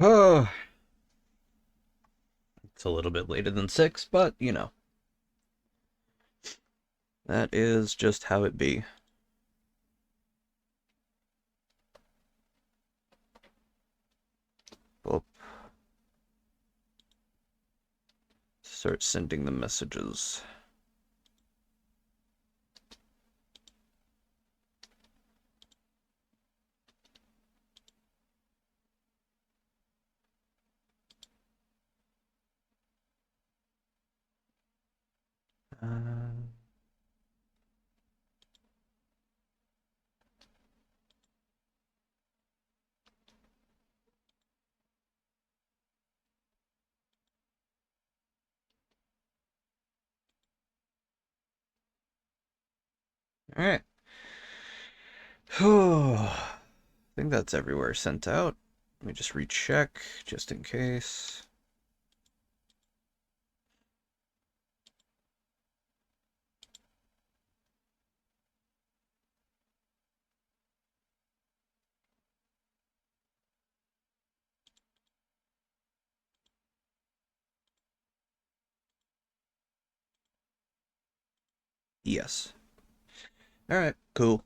Oh, it's a little bit later than 6, but you know, that is just how it be. We'll start sending the messages. Uh, all right. I think that's everywhere sent out. Let me just recheck, just in case. Yes. All right, cool.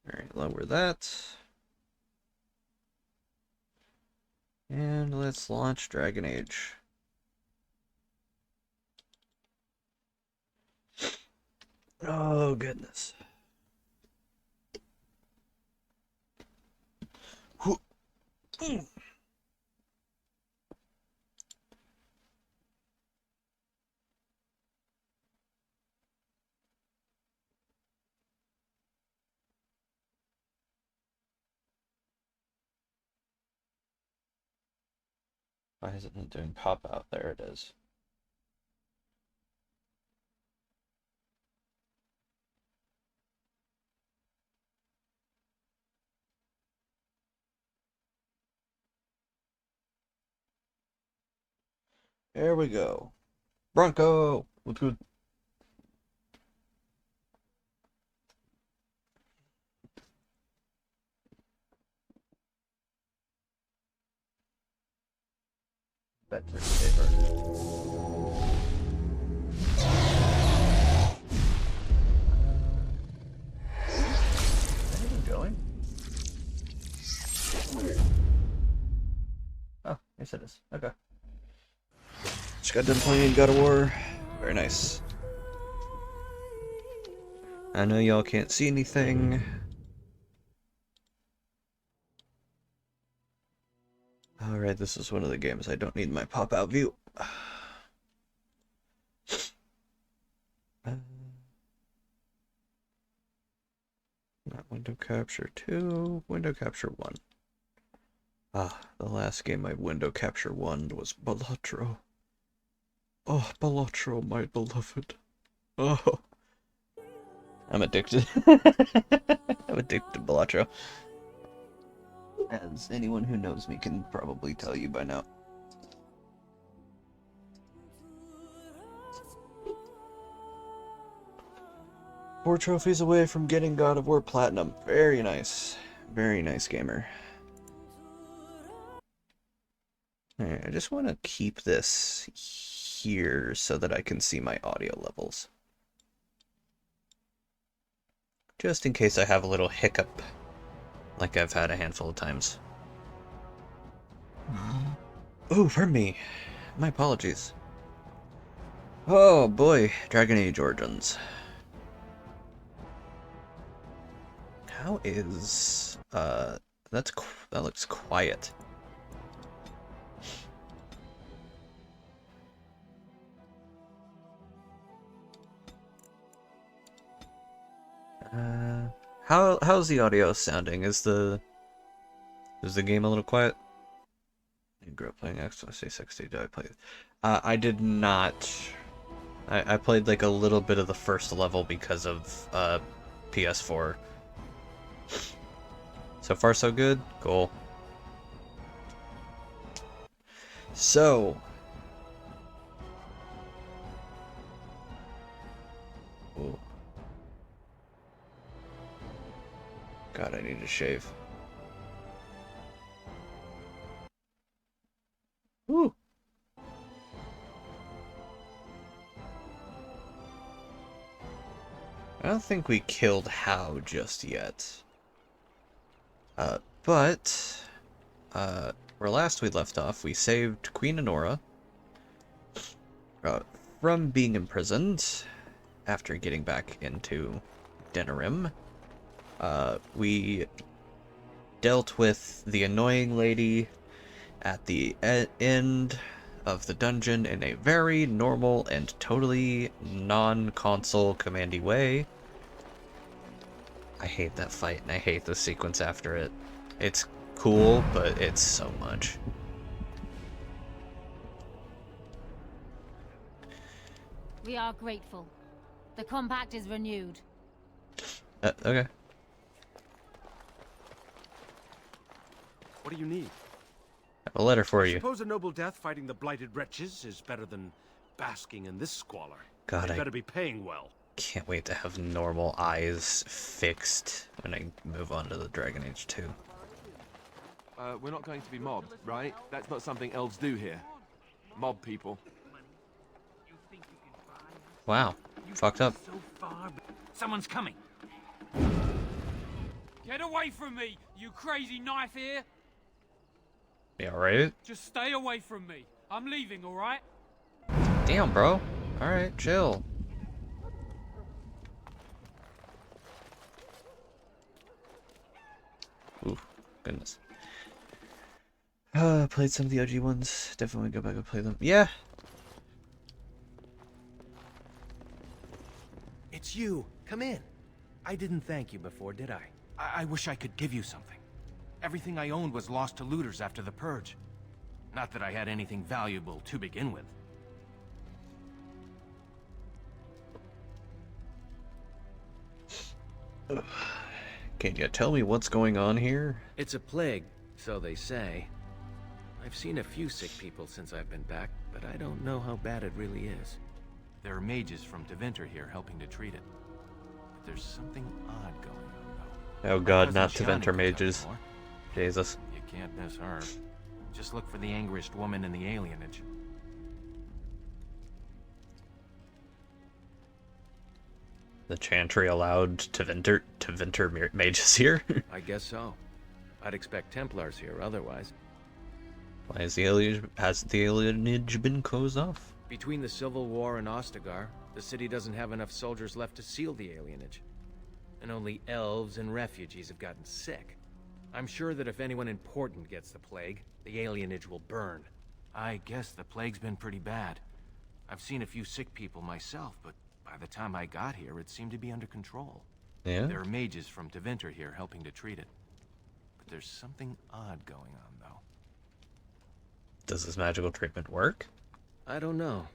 All right, lower that. And let's launch Dragon Age. Oh, goodness. Why isn't it doing pop out? There it is. There we go. Bronco! What's good? Better favor. Is anything going? Oh, yes it is. Okay. Just got done playing God of War. Very nice. I know y'all can't see anything. Alright, this is one of the games I don't need my pop-out view. Not window capture 2, window capture 1. Ah, the last game I window capture 1 was Balatro. Oh, Balatro, my beloved. Oh, I'm addicted. I'm addicted to Balatro. As anyone who knows me can probably tell you by now. 4 trophies away from getting God of War Platinum. Very nice. Very nice, gamer. Alright, I just want to keep this here so that I can see my audio levels. Just in case I have a little hiccup, like I've had a handful of times. Oh, pardon me. My apologies. Oh boy, Dragon Age Origins. How is that looks quiet. How's the audio sounding? Is the game a little quiet? You grew up playing Xbox 60. Did I play it? I did not. I played like a little bit of the first level because of PS4. So far so good? Cool. So Ooh. God, I need to shave. Woo! I don't think we killed How just yet. But where last we left off, we saved Queen Honora from being imprisoned after getting back into Denerim. We dealt with the annoying lady at the end of the dungeon in a very normal and totally non-console commandy way. I hate that fight, and I hate the sequence after it. It's cool, but it's so much. We are grateful. The compact is renewed. Okay. What do you need? I have a letter for you. Suppose a noble death fighting the blighted wretches is better than basking in this squalor. God, They better be paying well. Can't wait to have normal eyes fixed when I move on to the Dragon Age 2. We're not going to be mobbed, right? That's not something elves do here. Mob people. Wow. Fucked up. So far, someone's coming. Get away from me, you crazy knife ear! You alright? Just stay away from me. I'm leaving, alright? Damn, bro. Alright, chill. Ooh, goodness. Played some of the OG ones. Definitely go back and play them. Yeah. It's you. Come in. I didn't thank you before, did I? I wish I could give you something. Everything I owned was lost to looters after the purge. Not that I had anything valuable to begin with. Can you tell me what's going on here? It's a plague, so they say. I've seen a few sick people since I've been back, but I don't know how bad it really is. There are mages from Deventer here helping to treat it. But there's something odd going on, though. Oh god, Cousin not Shiani Deventer comes up mages. more. Jesus. You can't miss her. Just look for the angriest woman in the alienage. The Chantry allowed Deventer mages here? I guess so. I'd expect Templars here otherwise. Why is has the alienage been closed off? Between the Civil War and Ostagar, the city doesn't have enough soldiers left to seal the alienage. And only elves and refugees have gotten sick. I'm sure that if anyone important gets the plague, the alienage will burn. I guess the plague's been pretty bad. I've seen a few sick people myself, but by the time I got here, it seemed to be under control. Yeah? There are mages from Deventer here helping to treat it. But there's something odd going on, though. Does this magical treatment work? I don't know.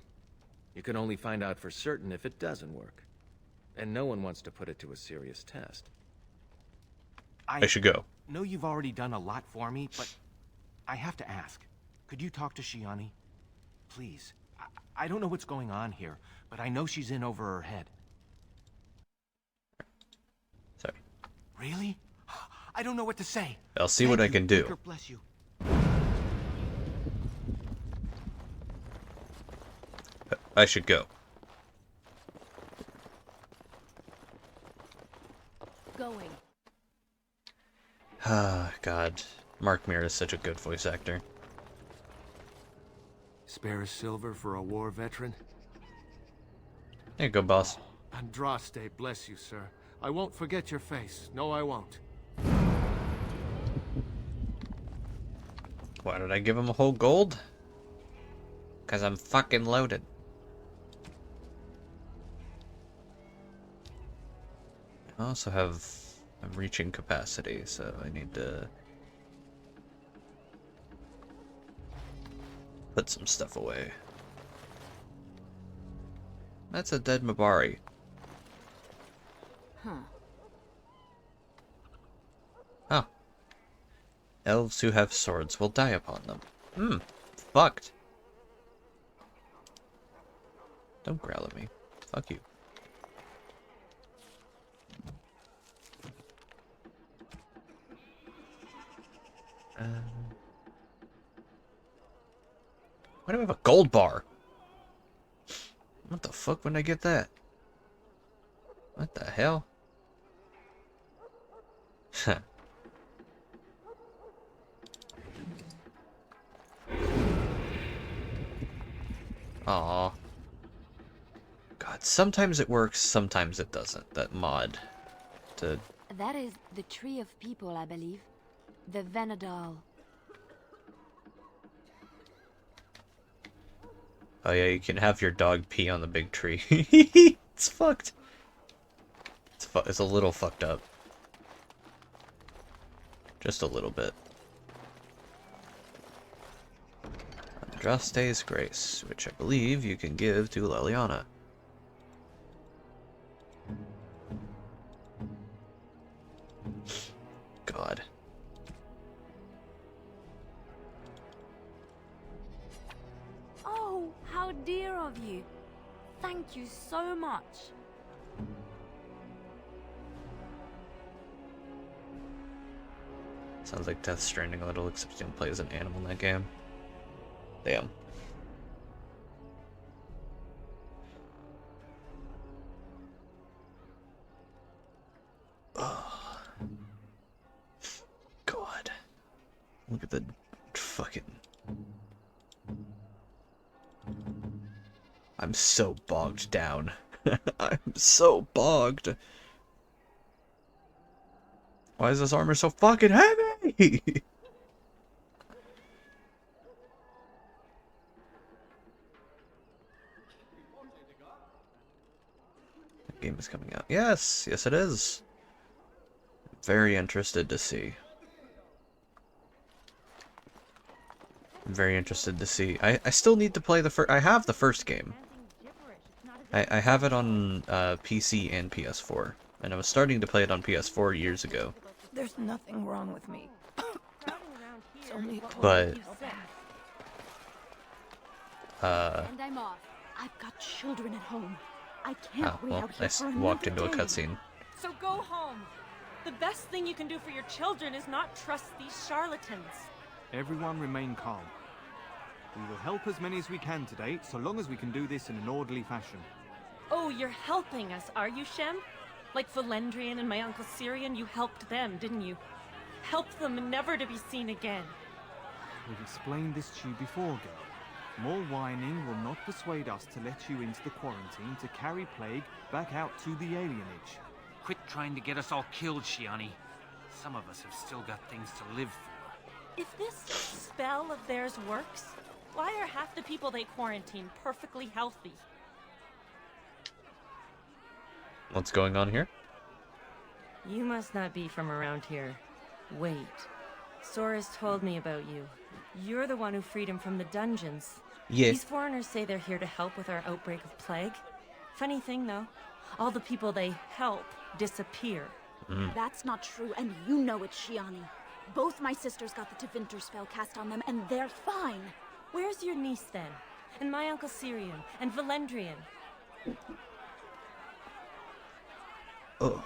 You can only find out for certain if it doesn't work. And no one wants to put it to a serious test. I should go. Know you've already done a lot for me, but I have to ask. Could you talk to Shiani? Please. I don't know what's going on here, but I know she's in over her head. Sorry. Really? I don't know what to say. I'll see what I can do. God bless you. I should go. Going. Ah, God. Mark Mir is such a good voice actor. Spare a silver for a war veteran? There you go, boss. Andraste, bless you, sir. I won't forget your face. No, I won't. Why did I give him a whole gold? Because I'm fucking loaded. I also have... I'm reaching capacity, so I need to... put some stuff away. That's a dead Mabari. Huh. Oh. Elves who have swords will die upon them. Fucked. Don't growl at me. Fuck you. Why do I have a gold bar? What the fuck when I get that? What the hell? Aw. God, sometimes it works, sometimes it doesn't. That mod to... That is the tree of people, I believe. The Venadal. Oh yeah, you can have your dog pee on the big tree. It's fucked. It's a little fucked up. Just a little bit. Andraste's Grace, which I believe you can give to Leliana. God. Oh, how dear of you. Thank you so much. Sounds like Death Stranding a little, except you don't play as an animal in that game. Damn. Oh. God. Look at the fucking... I'm so bogged down. I'm so bogged. Why is this armor so fucking heavy? The game is coming out. Yes, yes it is. Very interested to see. I'm very interested to see. I still need to play the first... I have the first game. I have it on PC and PS4. And I was starting to play it on PS4 years ago. There's nothing wrong with me. It's only But... And I'm off. I've got children at home. I can't Oh, wait well, out here I for walked another into a day. cutscene. So go home. The best thing you can do for your children is not trust these charlatans. Everyone remain calm. We will help as many as we can today, so long as we can do this in an orderly fashion. Oh, you're helping us, are you, Shem? Like Valendrian and my Uncle Syrian, you helped them, didn't you? Helped them never to be seen again. We've explained this to you before, girl. More whining will not persuade us to let you into the quarantine to carry plague back out to the alienage. Quit trying to get us all killed, Shiani. Some of us have still got things to live for. If this spell of theirs works, why are half the people they quarantine perfectly healthy? What's going on here? You must not be from around here. Wait. Sora's told me about you. You're the one who freed him from the dungeons. Yeah. These foreigners say they're here to help with our outbreak of plague. Funny thing, though. All the people they help disappear. That's not true, and you know it, Shiani. Both my sisters got the Tevinter spell cast on them, and they're fine. Where's your niece, then? And my Uncle Syrian? And Valendrian? Oh.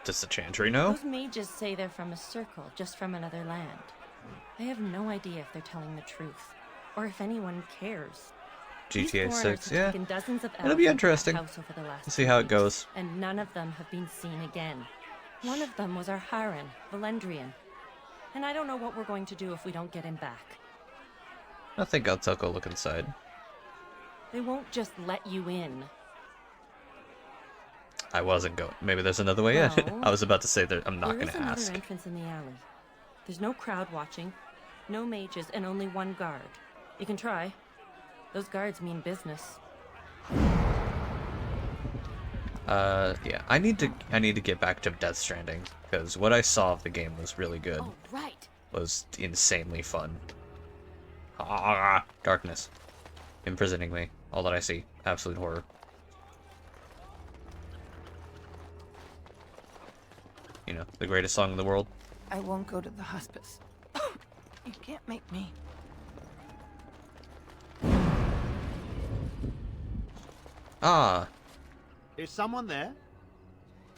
Does the Chantry know? Those mages say they're from a circle, just from another land. I have no idea if they're telling the truth, or if anyone cares. GTA 6, Have yeah. taken dozens of It'll be elves interesting. into the house over the last We'll see 2 how it weeks, goes. And none of them have been seen again. One of them was our Haran, Valendrian. And I don't know what we're going to do if we don't get him back. I think I'll go look inside. They won't just let you in. I wasn't going. Maybe there's another way in. Well, I was about to say that I'm not There going is to another ask. entrance in the alley. There's no crowd watching, no mages, and only one guard. You can try. Those guards mean business. Yeah. I need to get back to Death Stranding because what I saw of the game was really good. Oh, right. Was insanely fun. Ah, darkness. Imprisoning me. All that I see. Absolute horror. You know, the greatest song in the world. I won't go to the hospice. You can't make me. Ah, Is someone there?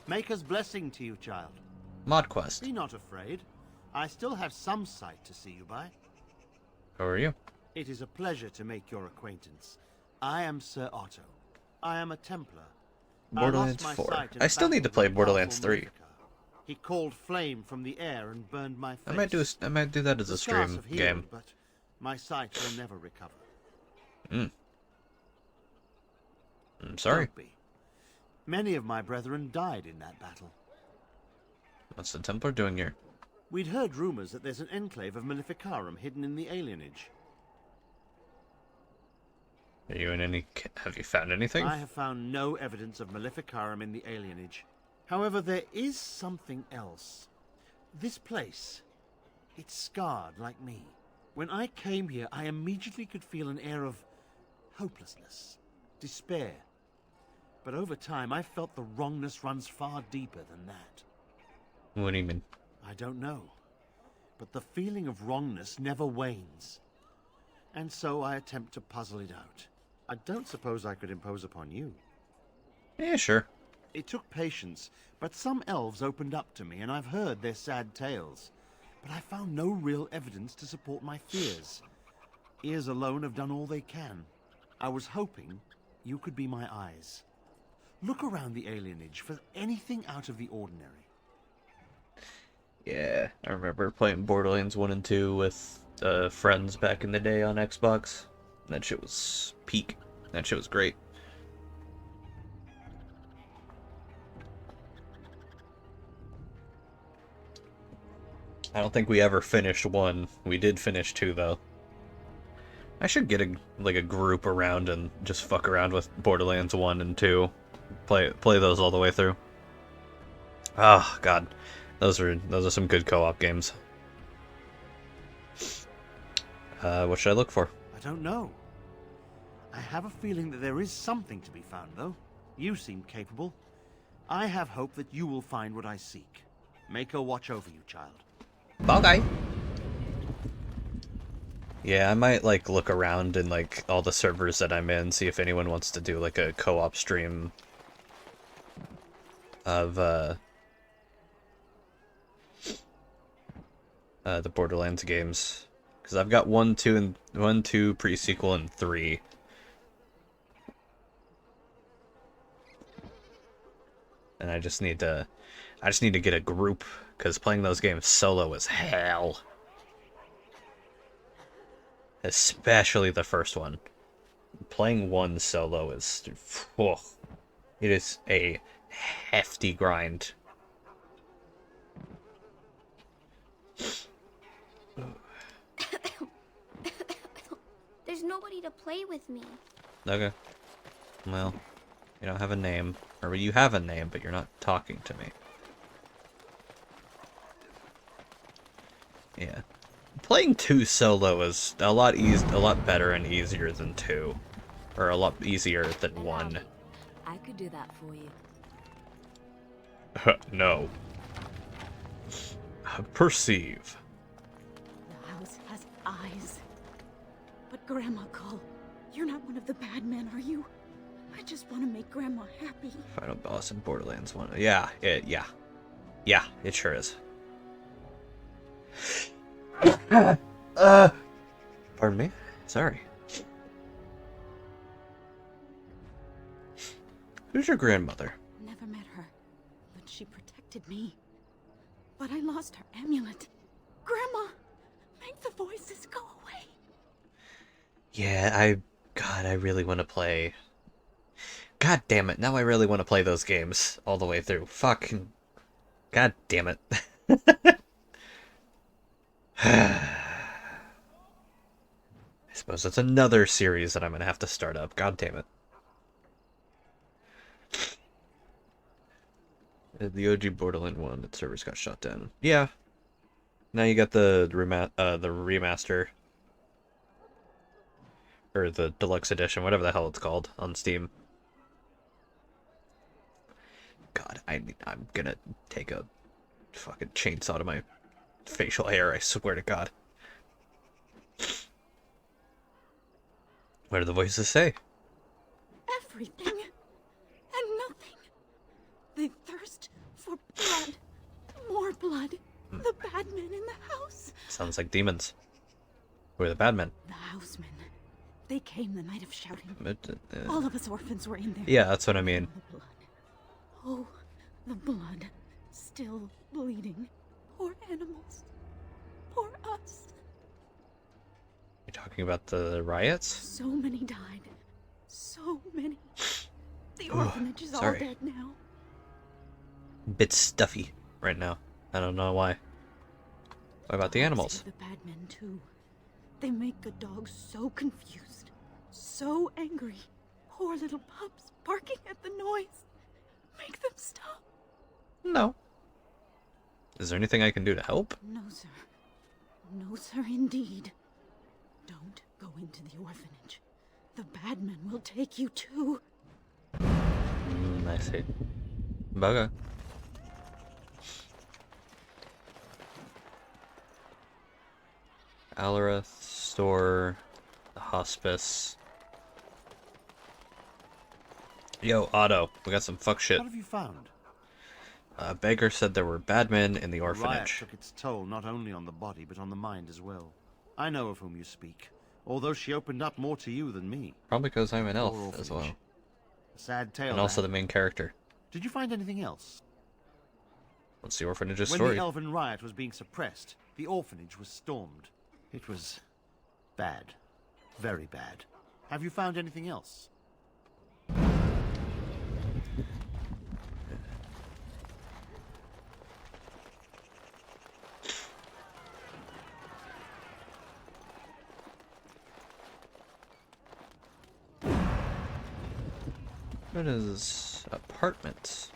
Maker's blessing to you, child. mod quest. Be not afraid. I still have some sight to see you by. How are you? It is a pleasure to make your acquaintance. I am Sir Otto. I am a Templar. Borderlands 4. I still need to play Borderlands 3. He called flame from the air and burned my face. I might do that as a stream game. But my sight will never recover. I'm sorry. Don't be. Many of my brethren died in that battle. What's the Templar doing here? We'd heard rumors that there's an enclave of Maleficarum hidden in the alienage. Are you in any... Have you found anything? I have found no evidence of Maleficarum in the alienage. However, there is something else. This place, it's scarred like me. When I came here, I immediately could feel an air of hopelessness, despair. But over time, I felt the wrongness runs far deeper than that. What do you mean? I don't know. But the feeling of wrongness never wanes. And so I attempt to puzzle it out. I don't suppose I could impose upon you. Yeah, sure. It took patience, but some elves opened up to me, and I've heard their sad tales. But I found no real evidence to support my fears. Ears alone have done all they can. I was hoping you could be my eyes. Look around the alienage for anything out of the ordinary. Yeah, I remember playing Borderlands 1 and 2 with friends back in the day on Xbox. That shit was peak. That shit was great. I don't think we ever finished 1. We did finish 2, though. I should get a group around and just fuck around with Borderlands 1 and 2. Play those all the way through. Oh, God. Those are some good co-op games. What should I look for? I don't know. I have a feeling that there is something to be found, though. You seem capable. I have hope that you will find what I seek. Mako watch over you, child. Bye. Yeah, I might like look around in like all the servers that I'm in, see if anyone wants to do like a co-op stream of the Borderlands games, because I've got 1, 2, pre-sequel, and 3. And I just need to get a group, because playing those games solo is hell. Especially the first one. Playing 1 solo is... Oh, it is a hefty grind. There's nobody to play with me. Okay. Well, you don't have a name. Or you have a name, but you're not talking to me. Yeah. Playing 2 solo is a lot better and easier than 2. Or a lot easier than 1. I could do that for you. No. Perceive. The house has eyes. But Grandma Cole, you're not one of the bad men, are you? I just want to make Grandma happy. Final boss in Borderlands 1. Yeah, it sure is. Pardon me? Sorry. Who's your grandmother? Never met her, but she protected me. But I lost her amulet. Grandma, make the voices go away. Yeah, I really want to play... God damn it, now I really want to play those games all the way through. Fucking... God damn it. I suppose it's another series that I'm gonna have to start up. God damn it. The OG Borderlands 1, its servers got shut down. Yeah. Now you got the remaster. Or the deluxe edition, whatever the hell it's called, on Steam. God, I'm gonna take a fucking chainsaw to my facial hair, I swear to God. What do the voices say? Everything and nothing. They thirst for blood. More blood. The bad men in the house. Sounds like demons. Who are the bad men? The housemen. They came the night of shouting. But, All of us orphans were in there. yeah, that's what I mean. The blood. Oh, the blood. Still bleeding. Poor animals. Poor us. You talking about the riots? So many died. So many. The orphanage is all sorry. dead now. Bit stuffy right now. I don't know why. What about the animals? The bad men too. They make good dogs so confused, so angry. Poor little pups barking at the noise. Make them stop. No. Is there anything I can do to help? No, sir. No, sir, indeed. Don't go into the orphanage. The bad men will take you too. I see. Bugger. Alareth, store, the hospice. Yo, Otto, we got some fuck shit. What have you found? Beggar said there were bad men in the The riot orphanage. took its toll not only on the body, but on the mind as well. I know of whom you speak, although she opened up more to you than me. Probably because I'm an Poor elf as orphanage. well. A sad tale. And also that. the main character. Did you find anything else? What's the orphanage's When story? the elven riot was being suppressed, the orphanage was stormed. It was bad. Very bad. Have you found anything else? What is apartments?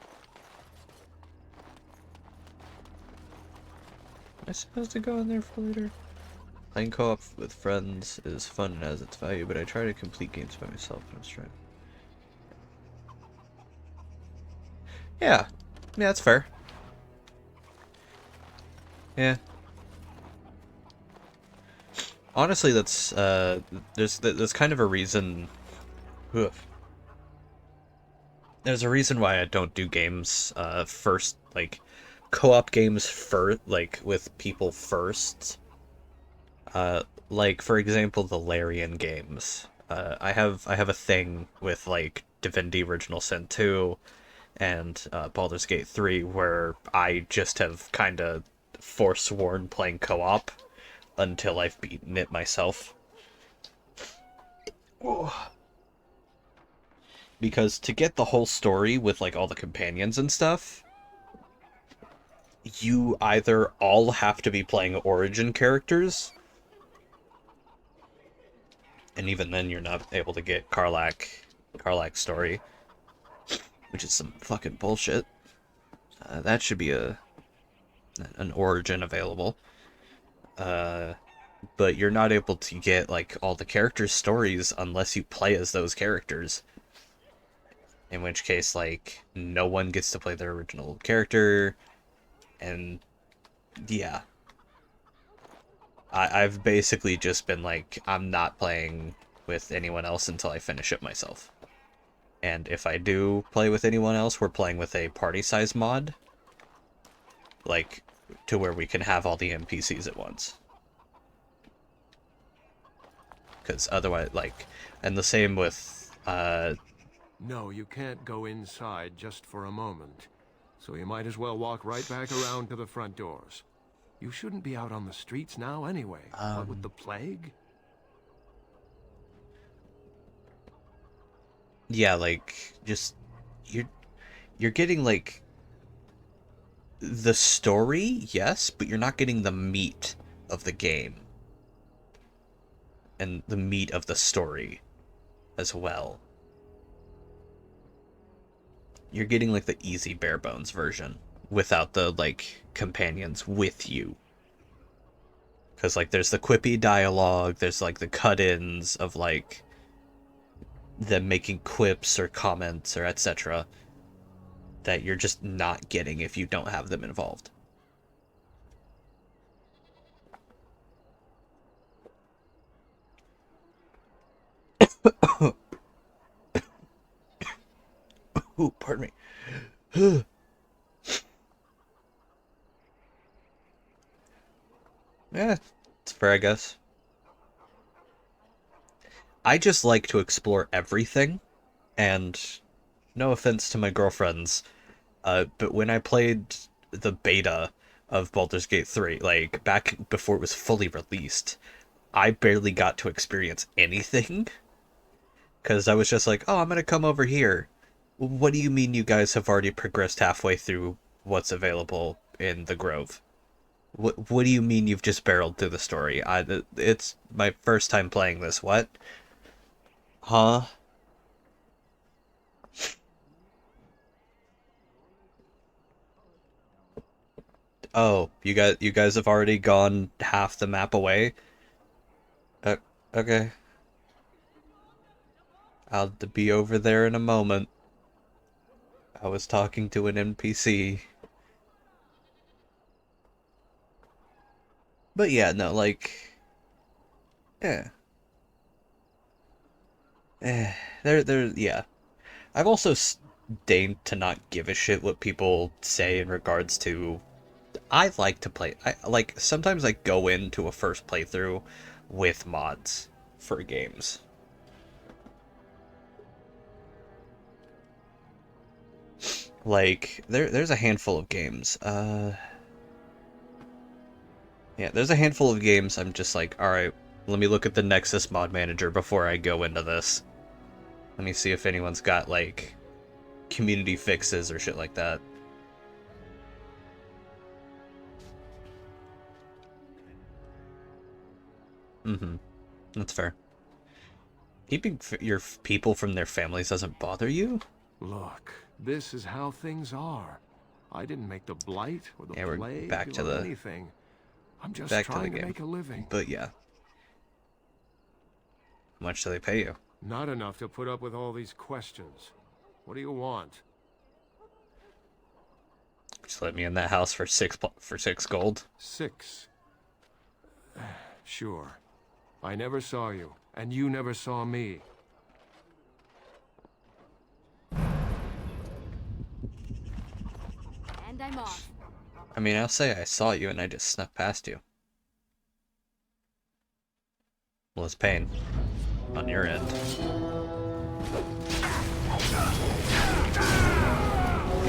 Am I supposed to go in there for later? Playing co-op with friends is fun and has its value, but I try to complete games by myself when I'm striving. Yeah, that's fair. Yeah. Honestly, that's there's kind of a reason. Oof. There's a reason why I don't do games first, like co-op games first, like with people first. Like for example, the Larian games. I have a thing with like Divinity Original Sin 2 and Baldur's Gate 3 where I just have kind of forsworn playing co-op until I've beaten it myself. Oh. Because to get the whole story with like all the companions and stuff, you either all have to be playing origin characters, and even then you're not able to get Karlach's story, which is some fucking bullshit. That should be an origin available. But you're not able to get like all the characters' stories unless you play as those characters. In which case, like, no one gets to play their original character, and yeah. I've basically just been like, I'm not playing with anyone else until I finish it myself. And if I do play with anyone else, we're playing with a party size mod. Like, to where we can have all the NPCs at once. Because otherwise, like, and the same with, No, you can't go inside just for a moment. So you might as well walk right back around to the front doors. You shouldn't be out on the streets now anyway. What with the plague? yeah, like, just, you're getting, like, the story, yes, but you're not getting the meat of the game. And the meat of the story as well. You're getting, like, the easy bare bones version without the, like, companions with you. Because, like, there's the quippy dialogue, there's, like, the cut-ins of, like, them making quips or comments or etc. that you're just not getting if you don't have them involved. Ooh, pardon me. Yeah, it's fair, I guess. I just like to explore everything, and no offense to my girlfriends, but when I played the beta of Baldur's Gate 3, like, back before it was fully released, I barely got to experience anything, because I was just like, oh, I'm gonna come over here. What do you mean you guys have already progressed halfway through what's available in the Grove? What do you mean you've just barreled through the story? It's my first time playing this. What? Huh? Oh, you guys have already gone half the map away? Uh, okay. I'll be over there in a moment. I was talking to an NPC. But yeah, no, like, yeah. Yeah. I've also deigned to not give a shit what people say in regards to. I like to play. Sometimes I go into a first playthrough with mods for games. Like, there's a handful of games. Yeah, there's a handful of games I'm just like, alright, let me look at the Nexus mod manager before I go into this. Let me see if anyone's got, like, community fixes or shit like that. Mm-hmm. That's fair. Keeping your people from their families doesn't bother you? Look, this is how things are. I didn't make the Blight or the We're Plague back to or the anything. I'm just back trying to the game. make a living. But yeah. How much do they pay you? Not enough to put up with all these questions. What do you want? Just let me in that house for six gold. 6. Sure. I never saw you, and you never saw me. And I'm off. I mean, I'll say I saw you and I just snuck past you. Well, it's pain on your end.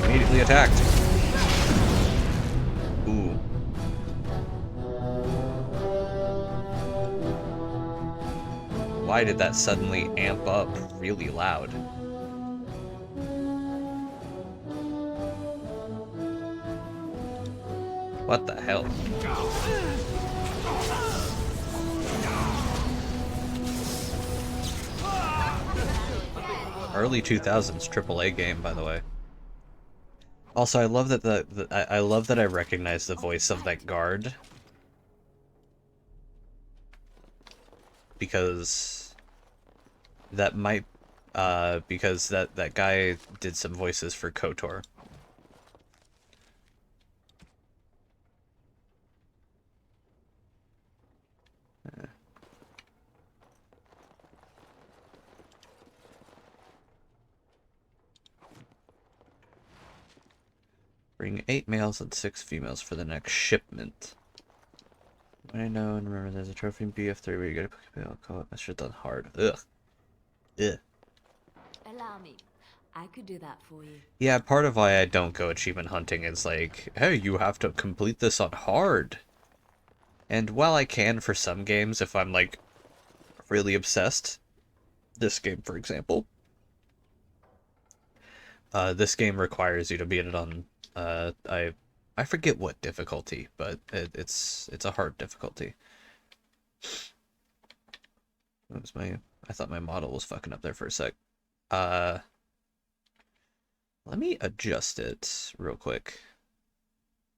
Immediately attacked. Ooh. Why did that suddenly amp up really loud? What the hell? Early 2000s AAA game, by the way. Also, I love that I love that I recognize the voice of that guard, because that might because that guy did some voices for KOTOR. Bring 8 males and 6 females for the next shipment. When I know and remember there's a trophy in BF3 where you get a Pokemon call it. That shit done hard. Ugh. Ugh. Allow me. I could do that for you. Yeah, part of why I don't go achievement hunting is like, hey, you have to complete this on hard. And while I can for some games, if I'm like really obsessed, this game for example, this game requires you to beat it on I forget what difficulty, but it's a hard difficulty. That was I thought my model was fucking up there for a sec. Let me adjust it real quick.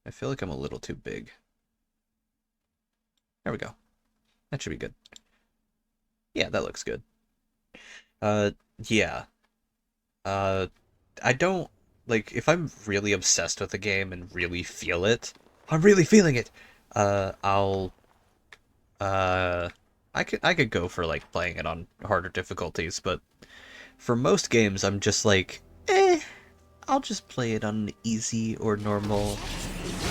I feel like I'm a little too big. There we go. That should be good. Yeah, that looks good. Yeah. I don't, like, if I'm really obsessed with a game and really feel it, I'm really feeling it, I could go for, like, playing it on harder difficulties, but for most games, I'm just like, I'll just play it on easy or normal,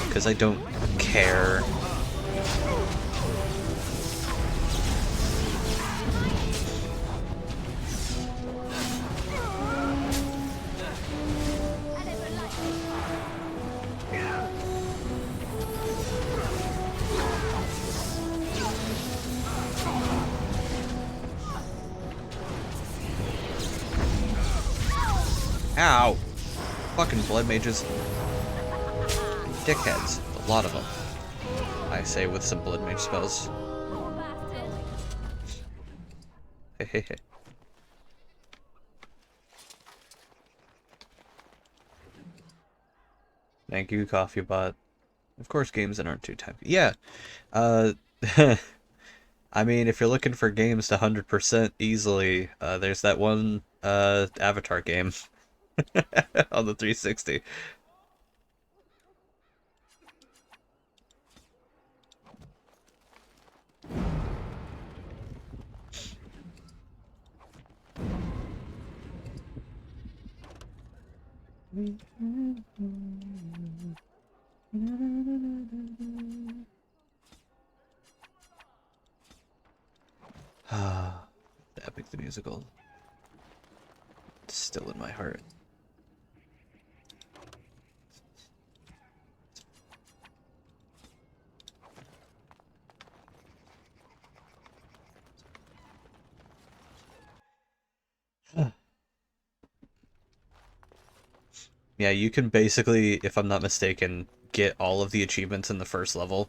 because I don't care. Fucking blood mages. Dickheads. A lot of them. I say with some blood mage spells. Hehehe. Thank you, Coffee Bot. Of course, games that aren't too time. Yeah. I mean, if you're looking for games to 100% easily, there's that one Avatar game on the 360. Epic the Musical. It's still in my heart. Yeah, you can basically, if I'm not mistaken, get all of the achievements in the first level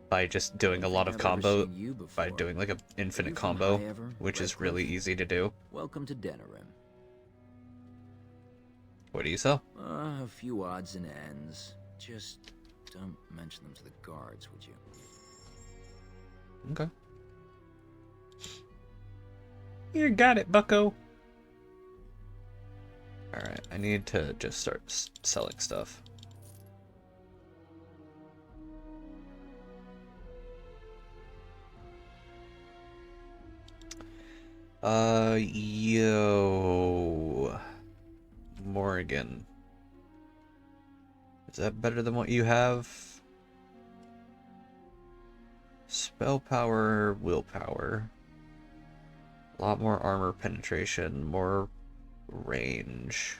by just doing a lot of combo, by doing like an infinite combo, which is really easy to do. Welcome to Denerim. What do you sell? A few odds and ends. Just don't mention them to the guards, would you? Okay. You got it, bucko. Alright, I need to just start selling stuff. Yo... Morgan. Is that better than what you have? Spell power, willpower. A lot more armor penetration, more range.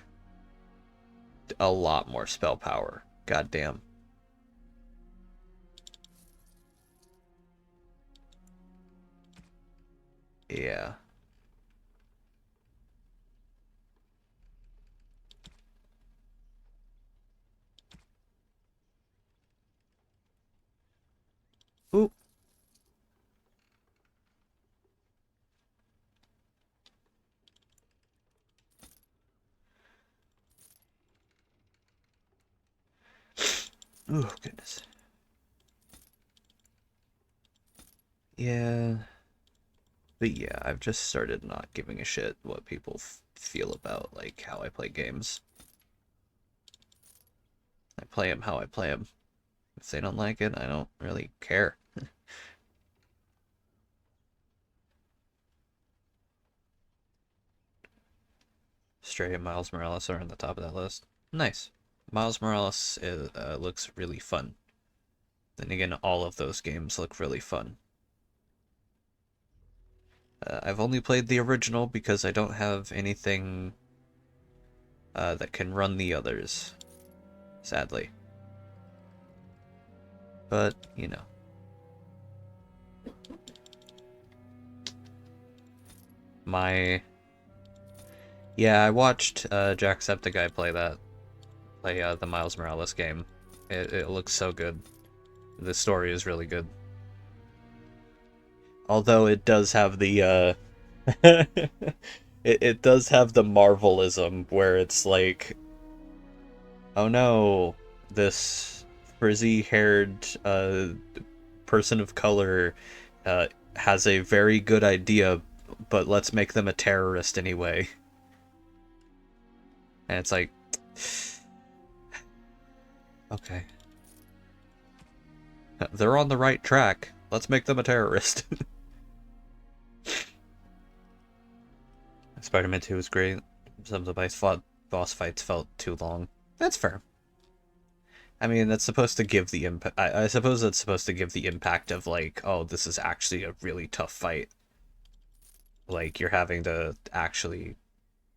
A lot more spell power. Goddamn. Yeah. Ooh. Oh, goodness. Yeah. But yeah, I've just started not giving a shit what people feel about, like, how I play games. I play them how I play them. If they don't like it, I don't really care. Stray and Miles Morales are on the top of that list. Nice. Miles Morales looks really fun. Then again, all of those games look really fun. I've only played the original because I don't have anything that can run the others, sadly. But, you know. Yeah, I watched Jacksepticeye play the Miles Morales game. It looks so good. The story is really good. Although it does have the, it does have the Marvelism, where it's like, oh no, this frizzy-haired, person of color, has a very good idea, but let's make them a terrorist anyway. And it's like, okay. They're on the right track. Let's make them a terrorist. Spider-Man 2 was great. Some of the boss fights felt too long. That's fair. I mean, that's supposed to give the impact. I suppose that's supposed to give the impact of, like, oh, this is actually a really tough fight. Like, you're having to actually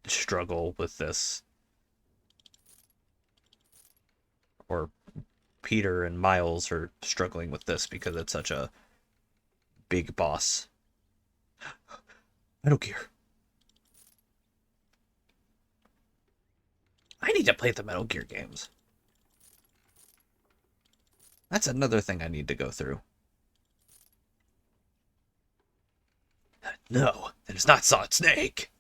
struggle with this. Or Peter and Miles are struggling with this because it's such a big boss. Metal Gear. I need to play the Metal Gear games. That's another thing I need to go through. No, that is not Solid Snake.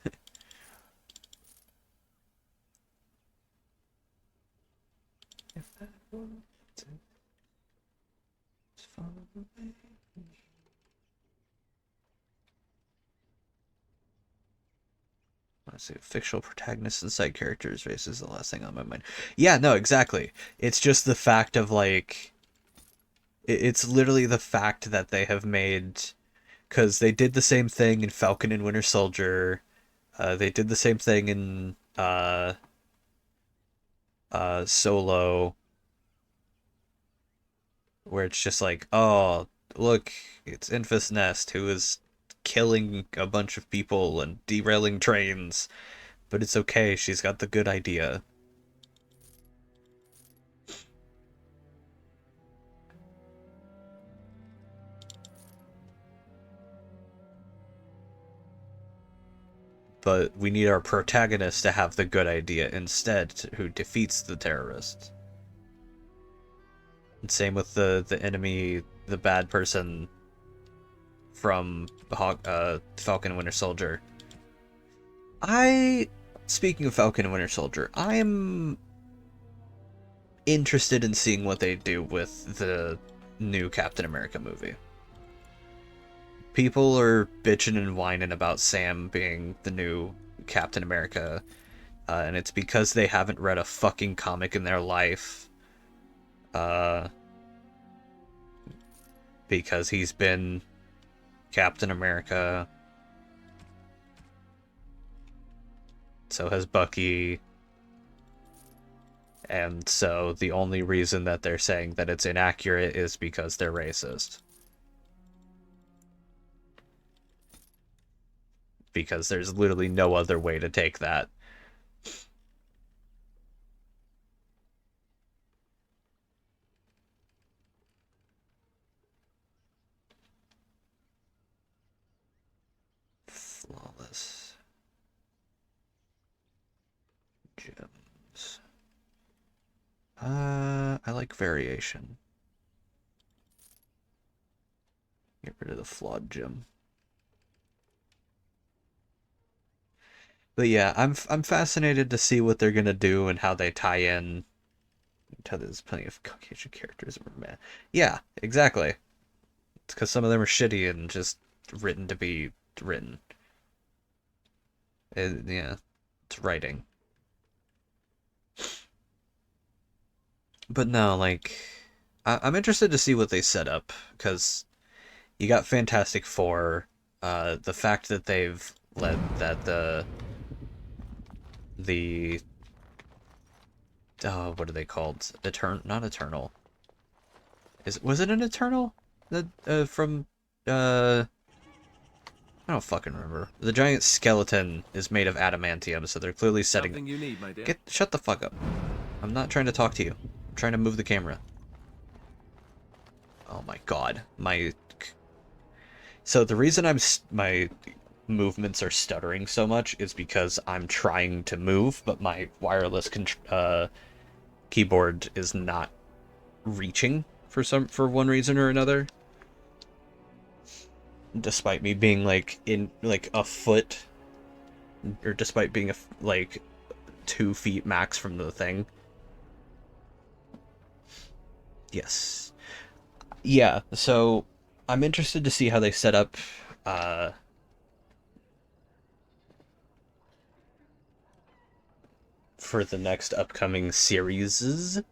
Let's see, fictional protagonists and side characters race is the last thing on my mind. Yeah, no, exactly. It's just the fact of, like... It's literally the fact that they have made... Because they did the same thing in Falcon and Winter Soldier. They did the same thing in Solo. Where it's just like, oh, look, it's Infus Nest, who is killing a bunch of people and derailing trains. But it's okay, she's got the good idea. But we need our protagonist to have the good idea instead, who defeats the terrorist. And same with the enemy, the bad person from Falcon and Winter Soldier. Speaking of Falcon and Winter Soldier, I am interested in seeing what they do with the new Captain America movie. People are bitching and whining about Sam being the new Captain America, and it's because they haven't read a fucking comic in their life. Because he's been Captain America. So has Bucky. And so the only reason that they're saying that it's inaccurate is because they're racist. Because there's literally no other way to take that. Flawless. Gems. I like variation. Get rid of the flawed gem. But yeah, I'm fascinated to see what they're gonna do and how they tie in. There's plenty of Caucasian characters. Man. Yeah, exactly. It's because some of them are shitty and just written to be written. Yeah, it's writing. But no, like, I'm interested to see what they set up, because you got Fantastic Four. The fact that they've let that the what are they called? Not Eternal. Was it an Eternal? That from I don't fucking remember. The giant skeleton is made of adamantium, so they're clearly setting. Something you need, my dear. Shut the fuck up. I'm not trying to talk to you. I'm trying to move the camera. Oh my god, So the reason my movements are stuttering so much is because I'm trying to move, but my wireless keyboard is not reaching for one reason or another. Despite me being like in like a foot, or despite being like 2 feet max from the thing. Yes. Yeah, so I'm interested to see how they set up for the next upcoming series,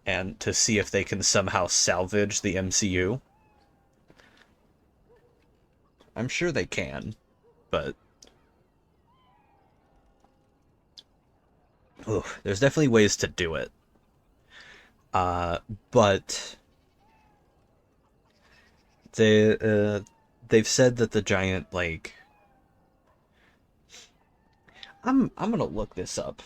and to see if they can somehow salvage the MCU. I'm sure they can, but there's definitely ways to do it. But they've said that the giant, like, I'm gonna look this up.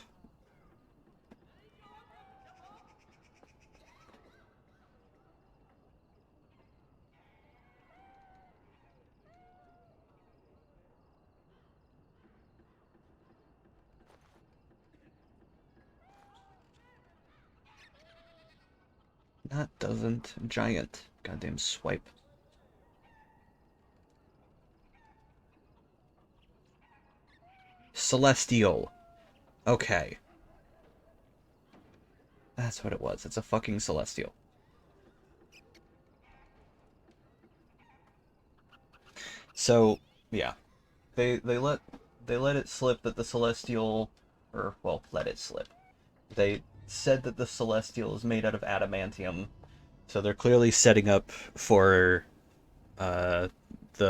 That doesn't. Giant. Goddamn swipe. Celestial. Okay. That's what it was. It's a fucking Celestial. So, yeah. They let it slip that the Celestial, or, well, let it slip. They said that the Celestial is made out of adamantium, so they're clearly setting up for the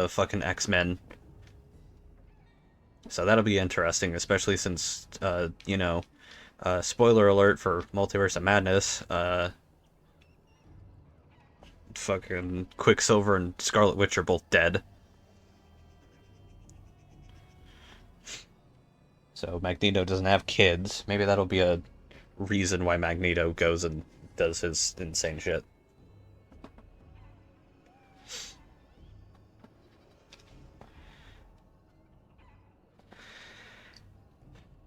fucking X-Men. So that'll be interesting, especially since, you know, spoiler alert for Multiverse of Madness, fucking Quicksilver and Scarlet Witch are both dead. So Magneto doesn't have kids. Maybe that'll be a reason why Magneto goes and does his insane shit.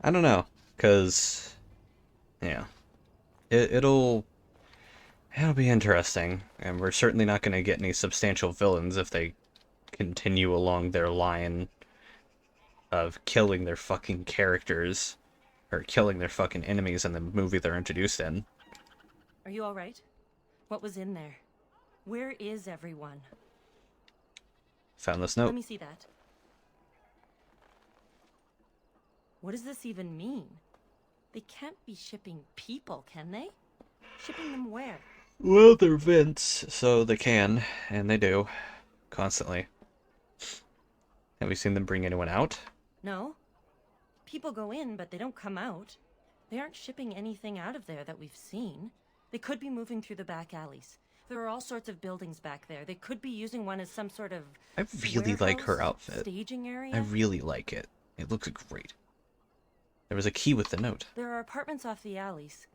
I don't know, cause yeah, it'll be interesting, and we're certainly not going to get any substantial villains if they continue along their line of killing their fucking characters or killing their fucking enemies in the movie they're introduced in. Are you alright? What was in there? Where is everyone? Found this note. Let me see that. What does this even mean? They can't be shipping people, can they? Shipping them where? Well, they're Vince, so they can, and they do, constantly. Have we seen them bring anyone out? No. People go in, but they don't come out. They aren't shipping anything out of there that we've seen. They could be moving through the back alleys. There are all sorts of buildings back there. They could be using one as some sort of I really like her outfit. Staging area. I really like it. It looks great. There was a key with the note. There are apartments off the alleys.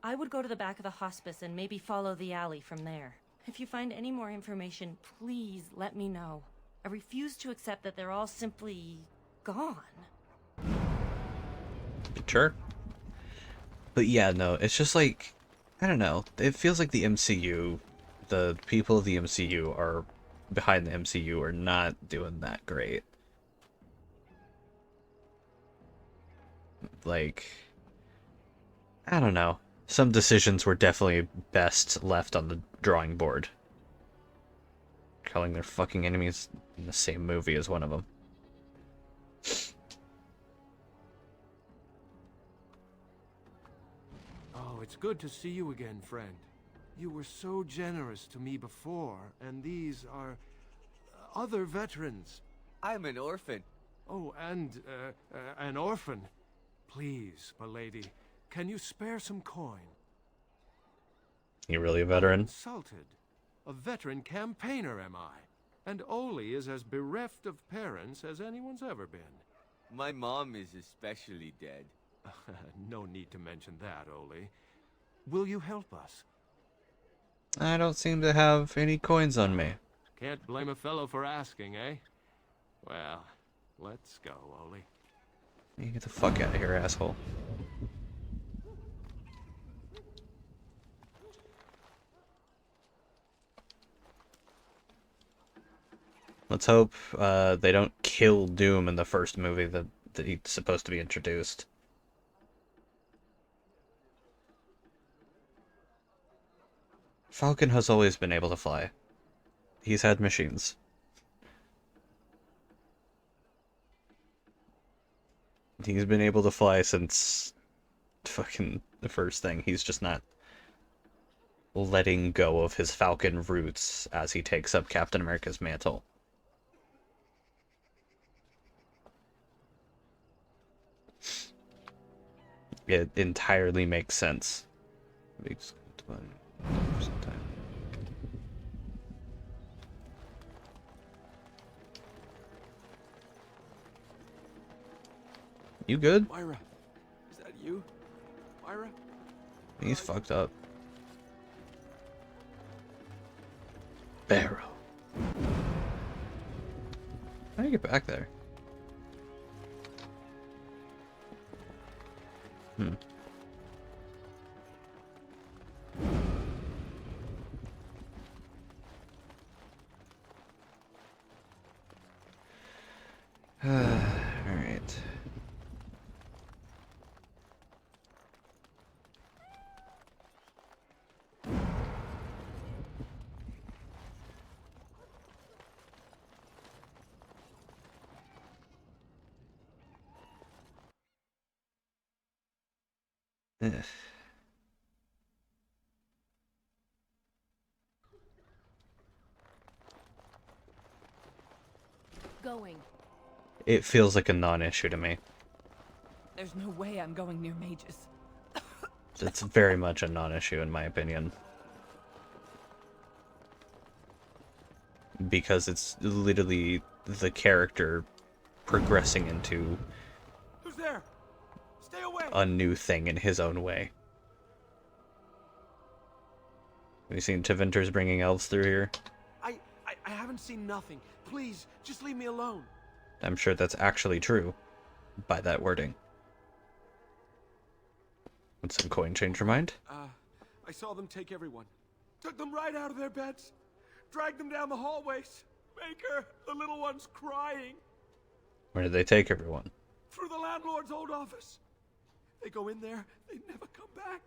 I would go to the back of the hospice and maybe follow the alley from there. If you find any more information, please let me know. I refuse to accept that they're all simply gone. Sure. But yeah, no, it's just like, I don't know. It feels like the MCU, the people of the MCU are behind the MCU are not doing that great. Like, I don't know. Some decisions were definitely best left on the drawing board. Killing their fucking enemies in the same movie as one of them. Oh, it's good to see you again, friend. You were so generous to me before, and these are other veterans. I'm an orphan. Oh, and an orphan. Please, milady, can you spare some coin? You really a veteran? Insulted. A veteran campaigner am I. And Oli is as bereft of parents as anyone's ever been. My mom is especially dead. No need to mention that, Oli. Will you help us? I don't seem to have any coins on me. Can't blame a fellow for asking, eh? Well, let's go, Oli. You get the fuck out of here, asshole. Let's hope they don't kill Doom in the first movie that he's supposed to be introduced. Falcon has always been able to fly. He's had machines. He's been able to fly since fucking the first thing. He's just not letting go of his Falcon roots as he takes up Captain America's mantle. It entirely makes sense. You good? Myra, is that you? Myra? He's fucked up. Barrow. How do you get back there? Ugh. Going. It feels like a non-issue to me. There's no way I'm going near mages. It's very much a non-issue in my opinion. Because it's literally the character progressing into Who's there? Stay away. a new thing in his own way. Have you seen Tevinter's bringing elves through here? I haven't seen nothing. Please, just leave me alone. I'm sure that's actually true by that wording. Would some coin change your mind? I saw them take everyone. Took them right out of their beds. Dragged them down the hallways. Baker, the little one's crying. Where did they take everyone? Through the landlord's old office. They go in there, they never come back.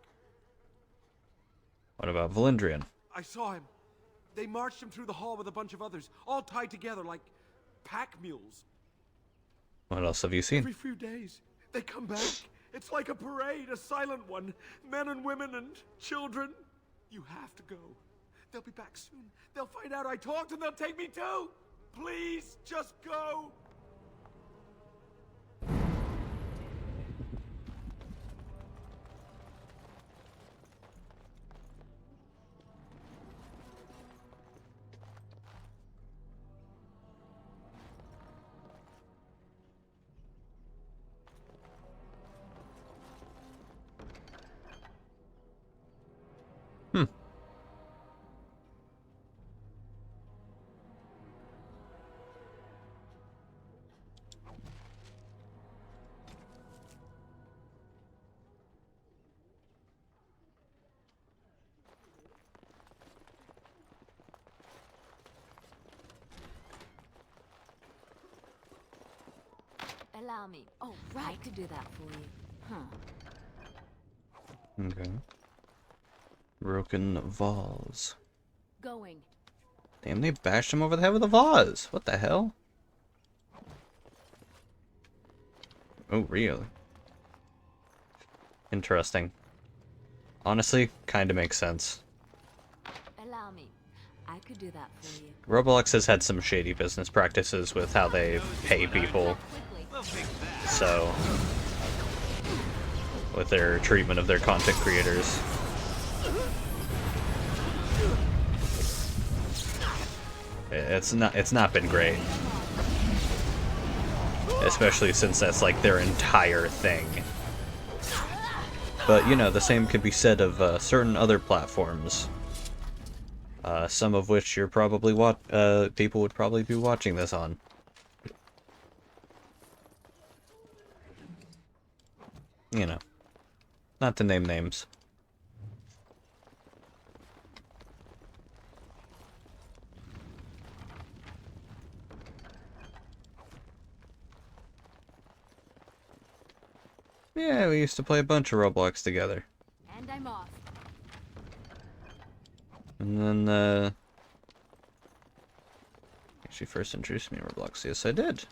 What about Valindrian? I saw him. They marched him through the hall with a bunch of others, all tied together like pack mules. What else have you seen? Every few days, they come back. It's like a parade, a silent one. Men and women and children. You have to go. They'll be back soon. They'll find out I talked and they'll take me too. Please, just go. Allow me. Oh, right. I could do that for you. Huh. Okay. Broken vase. Going. Damn, they bashed him over the head with a vase. What the hell? Oh, really? Interesting. Honestly, kinda makes sense. Allow me. I could do that for you. Roblox has had some shady business practices with how they pay people. So, with their treatment of their content creators. It's not been great. Especially since that's like their entire thing. But, you know, the same could be said of certain other platforms. Some of which you're probably people would probably be watching this on. You know, not to name names. Yeah, we used to play a bunch of Roblox together. And I'm off. And then, she first introduced me to Roblox. Yes, I did.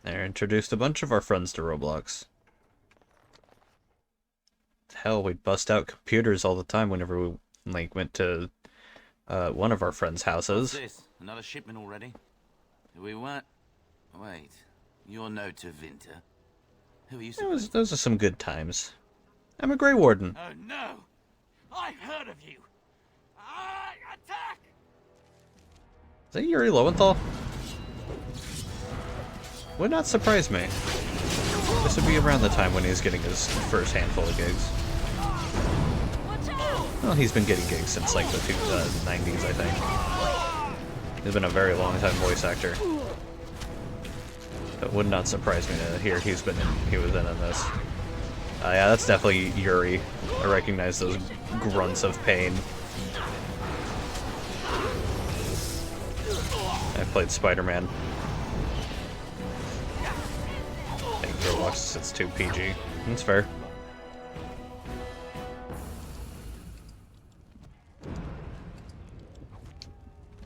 I introduced a bunch of our friends to Roblox. Hell, we'd bust out computers all the time whenever we, like, went to, one of our friends' houses. What's this? Another shipment already? We weren't... Wait, you're no Tevinter. Who are you supposed to... Those are some good times. I'm a Grey Warden. Oh no! I heard of you! Attack! Is that Yuri Lowenthal? Would not surprise me. This would be around the time when he's getting his first handful of gigs. Well, he's been getting gigs since like the 90s, I think. He's been a very long time voice actor. It would not surprise me to hear he was in this. Yeah, that's definitely Yuri. I recognize those grunts of pain. I played Spider-Man. I think Roblox it's too PG. That's fair.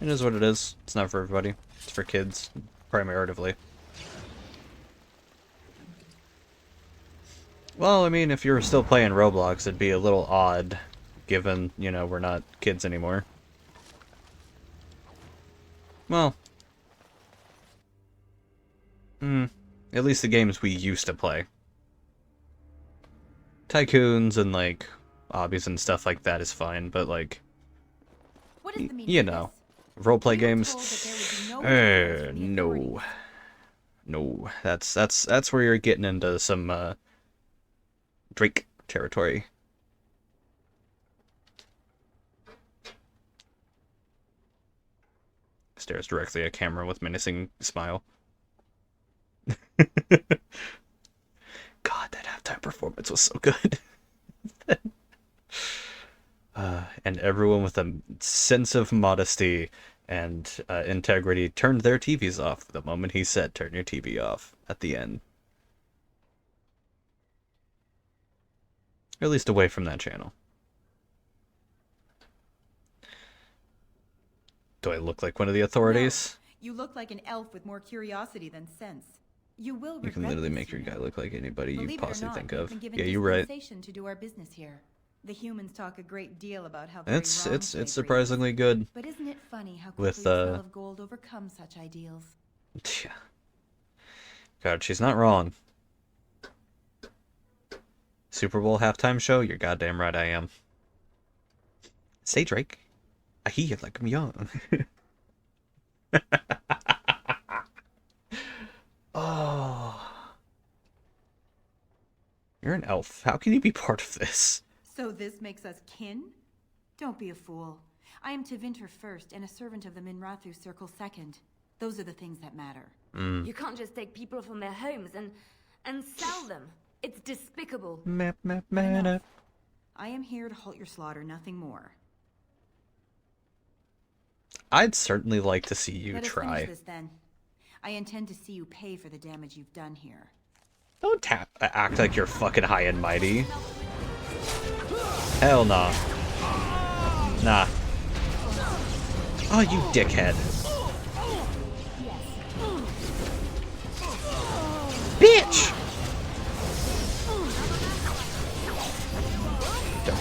It is what it is. It's not for everybody. It's for kids, primarily. Well, I mean, if you're still playing Roblox, it'd be a little odd, given, you know, we're not kids anymore. Well, at least the games we used to play. Tycoons and, like, obbies and stuff like that is fine, but, like, you know, roleplay games, no. No, that's where you're getting into some, Drake territory. Stares directly at camera with menacing smile. God, that halftime performance was so good. And everyone with a sense of modesty and integrity turned their TVs off the moment he said, "Turn your TV off," at the end. Or at least away from that channel. Do I look like one of the authorities? No, you look like an elf with more curiosity than sense. You will You can regret literally this, make your you guy know. look like anybody you Believe it or possibly not, think we've of. been given Yeah, you're right. dispensation to do our business here. The humans talk a great deal about how It's surprisingly good. But isn't it funny how quickly With the smell of gold overcomes such ideals? Yeah. God, she's not wrong. Super Bowl halftime show? You're goddamn right I am. Say, Drake. I hear you like I'm young. Oh. You're an elf. How can you be part of this? So this makes us kin? Don't be a fool. I am Tevinter first and a servant of the Minrathu Circle second. Those are the things that matter. You can't just take people from their homes and sell them. It's despicable. Map. I am here to halt your slaughter, nothing more. I'd certainly like to see you Let us try. finish this then. I intend to see you pay for the damage you've done here. Don't act like you're fucking high and mighty. Hell nah. Nah. Oh, you dickhead. Bitch!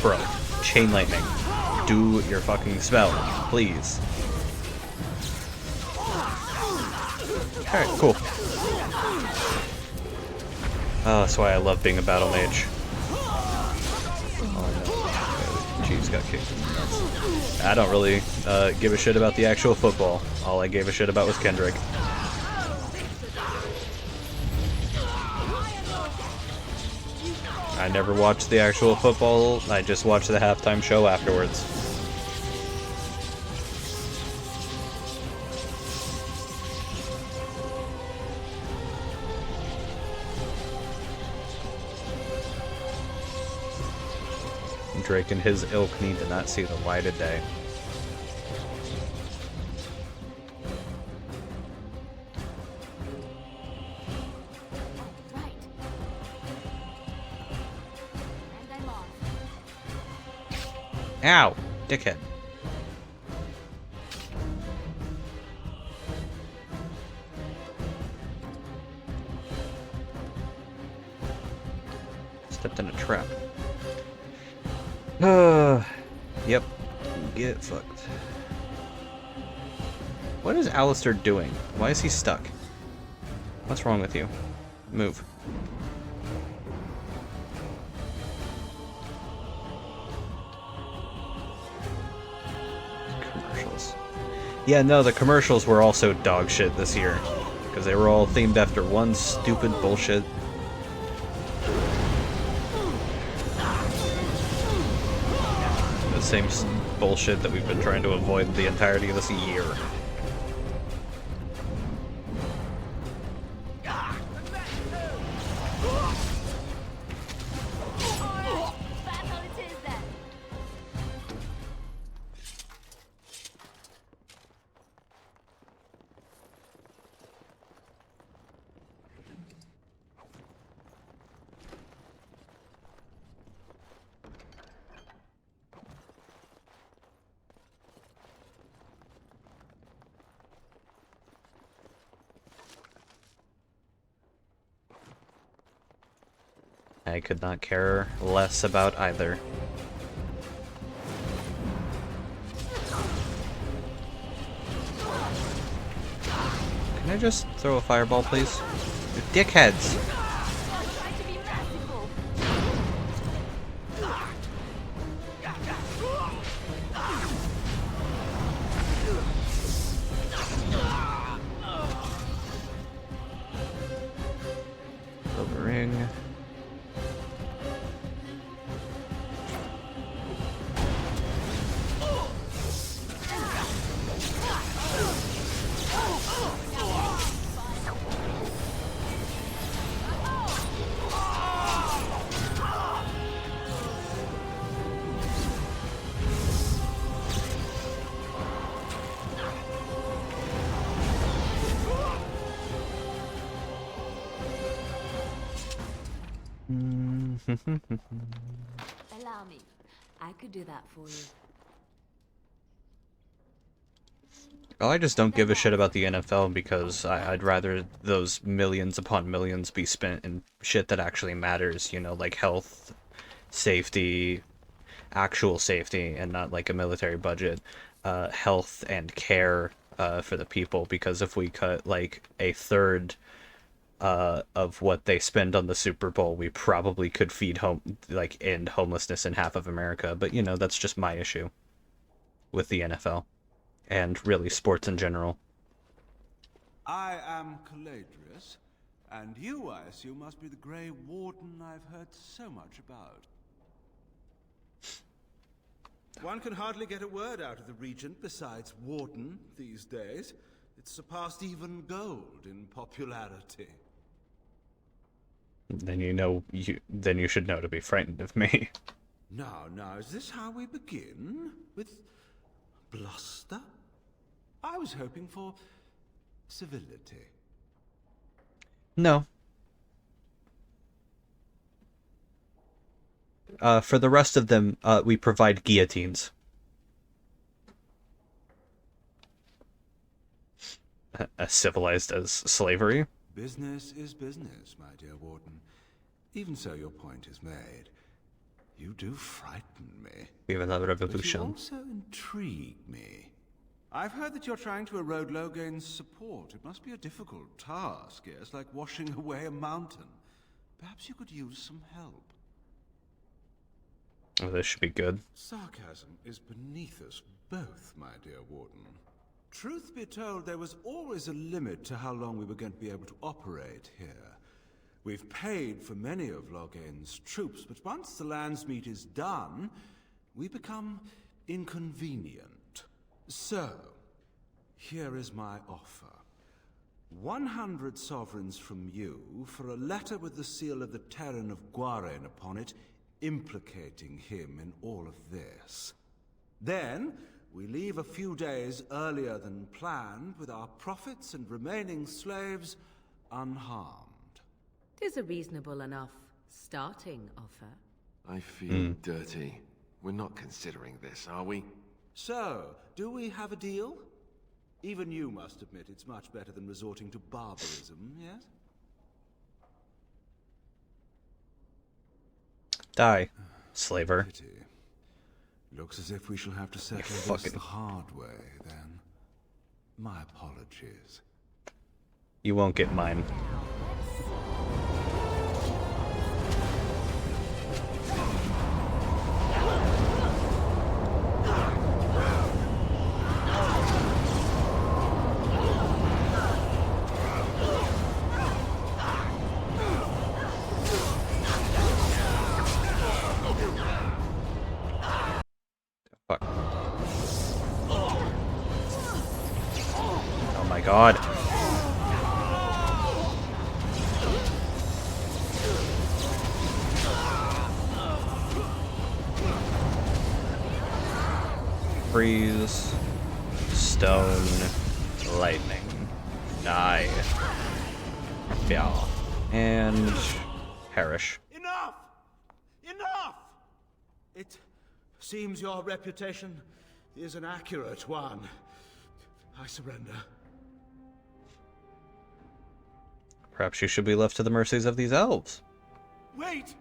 Bro, chain lightning. Do your fucking spell, please. Alright, cool. Oh, that's why I love being a battle mage. Oh no. Chiefs got kicked in the nuts. I don't really give a shit about the actual football. All I gave a shit about was Kendrick. I never watched the actual football, I just watched the halftime show afterwards. Drake and his ilk need to not see the light of day. Ow! Dickhead. Stepped in a trap. Yep. Get fucked. What is Alistair doing? Why is he stuck? What's wrong with you? Move. Commercials. Yeah, no, the commercials were also dog shit this year. Because they were all themed after one stupid bullshit. Same bullshit that we've been trying to avoid the entirety of this year. I could not care less about either. Can I just throw a fireball, please? You dickheads! Silver ring. Allow me. I could do that for you. Well, I just don't give a shit about the NFL because I'd rather those millions upon millions be spent in shit that actually matters, you know, like health, safety, actual safety, and not like a military budget, health and care for the people, because if we cut like a third of what they spend on the Super Bowl, we probably could end homelessness in half of America. But, you know, that's just my issue with the NFL and really sports in general. I am Caladrius, and you, I assume, must be the Grey Warden I've heard so much about. One can hardly get a word out of the Regent besides Warden these days. It's surpassed even gold in popularity. Then you should know to be frightened of me. Now, is this how we begin? With bluster? I was hoping for civility. No. For the rest of them, we provide guillotines. As civilized as slavery. Business is business, my dear Warden. Even so, your point is made. You do frighten me. Even the revolution. But you also intrigue me. I've heard that you're trying to erode Logain's support. It must be a difficult task, yes, like washing away a mountain. Perhaps you could use some help. Oh, this should be good. Sarcasm is beneath us both, my dear Warden. Truth be told, there was always a limit to how long we were going to be able to operate here. We've paid for many of Logain's troops, but once the Landsmeet is done, we become inconvenient. So, here is my offer. 100 sovereigns from you for a letter with the seal of the Terran of Guaren upon it, implicating him in all of this. Then, we leave a few days earlier than planned, with our profits and remaining slaves unharmed. 'Tis a reasonable enough starting offer. I feel dirty. We're not considering this, are we? So, do we have a deal? Even you must admit it's much better than resorting to barbarism, yes? Die, slaver. Pity. Looks as if we shall have to settle this the hard way, then. My apologies. You won't get mine. Fuck. Oh my god. Freeze, stone, lightning, die, yeah, and perish. Enough! Enough! It seems your reputation is an accurate one. I surrender. Perhaps you should be left to the mercies of these elves. Wait!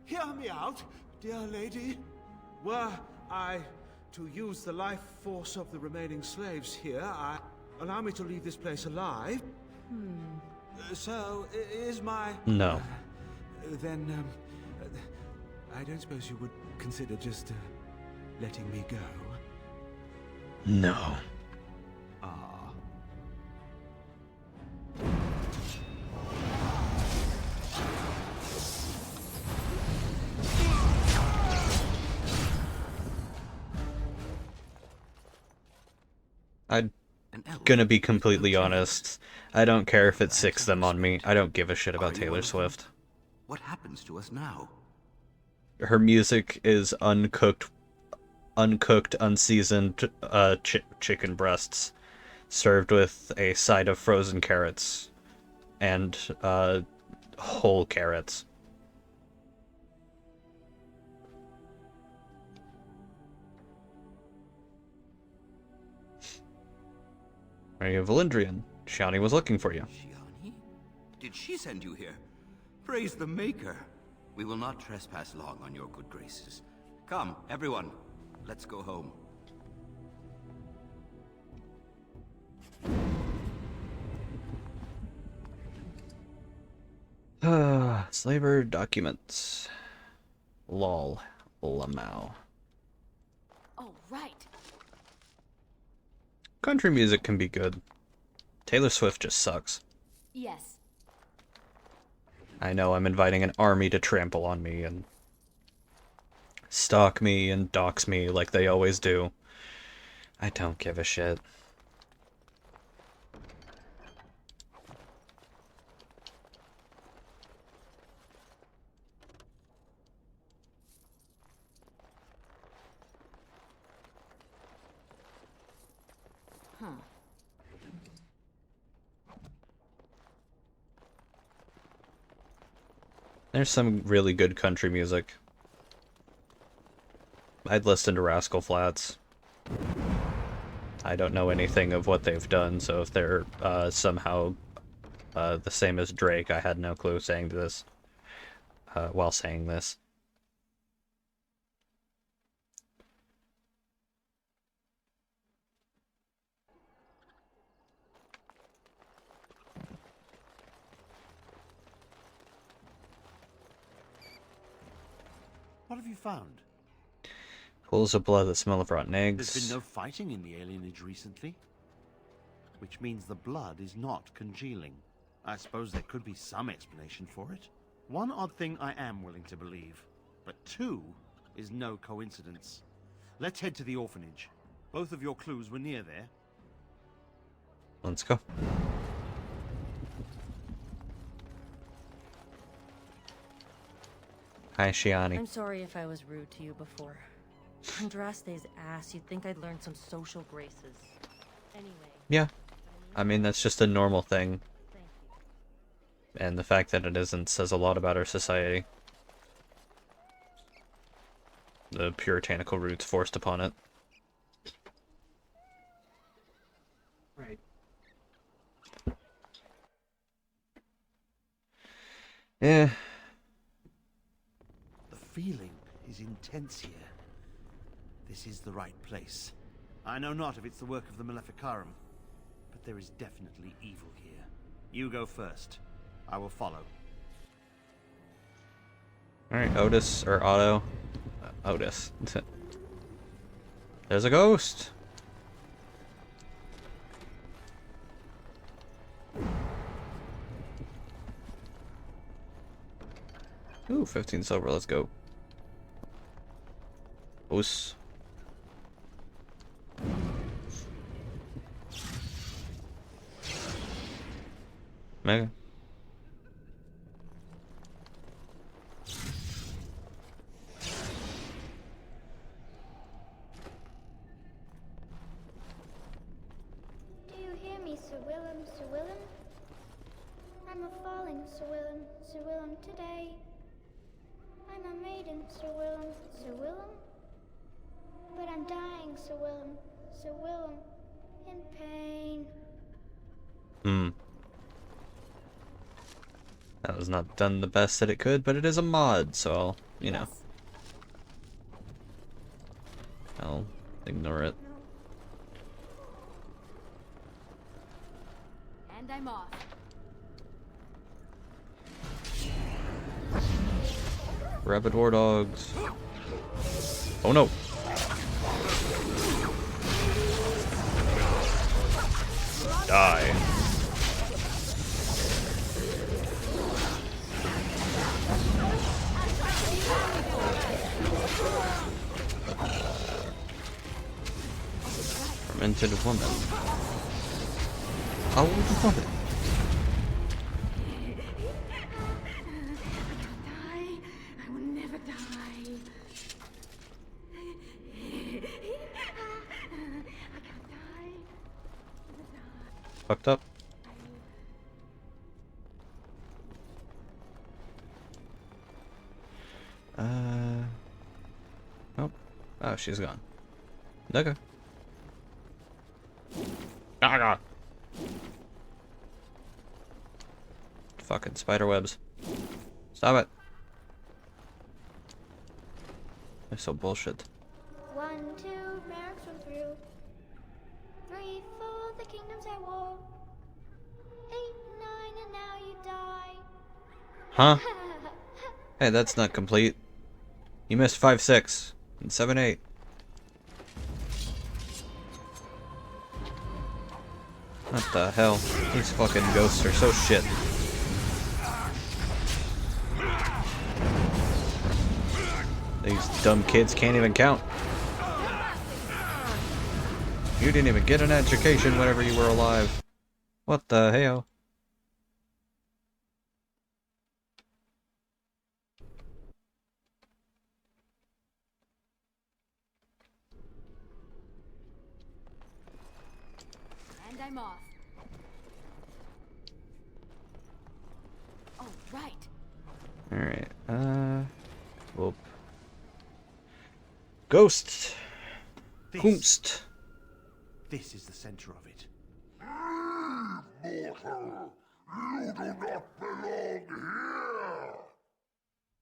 Hear me out, dear lady. Were I to use the life force of the remaining slaves here, allow me to leave this place alive. So, is my... No. Then, I don't suppose you would consider just letting me go? No. Ah. I'm gonna be completely honest. I don't care if it sicks them on me. I don't give a shit about Taylor Swift. What happens to us now? Her music is uncooked, unseasoned chicken breasts served with a side of frozen carrots and whole carrots. Are you a Valindrian? Shiani was looking for you. Shiani? Did she send you here? Praise the Maker. We will not trespass long on your good graces. Come, everyone. Let's go home. Slaver documents. Lol. Lamau. Oh, right. Country music can be good. Taylor Swift just sucks. Yes. I know I'm inviting an army to trample on me and stalk me and dox me like they always do. I don't give a shit. Huh. There's some really good country music. I'd listen to Rascal Flatts. I don't know anything of what they've done, so if they're somehow the same as Drake, I had no clue saying this while saying this. What have you found? Pools of blood that smell of rotten There's eggs. been no fighting in the alienage recently. Which means the blood is not congealing. I suppose there could be some explanation for it. One odd thing I am willing to believe, but two is no coincidence. Let's head to the orphanage. Both of your clues were near there. Let's go. Hi, Shiani. I'm sorry if I was rude to you before. Andraste's ass, you'd think I'd learned some social graces. Anyway. Yeah. I mean, that's just a normal thing. And the fact that it isn't says a lot about our society. The puritanical roots forced upon it. Right. Yeah. The feeling is intense here. This is the right place. I know not if it's the work of the Maleficarum, but there is definitely evil here. You go first. I will follow. Alright, Otis, or Otto. Otis. There's a ghost! Ooh, 15 silver, let's go. Oos. Mega. Do you hear me, Sir Willem, Sir Willem? I'm a falling, Sir Willem, Sir Willem, today. I'm a maiden, Sir Willem, Sir Willem. But I'm dying, Sir Willem, Sir Willem, in pain. That was not done the best that it could, but it is a mod, so you know. I'll ignore it. And I'm off. Rabid war dogs. Oh no. Die. Fermented woman. A woman. I will never die. I can't die. Fucked up. Oh. Oh, she's gone. Okay. Ah, God. Fucking spider webs. Stop it. They're so bullshit. 1, 2, mercs from through. 3, 4, the kingdoms at war. 8, 9, and now you die. Huh? Hey, that's not complete. You missed 5, 6, and 7, 8. What the hell? These fucking ghosts are so shit. These dumb kids can't even count. You didn't even get an education whenever you were alive. What the hell? And I'm off. Oh, right. Alright, whoop. Ghosts! Kunst! This is the center of it. Mortal! You do not belong here!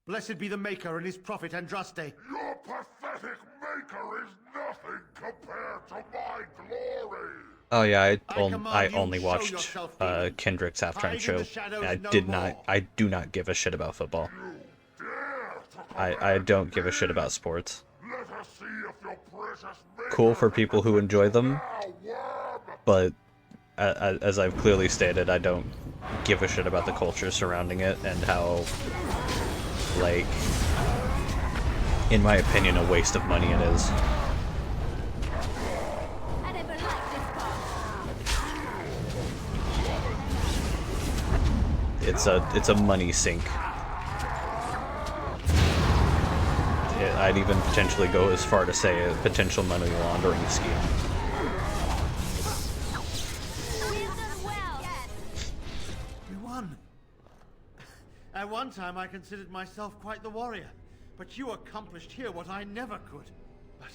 Blessed be the Maker and his prophet Andraste. Your pathetic maker is nothing compared to my glory! Oh yeah, I only watched Kendrick's halftime show. I do not give a shit about football. I don't give a shit about sports. Cool for people who enjoy them, but as I've clearly stated, I don't give a shit about the culture surrounding it and how, like, in my opinion, a waste of money it is. It's a money sink. I'd even potentially go as far to say a potential money laundering scheme. We won. At one time I considered myself quite the warrior, but you accomplished here what I never could. But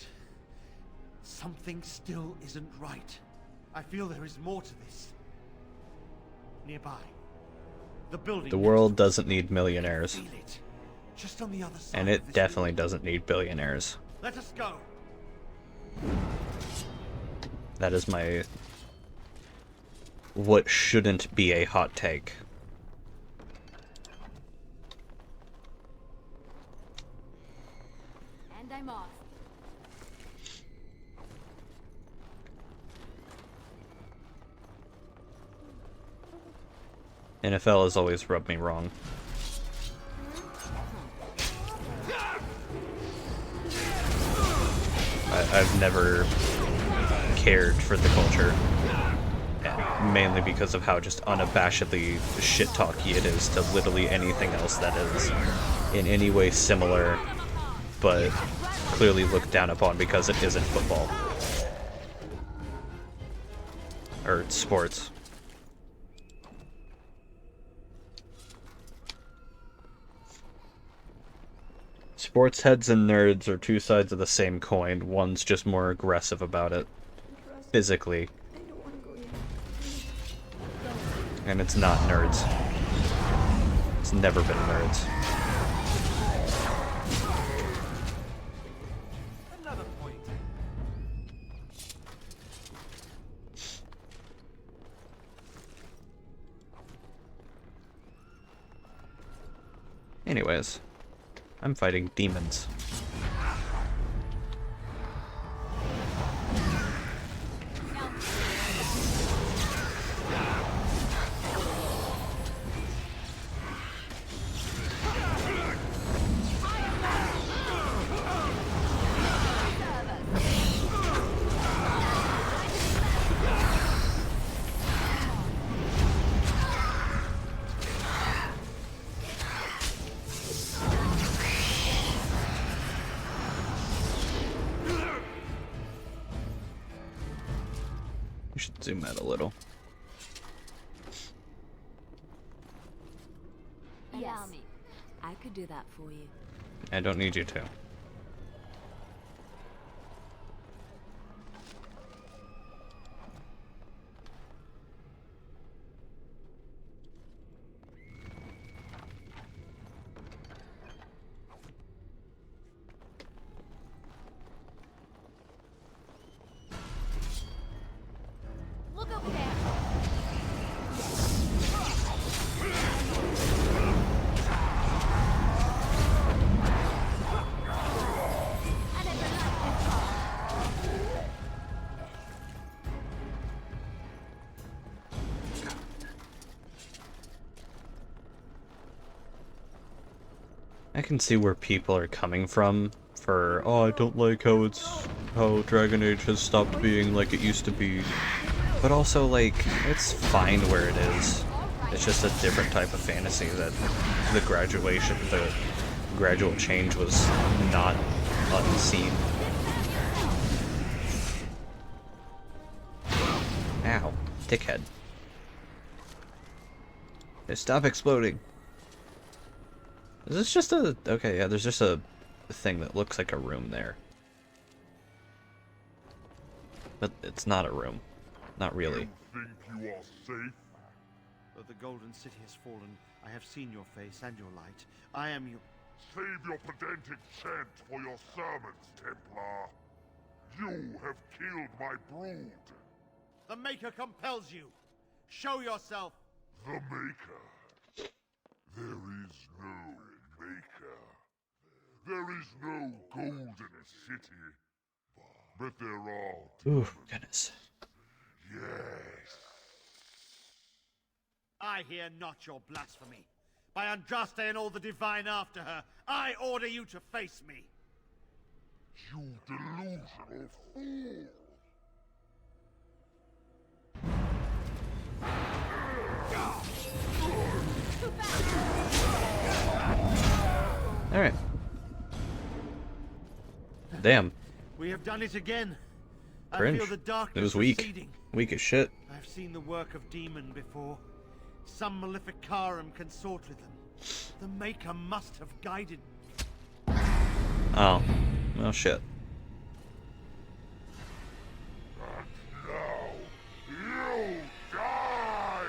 something still isn't right. I feel there is more to this. Nearby. The building. The world doesn't need millionaires. Feel it. Just on the other side. And it definitely doesn't need billionaires. Let us go. That is my... what shouldn't be a hot take. And I'm off. NFL has always rubbed me wrong. I've never cared for the culture, and mainly because of how just unabashedly shit-talky it is to literally anything else that is in any way similar, but clearly looked down upon because it isn't football. Or sports. Sports heads and nerds are two sides of the same coin. One's just more aggressive about it. Physically. And it's not nerds. It's never been nerds. Anyways, I'm fighting demons. You should zoom out a little. Allow me. I could do that for you. I don't need you to. Look over there. I can see where people are coming from for, oh, I don't like how Dragon Age has stopped being like it used to be. But also, like, it's fine where it is. It's just a different type of fantasy that the gradual change was not unseen. Ow, dickhead. Hey, stop exploding. Is this just a... Okay, yeah, there's just a thing that looks like a room there. But it's not a room. Not really. You think you are safe? Though the Golden City has fallen, I have seen your face and your light. I am your... Save your pedantic chant for your sermons, Templar. You have killed my brood. The Maker compels you. Show yourself. The Maker? There is no Maker. There is no Golden City. But there are... Ooh, goodness. Yes. I hear not your blasphemy. By Andraste and all the divine after her, I order you to face me. You delusional fool. Alright. Damn. We have done it again. Cringe. I feel the darkness It was weak. receding. Weak as shit. I've seen the work of demon before. Some Maleficarum consort with them. The Maker must have guided. Oh. Oh shit. You die!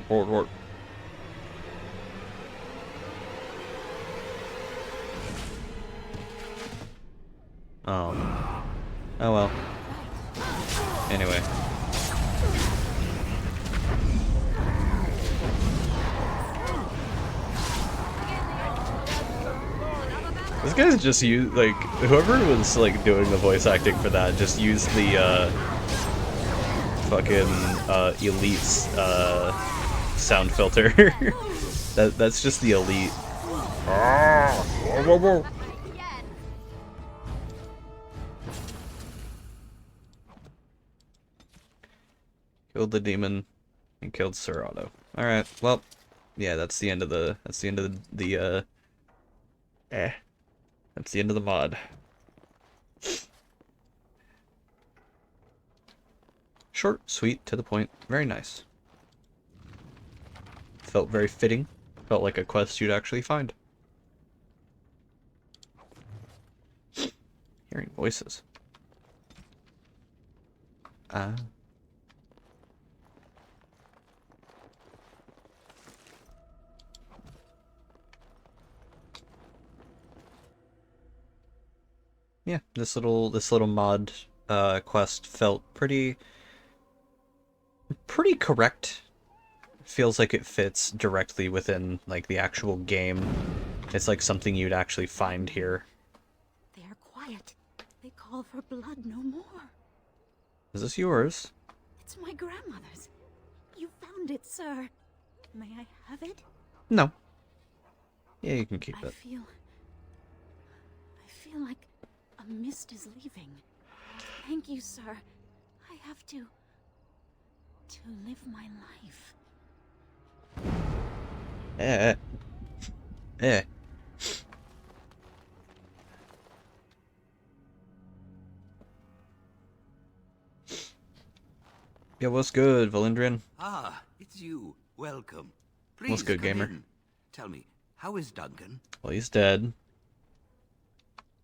Ward. Oh. Oh well. Anyway. This guy's just used, like, whoever was, like, doing the voice acting for that just used the, fucking, Elite's, sound filter. That's just the Elite. Killed the demon and killed Sir Otto. Alright, well, yeah, that's the end of the, that's the end of the mod. Short, sweet, to the point, very nice. Felt very fitting. Felt like a quest you'd actually find. Hearing voices. Yeah, this little mod quest felt pretty correct feels like it fits directly within, like, the actual game. It's like something you'd actually find here. They are quiet. They call for blood no more. Is this yours? It's my grandmother's. You found it, sir. May I have it? No. Yeah, you can keep I it. feel like a mist is leaving. Thank you, sir. I have to live my life. Eh. Yeah, what's good, Valindrian? Ah, it's you. Welcome. Please What's good, come gamer? in. Tell me, how is Duncan? Well, he's dead.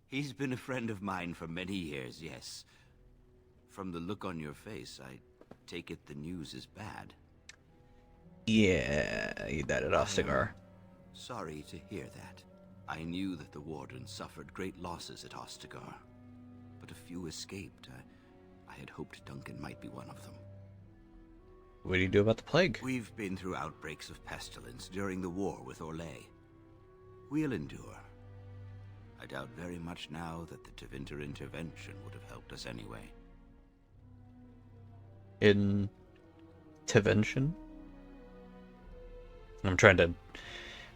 He's been a friend of mine for many years, yes. From the look on your face, I take it the news is bad. Yeah, he died at Ostagar. Sorry to hear that. I knew that the Warden suffered great losses at Ostagar, but a few escaped. I had hoped Duncan might be one of them. What do you do about the plague? We've been through outbreaks of pestilence during the war with Orlais. We'll endure. I doubt very much now that the Tevinter intervention would have helped us anyway. Intervention? I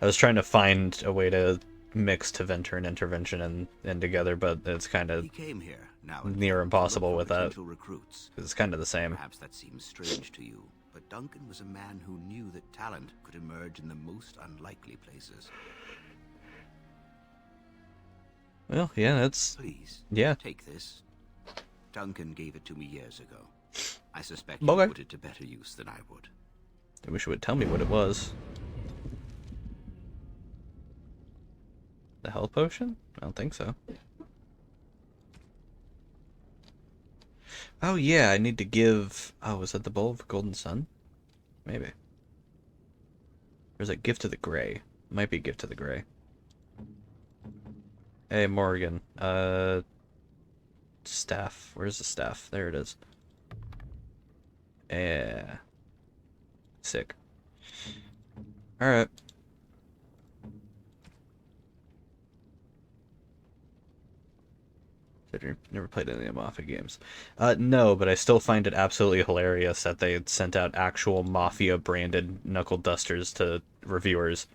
was trying to find a way to mix Tevinter and intervention in together, but it's kind of near impossible with that. Recruits. It's kind of the same. Perhaps that seems strange to you, but Duncan was a man who knew that talent could emerge in the most unlikely places. Well, yeah, that's... Please, yeah. Take this. Duncan gave it to me years ago. I suspect Okay. you put it to better use than I would. I wish you would tell me what it was. The health potion? I don't think so. Oh yeah, I need to give... Oh, is that the Bowl of Golden Sun? Maybe. Or is it Gift to the Grey? Might be Gift to the Grey. Hey, Morgan. Staff. Where's the staff? There it is. Yeah. Sick. Alright. Never played any of the Mafia games. No, but I still find it absolutely hilarious that they had sent out actual Mafia-branded knuckle dusters to reviewers.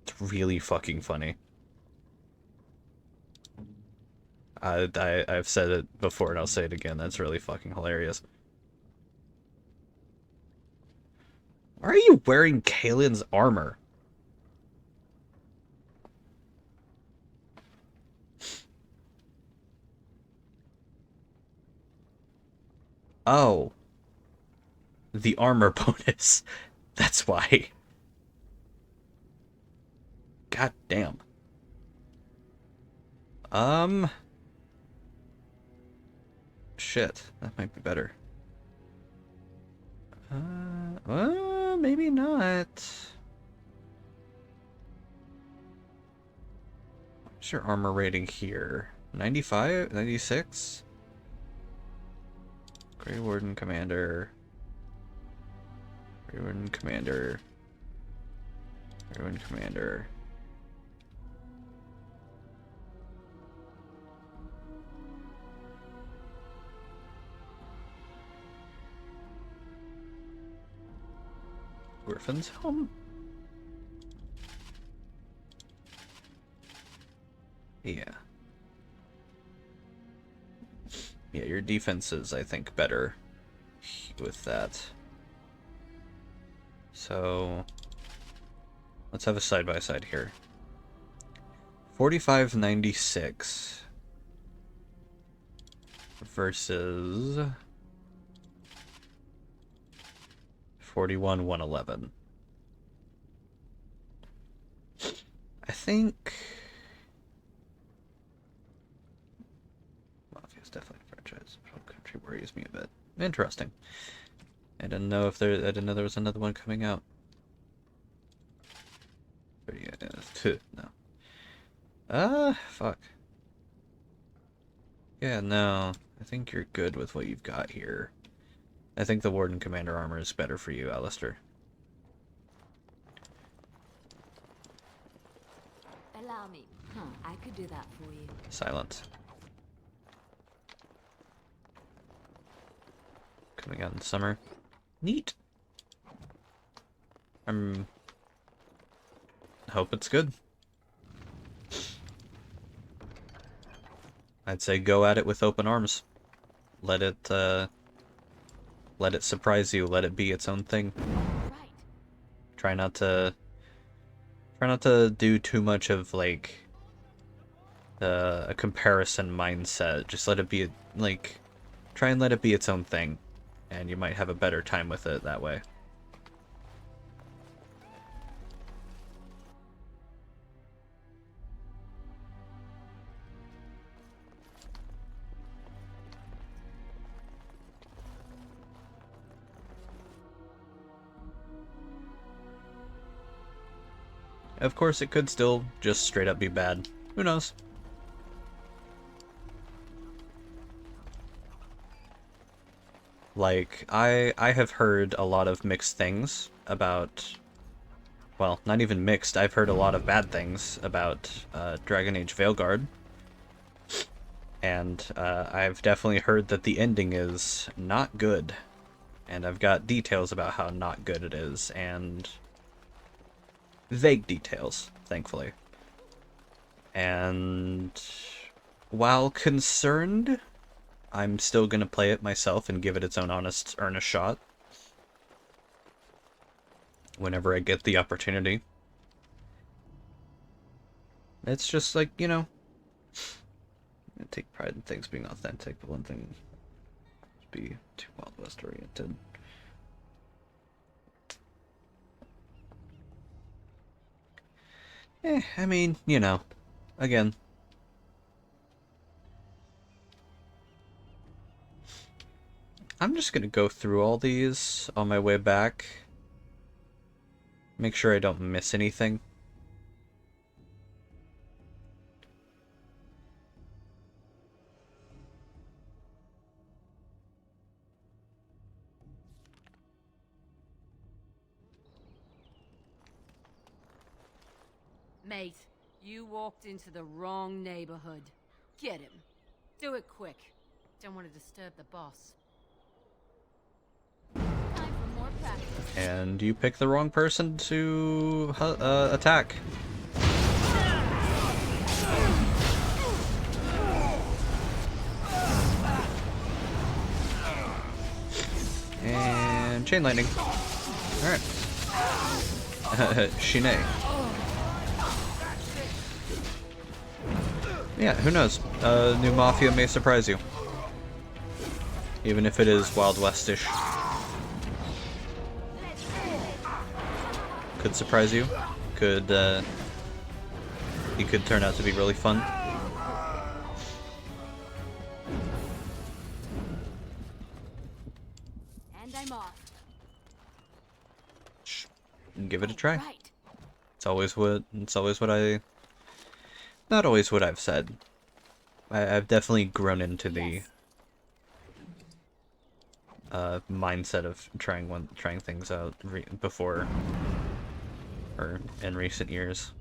It's really fucking funny. I've said it before and I'll say it again. That's really fucking hilarious. Why are you wearing Kaelin's armor? Oh. The armor bonus. That's why. God damn. Shit. That might be better. Maybe not. What's your armor rating here? 95? 96? Grey Warden Commander. Grey Warden Commander. Grey Warden Commander. Griffin's Home? Yeah. Yeah, your defense is, I think, better with that. So, let's have a side-by-side here. 4596 versus 41,111. I think Mafia's definitely a franchise. Home Country worries me a bit. Interesting. I didn't know there was another one coming out. No. Fuck. Yeah, no. I think you're good with what you've got here. I think the Warden Commander armor is better for you, Alistair. Allow me. I could do that for you. Silence. Coming out in summer. Neat. Hope it's good. I'd say go at it with open arms. Let it surprise you. Let it be its own thing. Try not to do too much of like a comparison mindset. Just let it be like try and let it be its own thing, and you might have a better time with it that way. Of course, it could still just straight up be bad. Who knows? Like, I have heard a lot of mixed things about... Well, not even mixed. I've heard a lot of bad things about Dragon Age Veilguard. And I've definitely heard that the ending is not good. And I've got details about how not good it is, and... vague details, thankfully. And while concerned, I'm still gonna play it myself and give it its own honest, earnest shot. Whenever I get the opportunity. It's just like, you know, I take pride in things being authentic, but one thing is be too Wild West oriented. I mean, you know, again. I'm just gonna go through all these on my way back. Make sure I don't miss anything. Mate, you walked into the wrong neighborhood. Get him. Do it quick. Don't want to disturb the boss. Time for more practice. And you pick the wrong person to attack. And chain lightning. Alright. Shine. Yeah, who knows? New Mafia may surprise you. Even if it is Wild West-ish. Could surprise you. Could, he could turn out to be really fun. And I'm off. Give it a try. It's always what I... Not always what I've said. I've definitely grown into the mindset of trying things out before or in recent years.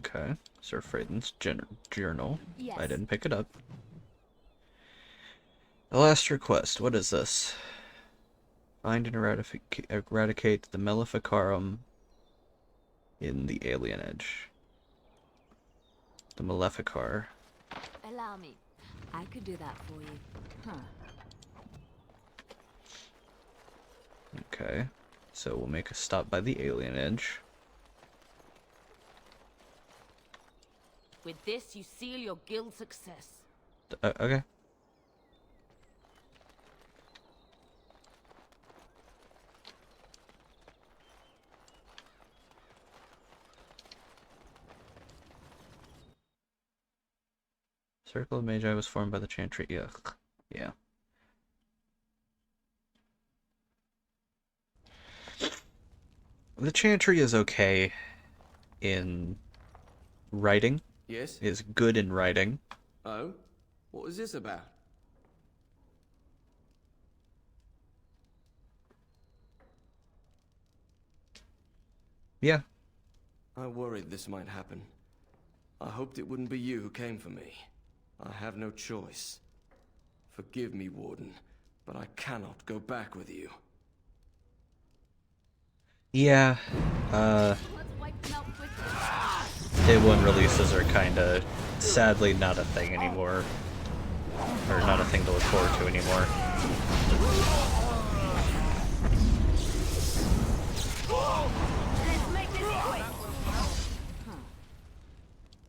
Okay, Sir Freyden's journal. Yes. I didn't pick it up. The last request, what is this? Find and eradicate the Maleficarum in the Alien Edge. The Maleficar. Allow me. I could do that for you. Okay, so we'll make a stop by the Alien Edge. With this, you seal your guild success. Okay. Circle of Magi was formed by the Chantry. Ugh. Yeah. The Chantry is okay in writing. Yes? Is good in writing. Oh? What was this about? Yeah. I worried this might happen. I hoped it wouldn't be you who came for me. I have no choice. Forgive me, Warden, but I cannot go back with you. Yeah. Day one releases are kinda, sadly, not a thing anymore. Or not a thing to look forward to anymore.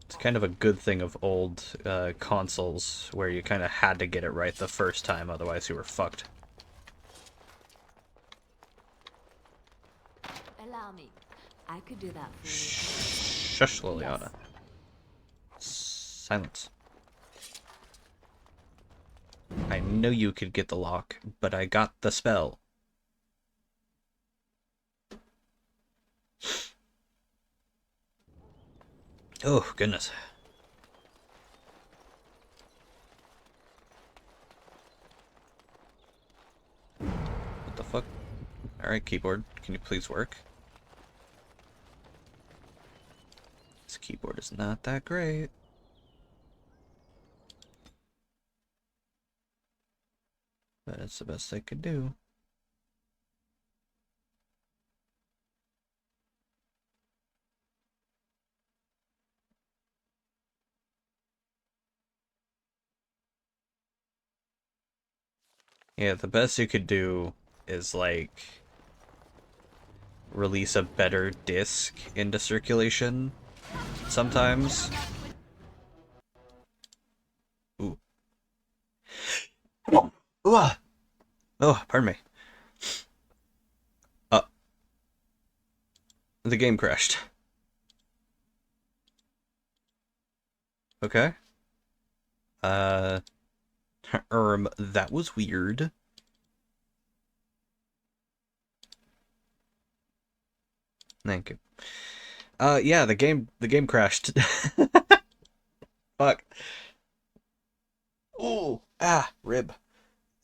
It's kind of a good thing of old consoles, where you kind of had to get it right the first time, otherwise you were fucked. Allow me. I could do that for you. Shush, Liliana. Silence. I know you could get the lock, but I got the spell. Oh, goodness. What the fuck? Alright, keyboard. Can you please work? This keyboard is not that great. But it's the best I could do. Yeah, the best you could do is, like, release a better disc into circulation sometimes. Ooh. Ooh. Oh, pardon me. The game crashed. Okay. That was weird. Thank you. Yeah, the game crashed. Fuck. Oh, rib.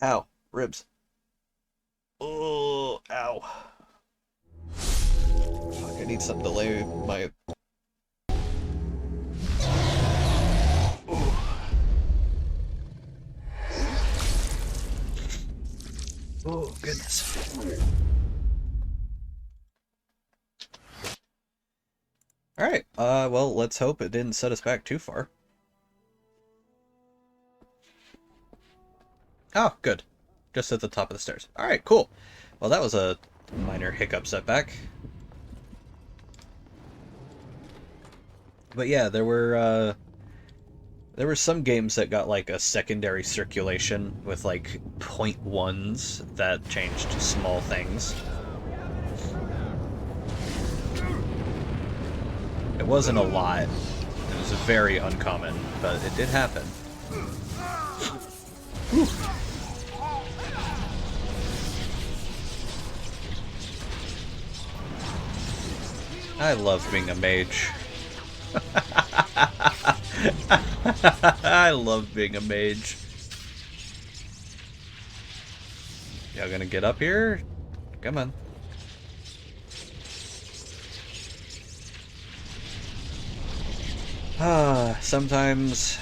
Ow, ribs. Oh, ow. Fuck, I need something to lay my... Oh, goodness. Alright, well, let's hope it didn't set us back too far. Oh, good. Just at the top of the stairs. Alright, cool. Well, that was a minor hiccup setback. But yeah, there were some games that got, like, a secondary circulation with, like, 0.1s that changed small things. It wasn't a lot. It was very uncommon, but it did happen. Whew. I love being a mage. I love being a mage. Y'all gonna get up here? Come on. Sometimes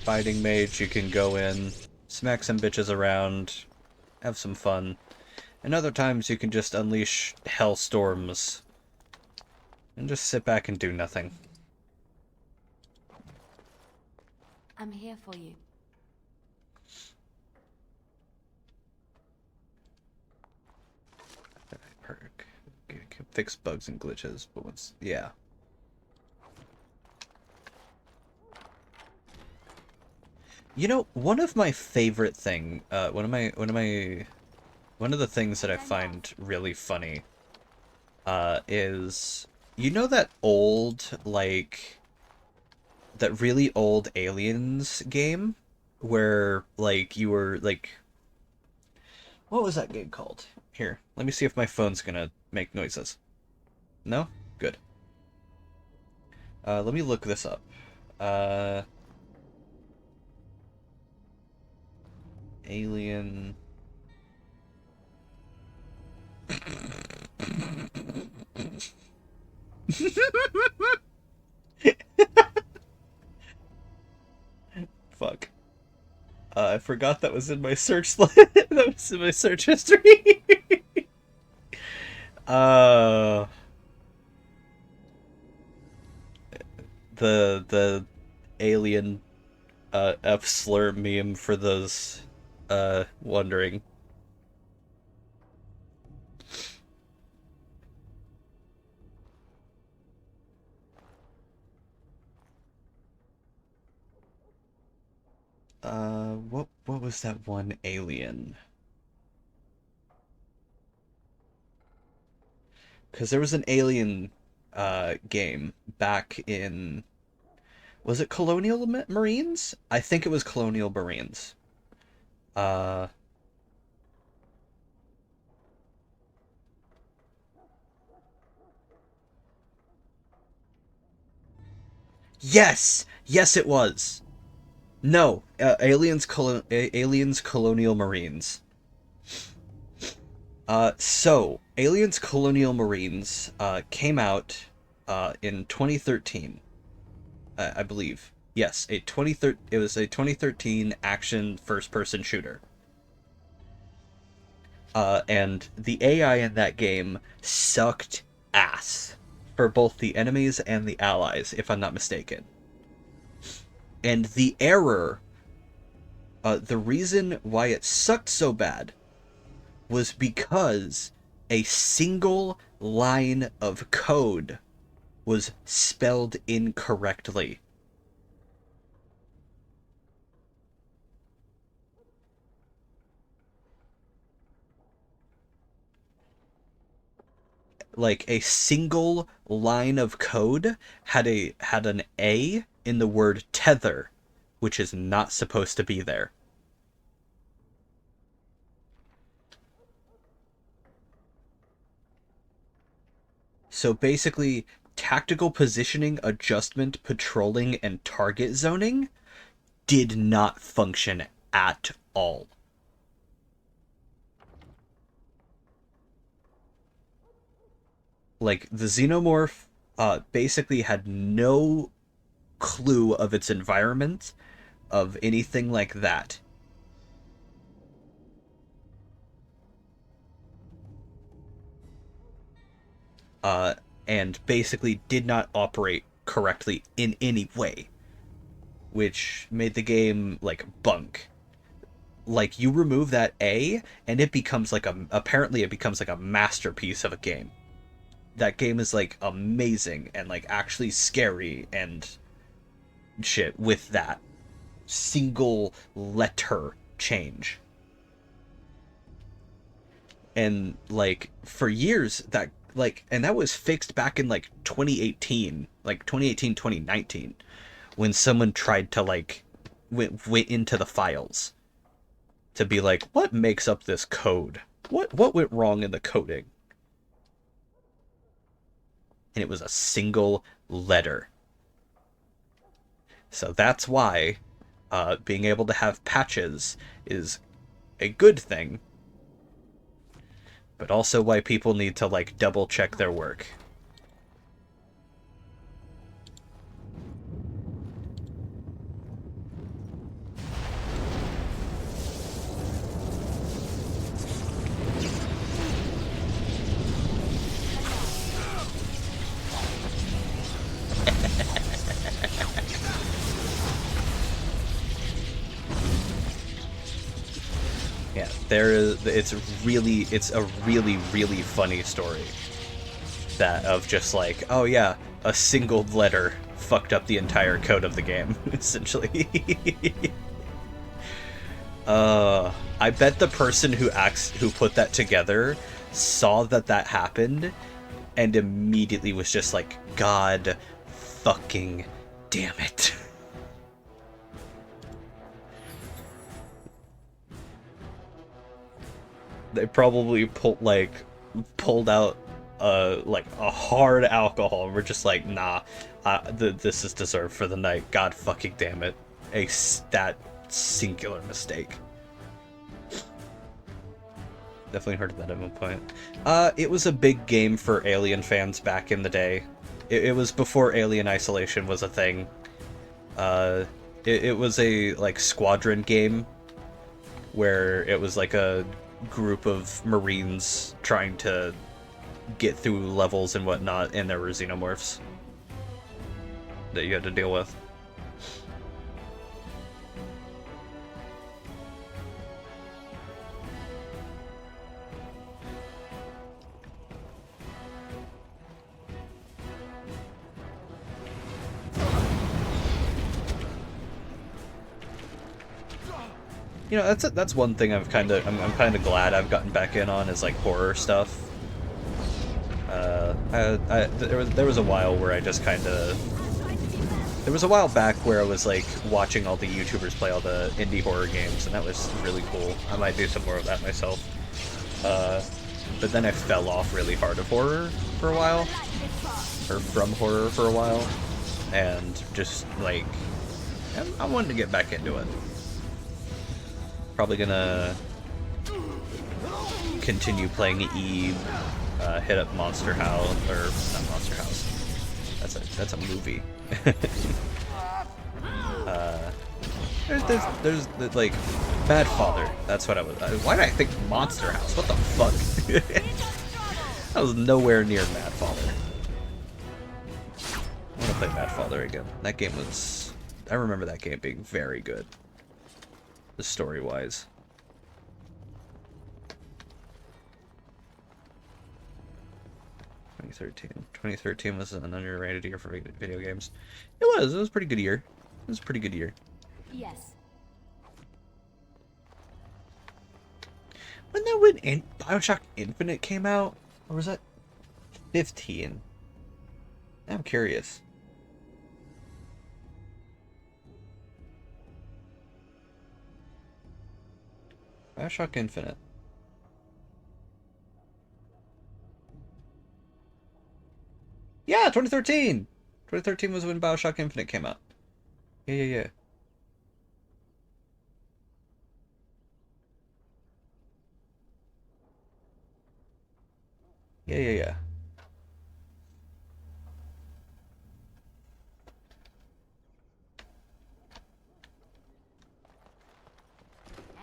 fighting mage you can go in, smack some bitches around, have some fun. And other times you can just unleash hellstorms and just sit back and do nothing. I'm here for you. Perk. Fix bugs and glitches, but once, yeah. You know, one of my favorite thing, one of the things that I find really funny, is, you know that old, like, that really old Aliens game? where, like, you were, like... What was that game called? Here, let me see if my phone's gonna make noises. No? Good. Let me look this up. Alien... Fuck. I forgot that was in my search that was in my search history. The alien F slur meme for those wondering. What was that one alien? Because there was an alien game back in... Was it Colonial Marines? I think it was Colonial Marines. Yes! Yes, it was! No, Aliens Colonial Marines. So, Aliens Colonial Marines came out in 2013, I believe. Yes, it was a 2013 action first-person shooter. And the AI in that game sucked ass for both the enemies and the allies, if I'm not mistaken. And the error, the reason why it sucked so bad was because a single line of code was spelled incorrectly. Like, a single line of code had an A in the word tether, which is not supposed to be there. So basically, tactical positioning, adjustment, patrolling, and target zoning did not function at all. Like, the Xenomorph basically had no clue of its environment, of anything like that. And basically did not operate correctly in any way, which made the game, like, bunk. Like, you remove that A, and it becomes like apparently it becomes like a masterpiece of a game. That game is, like, amazing and, like, actually scary and shit with that single letter change. And, like, for years, that, like, and that was fixed back in, like, 2018, 2019, when someone tried to, like, went into the files to be like, what makes up this code? What went wrong in the coding? And it was a single letter. So that's why being able to have patches is a good thing, but also why people need to, like, double check their work. Yeah, it's a really, really funny story. That of just like, oh yeah, a single letter fucked up the entire code of the game, essentially. I bet the person who put that together saw that happened and immediately was just like, God fucking damn it. They probably pulled out like a hard alcohol and we're just like, nah, this is deserved for the night. God fucking damn it. That singular mistake. Definitely heard of that at one point. It was a big game for Alien fans back in the day. It was before Alien Isolation was a thing. It was a like squadron game where it was like a group of Marines trying to get through levels and whatnot, and there were xenomorphs that you had to deal with. You know, that's one thing I'm kind of glad I've gotten back in on is like horror stuff. There was a while where I just kind of... There was a while back where I was like watching all the YouTubers play all the indie horror games, and that was really cool. I might do some more of that myself. But then I fell off really hard of horror for a while, or from horror for a while, and just like I wanted to get back into it. Probably gonna continue playing Eve, hit up Monster House, or not Monster House. That's a movie. There's like Bad Father. That's what I was. Why did I think Monster House? What the fuck? I was nowhere near Mad Father. I want to play Mad Father again. That game was. I remember that game being very good. The story-wise. Twenty thirteen was an underrated year for video games. It was a pretty good year. It was a pretty good year. Yes. Wasn't that when Bioshock Infinite came out? Or was that 15? I'm curious. Bioshock Infinite. Yeah, 2013! 2013 was when Bioshock Infinite came out. Yeah. Yeah.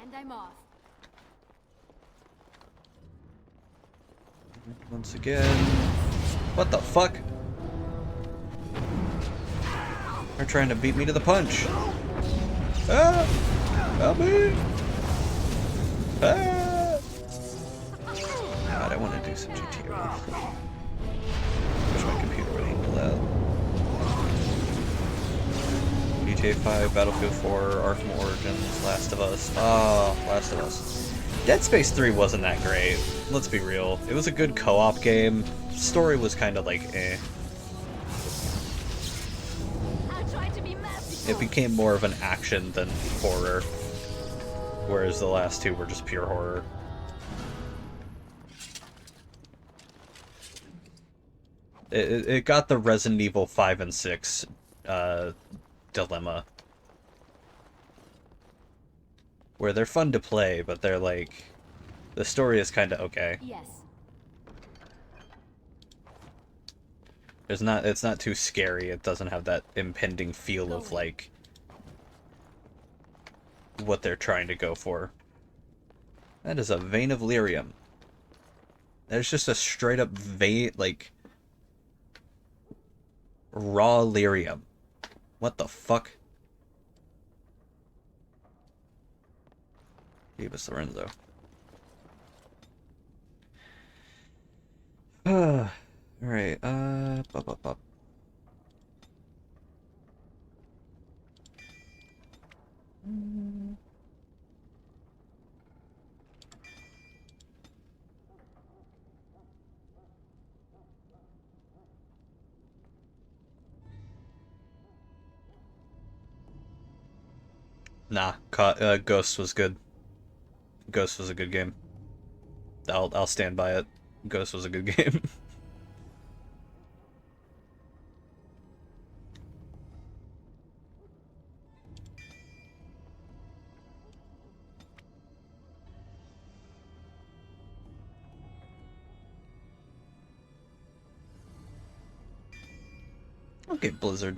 And I'm off. Once again. What the fuck? They're trying to beat me to the punch. Ah! Help me! Ah! God, I want to do some GTA. Wish my computer would handle that. GTA 5, Battlefield 4, Arkham Origins, Last of Us. Ah, Last of Us. Dead Space 3 wasn't that great. Let's be real. It was a good co-op game. Story was kind of like, eh. It became more of an action than horror. Whereas the last two were just pure horror. It got the Resident Evil 5 and 6 dilemma. Where they're fun to play, but they're like... The story is kind of okay. Yes. It's not too scary. It doesn't have that impending feel of like what they're trying to go for. That is a vein of lyrium. There's just a straight up vein, like raw lyrium. What the fuck? Phoebus Lorenzo. Alright, bop. Nah, Ghost was good. Ghost was a good game. I'll stand by it. Ghost was a good game. Okay, Blizzard.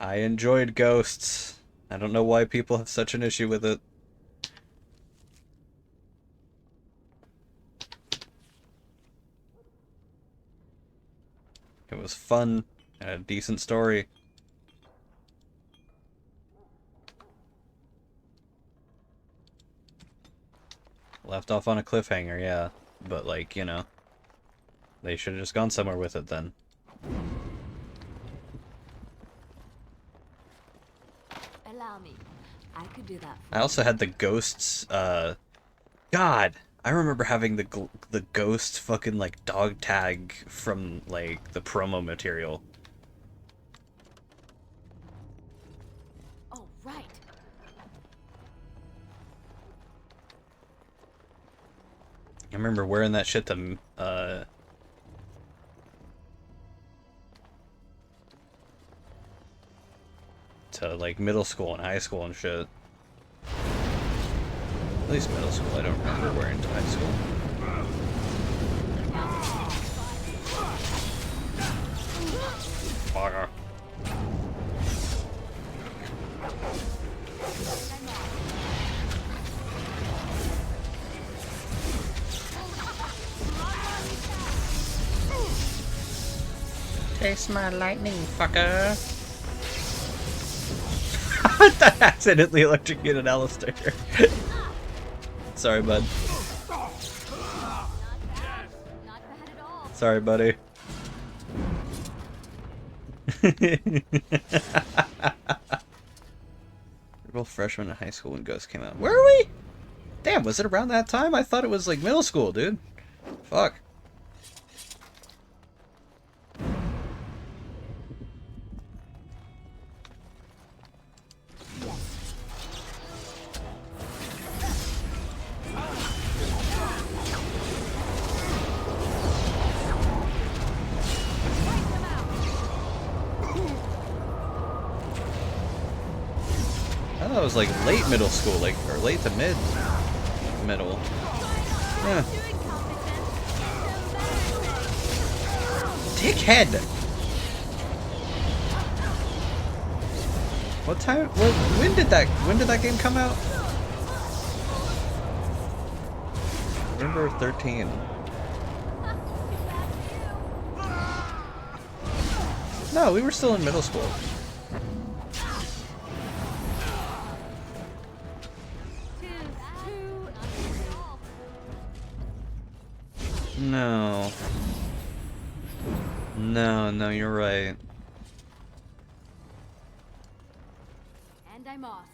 I enjoyed Ghosts. I don't know why people have such an issue with it. It was fun and a decent story. Left off on a cliffhanger, yeah. But, like, you know, they should have just gone somewhere with it then. Allow me. I could do that. I also had the Ghosts, God! I remember having the Ghost fucking, like, dog tag from, like, the promo material. Oh, right. I remember wearing that shit to like middle school and high school and shit. At least middle school. I don't remember wearing to high school. Fucker. Taste my lightning, fucker. I accidentally electrocuted Alistair. Sorry, bud. Sorry, buddy. We're both freshmen in high school when Ghost came out. Where are we? Damn, was it around that time? I thought it was like middle school, dude. Fuck. I thought it was like late middle school, like, or late to middle. Yeah. Dickhead! What time? When did that game come out? November 13. No, we were still in middle school. No. No, you're right. And I'm off.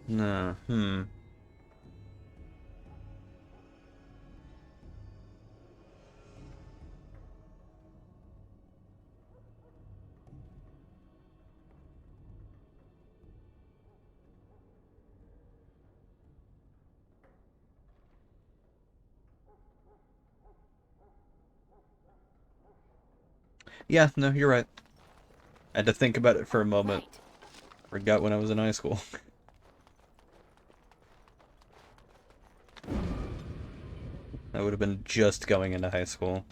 No, Yeah, no, you're right. I had to think about it for a moment. Forgot when I was in high school. I would have been just going into high school.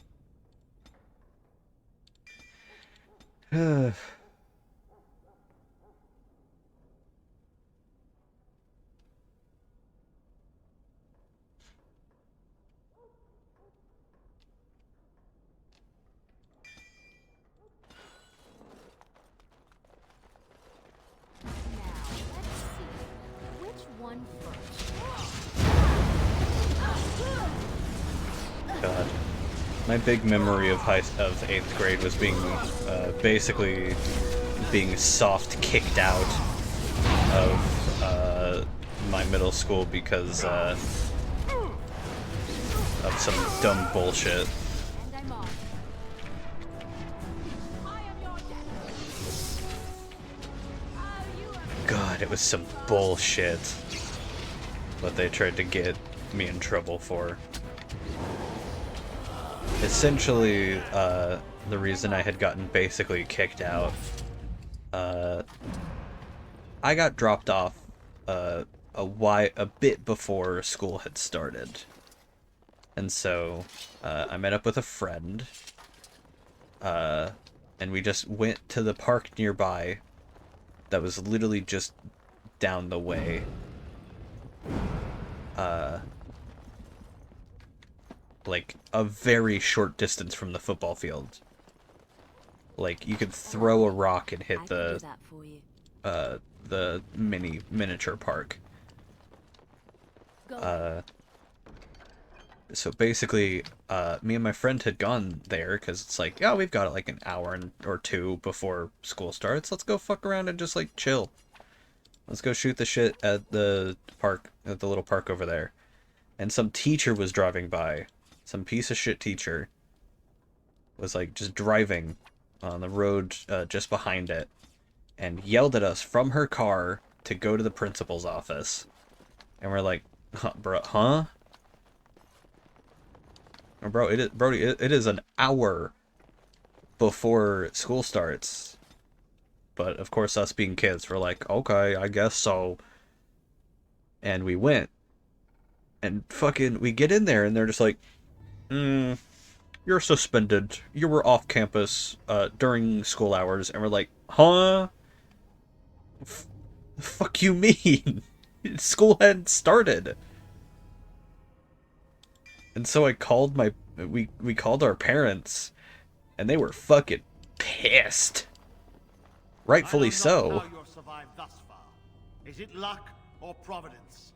God. My big memory of 8th grade was being basically being soft kicked out of my middle school because of some dumb bullshit. God, it was some bullshit what they tried to get me in trouble for. Essentially, the reason I had gotten basically kicked out, I got dropped off a bit before school had started. And so, I met up with a friend, and we just went to the park nearby that was literally just down the way. Like, a very short distance from the football field. Like, you could throw a rock and hit the miniature park. So basically, me and my friend had gone there, because it's like, yeah, we've got like an hour or two before school starts. Let's go fuck around and just, like, chill. Let's go shoot the shit at the park, at the little park over there. And some teacher was driving by. Some piece of shit teacher was, like, just driving on the road just behind it and yelled at us from her car to go to the principal's office. And we're like, bro, huh? Bro, it is an hour before school starts. But, of course, us being kids, we're like, okay, I guess so. And we went. And fucking, we get in there, and they're just like, you're suspended. You were off campus during school hours. And we're like, huh? The fuck you mean? School hadn't started. And so I called we called our parents, and they were fucking pissed. Rightfully so. How you've survived thus far. Is it luck or providence?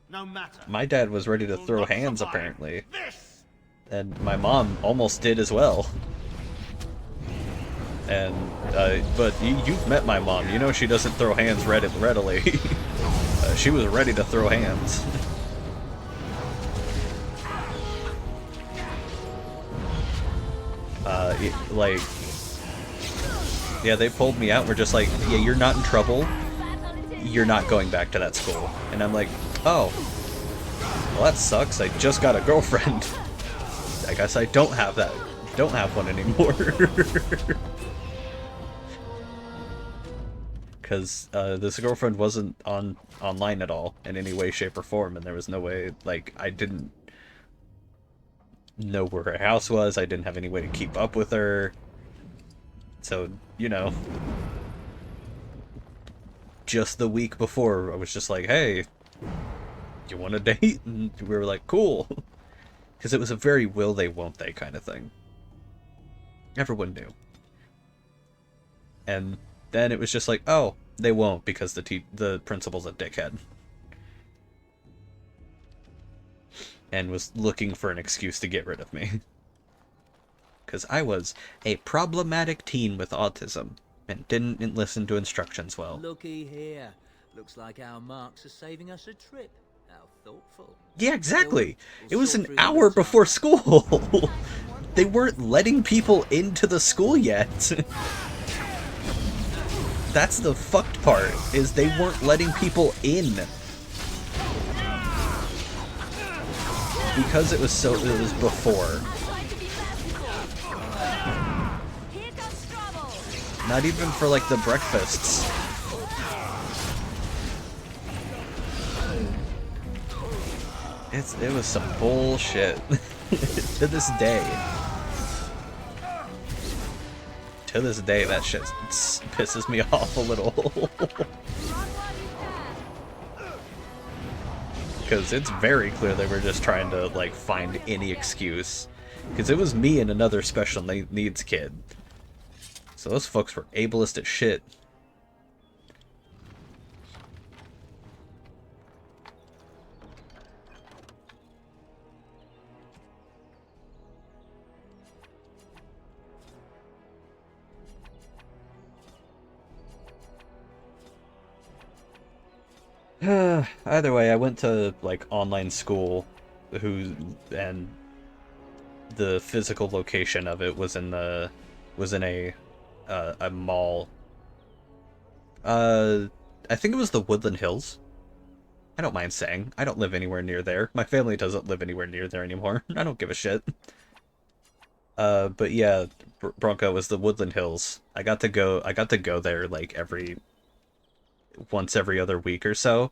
No matter. My dad was ready to throw hands, apparently. And my mom almost did as well. And, but you've met my mom. You know she doesn't throw hands readily. She was ready to throw hands. Like, yeah, they pulled me out and were just like, yeah, you're not in trouble. You're not going back to that school. And I'm like, oh. Well, that sucks. I just got a girlfriend. I guess I don't have that. Don't have one anymore. Because this girlfriend wasn't online at all in any way, shape, or form, and there was no way, like, I didn't know where her house was. I didn't have any way to keep up with her. So, you know, just the week before, I was just like, hey, you want to date? And we were like, cool. Because it was a very will they, won't they kind of thing. Everyone knew. And then it was just like, oh, they won't because the principal's a dickhead. And was looking for an excuse to get rid of me. Because I was a problematic teen with autism and didn't listen to instructions well. Looky here. Looks like our marks are saving us a trip. How thoughtful. Yeah, exactly. It was an hour before school. They weren't letting people into the school yet. That's the fucked part, is they weren't letting people in. Because it was before. Not even for, like, the breakfasts. It was some bullshit. To this day. To this day, that shit pisses me off a little. Because it's very clear they were just trying to, like, find any excuse. Because it was me and another special needs kid. So those folks were ableist as shit. Either way, I went to, like, online school, and the physical location of it was in a mall. I think it was the Woodland Hills. I don't mind saying. I don't live anywhere near there. My family doesn't live anywhere near there anymore. I don't give a shit. But yeah, Bronco was the Woodland Hills. I got to go there like once every other week or so,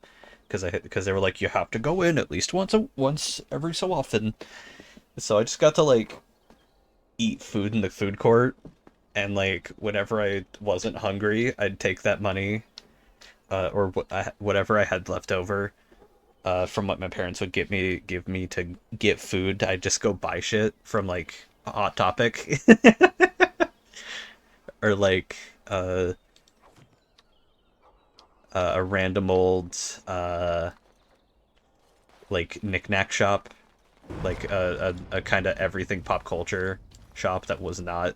because they were like, you have to go in at least once every so often. So I just got to like eat food in the food court, and like whenever I wasn't hungry, I'd take that money, or whatever I had left over, from what my parents would give me to get food. I'd just go buy shit from like Hot Topic, or like a random old like knick-knack shop, like a kind of everything pop culture shop that was not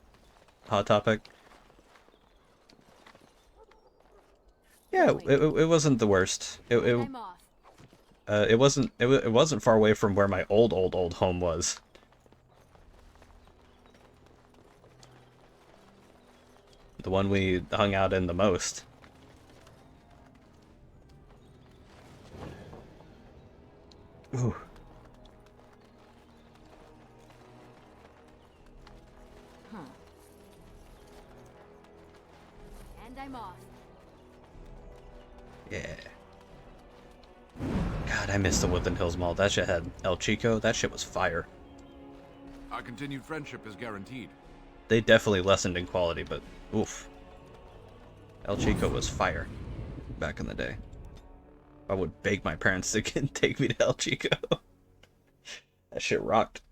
Hot Topic. Yeah, it wasn't the worst. It wasn't far away from where my old home was. The one we hung out in the most. Ooh. And I'm off. Yeah. God, I miss the Woodland Hills Mall. That shit had El Chico. That shit was fire. Our continued friendship is guaranteed. They definitely lessened in quality, but oof. El Chico was fire back in the day. I would beg my parents to take me to El Chico. That shit rocked.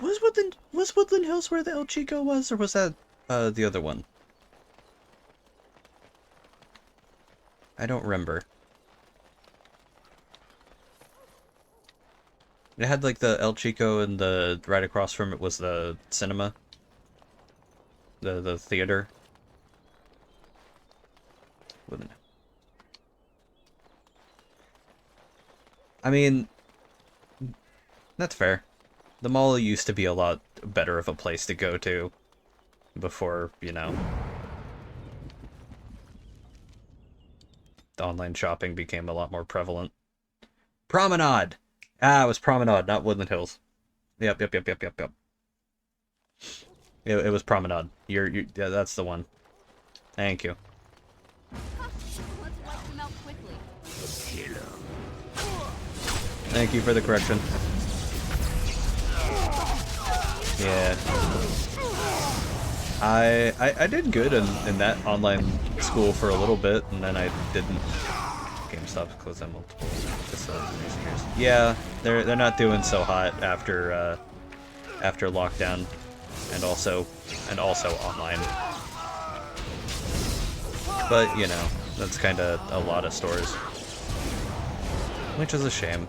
Was Woodland Hills where the El Chico was, or was that the other one? I don't remember. It had like the El Chico, and the right across from it was the cinema. The theater. I mean, that's fair. The mall used to be a lot better of a place to go to before, you know, the online shopping became a lot more prevalent. Promenade! Ah, it was Promenade, not Woodland Hills. Yep. It was Promenade. Yeah, that's the one. Thank you. Thank you for the correction. Yeah. I did good in that online school for a little bit, and then I didn't. GameStop's closed down multiple facilities in recent years. Yeah, they're not doing so hot after lockdown, and also online. But you know, that's kind of a lot of stores, which is a shame.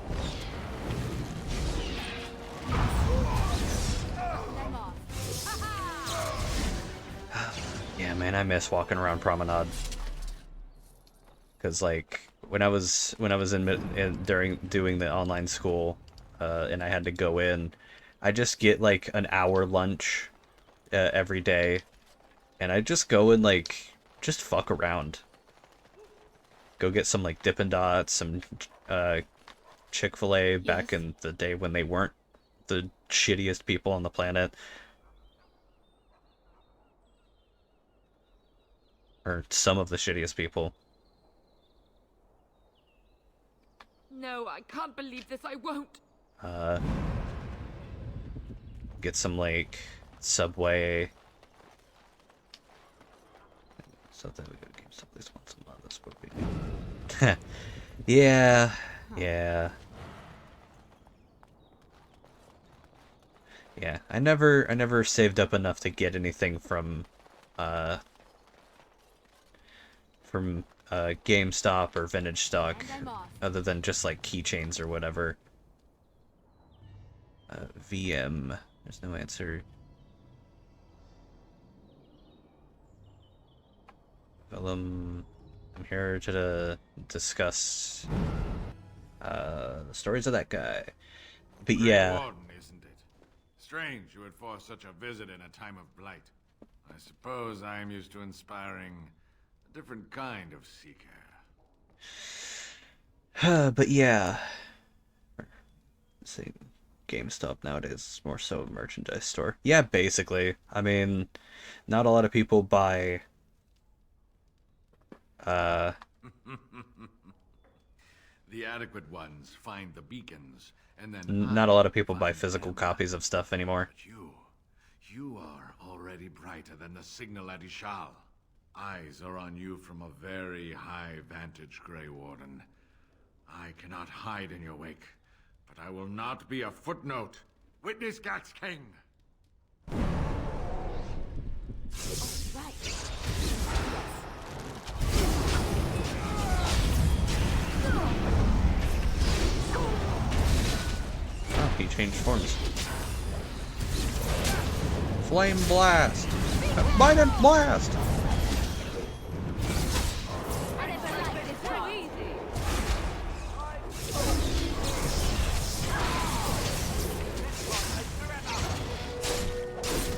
Yeah, man, I miss walking around Promenade. Cause like when I was during doing the online school, and I had to go in, I just get like an hour lunch every day, and I just go and like just fuck around. Go get some like Dippin' Dots, some Chick-fil-A back in the day when they weren't the shittiest people on the planet. Or some of the shittiest people. No, I can't believe this. I won't. Get some like Subway. Something we gotta keep some this once a month. That's what we do. Yeah. Yeah. I never saved up enough to get anything from GameStop or Vintage Stock, other than just like keychains or whatever. VM. There's no answer. I'm here to discuss the stories of that guy. But yeah. Warden, isn't it? Strange you would force such a visit in a time of blight. I suppose I am used to inspiring a different kind of seeker. But yeah. See, GameStop nowadays is more so a merchandise store. Yeah, basically. I mean, not a lot of people buy The adequate ones find the beacons, and then not a lot of people buy physical copies of stuff anymore. But you are already brighter than the signal at Ishal. Eyes are on you from a very high vantage, Grey Warden. I cannot hide in your wake, but I will not be a footnote. Witness Gax King! Oh, he changed forms. Flame Blast! Minor Blast!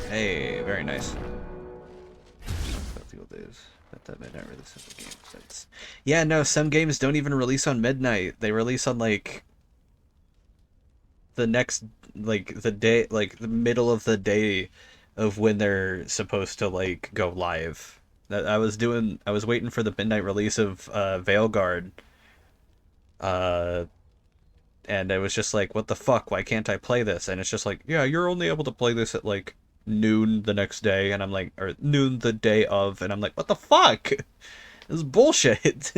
Hey, very nice. That midnight release of the game sites. Yeah, no, some games don't even release on midnight. They release on like the next, like the day, like the middle of the day of when they're supposed to like go live. That I was waiting for the midnight release of Veilguard. And I was just like, what the fuck? Why can't I play this? And it's just like, yeah, you're only able to play this at like noon the next day, and I'm like, or noon the day of, and I'm like, what the fuck? This is bullshit.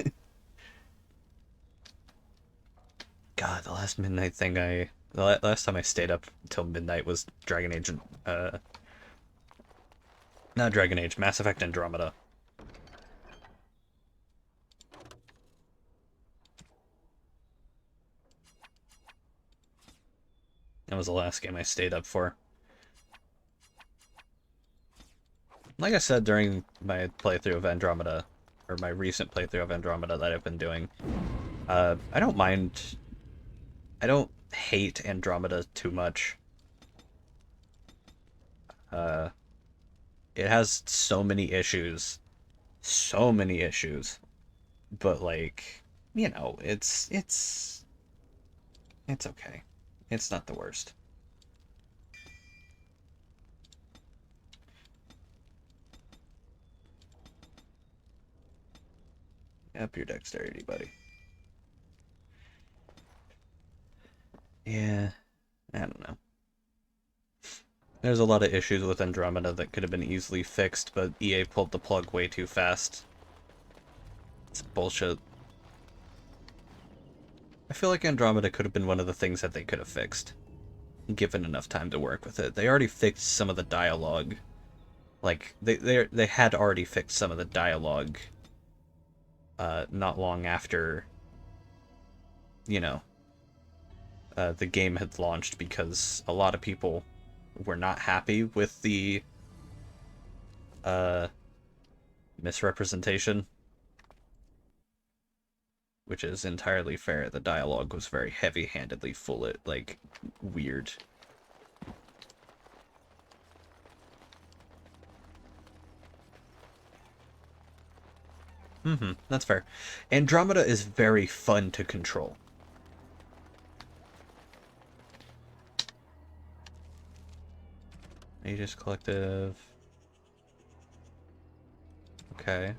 God, the last midnight thing the last time I stayed up until midnight was Dragon Age and, not Dragon Age, Mass Effect Andromeda. That was the last game I stayed up for. Like I said during my playthrough of Andromeda, or my recent playthrough of Andromeda that I've been doing, I don't hate Andromeda too much. It has so many issues, but like, you know, it's okay. It's not the worst. Up your dexterity, buddy. Yeah, I don't know. There's a lot of issues with Andromeda that could have been easily fixed, but EA pulled the plug way too fast. It's bullshit. I feel like Andromeda could have been one of the things that they could have fixed, given enough time to work with it. They already fixed some of the dialogue. Like, they had already fixed some of the dialogue not long after, you know, the game had launched, because a lot of people were not happy with the misrepresentation, which is entirely fair. The dialogue was very heavy-handedly full, like, weird. That's fair. Andromeda is very fun to control. Aegis Collective. Okay.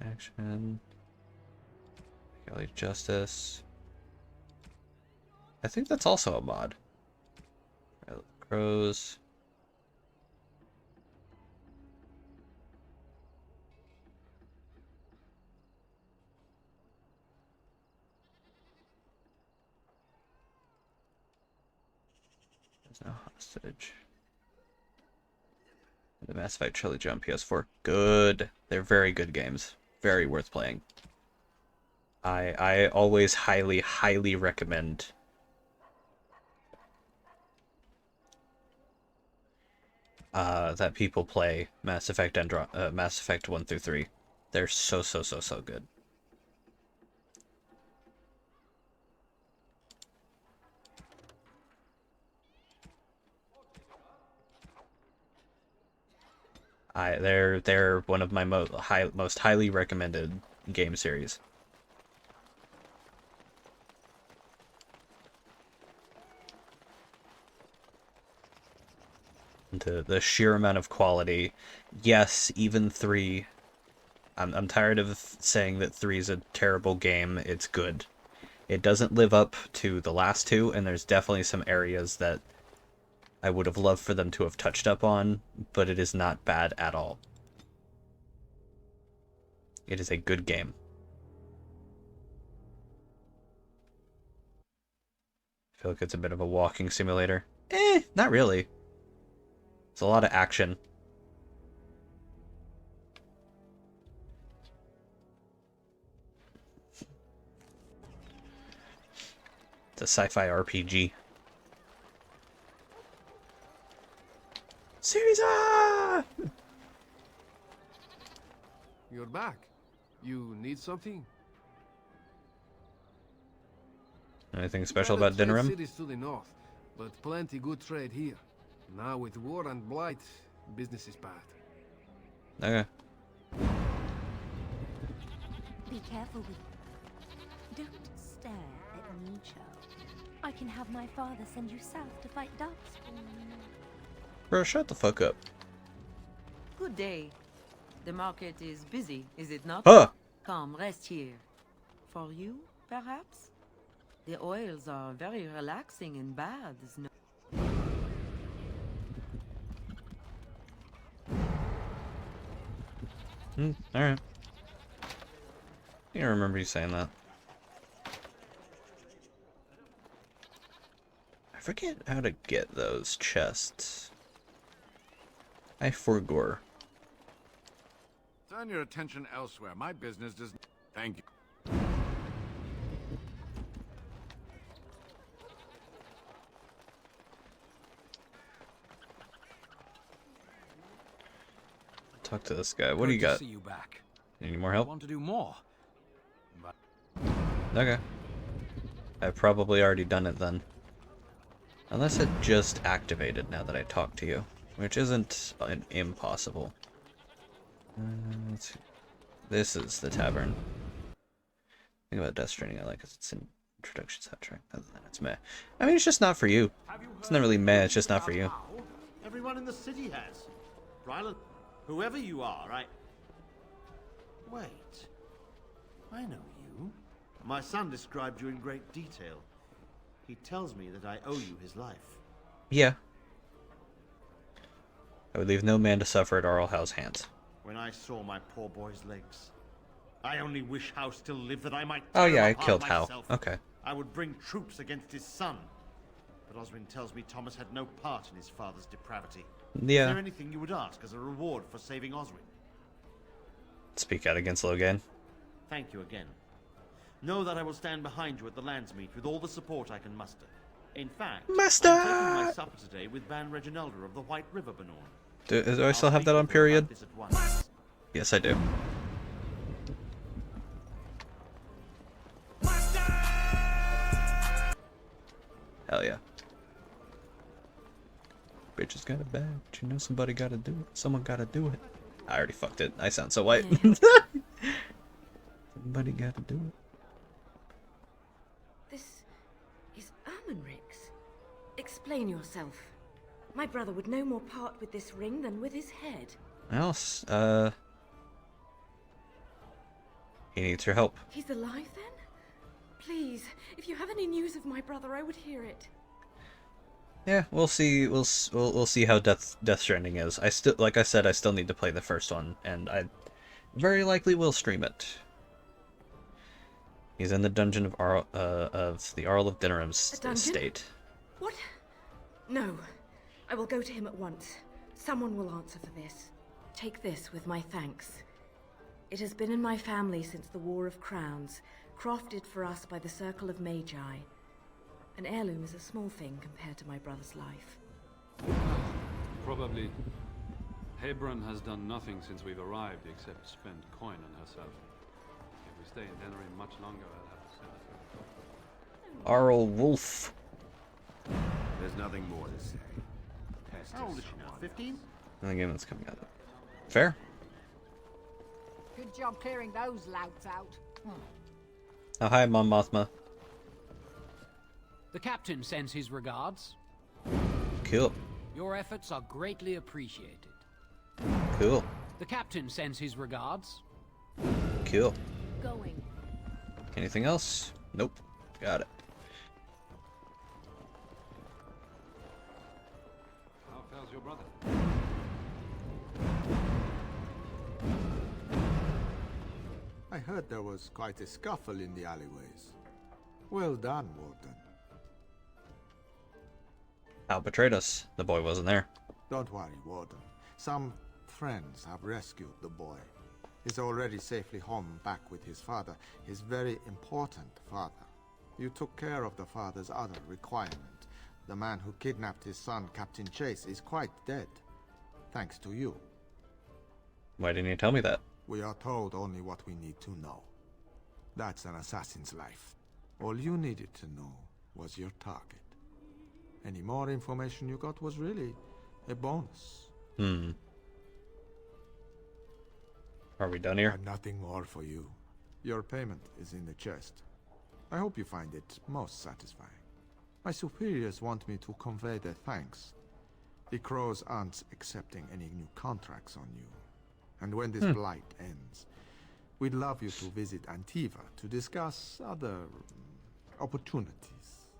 Action. Galley Justice. I think that's also a mod. Crows. There's no hostage. The Mass Effect Trilogy on PS4. Good. They're very good games. Very worth playing. I always highly, highly recommend that people play Mass Effect Mass Effect 1 through 3. They're so good. They're one of my most highly recommended game series. The sheer amount of quality. Yes, even 3. I'm tired of saying that 3 is a terrible game. It's good. It doesn't live up to the last 2, and there's definitely some areas that I would have loved for them to have touched up on, but it is not bad at all. It is a good game. I feel like it's a bit of a walking simulator. Not really. It's a lot of action. It's a sci-fi RPG. Caesar! You're back. You need something? Anything special about Dinnerim? Cities to the north, but plenty good trade here. Now with war and Blight, business is bad. Okay. Be careful with... Don't stare at me, child. I can have my father send you south to fight Darkspawn. Bro, shut the fuck up. Good day. The market is busy, is it not? Huh. Come, rest here. For you, perhaps? The oils are very relaxing in baths, no? Alright. I don't remember you saying that. I forget how to get those chests. I forgot. Turn your attention elsewhere. My business does... Thank you. Talk to this guy. What do you got? See you back. Any more help? I want to do more. But... Okay. I've probably already done it then. Unless it just activated now that I talked to you. Which isn't impossible. Let's see. This is the tavern. The thing about Death Stranding I like is it's an introduction soundtrack. Other than it's meh. I mean, it's just not for you. It's not really meh, it's just not for you. Everyone in the city has. Ryland, whoever you are, Wait. I know you. My son described you in great detail. He tells me that I owe you his life. Yeah. I would leave no man to suffer at Arlhow's hands. When I saw my poor boy's legs, I only wish Howe still lived that I might Oh tear yeah, him I apart killed Howe. myself. Okay. I would bring troops against his son. But Oswin tells me Thomas had no part in his father's depravity. Yeah. Is there anything you would ask as a reward for saving Oswin? Speak out against Logan. Thank you again. Know that I will stand behind you at the Landsmeet with all the support I can muster. In fact, Muster! I'm taking my supper today with Ban Reginalda of the White River Benorn. Do I still have that on period? Yes, I do. Hell yeah. Bitch has got it bad. You know somebody gotta do it. Someone gotta do it. I already fucked it. I sound so white. Somebody gotta do it. This is Ermenric's. Explain yourself. My brother would no more part with this ring than with his head. Well, he needs your help. He's alive then? Please, if you have any news of my brother, I would hear it. Yeah, we'll see. We'll see how Death Stranding is. I still, like I said, I still need to play the first one, and I very likely will stream it. He's in the dungeon of the Arl of Dinnerim's estate. What? No. I will go to him at once. Someone will answer for this. Take this with my thanks. It has been in my family since the War of Crowns, crafted for us by the Circle of Magi. An heirloom is a small thing compared to my brother's life. Probably. Hebron has done nothing since we've arrived except spend coin on herself. If we stay in Denerim much longer, I'll have to send her. Arl Wolf. There's nothing more to say. How old is she now? 15? The game that's coming out. Fair. Good job clearing those louts out. Oh, hi, Mon Mothma. The captain sends his regards. Cool. Your efforts are greatly appreciated. Cool. The captain sends his regards. Cool. Going. Anything else? Nope. Got it. How fares your brother? I heard there was quite a scuffle in the alleyways. Well done, Warden. Al betrayed us. The boy wasn't there. Don't worry, Warden. Some friends have rescued the boy. He's already safely home back with his father, his very important father. You took care of the father's other requirement. The man who kidnapped his son, Captain Chase, is quite dead. Thanks to you. Why didn't you tell me that? We are told only what we need to know. That's an assassin's life. All you needed to know was your target. Any more information you got was really a bonus. Are we done here? I've nothing more for you. Your payment is in the chest. I hope you find it most satisfying. My superiors want me to convey their thanks. The Crows aren't accepting any new contracts on you. And when this blight ends, we'd love you to visit Antiva to discuss other opportunities.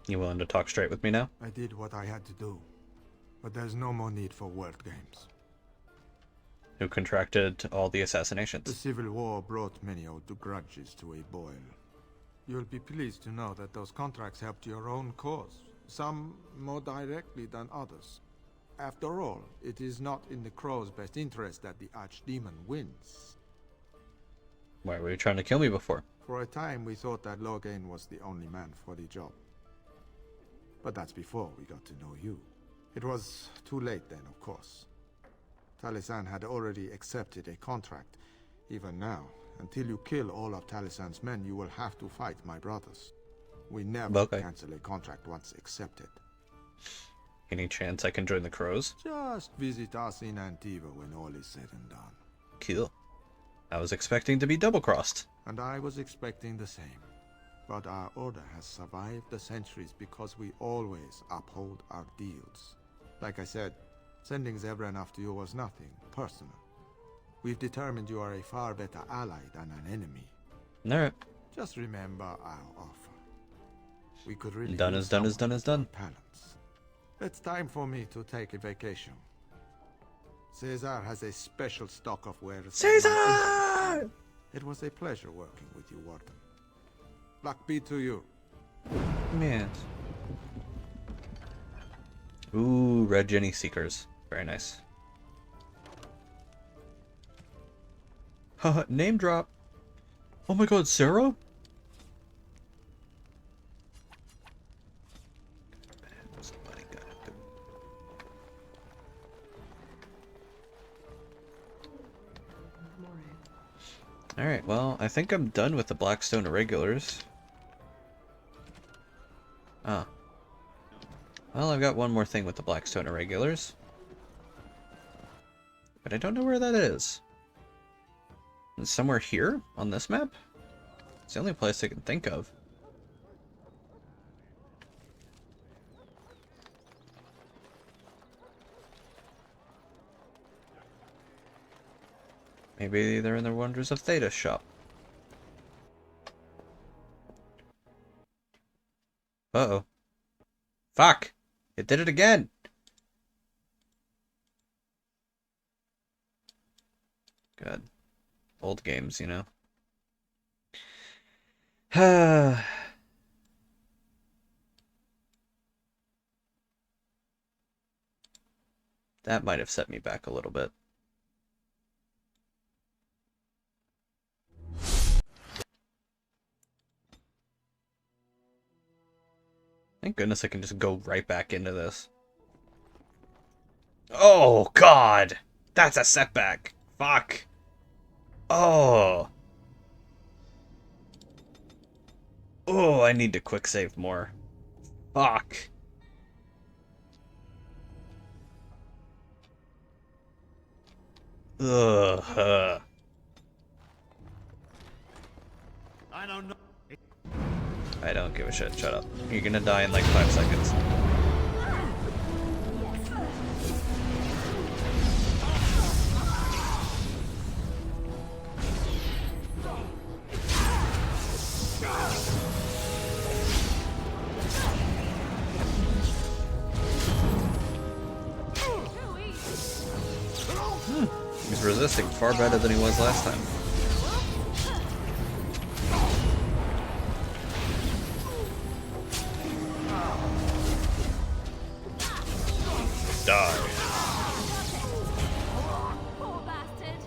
You willing to talk straight with me now? I did what I had to do, but there's no more need for word games. Who contracted all the assassinations? The Civil War brought many old grudges to a boil. You'll be pleased to know that those contracts helped your own cause, some more directly than others. After all, it is not in the Crow's best interest that the Archdemon wins. Why were you trying to kill me before? For a time, we thought that Loghain was the only man for the job. But that's before we got to know you. It was too late then, of course. Talisan had already accepted a contract. Even now, until you kill all of Talisan's men, you will have to fight my brothers. We never cancel a contract once accepted. Any chance I can join the Crows? Just visit us in Antiva when all is said and done. Cool. I was expecting to be double-crossed. And I was expecting the same. But our order has survived the centuries because we always uphold our deals. Like I said, sending Zebran after you was nothing personal. We've determined you are a far better ally than an enemy. Alright. Just remember our offer. We could really done is done is done is done. Talents. It's time for me to take a vacation. Caesar has a special stock of wares. Caesar! It was a pleasure working with you, Warden. Luck be to you. Man. Ooh, Red Jenny Seekers. Very nice. Haha, name drop. Oh my god, Sarah? Alright, well, I think I'm done with the Blackstone Irregulars. Ah. Well, I've got one more thing with the Blackstone Irregulars. But I don't know where that is. It's somewhere here on this map? It's the only place I can think of. Maybe they're in the Wonders of Theta shop. Uh-oh. Fuck! It did it again! God. Old games, you know. That might have set me back a little bit. Thank goodness I can just go right back into this. Oh, God! That's a setback! Fuck! Oh! Oh, I need to quick save more. Fuck! Ugh. I don't know. I don't give a shit. Shut up. You're gonna die in like 5 seconds. He's resisting far better than he was last time. Die. Poor bastard.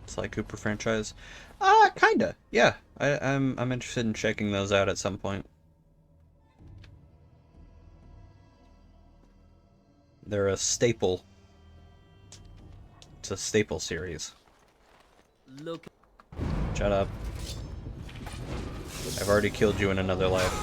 Sly Cooper franchise? Kinda. Yeah. I'm interested in checking those out at some point. They're a staple. It's a staple series. Look. Shut up. I've already killed you in another life.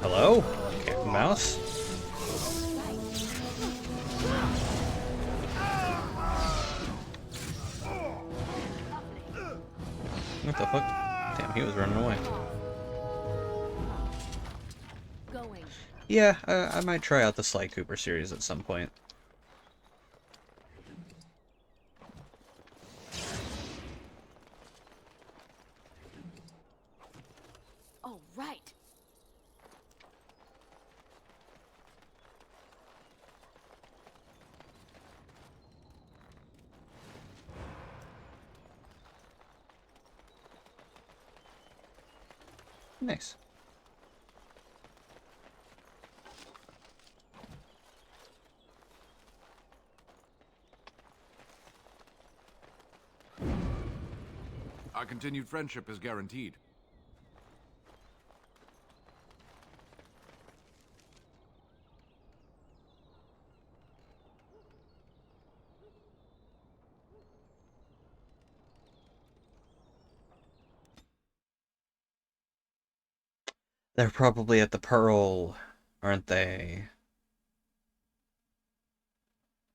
Hello? Mouse? What the fuck? Damn, he was running away. Yeah, I might try out the Sly Cooper series at some point. Oh, right. Nice. Our continued friendship is guaranteed. They're probably at the Pearl, aren't they?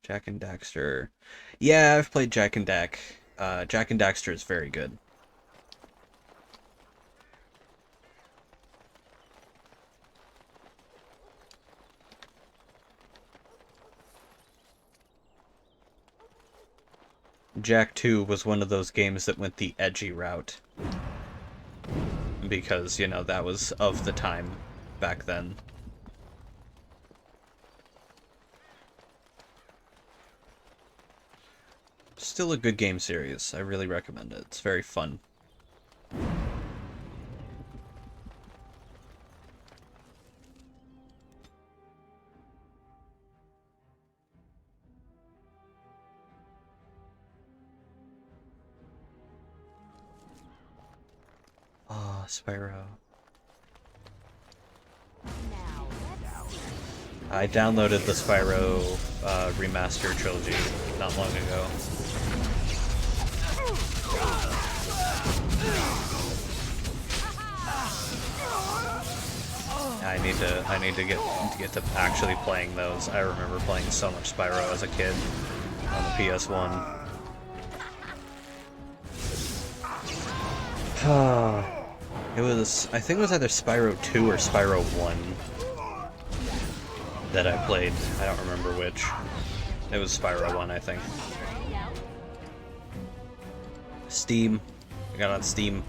Jak and Daxter. Yeah, I've played Jak and Dak. Jak and Daxter is very good. Jak 2 was one of those games that went the edgy route. Because, you know, that was of the time back then. Still a good game series. I really recommend it. It's very fun. Ah, Spyro. I downloaded the Spyro remaster trilogy not long ago. I need to get to actually playing those. I remember playing so much Spyro as a kid on the PS1. It was, I think it was either Spyro 2 or Spyro 1 that I played. I don't remember which. It was Spyro 1, I think. Steam. I got it on Steam.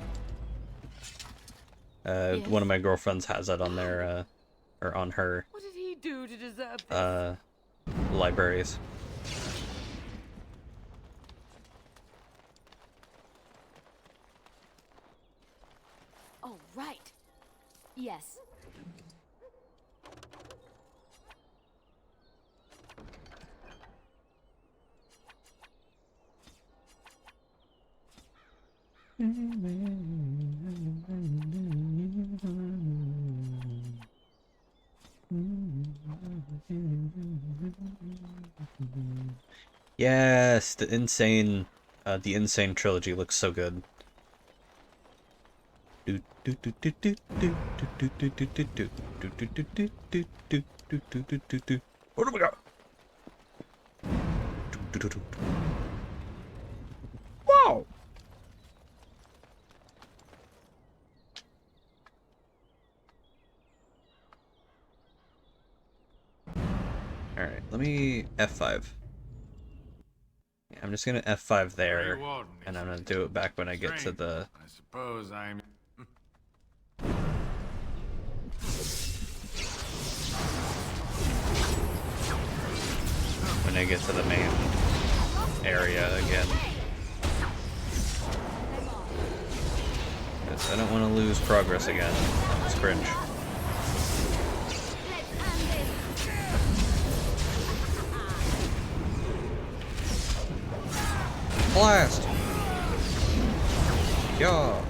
One of my girlfriends has it on their, or on her, What did he do to deserve this? libraries. Oh, right. Yes. Yes, the insane trilogy looks so good. What do we got? Wow! Alright, let me F5. Yeah, I'm just gonna F5 there, and I'm gonna do it back when I get to the... I suppose I'm... when I get to the main area again. Because I don't want to lose progress again. It's cringe. Blast! Yeah.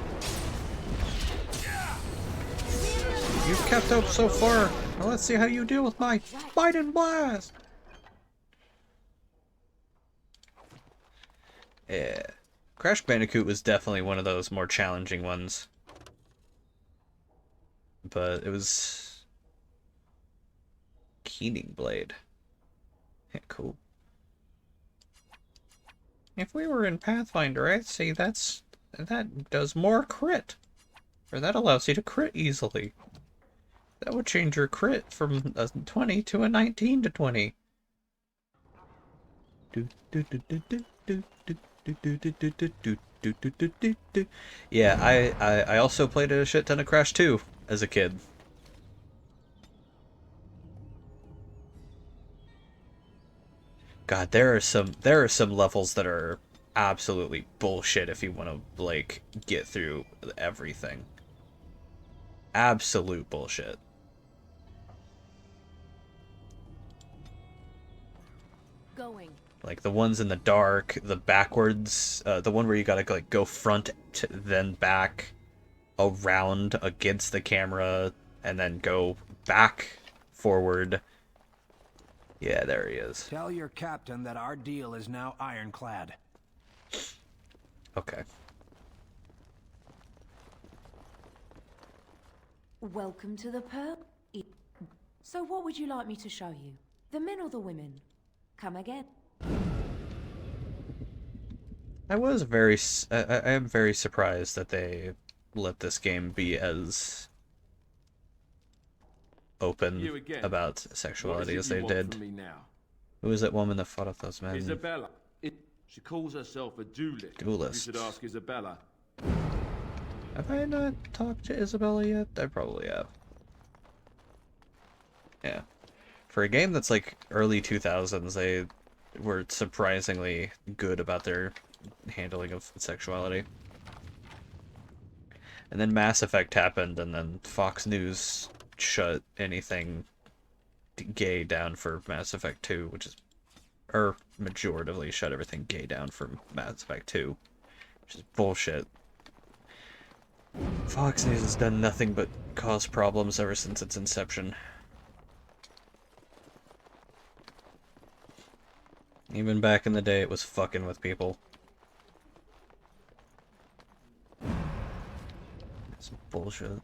You've kept up so far. Now let's see how you deal with my Bite and Blast! Yeah. Crash Bandicoot was definitely one of those more challenging ones. But it was... Keening Blade. Yeah, cool. If we were in Pathfinder, I'd say that does more crit. Or that allows you to crit easily. That would change your crit from a 20 to a 19 to 20. Yeah, I also played a shit ton of Crash 2 as a kid. God, there are some levels that are absolutely bullshit if you want to like get through everything. Absolute bullshit. Going. Like the ones in the dark, the backwards, the one where you gotta like go front to then back, around against the camera, and then go back forward. Yeah, there he is. Tell your captain that our deal is now ironclad. Okay. Welcome to the pub. So what would you like me to show you? The men or the women? Come again. I am very surprised that they let this game be as open about sexuality as they did. Who was that woman that fought off those men? Isabella. She calls herself a duelist. Duelist. You should ask Isabella. Have I not talked to Isabella yet? I probably have. Yeah. For a game that's like early 2000s, they were surprisingly good about their handling of sexuality. And then Mass Effect happened, and then Fox News shut anything gay down for Mass Effect 2, which is... or majoritively shut everything gay down for Mass Effect 2, which is bullshit. Fox News has done nothing but cause problems ever since its inception. Even back in the day, it was fucking with people. It's bullshit.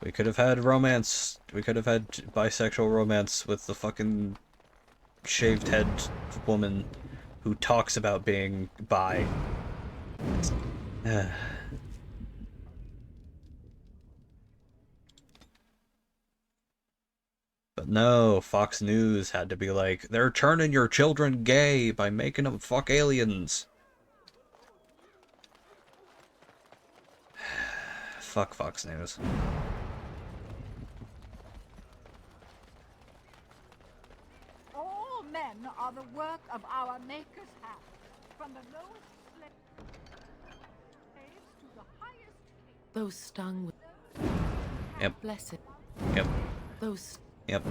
We could have had romance. We could have had bisexual romance with the fucking shaved head woman who talks about being bi. But no, Fox News had to be like, they're turning your children gay by making them fuck aliens. Fuck Fox News. All men are the work of our Maker's hand, from the lowest slaves to the highest. Those stung with... Yep. Blessed. Yep. Those... Yep.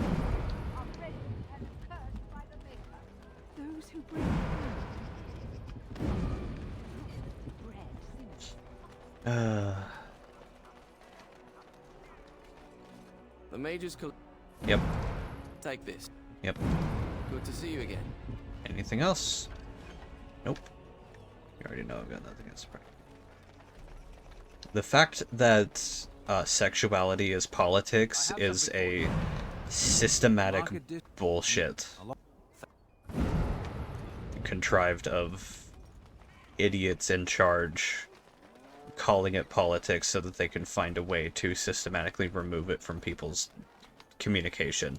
Those who bring bread The Major's Yep. Take this. Yep. Good to see you again. Anything else? Nope. You already know I've got nothing else. The fact that sexuality is politics is a systematic bullshit contrived of idiots in charge calling it politics so that they can find a way to systematically remove it from people's communication.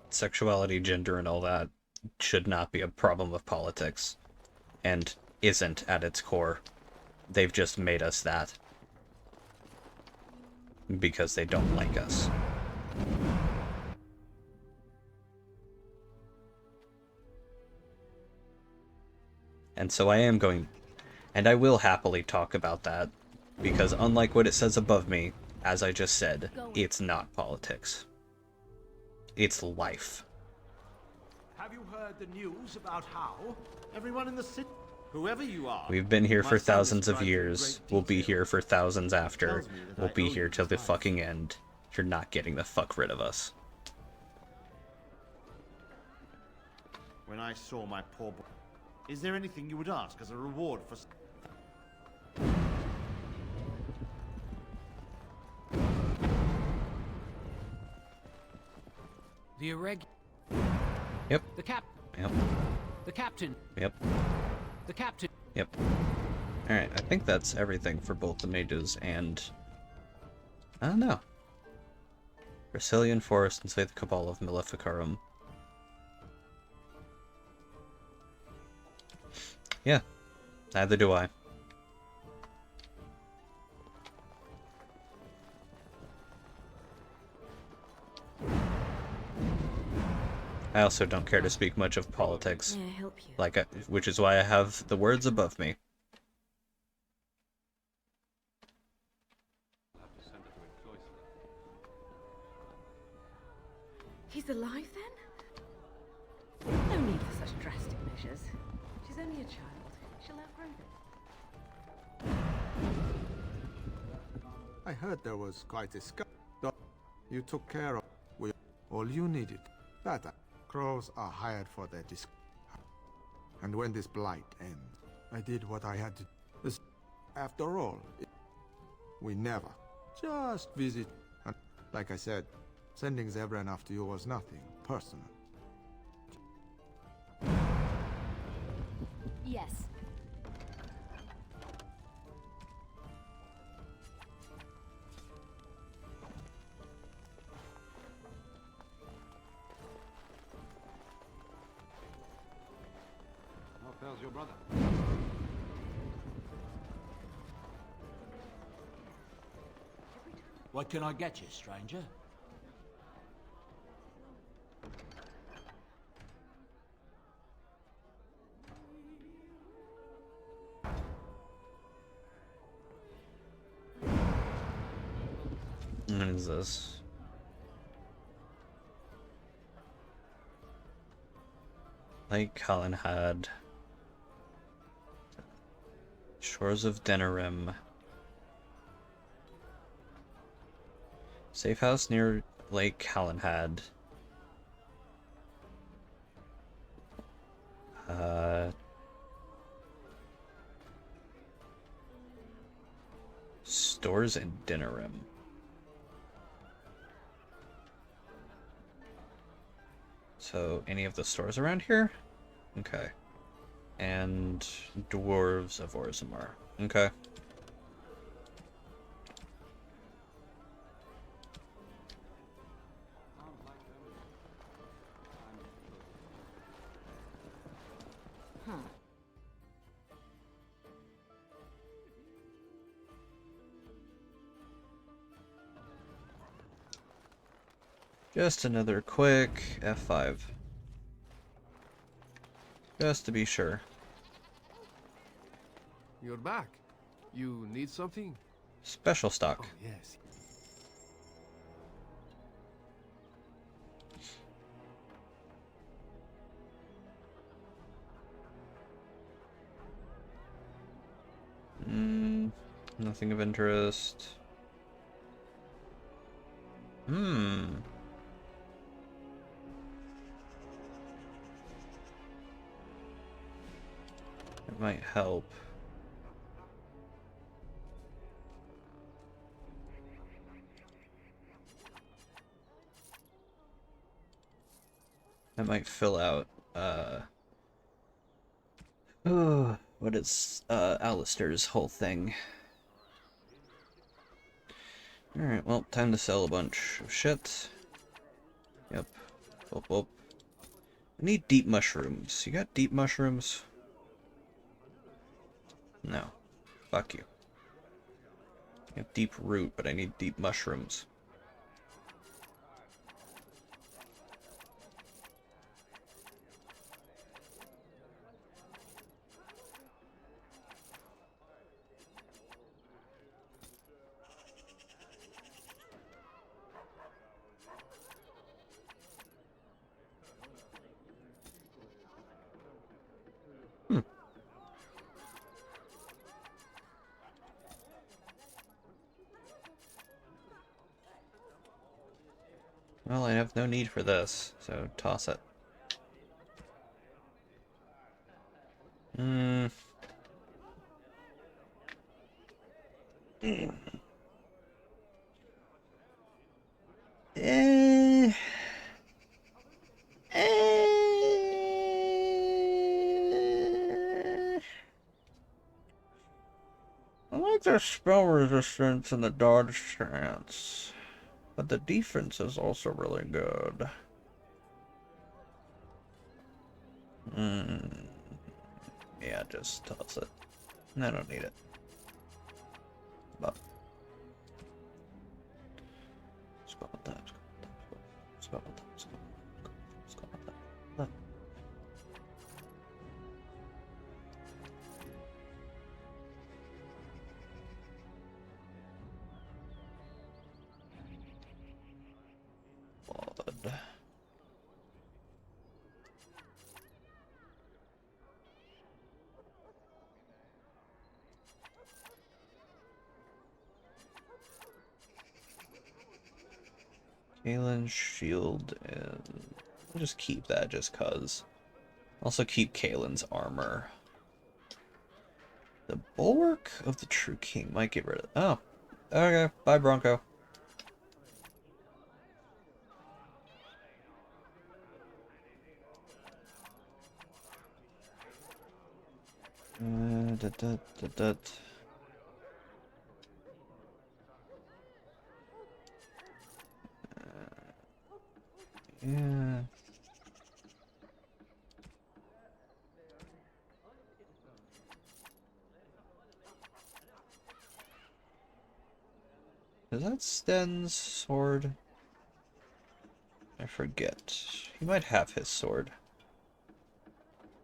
Sexuality, gender, and all that should not be a problem of politics, and isn't at its core. They've just made us that because they don't like us. And so I am going, and I will happily talk about that, because unlike what it says above me, as I just said, it's not politics. It's life. Have you heard the news about how everyone in the city, whoever you are, We've been here my for son thousands of described in years. great We'll be detail. here for thousands after. Tells me that We'll I be owe here you till the his life. fucking end. You're not getting the fuck rid of us. When I saw my poor boy, is there anything you would ask as a reward for? The Yep. The cap. Yep. The captain. Yep. The captain. Yep. Alright, I think that's everything for both the mages and... I don't know. Brazilian Forest and say the Cabal of Maleficarum. Yeah. Neither do I. I also don't care to speak much of politics, May I help you? which is why I have the words above me. He's alive then? No need for such drastic measures. She's only a child. She'll outgrow them. I heard there was quite a scuffle. You took care of all you needed. Crows are hired for their disc. And when this blight ends, I did what I had to. After all, we never just visit. And like I said, sending Zebran after you was nothing personal. Yes. How fares your brother? What can I get you, stranger? What is this? Lake Calenhad. Shores of Denerim. Safe house near Lake Calenhad. Stores in Denerim. So, any of the stores around here? Okay. And Dwarves of Orzammar. Okay. Just another quick F5. Just to be sure. You're back. You need something? Special stock. Oh, yes. Nothing of interest. It might help. That might fill out, what is, Alistair's whole thing. Alright, well, time to sell a bunch of shit. Yep. Whoop, whoop. I need deep mushrooms. You got deep mushrooms? No. Fuck you. I have deep root, but I need deep mushrooms. Well, I have no need for this, so toss it. I like their spell resistance and the dodge chance, but the defense is also really good. Yeah, just toss it. I don't need it. But let's go with that. Let's go with that. Let's go with that. Blood. Kalen's shield, and I'll just keep that just cuz. Also keep Kalen's armor. The Bulwark of the True King might get rid of. Oh, okay. Bye, Bronco. Yeah. Is that Sten's sword? I forget. He might have his sword.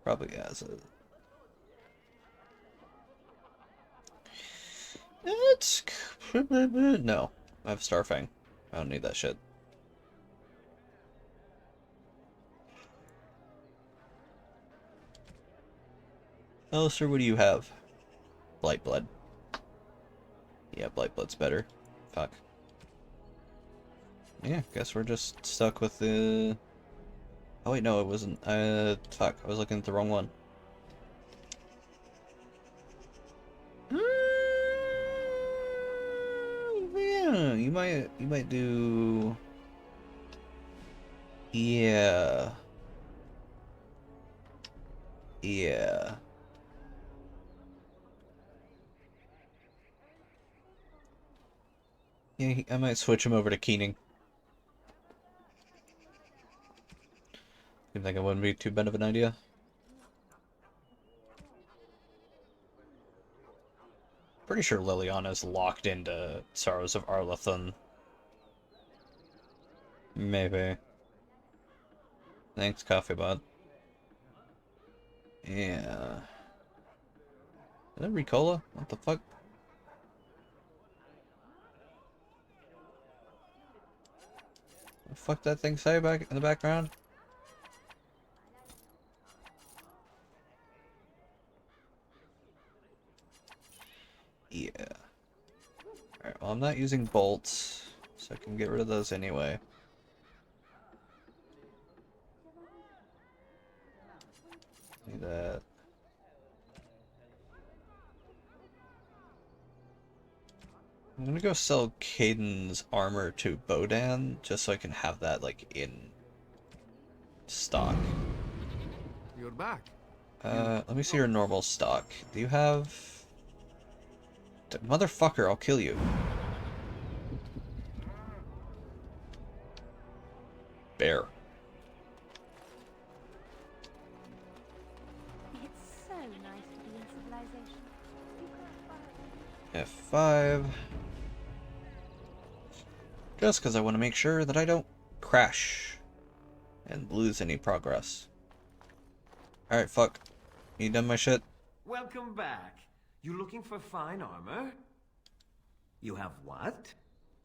Probably has it. It's... No. I have Starfang. I don't need that shit. Alistair, what do you have? Blight Blood. Yeah, Blight Blood's better. Fuck. Yeah, guess we're just stuck with the... Oh wait, no, it wasn't. Fuck, I was looking at the wrong one. Yeah, you might do... Yeah. Yeah. Yeah, I might switch him over to Keening. You think it wouldn't be too bad of an idea? Pretty sure Liliana's locked into Sorrows of Arlathan. Maybe. Thanks, Coffee Bot. Yeah. Is that Ricola? What the fuck? What the fuck that thing say back in the background? Yeah. Alright, well I'm not using bolts, so I can get rid of those anyway. Need that. I'm gonna go sell Caden's armor to Bodan, just so I can have that, like, in stock. You're back. Let me see your normal stock. Do you have... Motherfucker, I'll kill you. Bear. It's so nice to be in civilization. You can't find F5. Just because I want to make sure that I don't crash and lose any progress. Alright, fuck. You done my shit? Welcome back. You looking for fine armor? You have what?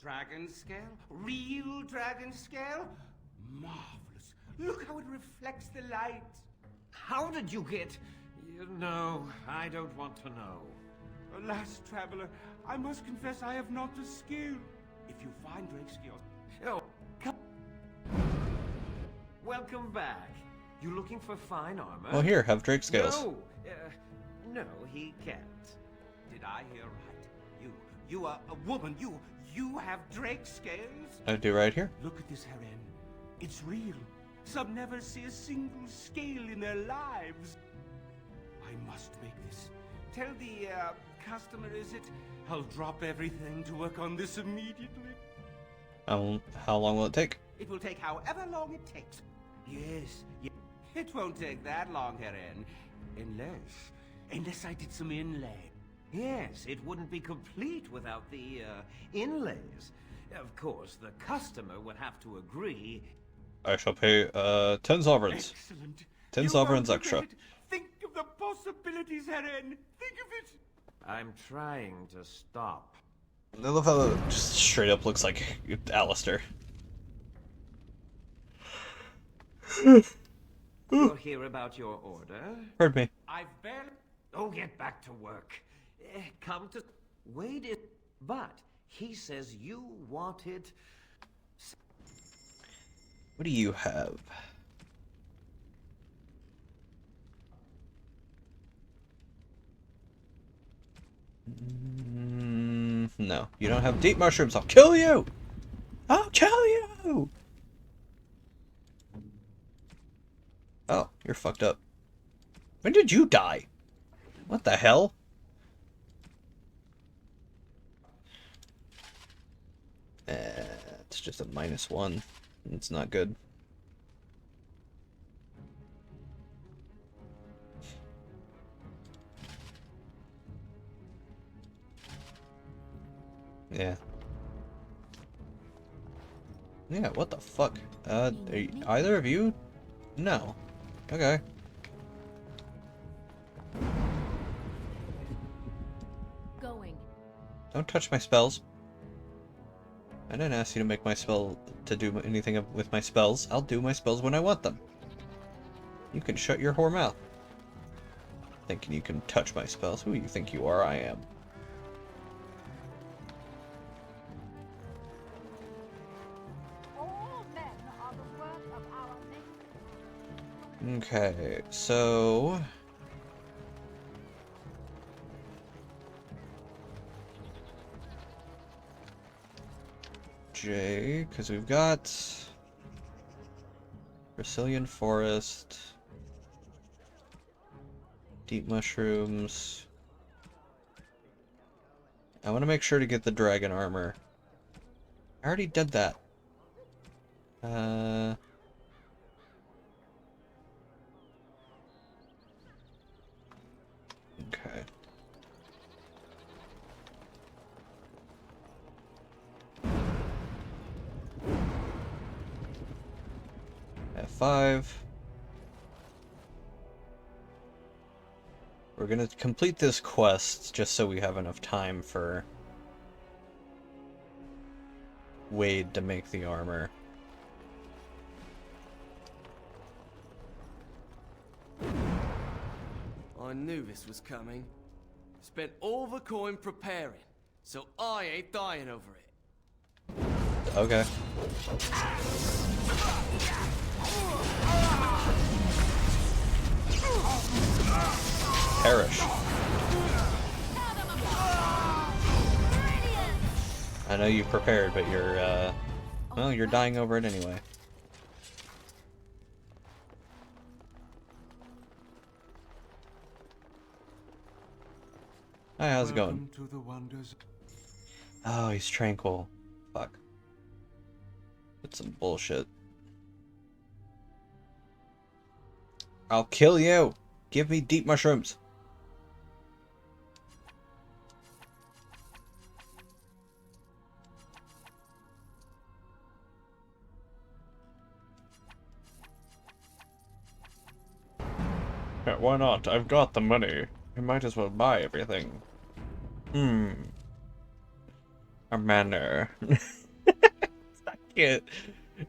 Dragon scale? Real dragon scale? Marvelous. Look how it reflects the light. How did you get... No, I don't want to know. Alas, traveler, I must confess I have not the skill. If you find Drake's skills... Oh, come... Welcome back. You looking for fine armor? Well, here, have Drake scales. No, he can't. Did I hear right? You are a woman. You have Drake scales? I do right here. Look at this, Heren. It's real. Some never see a single scale in their lives. I must make this. Tell the, customer, is it? I'll drop everything to work on this immediately. How long will it take? It will take however long it takes. Yes. It won't take that long, Heren. Unless I did some inlay. Yes, it wouldn't be complete without the, inlays. Of course, the customer would have to agree. I shall pay, 10 sovereigns. Excellent. 10 sovereigns extra. Think of the possibilities, Heren. Think of it. I'm trying to stop. I love how it just straight up looks like Alistair. You'll hear about your order. Heard me. I've barely... Oh, get back to work. Come to... Wait it... But he says you wanted... What do you have? No, you don't have deep mushrooms. I'll kill you! I'll kill you! Oh, you're fucked up. When did you die? What the hell? It's just a -1. It's not good. Yeah. Yeah, what the fuck? Are either of you? No. Okay. Going. Don't touch my spells. I didn't ask you to make my spell to do anything with my spells. I'll do my spells when I want them. You can shut your whore mouth. Thinking you can touch my spells. Who do you think you are? I am. All men are the work of our maker. Okay, so... J, because we've got... Brazilian Forest... Deep Mushrooms... I want to make sure to get the dragon armor. I already did that. Okay. 5. We're gonna complete this quest just so we have enough time for Wade to make the armor. I knew this was coming. Spent all the coin preparing, so I ain't dying over it. Okay. Perish. I know you prepared, but you're, well, you're dying over it anyway. Hi, how's it going? To the wonders. Oh, he's tranquil. Fuck. That's some bullshit. I'll kill you! Give me deep mushrooms! Yeah, why not? I've got the money. I might as well buy everything. A manor.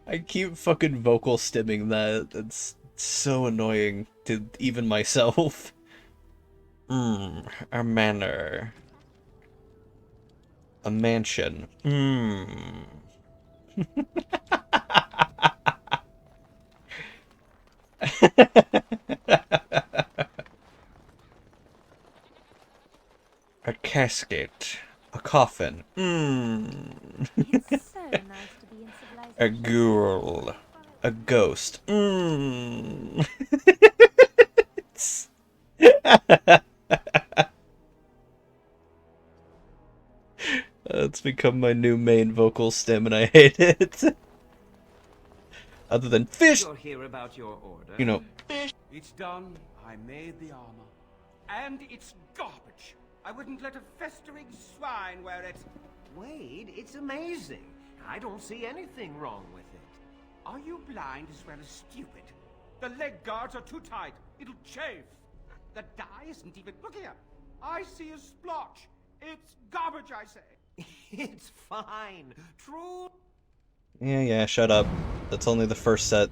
I keep fucking vocal stimming that. It's so annoying to even myself. A manor. A mansion. A casket. A coffin. It's so nice to be in civilization. A girl. A ghost. It's become my new main vocal stem and I hate it. Other than fish. You're here about your order. You know. Fish. It's done. I made the armor. And it's garbage. I wouldn't let a festering swine wear it. Wade, it's amazing. I don't see anything wrong with it. Are you blind as well as stupid? The leg guards are too tight. It'll chafe. The dye isn't even... Look here. I see a splotch. It's garbage, I say. It's fine. True. Yeah, shut up. That's only the first set.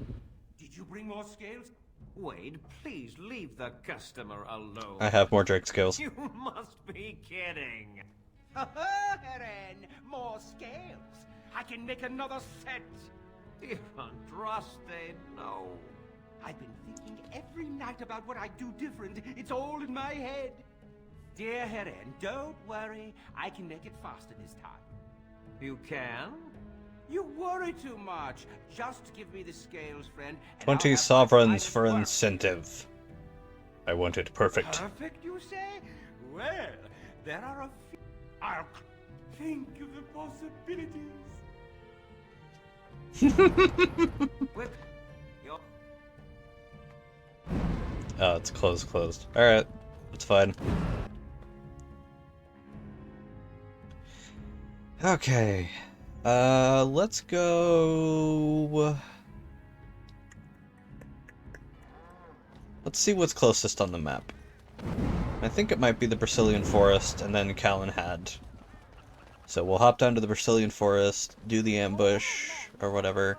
Did you bring more scales? Wade, please leave the customer alone. I have more Drake scales. You must be kidding. Eren, more scales. I can make another set. Dear Andraste, no. I've been thinking every night about what I do different. It's all in my head. Dear Eren, don't worry. I can make it faster this time. You can? You worry too much. Just give me the scales, friend. 20 sovereigns for incentive. I want it perfect. Perfect, you say? Well, there are a few. I'll think of the possibilities. Oh, it's closed. Alright, it's fine. Okay. Let's go... Let's see what's closest on the map. I think it might be the Brazilian Forest and then Calenhad. So we'll hop down to the Brazilian Forest, do the ambush, or whatever.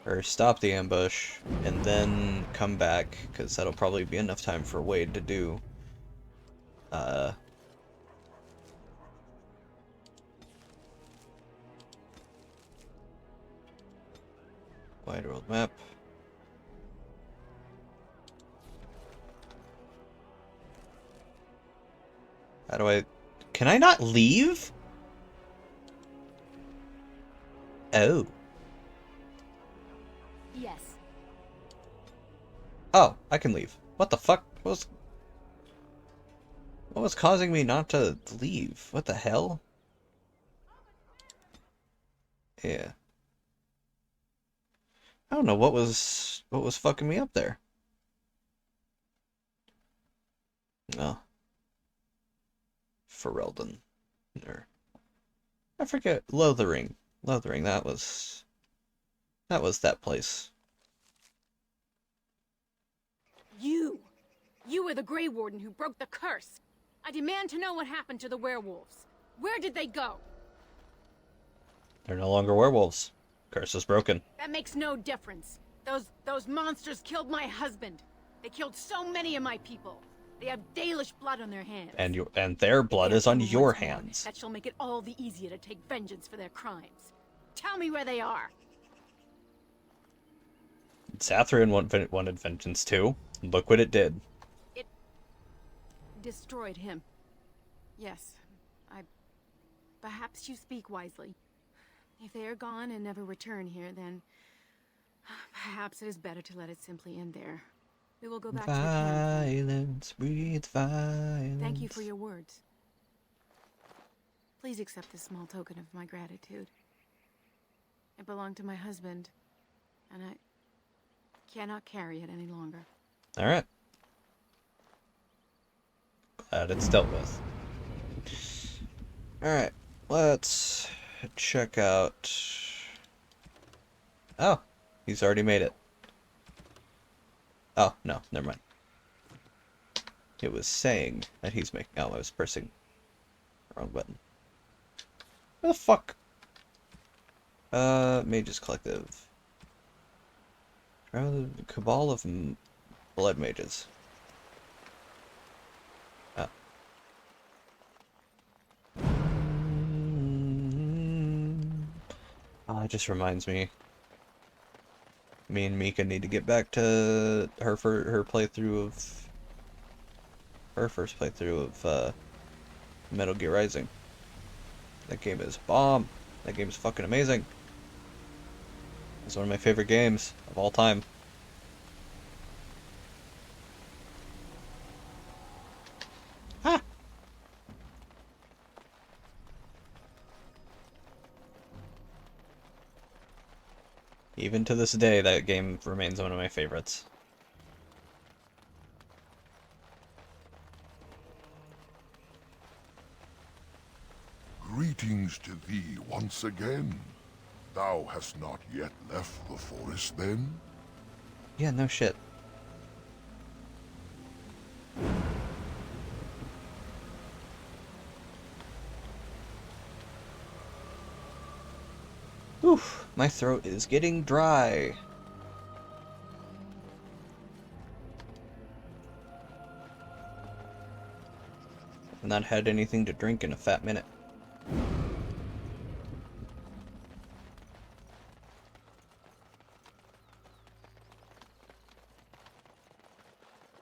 Or stop the ambush, and then come back, because that'll probably be enough time for Wade to do. Wide world map. How do I... Can I not leave? Oh. Yes. Oh, I can leave. What the fuck? What was causing me not to leave? What the hell? Yeah. I don't know what was fucking me up there. No. Ferelden. Or I forget. Lothering. That was that place. You! You were the Grey Warden who broke the curse! I demand to know what happened to the werewolves. Where did they go? They're no longer werewolves. Curse is broken. That makes no difference. Those monsters killed my husband. They killed so many of my people. They have Dalish blood on their hands. And their blood is on your hands. That shall make it all the easier to take vengeance for their crimes. Tell me where they are. Sathrian wanted vengeance too. Look what it did. It destroyed him. Yes, perhaps you speak wisely. If they are gone and never return here, then perhaps it is better to let it simply end there. We will go back to the camp. Violence breeds violence. Thank you for your words. Please accept this small token of my gratitude. It belonged to my husband, and I cannot carry it any longer. Alright. Glad it's dealt with. Alright, let's check out... Oh, he's already made it. Oh, no, never mind. It was saying that he's making... Oh, I was pressing the wrong button. What the fuck? Mages Collective. Cabal of Blood Mages. Oh. Oh, it just reminds me. Me and Mika need to get back to her playthrough of... Her first playthrough of, Metal Gear Rising. That game is bomb. That game is fucking amazing. It's one of my favorite games of all time. Ah! Even to this day, that game remains one of my favorites. Greetings to thee once again. Thou hast not yet left the forest, then? Yeah, no shit. Oof, my throat is getting dry. I've not had anything to drink in a fat minute.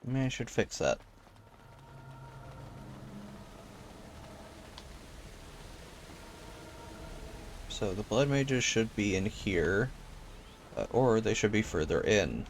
Maybe I should fix that. So the blood mages should be in here, or they should be further in.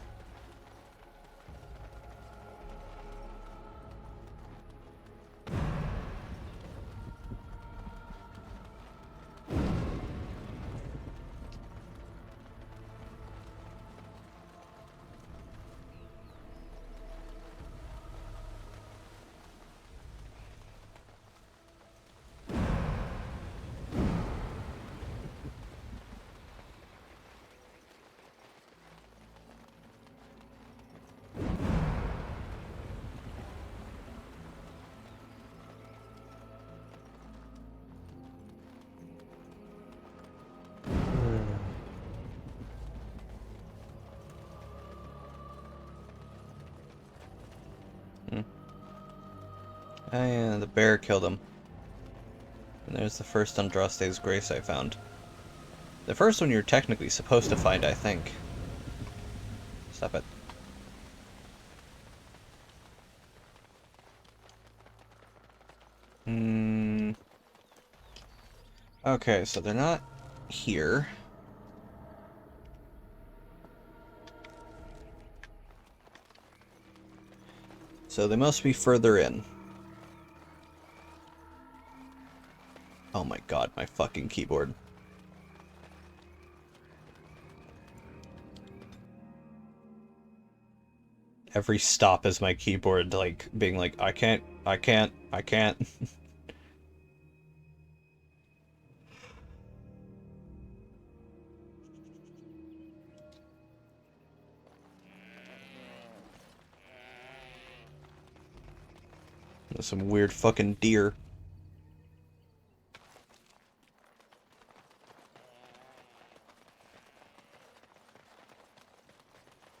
Oh yeah, the bear killed him. And there's the first Andraste's Grace I found. The first one you're technically supposed to find, I think. Stop it. Okay, so they're not here. So they must be further in. Oh my god, my fucking keyboard. Every stop is my keyboard, like, being like, I can't. There's some weird fucking deer.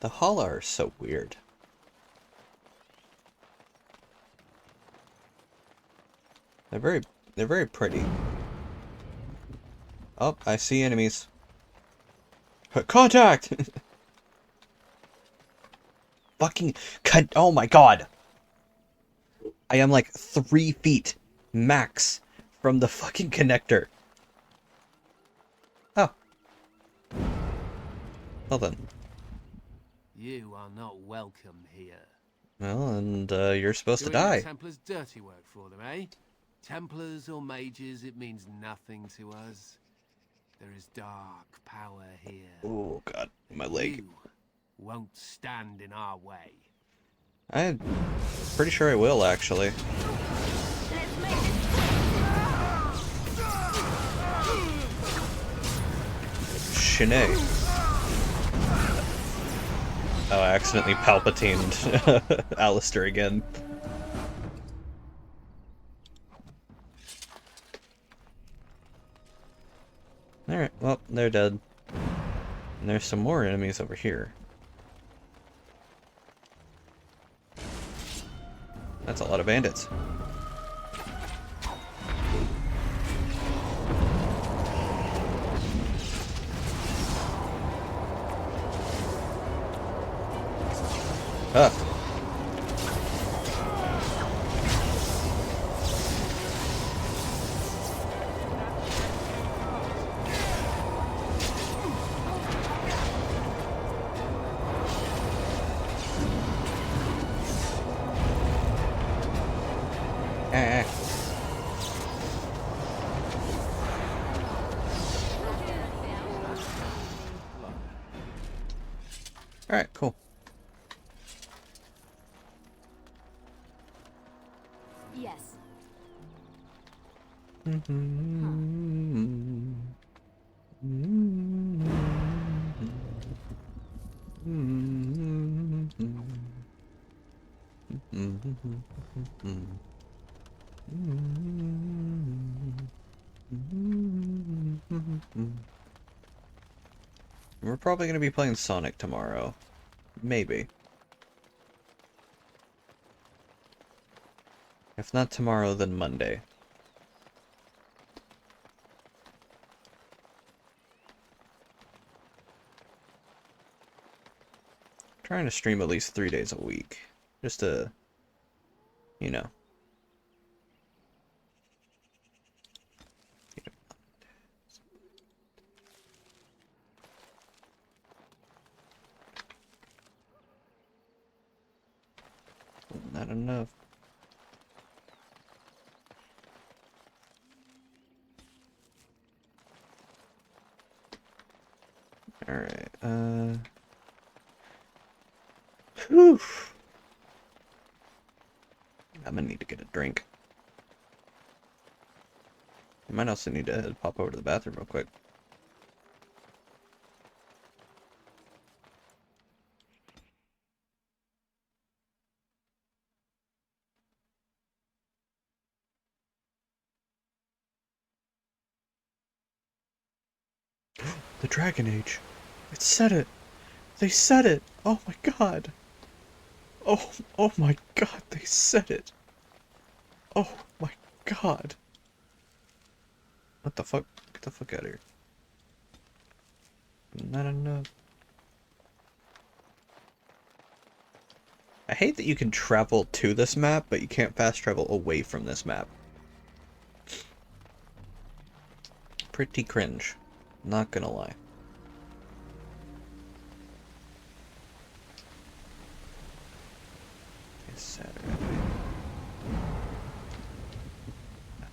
The Hala are so weird. They're very pretty. Oh, I see enemies. Contact! Fucking oh my god! I am like 3 feet max from the fucking connector. Oh. Well then. You are not welcome here. Well, and you're supposed to Doing die. the Templars' dirty work for them, eh? Templars or mages, it means nothing to us. There is dark power here. Oh god, my leg. You won't stand in our way. I'm pretty sure I will, actually. Shanae. Oh, I accidentally Palpatined Alistair again. Alright, well, they're dead. And there's some more enemies over here. That's a lot of bandits. Ah. Alright, cool. Yes. We're probably going to be playing Sonic tomorrow. Maybe. If not tomorrow, then Monday. Trying to stream at least 3 days a week. Just to, you know. Not enough. Alright, whew. I'm gonna need to get a drink. I might also need to pop over to the bathroom real quick. The Dragon Age. It said it. They said it. Oh my god. Oh my god, they said it. Oh my god. What the fuck? Get the fuck out of here. Not enough. I hate that you can travel to this map, but you can't fast travel away from this map. Pretty cringe. Not gonna lie. It's Saturday.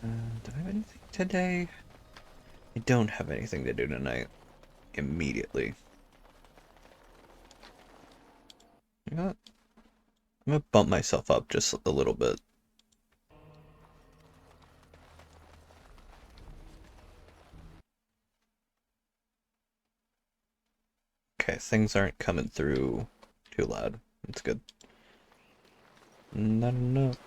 Do I have anything today? I don't have anything to do tonight. Immediately. You know what? I'm gonna bump myself up just a little bit. Okay, things aren't coming through too loud. That's good. Not enough.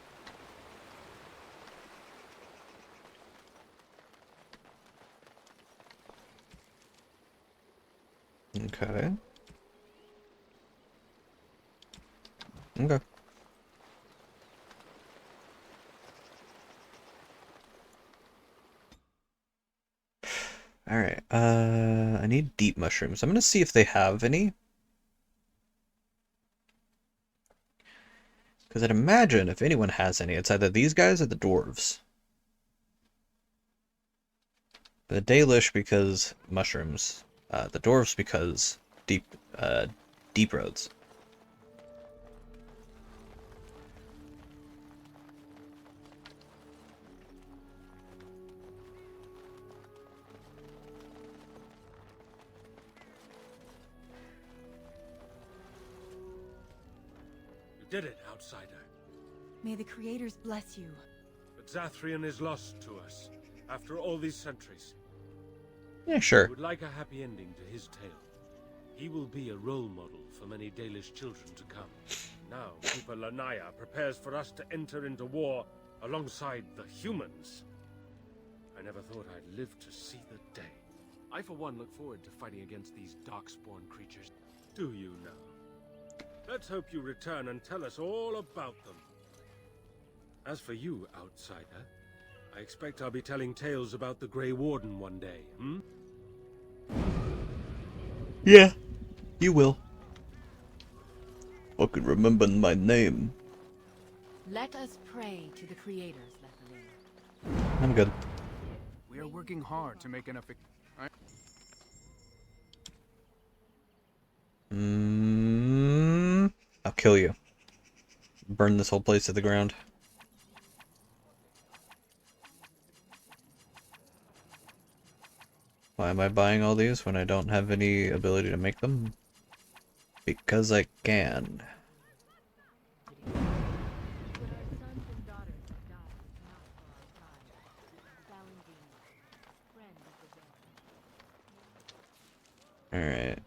Okay. Okay. Alright, I need deep mushrooms. I'm gonna see if they have any. Because I'd imagine if anyone has any, it's either these guys or the dwarves. The Dalish because mushrooms. The dwarves because deep roads. You did it, outsider. May the creators bless you. But Zathrian is lost to us, after all these centuries. Yeah, sure. I would like a happy ending to his tale. He will be a role model for many Dalish children to come. Now, Keeper Lanaya prepares for us to enter into war alongside the humans. I never thought I'd live to see the day. I, for one, look forward to fighting against these darkspawn creatures. Do you now? Let's hope you return and tell us all about them. As for you, outsider, I expect I'll be telling tales about the Grey Warden one day, hmm? Yeah, you will. I could remember my name. Let us pray to the creators, Lethaline. I'm good. We are working hard to make enough. I'll kill you. Burn this whole place to the ground. Why am I buying all these when I don't have any ability to make them? Because I can. Alright.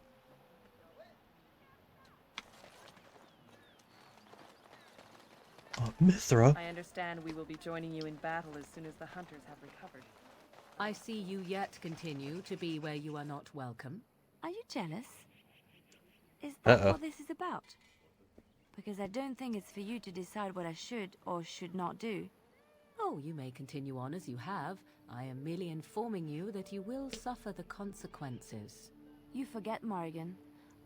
Oh, Mithra. I understand we will be joining you in battle as soon as the hunters have recovered. I see you yet continue to be where you are not welcome. Are you jealous? Is that Uh-oh. what this is about? Because I don't think it's for you to decide what I should or should not do. Oh, you may continue on as you have. I am merely informing you that you will suffer the consequences. You forget, Morrigan.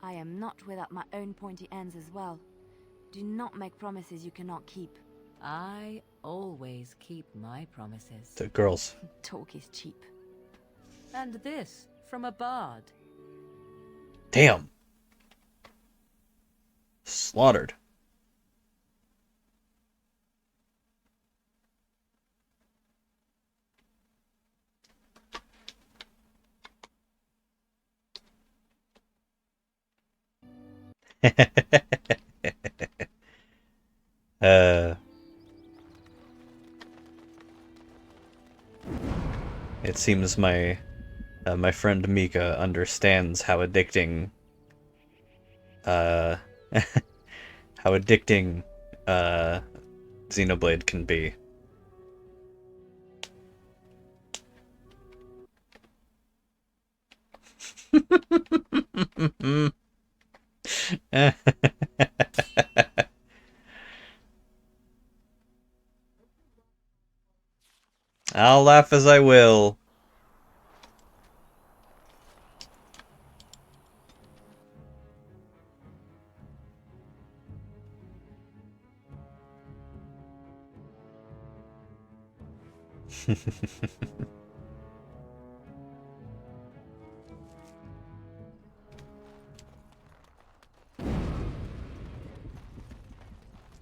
I am not without my own pointy ends as well. Do not make promises you cannot keep. I always keep my promises. The girls. Talk is cheap. And this, from a bard. Damn. Slaughtered. It seems my friend Mika understands how addicting how addicting Xenoblade can be. I'll laugh as I will.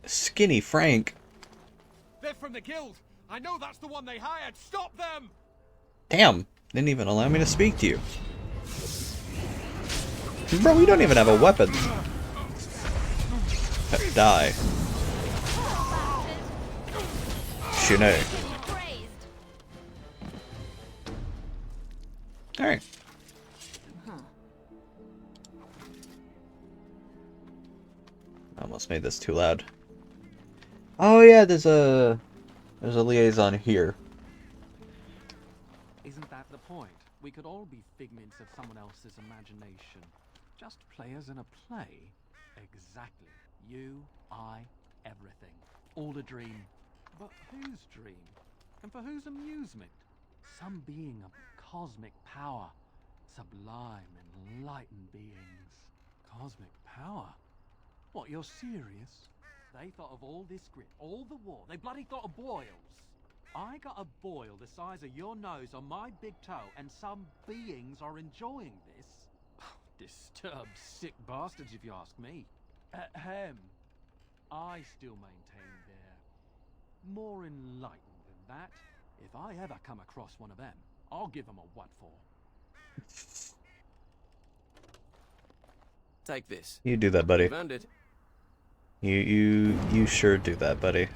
Skinny Frank. They're from the guild. I know that's the one they hired. Stop them! Damn, didn't even allow me to speak to you. Bro, we don't even have a weapon. Die. Shune. Alright. Almost made this too loud. Oh yeah, there's a liaison here. Isn't that the point? We could all be figments of someone else's imagination. Just players in a play? Exactly. You, I, everything. All a dream. But whose dream? And for whose amusement? Some being of cosmic power. Sublime, enlightened beings. Cosmic power? What, you're serious? They thought of all this grit, all the war. They bloody thought of boils. I got a boil the size of your nose on my big toe, and some beings are enjoying this? Disturbed, sick bastards, if you ask me. Ahem. I still maintain they're more enlightened than that. If I ever come across one of them, I'll give them a what for. Take this. You do that, buddy. You've earned it. You sure do that, buddy.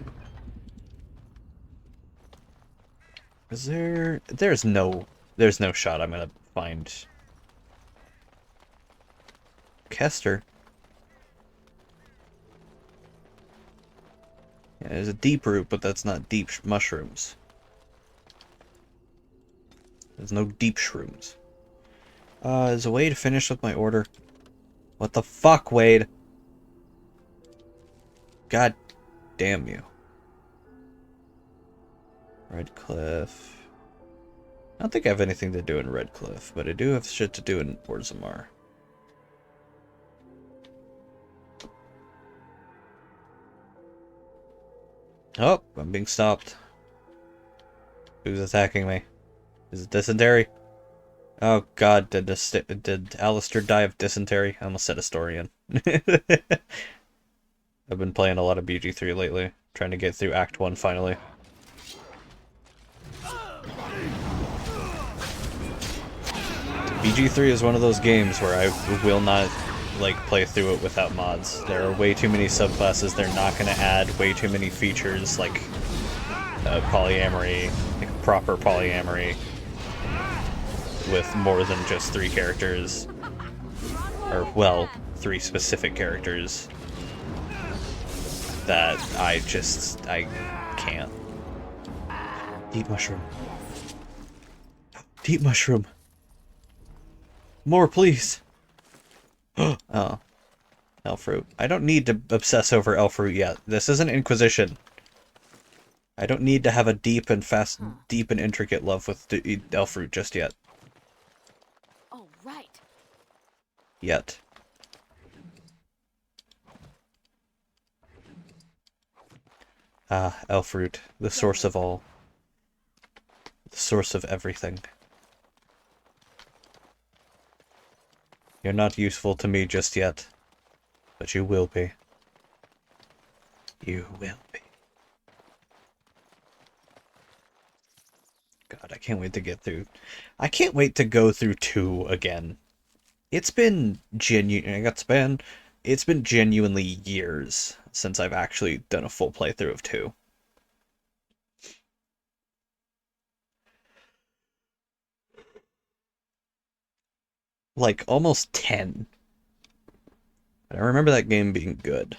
Is there... There's no shot I'm gonna find... Kester. Yeah, there's a deep root, but that's not deep mushrooms. There's no deep shrooms. Is a way to finish with my order? What the fuck, Wade? God damn you. Redcliffe. I don't think I have anything to do in Redcliffe, but I do have shit to do in Orzammar. Oh, I'm being stopped. Who's attacking me? Is it dysentery? Oh god, did Alistair die of dysentery? I almost said Astorian. I've been playing a lot of BG3 lately, trying to get through Act 1 finally. BG3 is one of those games where I will not play through it without mods. There are way too many subclasses they're not going to add, way too many features like polyamory, like proper polyamory with more than just 3 characters. Or, well, 3 specific characters that I can't. Deep mushroom. Deep mushroom. More, please. Oh. Elf fruit. I don't need to obsess over elf fruit yet. This isn't Inquisition. I don't need to have a deep and intricate love with the elf fruit just yet. Oh, right. Yet. Ah, elf fruit, the source of all. The source of everything. You're not useful to me just yet, but you will be. You will be. God, I can't wait to get through. I can't wait to go through 2 again. It's been it's been genuinely years since I've actually done a full playthrough of 2. Like, almost 10. But I remember that game being good.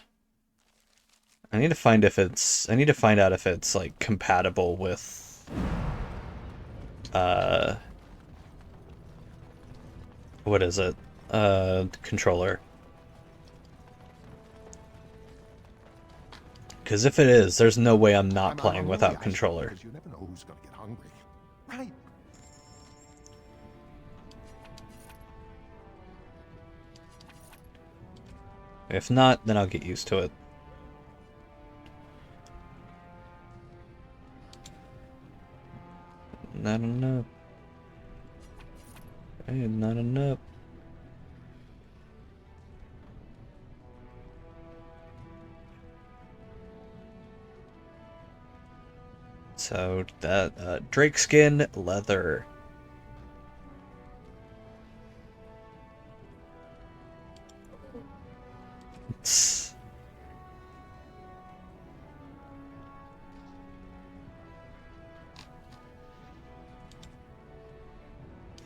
I need to find out if it's, like, compatible with... what is it? Controller. Because if it is, there's no way I'm not playing without controller. You never know who's gonna get hungry. Right. If not, then I'll get used to it. Not enough. Hey, not enough. So that drakeskin leather.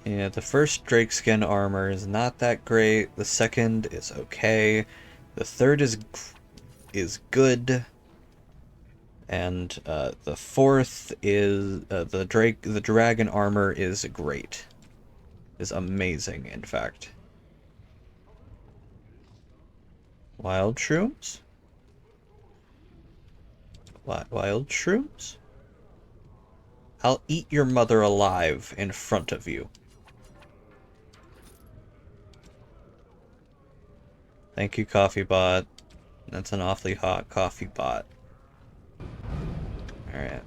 Yeah, the first drakeskin armor is not that great. The second is okay. The third is good. And the fourth is the dragon armor is great. Is amazing, in fact. Wild shrooms? Wild shrooms? I'll eat your mother alive in front of you. Thank you, coffee bot. That's an awfully hot coffee bot. Alright.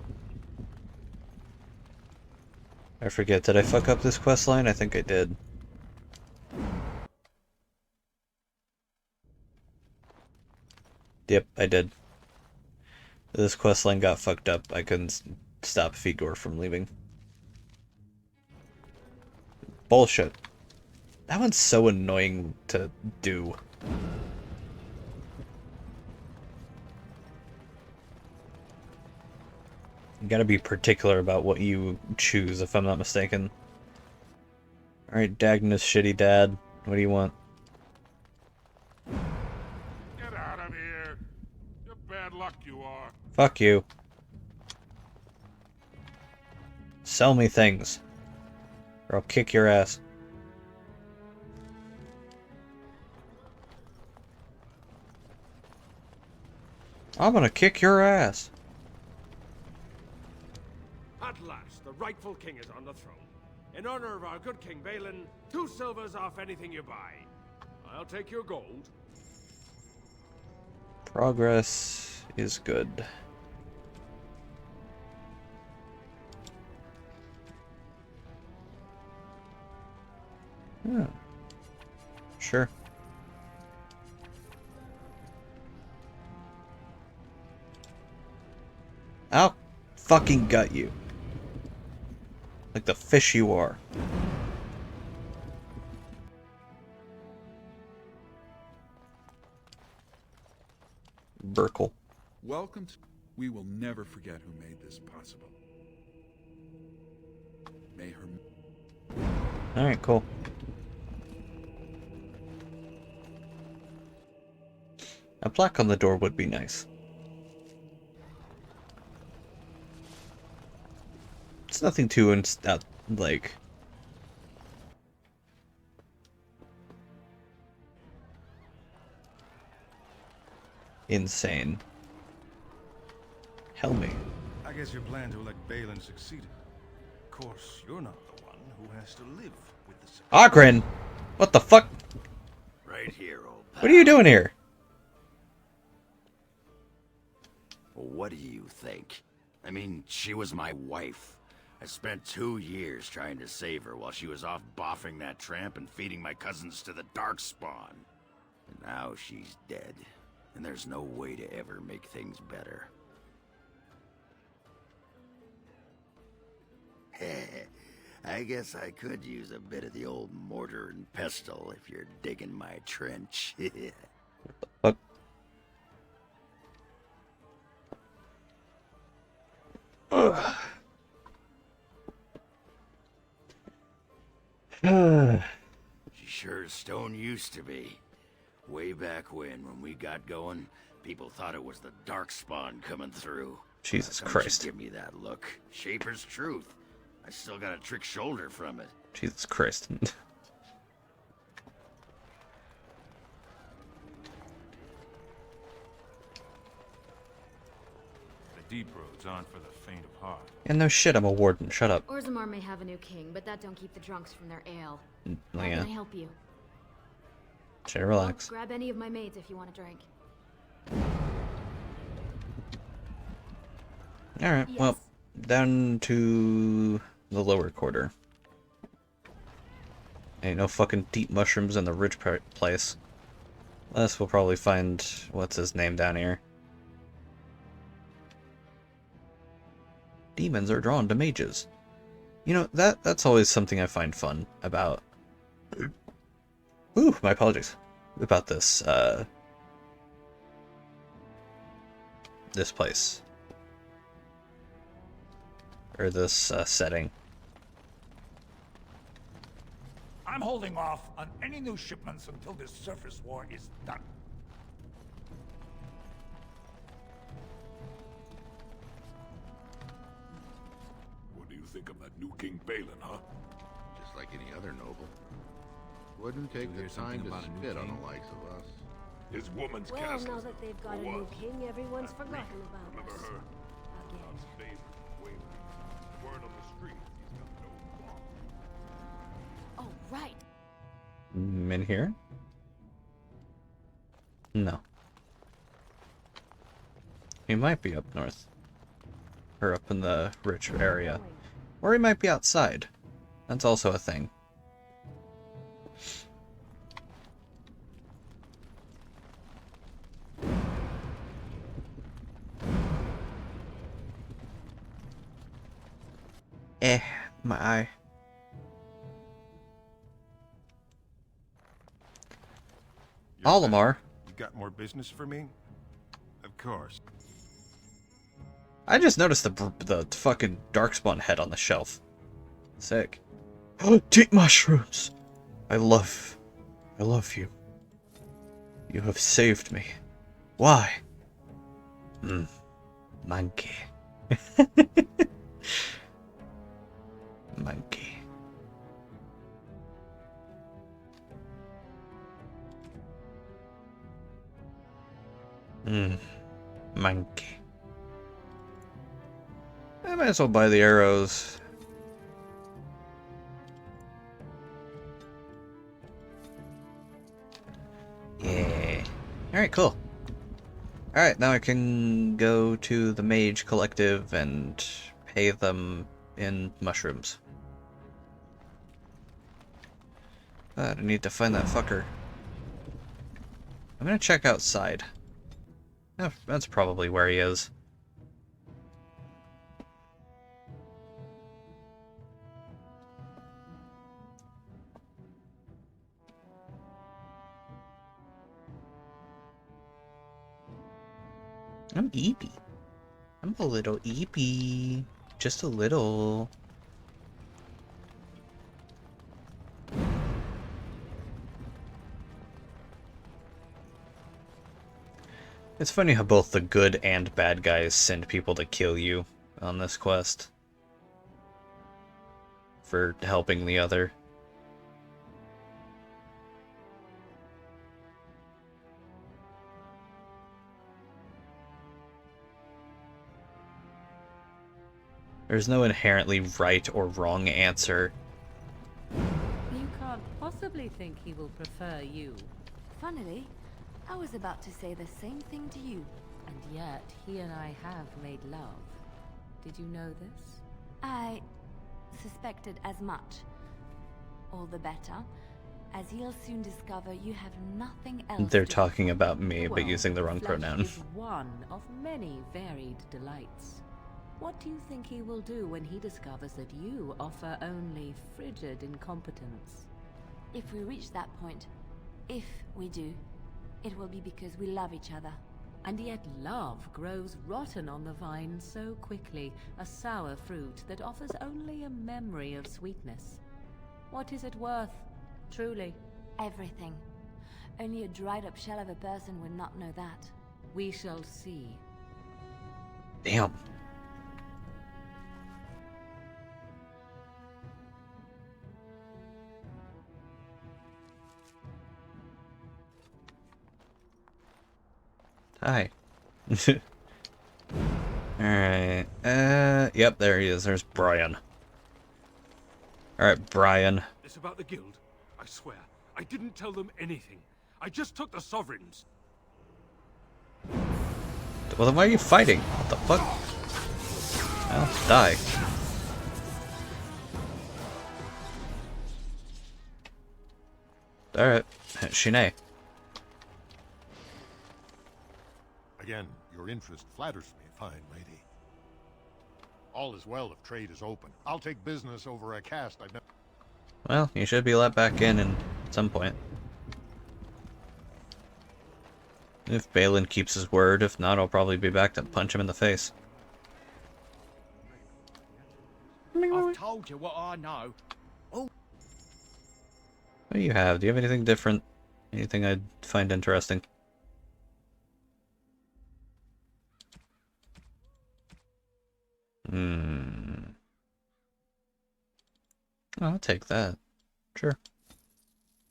I forget, did I fuck up this quest line? I think I did. Yep, I did. This quest line got fucked up. I couldn't stop Figor from leaving. Bullshit. That one's so annoying to do. You gotta be particular about what you choose, if I'm not mistaken. Alright, Dagnus, shitty dad. What do you want? Get out of here! You're bad luck, you are. Fuck you. Sell me things. Or I'll kick your ass. I'm gonna kick your ass. At last, the rightful king is on the throne. In honor of our good King Balin, 2 silvers off anything you buy. I'll take your gold. Progress is good. Yeah. Sure. I'll fucking gut you. Like the fish you are. Burkle. Welcome to... We will never forget who made this possible. May her... Alright, cool. A plaque on the door would be nice. It's nothing too like... insane. Helmy. I guess your plan to elect Balin succeeded. Of course, you're not the one who has to live with the success. Ogren! What the fuck? Right here, old pal. What are you doing here? What do you think? I mean, she was my wife. I spent 2 years trying to save her while she was off boffing that tramp and feeding my cousins to the Darkspawn. And now she's dead, and there's no way to ever make things better. I guess I could use a bit of the old mortar and pestle if you're digging my trench. What? Ugh. She sure as stone used to be. Way back when we got going, people thought it was the Darkspawn coming through. Jesus Don't Christ. you give me that look. Shaper's truth. I still got a trick shoulder from it. Jesus Christ. The deep roads aren't for the faint of heart. And no shit, I'm a warden. Shut up. Orzammar may have a new king, but that don't keep the drunks from their ale. Oh, How yeah. can I help you? Should relax. Grab any of my maids if you want a drink. Alright, well, down to the lower quarter. Ain't no fucking deep mushrooms in the rich place. Unless we'll probably find, what's his name down here. Demons are drawn to mages. You know, that's always something I find fun about... Ooh, my apologies. About this, this place. Or this, setting. I'm holding off on any new shipments until this surface war is done. What do you think of that new King Balin, huh? Just like any other noble. Wouldn't take the hear time something to about a new spit on king? the likes of us. His woman's Well, cast now is that they've got a or new was. king, everyone's forgotten about Remember us. her? Again. God's favorite, Waylon. Word on the street, he's got no flaw. Oh, right. In here? No. He might be up north. Or up in the rich area. Or he might be outside. That's also a thing. My eye. Olimar. You got more business for me? Of course. I just noticed the fucking darkspawn head on the shelf. Sick. Oh, deep mushrooms! I love you. You have saved me. Why? Monkey. Monkey. Monkey. I might as well buy the arrows. Yeah. Alright, cool. Alright, now I can go to the Mage Collective and pay them in mushrooms. But I need to find that fucker. I'm gonna check outside. That's probably where he is. I'm eepy. I'm a little eepy. Just a little. It's funny how both the good and bad guys send people to kill you on this quest for helping the other. There's no inherently right or wrong answer. You can't possibly think he will prefer you. Funnily, I was about to say the same thing to you. And yet, he and I have made love. Did you know this? I suspected as much. All the better, as you'll soon discover you have nothing else. They're talking about me, but Well, using the wrong flesh pronoun. is one of many varied delights. What do you think he will do when he discovers that you offer only frigid incompetence? If we reach that point, if we do, it will be because we love each other. And yet love grows rotten on the vine so quickly, a sour fruit that offers only a memory of sweetness. What is it worth, truly? Everything. Only a dried up shell of a person would not know that. We shall see. Damn. Hi. Alright. Yep, there he is. There's Brian. Alright, Brian. It's about the guild. I swear, I didn't tell them anything. I just took the sovereigns. Well, then why are you fighting? What the fuck? Well, die. Alright. Shine. Again, your interest flatters me, fine lady. All is well if trade is open. I'll take business over a caste I've never... Well, you should be let back in at some point. If Balin keeps his word, if not, I'll probably be back to punch him in the face. I've told you what I know. What do you have? Do you have anything different? Anything I'd find interesting? I'll take that. Sure.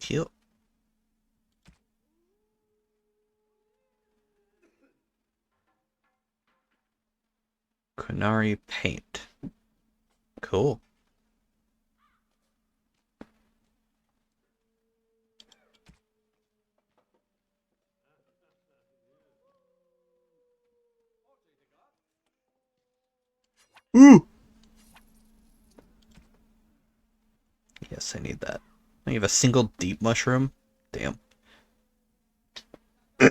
Cute. Quinari paint. Cool. Ooh! Yes, I need that. You have a single deep mushroom? Damn.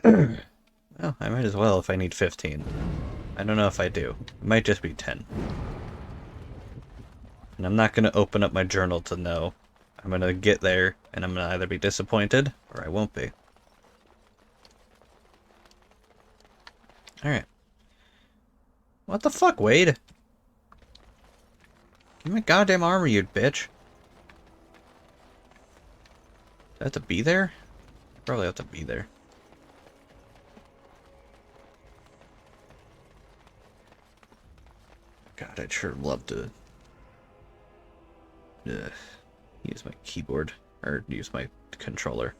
Well, I might as well if I need 15. I don't know if I do. It might just be 10. And I'm not going to open up my journal to know. I'm going to get there, and I'm going to either be disappointed, or I won't be. Alright. What the fuck, Wade? Give me goddamn armor, you bitch. Do I have to be there? Probably have to be there. God, I'd sure love to use my keyboard, or use my controller.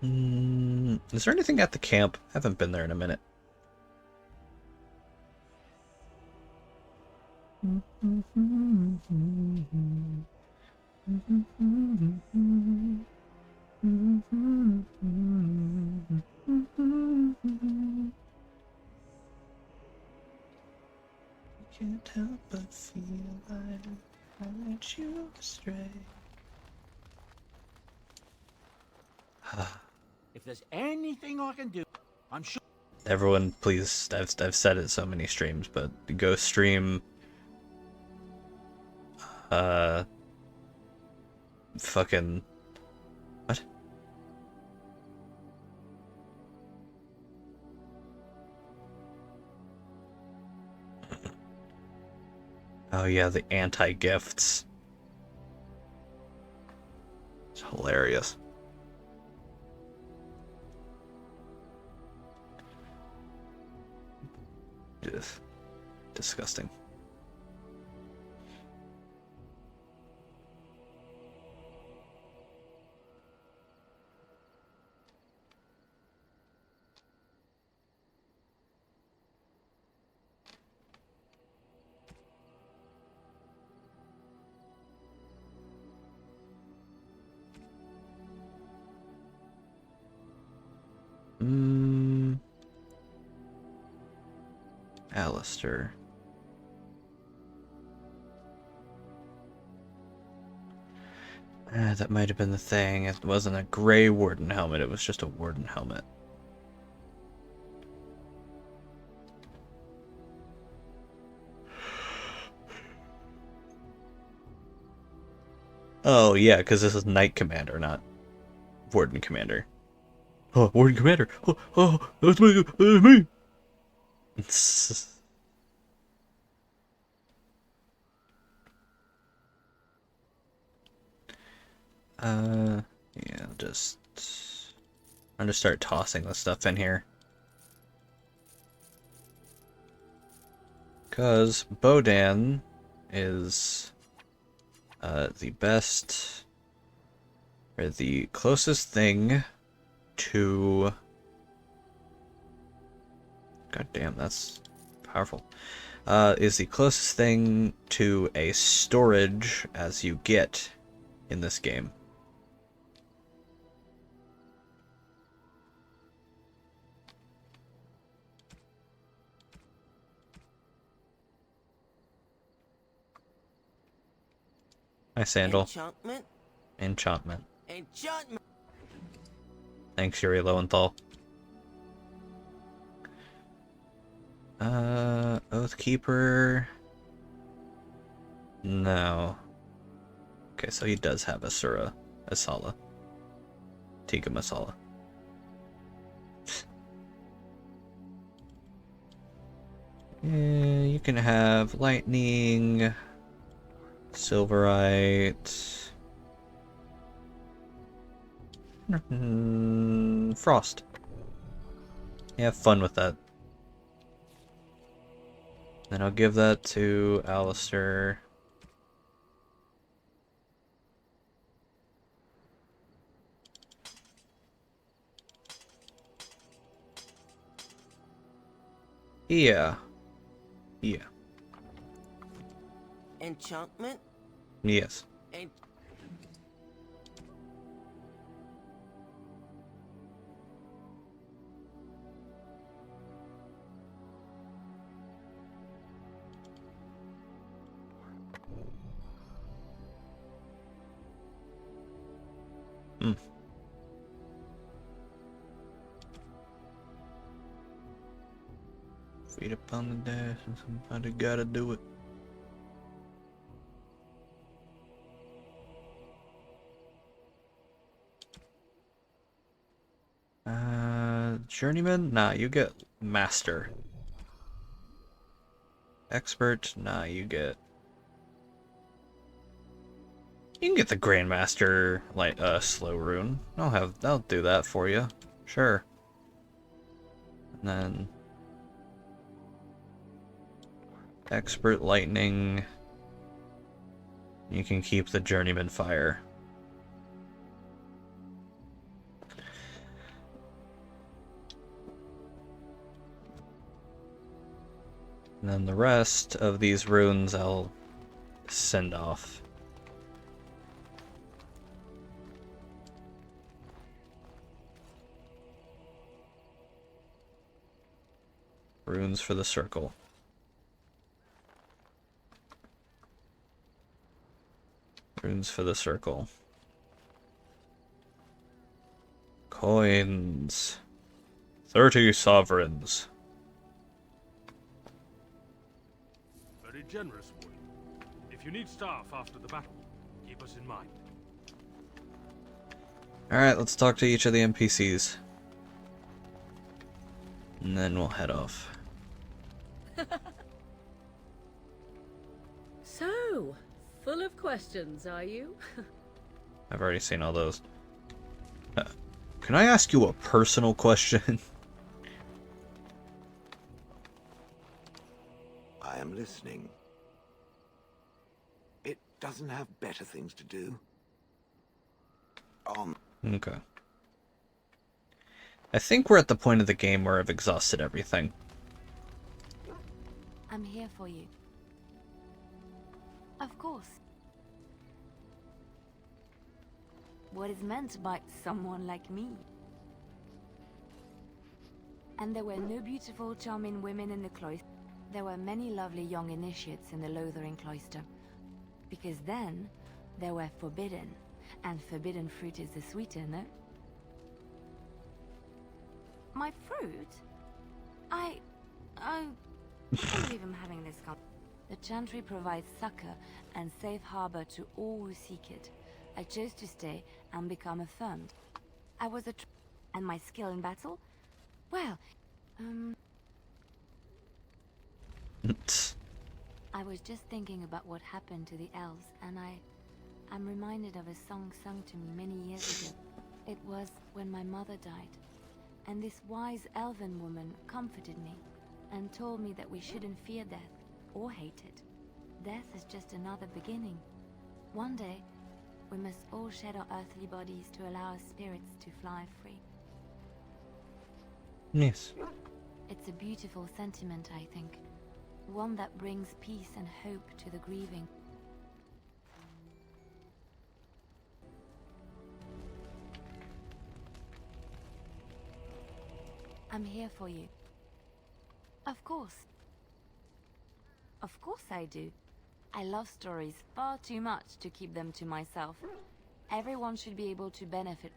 Is there anything at the camp? I haven't been there in a minute. Can't help but feel like I let you astray. If there's anything I can do, I'm sure. Everyone, please, I've said it so many streams, but go stream fucking what? Oh yeah, the anti-gifts. It's hilarious. Just disgusting. Alistair. That might have been the thing. It wasn't a gray warden helmet, it was just a warden helmet. Oh, yeah, because this is Knight Commander, not Warden Commander. Oh, Warden Commander! Oh, that's me! Yeah, I'm gonna start tossing the stuff in here. Because Bodan is the best, or the closest thing to... God damn, that's powerful. Is the closest thing to a storage as you get in this game. Hi, Sandal. Enchantment? Enchantment. Enchantment! Thanks, Yuri Lowenthal. Oathkeeper... No. Okay, so he does have Asura Asala. Tika Masala. Yeah, you can have Lightning, Silverite, Frost. Yeah, have fun with that. Then I'll give that to Alistair. Yeah. Yeah. Enchantment? Yes. En Hmm. Feet upon the dash and somebody gotta do it. Journeyman? Nah, you get Master. Expert? Nah, you get... You can get the Grandmaster, like, slow rune. I'll do that for you. Sure. And then... Expert Lightning. You can keep the Journeyman Fire. And then the rest of these runes I'll send off. Runes for the circle. Runes for the circle. Coins. 30 sovereigns. Very generous, Wood. If you need staff after the battle, keep us in mind. Alright, let's talk to each of the NPCs. And then we'll head off. So, full of questions, are you? I've already seen all those. Can I ask you a personal question? I am listening. It doesn't have better things to do. Okay. I think we're at the point of the game where I've exhausted everything. I'm here for you. Of course. What is meant by someone like me? And there were no beautiful, charming women in the cloister. There were many lovely young initiates in the Lothering cloister. Because then, they were forbidden. And forbidden fruit is the sweeter, no? My fruit? I can't believe I'm having this con. The Chantry provides succor and safe harbor to all who seek it. I chose to stay and become affirmed. I was and my skill in battle? Well, I was just thinking about what happened to the elves, and I'm reminded of a song sung to me many years ago. It was when my mother died, and this wise elven woman comforted me and told me that we shouldn't fear death or hate it. Death is just another beginning. One day, we must all shed our earthly bodies to allow our spirits to fly free. Yes. It's a beautiful sentiment, I think. One that brings peace and hope to the grieving. I'm here for you. Of course. Of course I do. I love stories far too much to keep them to myself. Everyone should be able to benefit.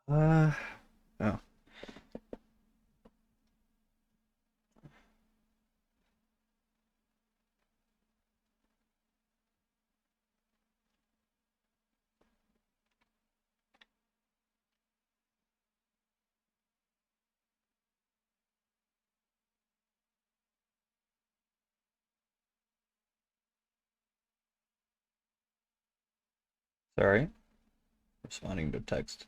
Oh. Sorry. Responding to text.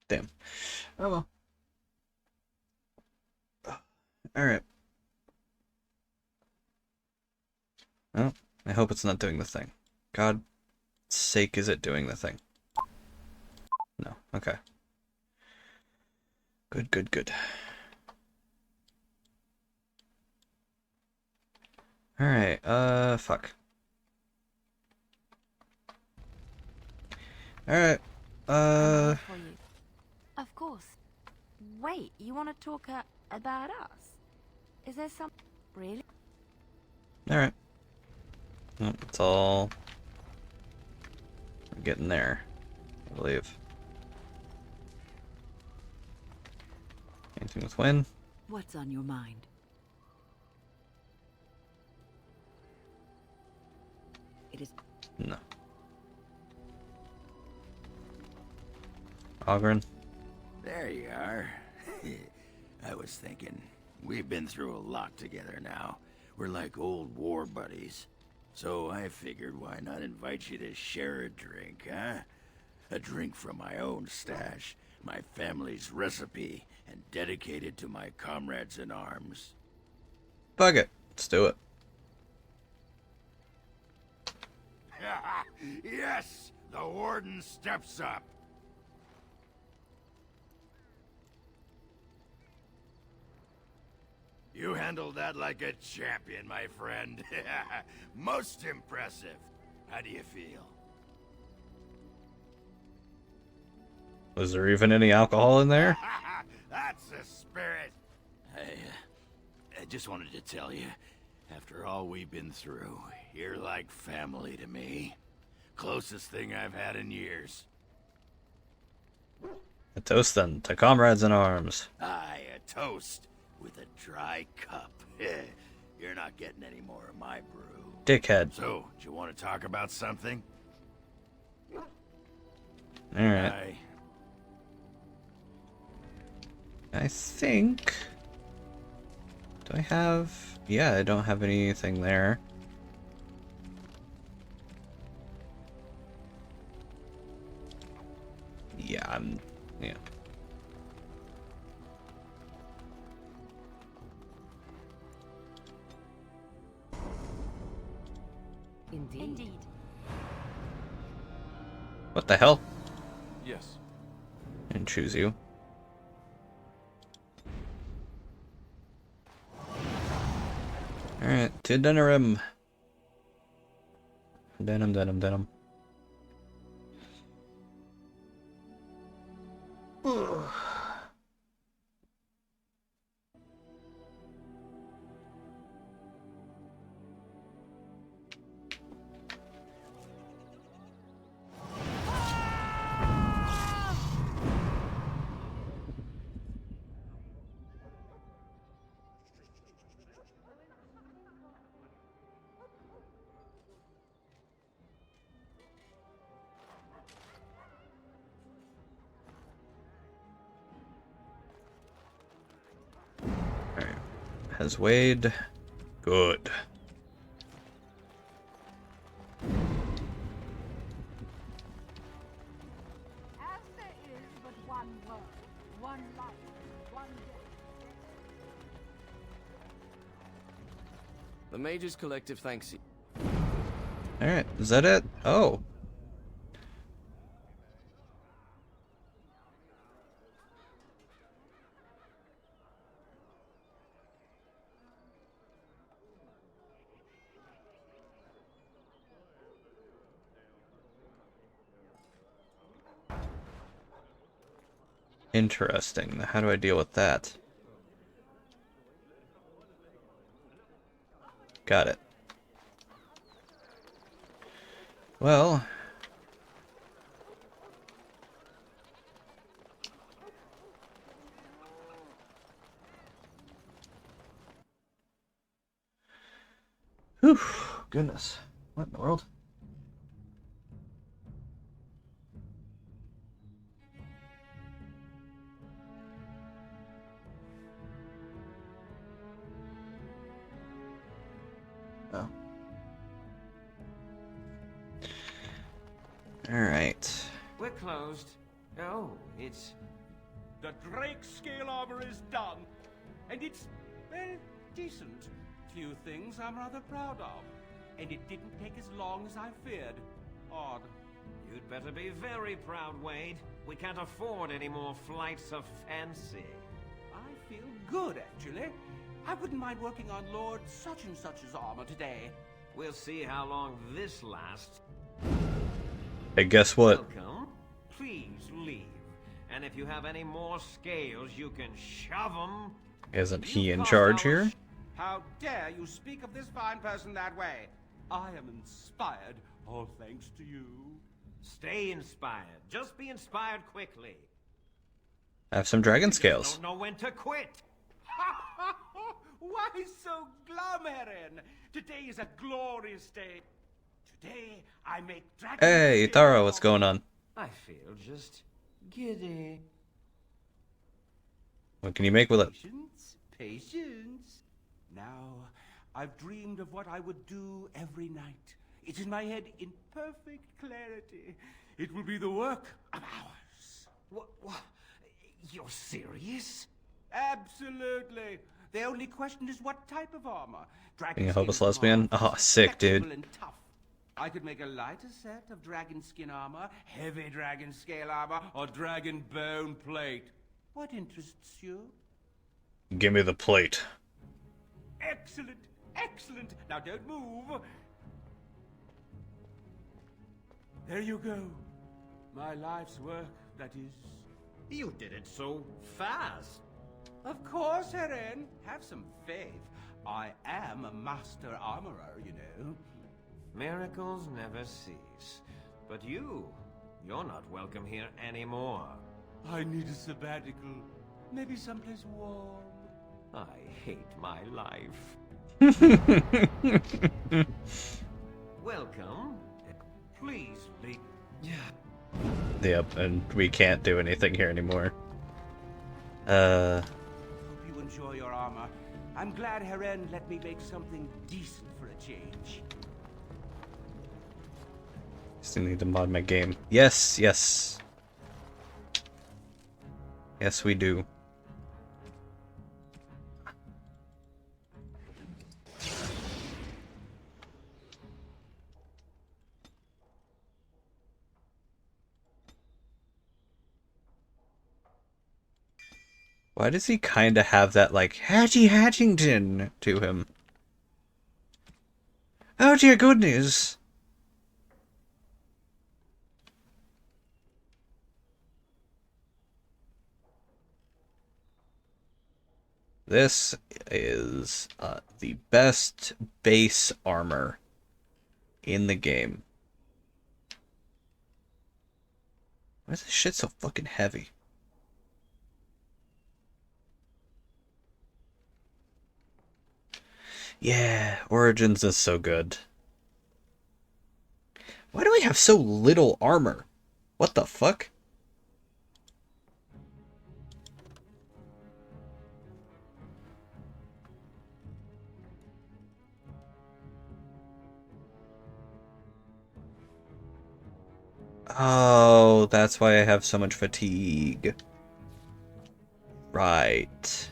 Damn. Oh well. Alright. Well, I hope it's not doing the thing. God's sake, is it doing the thing? No. Okay. Good, good, good. Alright, fuck. Alright, I'm here for you. Of course. Wait, you want to talk about us? Is there some... Really? Alright. Well, it's all... We're getting there, I believe. Anything with Wynn? What's on your mind? It is... No. Ogren? There you are. I was thinking, we've been through a lot together now. We're like old war buddies. So I figured why not invite you to share a drink, huh? A drink from my own stash, my family's recipe, and dedicated to my comrades in arms. Fuck it. Let's do it. Yes! The warden steps up! You handled that like a champion, my friend. Most impressive. How do you feel? Was there even any alcohol in there? That's the spirit. I just wanted to tell you, after all we've been through, you're like family to me. Closest thing I've had in years. A toast then to comrades in arms. Aye, a toast with a dry cup. You're not getting any more of my brew. Dickhead. So, do you want to talk about something? Alright. I think... Do I have... Yeah, I don't have anything there. Yeah, yeah. Indeed. What the hell? Yes. Didn't choose you. Alright, to Denerim. Denim. Has Wade. Good. As there is but one world, one life, one death. The Mage's Collective thanks you. Alright, is that it? Oh. Interesting. How do I deal with that? Got it. Well... Whew. Goodness. What in the world? Oh. Alright. We're closed. Oh, it's The Drake scale armor is done, and it's, well, decent. Few things I'm rather proud of. And it didn't take as long as I feared. Odd. You'd better be very proud, Wade. We can't afford any more flights of fancy. I feel good, actually. I wouldn't mind working on Lord such-and-such's armor today. We'll see how long this lasts. Hey, guess what? Welcome. Please leave. And if you have any more scales, you can shove them. Isn't he in charge here? How dare you speak of this fine person that way? I am inspired, all thanks to you. Stay inspired. Just be inspired quickly. Have some dragon scales. Don't know when to quit. Why so glum, Heron? Today is a glorious day. Today I make dragon. Hey, Thara, what's going on? I feel just giddy. What can you make with it? Patience, patience. Now, I've dreamed of what I would do every night. It's in my head in perfect clarity. It will be the work of hours. What? You're serious? Absolutely. The only question is what type of armor. Being a hopeless lesbian? Oh, sick, dude. And tough. I could make a lighter set of dragon skin armor, heavy dragon scale armor, or dragon bone plate. What interests you? Give me the plate. Excellent, excellent. Now don't move. There you go. My life's work, that is. You did it so fast. Of course, Heron. Have some faith. I am a master armorer, you know. Miracles never cease. But you're not welcome here anymore. I need a sabbatical. Maybe someplace warm. I hate my life. Welcome. Please leave. Yep, and we can't do anything here anymore. Hope you enjoy your armor. I'm glad Heron let me make something decent for a change. Still need to mod my game. Yes, yes. Yes, we do. Why does he kind of have that, like, Hattie Hatchington to him? Oh dear goodness! This is the best base armor in the game. Why is this shit so fucking heavy? Yeah, Origins is so good. Why do I have so little armor? What the fuck? Oh, that's why I have so much fatigue. Right.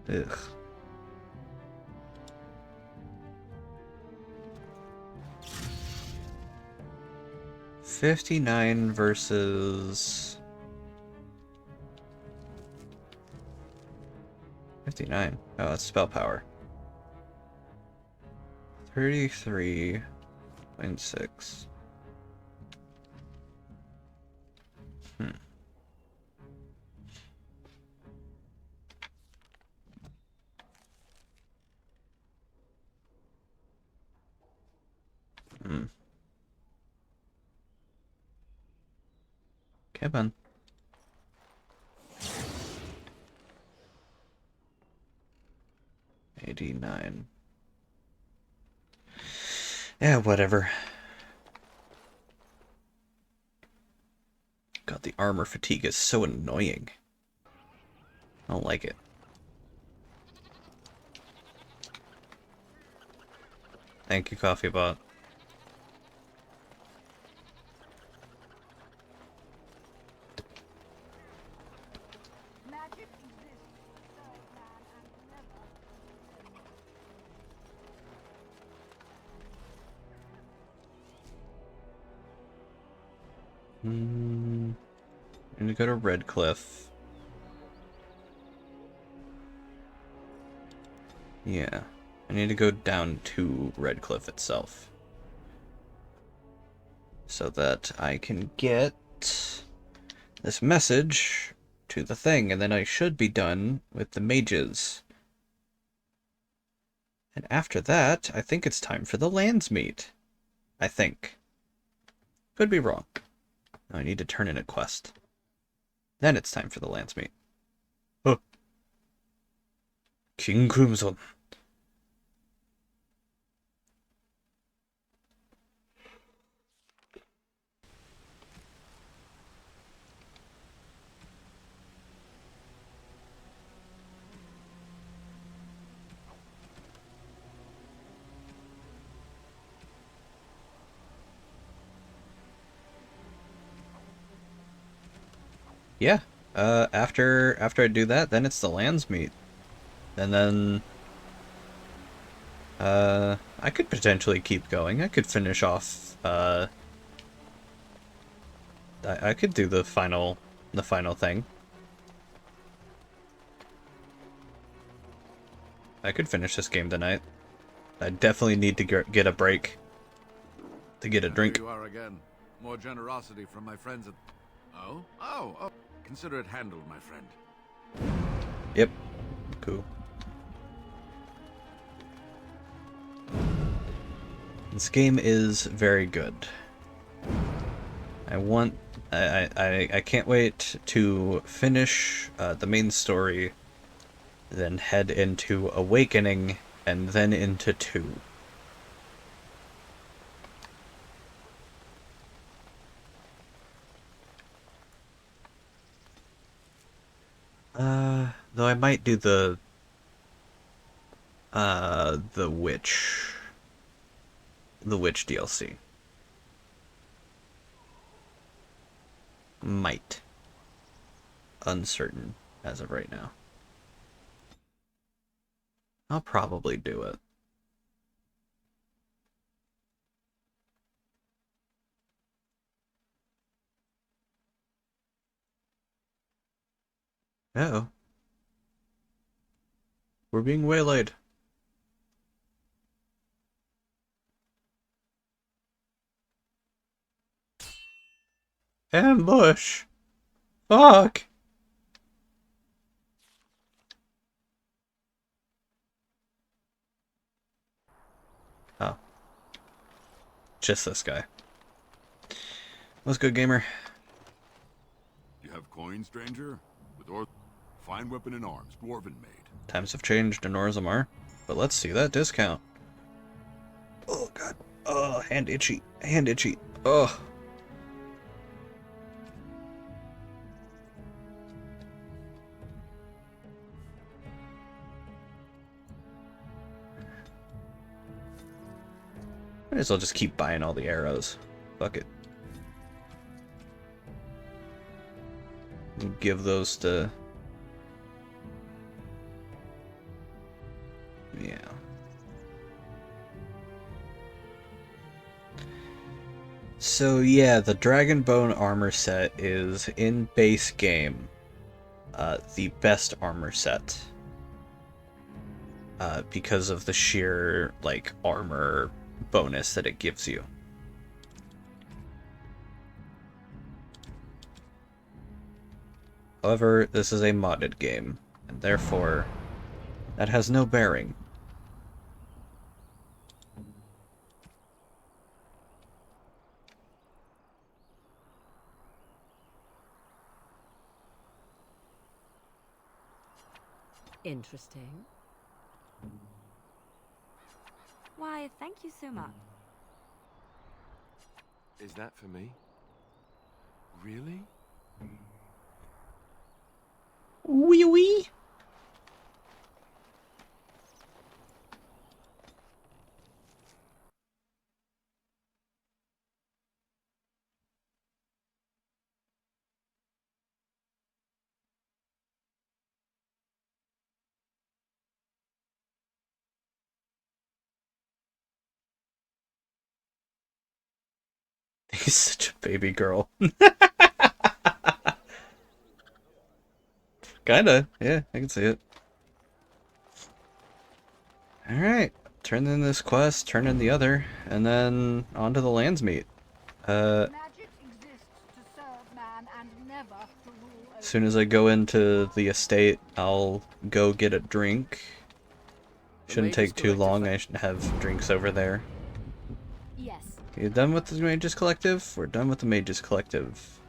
Ugh. $59 versus 59. Oh, that's spell power. 33.6. Come on. $89. Yeah, whatever. God, The armor fatigue is so annoying. I don't like it. Thank you, Coffee Bot. Magic exists, third man, and never. I'm gonna go to Redcliffe. Yeah. I need to go down to Redcliffe itself. So that I can get this message to the thing, and then I should be done with the mages. And after that, I think it's time for the Landsmeet. I think. Could be wrong. I need to turn in a quest. Then it's time for the Landsmeet. Oh. King Crimson. Yeah. After I do that, then it's the Landsmeet. And then I could potentially keep going. I could finish off I could do the final thing. I could finish this game tonight. I definitely need to get a break to get a drink. Here you are again. More generosity from my friends at... Oh. Consider it handled, my friend. Yep. Cool. This game is very good. I can't wait to finish the main story, then head into Awakening, and then into 2. Though I might do the witch DLC. Might. Uncertain as of right now. I'll probably do it. Uh-oh. We're being waylaid. Ambush! Fuck! Oh. Just this guy. What's good, gamer? You have coin, stranger? With fine weapon and arms, dwarven made. Times have changed in Orzammar, but let's see that discount. Oh god. Oh, hand itchy. Hand itchy. Oh. Might as well just keep buying all the arrows. Fuck it. Give those to... Yeah. So yeah, the Dragonbone armor set is, in base game, the best armor set. Because of the sheer, like, armor bonus that it gives you. However, this is a modded game, and therefore, that has no bearing. Interesting. Why, thank you so much. Is that for me? Really? Wee wee. He's such a baby girl. Kinda, yeah, I can see it. Alright, turn in this quest, turn in the other, and then on to the Landsmeet. Magic exists to serve man and never to rule As soon as I go into the estate, I'll go get a drink. Shouldn't take too long, I should have drinks over there. Yes. You done with the Mages Collective? We're done with the Mages Collective.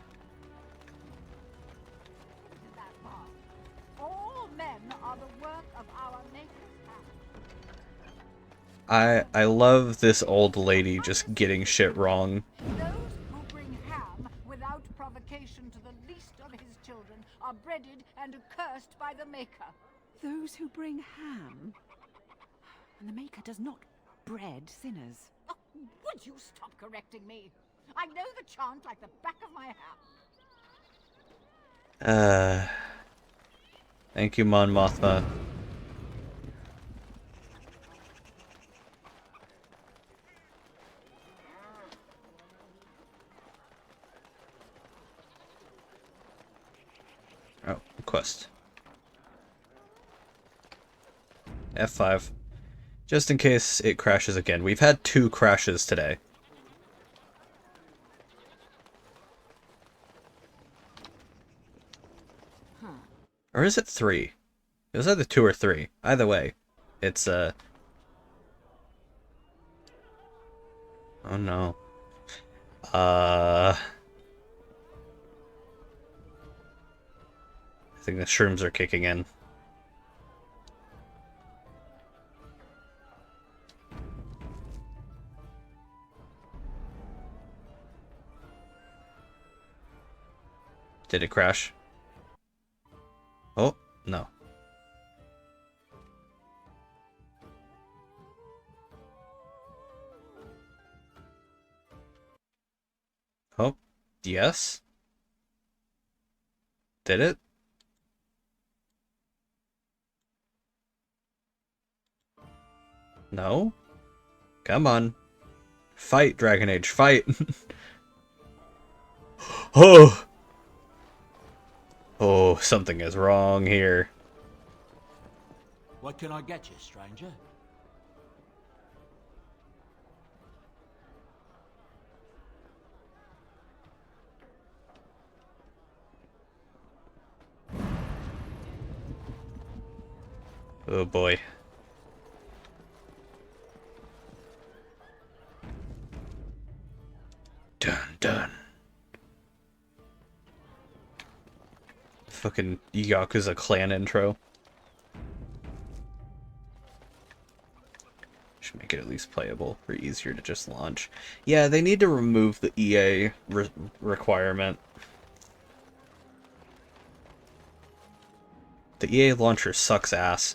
All men are the work of our maker's hand. I love this old lady just getting shit wrong. Those who bring ham without provocation to the least of his children are breaded and accursed by the maker. Those who bring ham? And the Maker does not bread sinners. Oh, would you stop correcting me? I know the chant like the back of my hand. Thank you, Mon Mothma. Oh, quest. F5. Just in case it crashes again. We've had 2 crashes today. Or is it 3? It was either 2 or 3. Either way, it's oh no. I think the shrooms are kicking in. Did it crash? Oh, no. Oh, yes? Did it? No? Come on. Fight, Dragon Age, fight! Oh! Oh, something is wrong here. What can I get you, stranger? Oh boy. Dun dun. Fucking Yakuza clan intro. Should make it at least playable or easier to just launch. Yeah, they need to remove the EA requirement. The EA launcher sucks ass.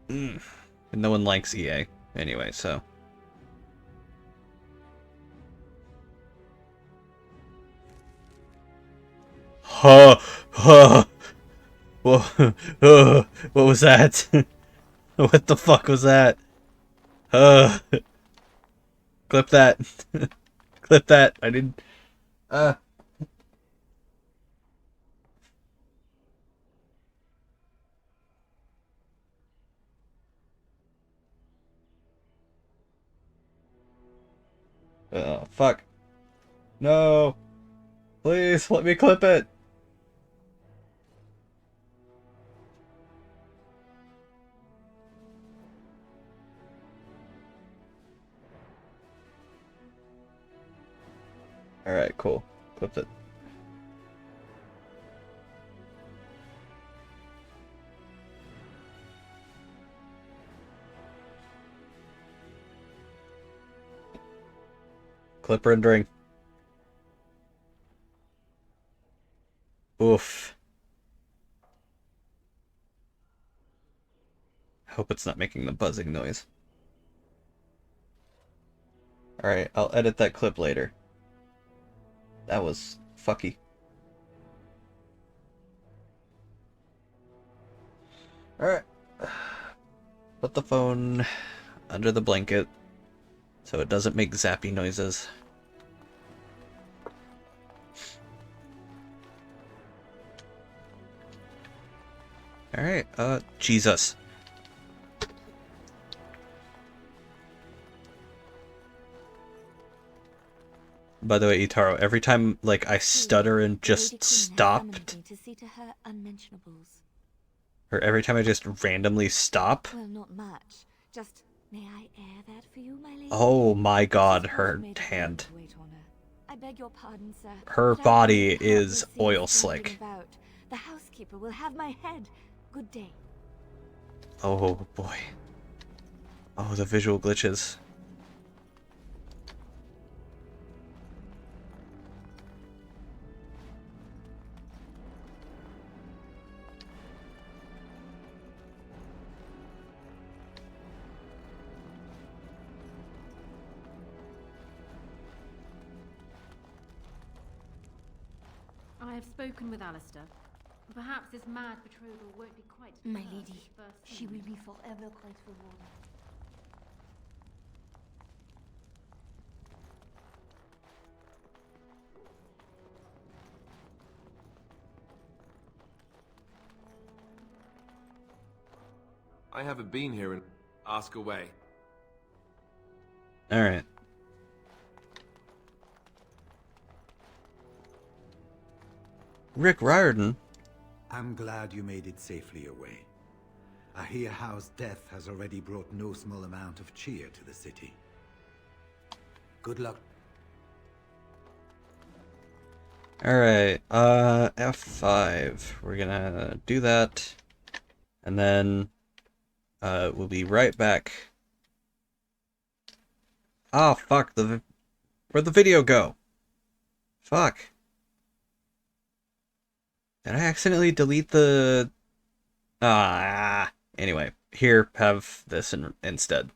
And no one likes EA anyway, so. Whoa, what was that? What the fuck was that? Clip that. Clip that. I didn't. Oh, fuck. No. Please, let me clip it. Alright, cool. Clipped it. Clip rendering. Oof. Hope it's not making the buzzing noise. Alright, I'll edit that clip later. That was fucky. Alright. Put the phone under the blanket so it doesn't make zappy noises. Alright, Jesus. By the way, Itaro, every time, like, I stutter and just stopped, To see to her unmentionables. or every time I just randomly stop, Well, not much. Just, may I air that for you, my lady? oh my god, her hand. I beg your pardon, sir. Her but I body can't help is but see oil it standing slick. about. The housekeeper will have my head. Good day. Oh boy. Oh, the visual glitches. I have spoken with Alistair. Perhaps this mad betrothal won't be quite My her lady, first she scene. will be forever grateful, Warden. I haven't been here and ask away. Alright. Rick Riordan? I'm glad you made it safely away. I hear Howe's death has already brought no small amount of cheer to the city. Good luck. Alright, F5. We're gonna do that. And then, we'll be right back. Oh, fuck, where'd the video go? Fuck. Did I accidentally delete the... Anyway, here, have this instead.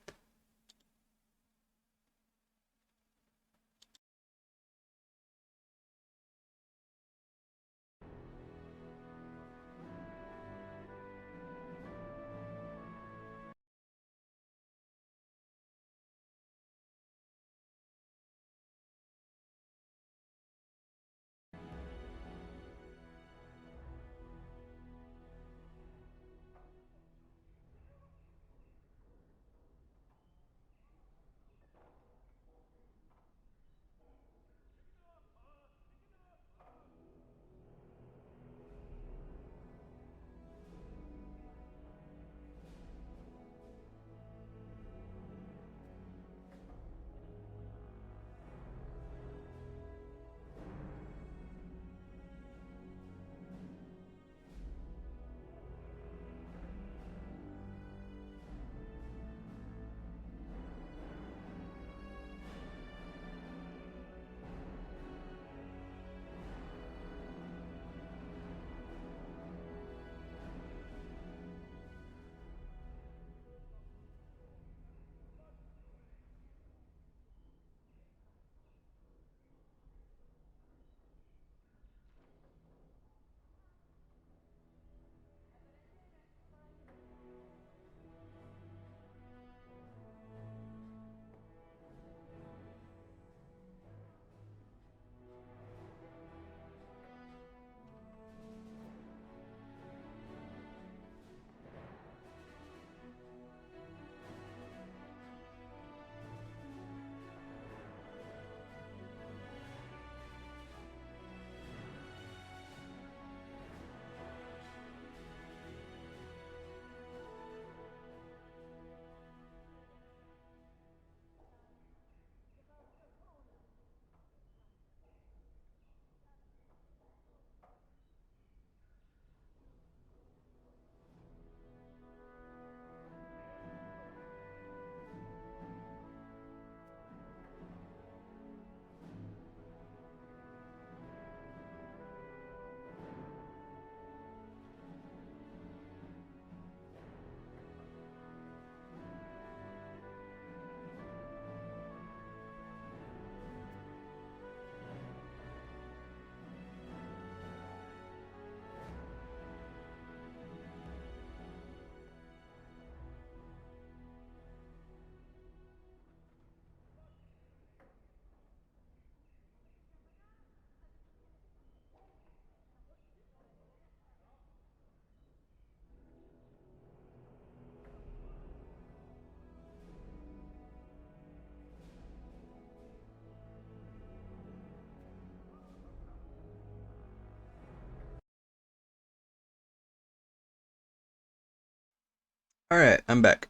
Alright, I'm back.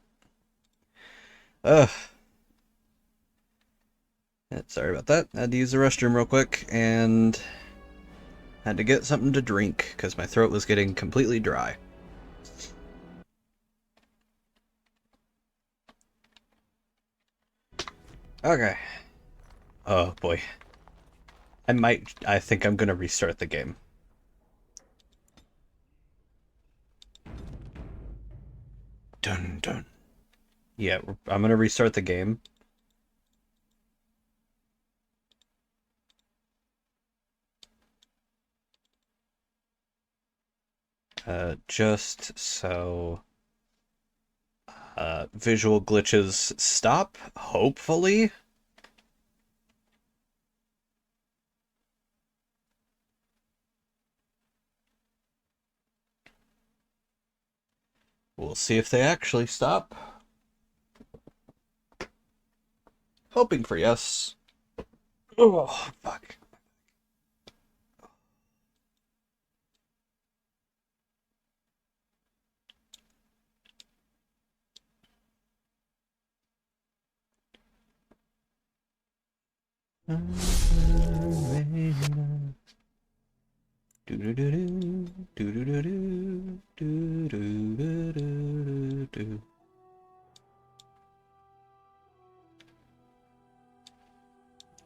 Ugh. Sorry about that. I had to use the restroom real quick, and had to get something to drink, because my throat was getting completely dry. Okay. Oh boy. I think I'm gonna restart the game. Dun dun. Yeah, I'm gonna restart the game. Just so visual glitches stop, hopefully. We'll see if they actually stop. Hoping for yes. Oh, fuck.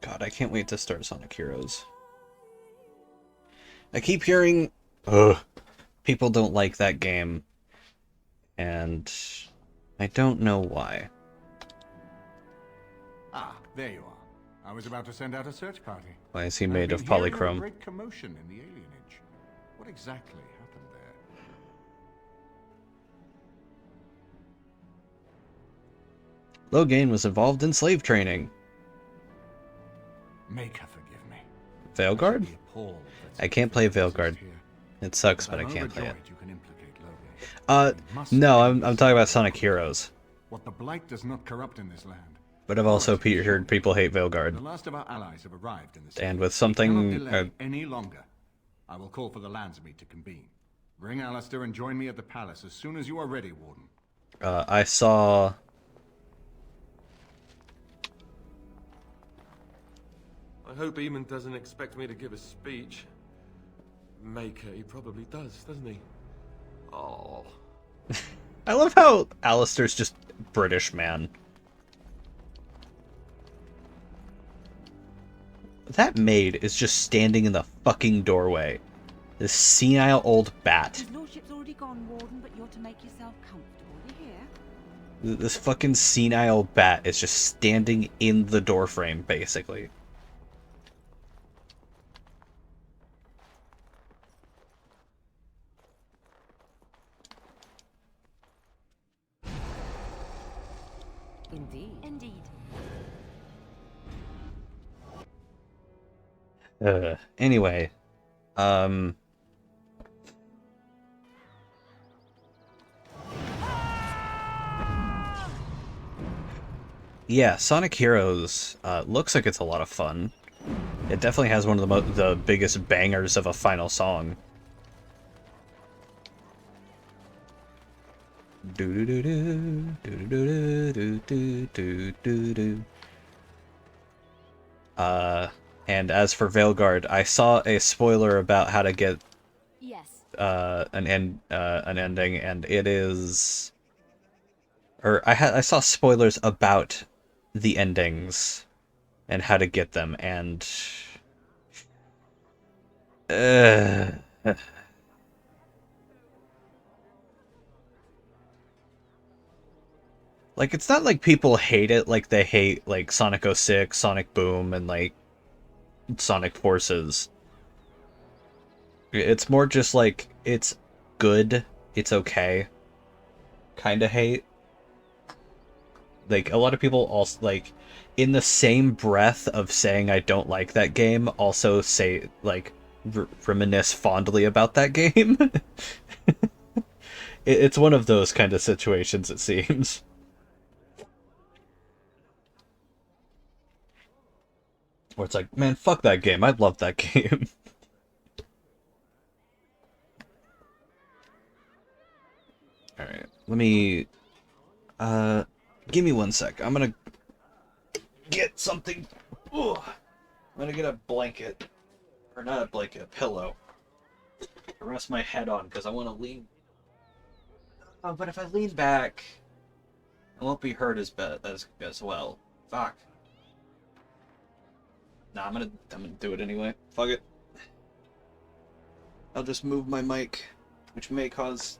God, I can't wait to start Sonic Heroes. I keep hearing, people don't like that game, and I don't know why. Ah, there you are. I was about to send out a search party. Why is he made of I've been hearing polychrome? a great commotion in the alienage. What exactly happened there? Logain was involved in slave training. Make her forgive me. Veilguard? I can't play Veilguard. It sucks, but I can't play it. No, I'm talking about Sonic Heroes. What the Blight does not corrupt in this land. But I've also heard people hate Veilguard. The last of our allies have arrived in the city. And with We something... cannot delay any longer. I will call for the Landsmeet to convene. Bring Alistair and join me at the palace as soon as you are ready, Warden. I saw... I hope Eamon doesn't expect me to give a speech. Maker, he probably does, doesn't he? Oh. I love how Alistair's just British man. That maid is just standing in the fucking doorway. This senile old bat. His lordship's already gone, Warden, but you're to make yourself comfortable. You hear? This fucking senile bat is just standing in the doorframe, basically. Indeed. Indeed. Anyway, yeah, Sonic Heroes looks like it's a lot of fun. It definitely has one of the biggest bangers of a final song. Do do do do do do do do do do do. And as for Veilguard, I saw a spoiler about how to get an ending, and it is, or I saw spoilers about the endings and how to get them, and like, it's not like people hate it like they hate like Sonic 06, Sonic Boom, and like Sonic Forces. It's more just like, it's good, it's okay, kind of hate. Like, a lot of people also, like, in the same breath of saying I don't like that game, also say, like, reminisce fondly about that game. It's one of those kind of situations, it seems. Where it's like, man, fuck that game. I love that game. Alright, let me Give me 1 sec. I'm gonna get something. Ugh. I'm gonna get a blanket. Or not a blanket, a pillow. To rest my head on, because I want to lean. Oh, but if I lean back, I won't be hurt as well. Fuck. Nah, I'm gonna do it anyway. Fuck it. I'll just move my mic, which may cause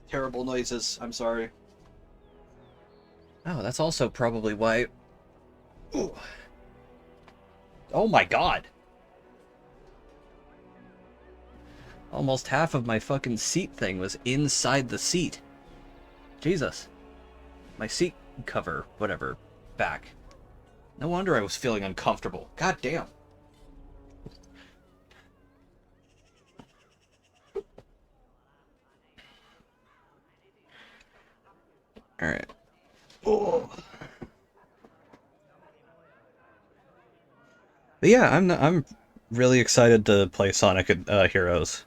terrible noises. I'm sorry. Oh, that's also probably why. Ooh. Oh my god. Almost half of my fucking seat thing was inside the seat. Jesus. My seat cover, whatever, back. No wonder I was feeling uncomfortable. God damn. Alright. Oh. But yeah, I'm really excited to play Sonic Heroes.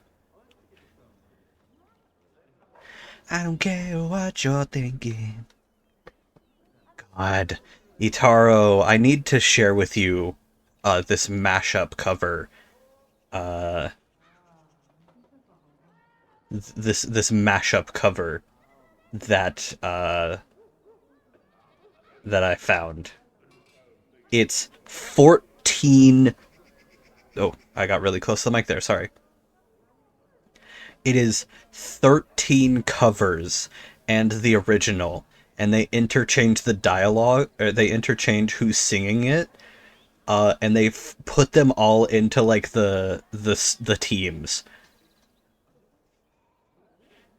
I don't care what you're thinking. God. Itaro, I need to share with you this mashup cover. This mashup cover that that I found. It's 14. Oh, I got really close to the mic there, sorry. It is 13 covers and the original, and they interchange the dialogue, or they interchange who's singing it, and they've put them all into like the teams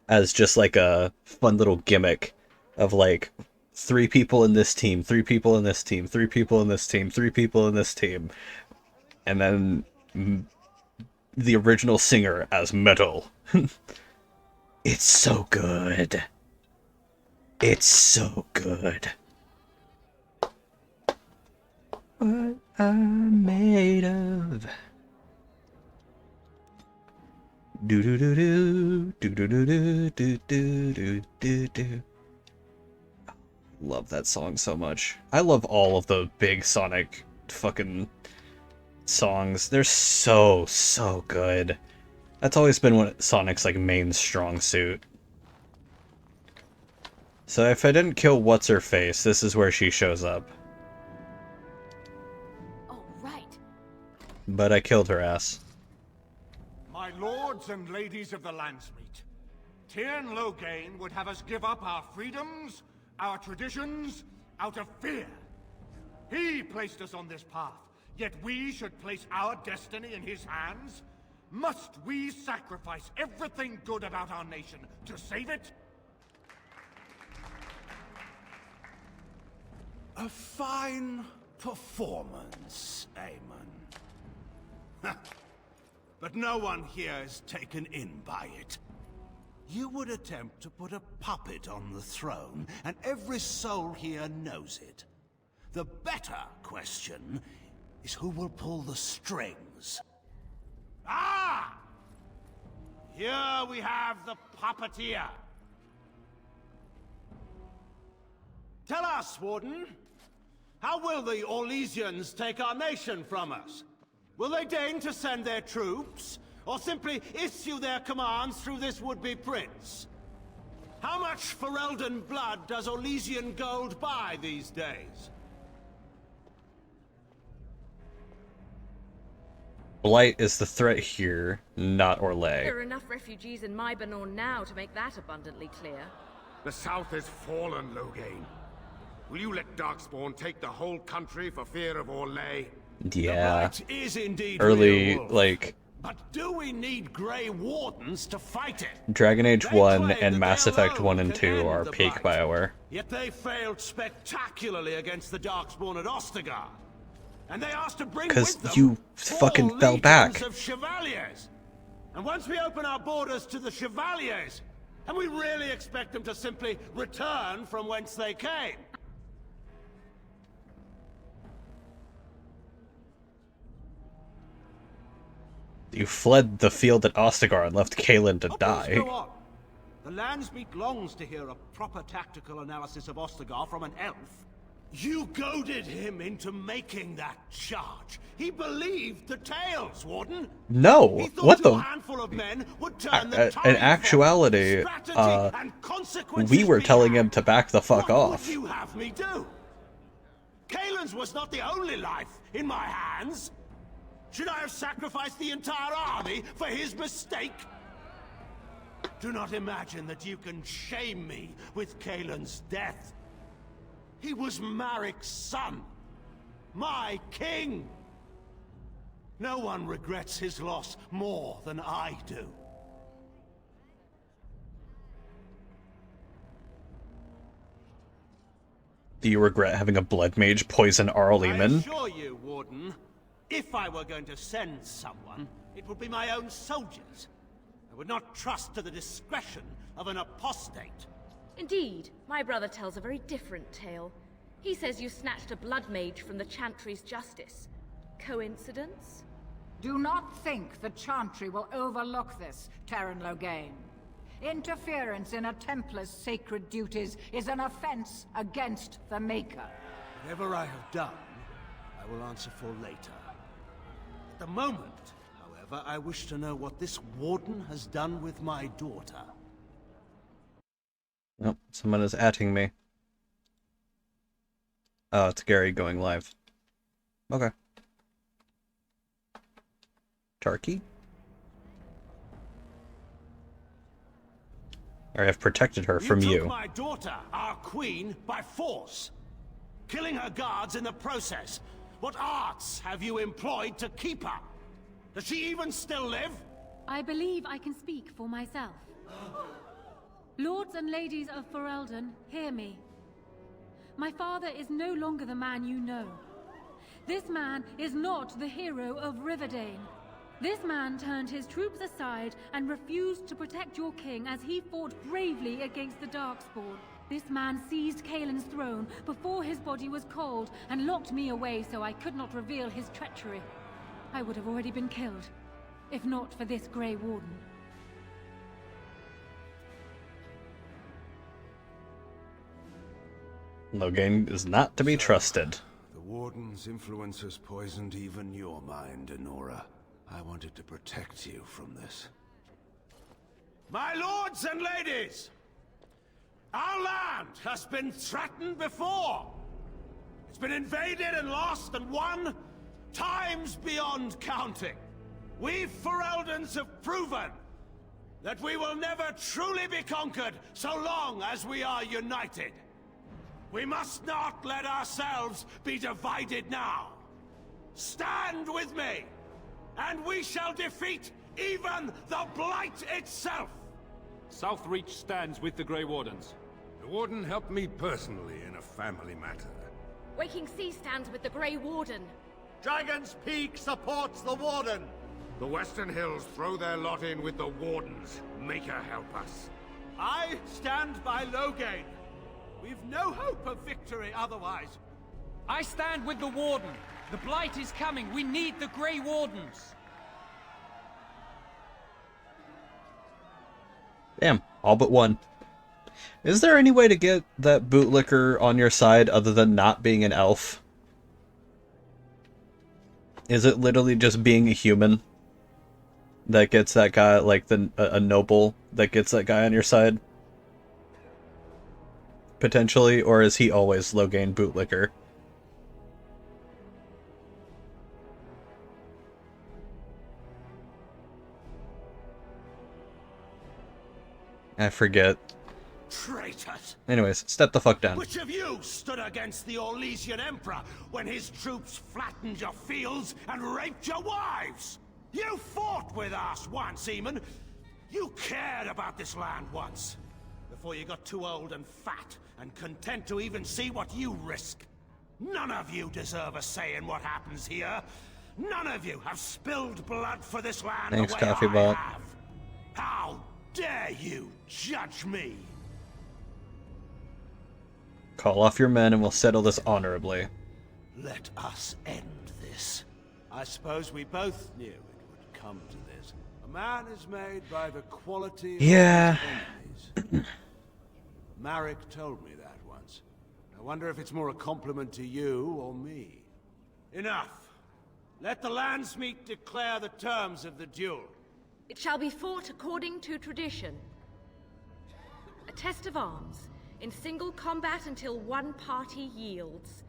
as just like a fun little gimmick of like 3 people in this team, 3 people in this team, 3 people in this team, 3 people in this team, and then the original singer as Metal. It's so good. It's so good. What I'm made of. Do do do do do do do do do do do do. Love that song so much. I love all of the big Sonic fucking songs. They're so good. That's always been one of Sonic's like main strong suit. So if I didn't kill What's-Her-Face, this is where she shows up. Oh, right. But I killed her ass. My lords and ladies of the Landsmeet, Tiernan Loghain would have us give up our freedoms, our traditions, out of fear. He placed us on this path, yet we should place our destiny in his hands? Must we sacrifice everything good about our nation to save it? A fine performance, Aemon. But no one here is taken in by it. You would attempt to put a puppet on the throne, and every soul here knows it. The better question is who will pull the strings. Ah! Here we have the puppeteer. Tell us, Warden. How will the Orlesians take our nation from us? Will they deign to send their troops, or simply issue their commands through this would-be prince? How much Ferelden blood does Orlesian gold buy these days? Blight is the threat here, not Orlais. There are enough refugees in Mybanor now to make that abundantly clear. The South is fallen, Loghain. Will you let Darkspawn take the whole country for fear of Orlais? Yeah. The Blight is indeed Early, real, like, but do we need Grey Wardens to fight it? Dragon Age They 1 claim and that Mass they Effect 1 alone and can 2 end are the peak Blight. BioWare. Yet they failed spectacularly against the Darkspawn at Ostagar. And they asked to bring Because with them you 4 fucking fell back. legions of Chevaliers. And once we open our borders to the Chevaliers, and we really expect them to simply return from whence they came? You fled the field at Ostagar and left Kaelin to Please die. go on. The Landsmeet longs to hear a proper tactical analysis of Ostagar from an elf. You goaded him into making that charge. He believed the tales, Warden. No, He thought what the? a handful of men would turn the In tide actuality, for strategy and consequences we were telling behind. him to back the fuck What off. would you have me do? Kalen's was not the only life in my hands. Should I have sacrificed the entire army for his mistake? Do not imagine that you can shame me with Kalen's death. He was Marik's son, my king. No one regrets his loss more than I do. Do you regret having a blood mage poison Arl I Eamon? assure you, Warden, if I were going to send someone, it would be my own soldiers. I would not trust to the discretion of an apostate. Indeed, my brother tells a very different tale. He says you snatched a blood mage from the Chantry's justice. Coincidence? Do not think the Chantry will overlook this, Terran Logain. Interference in a Templar's sacred duties is an offense against the Maker. Whatever I have done, I will answer for later. At the moment, however, I wish to know what this Warden has done with my daughter. Nope, someone is atting me. Oh, it's Gary going live. Okay. Tarky? I have protected her from You you. took my daughter, our queen, by force, killing her guards in the process. What arts have you employed to keep her? Does she even still live? I believe I can speak for myself. Lords and ladies of Ferelden, hear me. My father is no longer the man you know. This man is not the hero of Riverdane. This man turned his troops aside and refused to protect your king as he fought bravely against the Darkspawn. This man seized Kalen's throne before his body was cold and locked me away so I could not reveal his treachery. I would have already been killed, if not for this Grey Warden. Logain is not to be trusted. The Warden's influence has poisoned even your mind, Enora. I wanted to protect you from this. My lords and ladies! Our land has been threatened before! It's been invaded and lost and won times beyond counting. We Fereldans have proven that we will never truly be conquered so long as we are united. We must not let ourselves be divided now. Stand with me, and we shall defeat even the Blight itself! Southreach stands with the Grey Wardens. The Warden helped me personally in a family matter. Waking Sea stands with the Grey Warden. Dragon's Peak supports the Warden. The Western Hills throw their lot in with the Wardens. Make her help us. I stand by Logain. We've no hope of victory otherwise. I stand with the Warden. The Blight is coming. We need the Grey Wardens. Damn, all but one. Is there any way to get that bootlicker on your side other than not being an elf? Is it literally just being a human that gets that guy, like a noble that gets that guy on your side? Potentially, or is he always Logain bootlicker? I forget. Traitors! Anyways, step the fuck down. Which of you stood against the Orlesian Emperor when his troops flattened your fields and raped your wives? You fought with us once, Eamon. You cared about this land once. Before you got too old and fat and content to even see what you risk. None of you deserve a say in what happens here. None of you have spilled blood for this land Thanks, the way Coffee I Bot. have. How dare you judge me? Call off your men and we'll settle this honorably. Let us end this. I suppose we both knew it would come to this. A man is made by the quality of Yeah. his enemies. duties. Marek told me that once. I wonder if it's more a compliment to you or me. Enough! Let the Landsmeet declare the terms of the duel. It shall be fought according to tradition. A test of arms, in single combat until one party yields.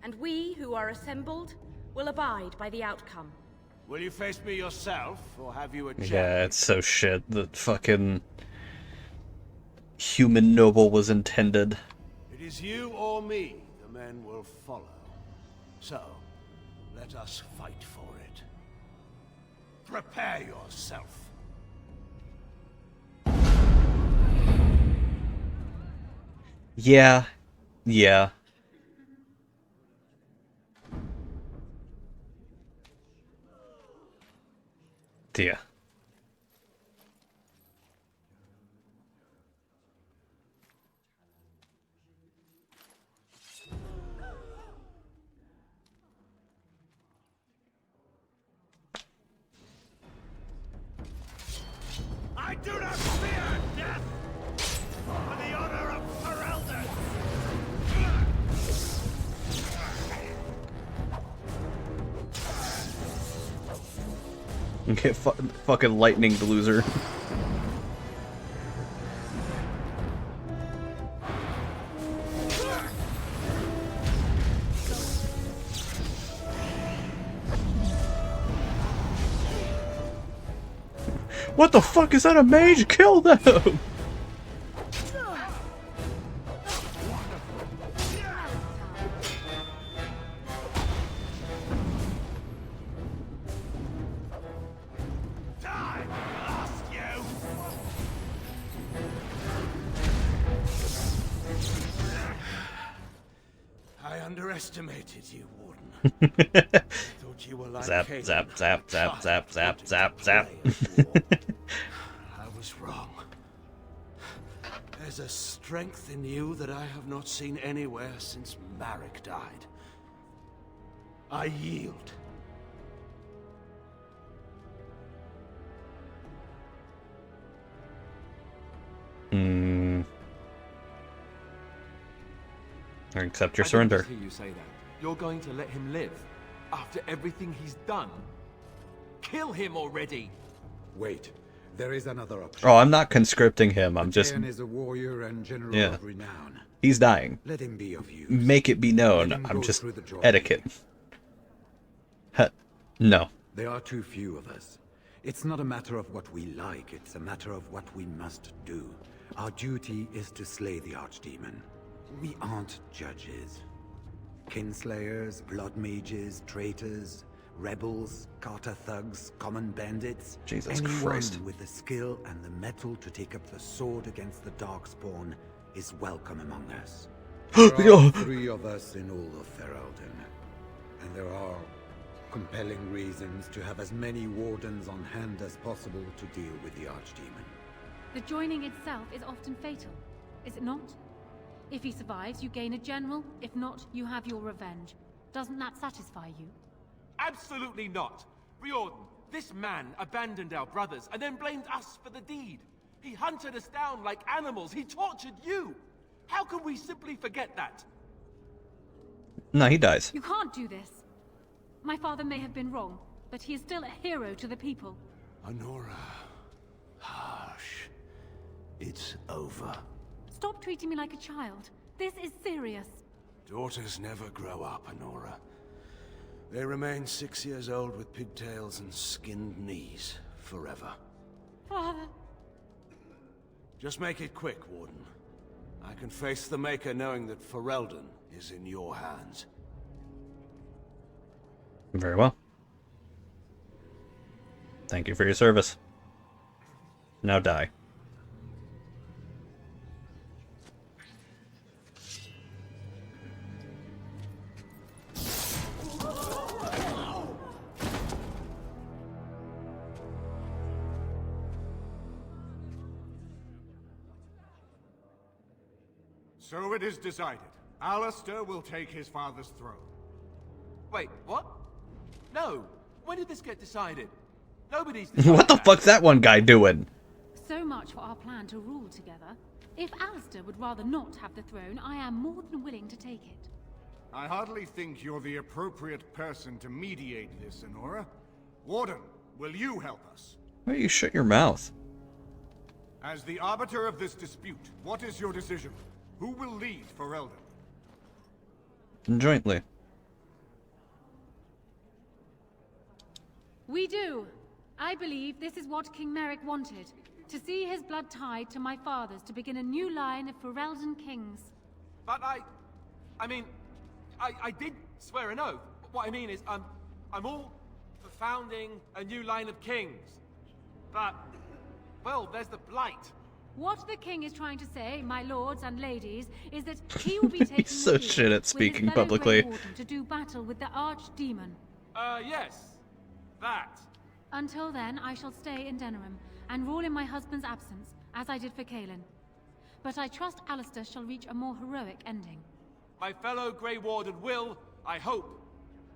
And we, who are assembled, will abide by the outcome. Will you face me yourself, or have you a chance? Yeah, it's so shit that fucking human noble was intended. It is you or me the men will follow. So, let us fight for it. Prepare yourself. Yeah. Yeah. Dear. I do not fear death! For the honor of Ferelden! Get fucking lightning, the loser. What the fuck is that? A mage? Kill them! I underestimated you, Warden. Thought you were like Zap, Cain, zap, zap, zap, zap, zap, zap, zap. I was wrong. There's a strength in you that I have not seen anywhere since Marek died. I yield. I accept your I surrender. didn't hear you say that. You're going to let him live after everything he's done? Kill him already! Wait, there is another option. Oh, I'm not conscripting him. I'm just. Cain is a warrior and general Yeah. of renown. He's dying. Let him be of use. Make it be known. Let him I'm go just through the job. etiquette. No. There are too few of us. It's not a matter of what we like, it's a matter of what we must do. Our duty is to slay the Archdemon. We aren't judges. Kinslayers, blood mages, traitors, rebels, Carter thugs, common bandits. Jesus Anyone Christ. with the skill and the mettle to take up the sword against the Darkspawn is welcome among us. There are 3 of us in all of Ferelden, and there are compelling reasons to have as many wardens on hand as possible to deal with the Archdemon. The joining itself is often fatal, is it not? If he survives, you gain a general. If not, you have your revenge. Doesn't that satisfy you? Absolutely not. Riordan, this man abandoned our brothers and then blamed us for the deed. He hunted us down like animals. He tortured you. How can we simply forget that? No, he dies. You can't do this. My father may have been wrong, but he is still a hero to the people. Honora. Hush. It's over. Stop treating me like a child. This is serious. Daughters never grow up, Honora. They remain 6 years old with pigtails and skinned knees forever. Father. Just make it quick, Warden. I can face the Maker knowing that Ferelden is in your hands. Very well. Thank you for your service. Now die. So it is decided. Alistair will take his father's throne. Wait, what? No. When did this get decided? Nobody's What the fuck's that one guy doing? So much much for our plan to rule together. If Alistair would rather not have the throne, I am more than willing to take it. I hardly think you're the appropriate person to mediate this, Honora. Warden, will you help us? Why don't you shut your mouth? As the arbiter of this dispute, what is your decision? Who will lead Ferelden? Jointly. We do. I believe this is what King Merrick wanted. To see his blood tied to my father's to begin a new line of Ferelden kings. But I mean, I did swear an oath. What I mean is, I'm all for founding a new line of kings. But, well, there's the Blight. What the king is trying to say, my lords and ladies, is that he will be taking He's so the field shit at with his speaking fellow publicly. Grey Warden to do battle with the archdemon. Yes. That. Until then, I shall stay in Denerim and rule in my husband's absence, as I did for Kaelin. But I trust Alistair shall reach a more heroic ending. My fellow Grey Warden will, I hope,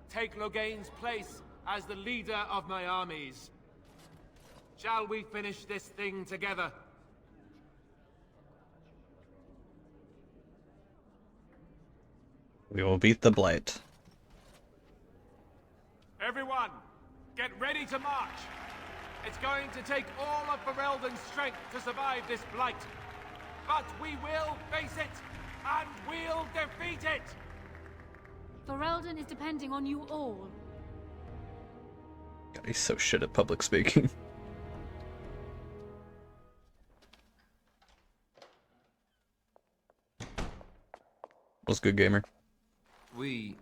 take Loghain's place as the leader of my armies. Shall we finish this thing together? We will beat the Blight. Everyone, get ready to march. It's going to take all of Ferelden's strength to survive this Blight. But we will face it, and we'll defeat it! Ferelden is depending on you all. God, he's so shit at public speaking. What's good, gamer? We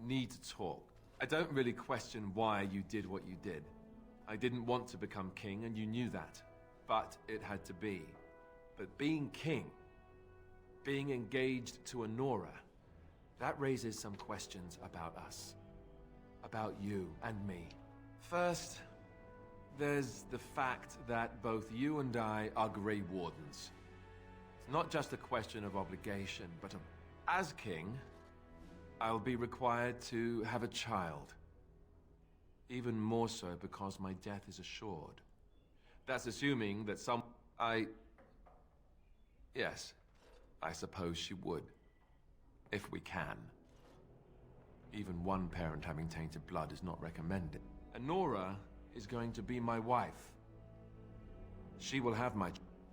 need to talk. I don't really question why you did what you did. I didn't want to become king, and you knew that. But it had to be. But being king, being engaged to Honora, that raises some questions about us. About you and me. First, there's the fact that both you and I are Grey Wardens. It's not just a question of obligation, but as king, I'll be required to have a child. Even more so because my death is assured. That's assuming that Yes, I suppose she would. If we can. Even one parent having tainted blood is not recommended. Honora is going to be my wife. She will have my...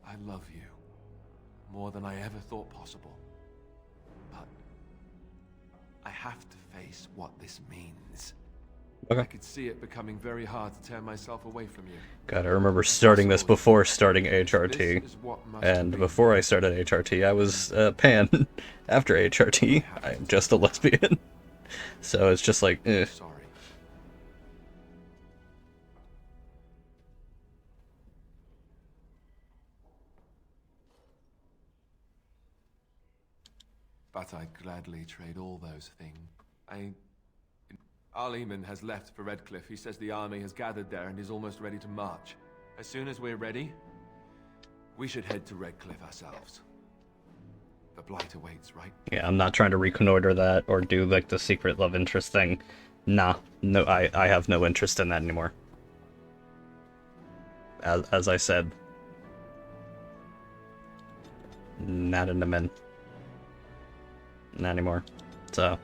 I love you. More than I ever thought possible. But... I have to face what this means. Okay. I could see it becoming very hard to tear myself away from you. God, I remember starting this before starting HRT. And before I started HRT, I was pan. After HRT, I'm just a lesbian. So it's just like, eh. Sorry. But I'd gladly trade all those things. Arleman has left for Redcliffe. He says the army has gathered there and is almost ready to march. As soon as we're ready, we should head to Redcliffe ourselves. The Blight awaits, right? Yeah, I'm not trying to reconnoiter that or do like the secret love interest thing. Nah, no, I have no interest in that anymore. As I said, not into men. Not anymore. So.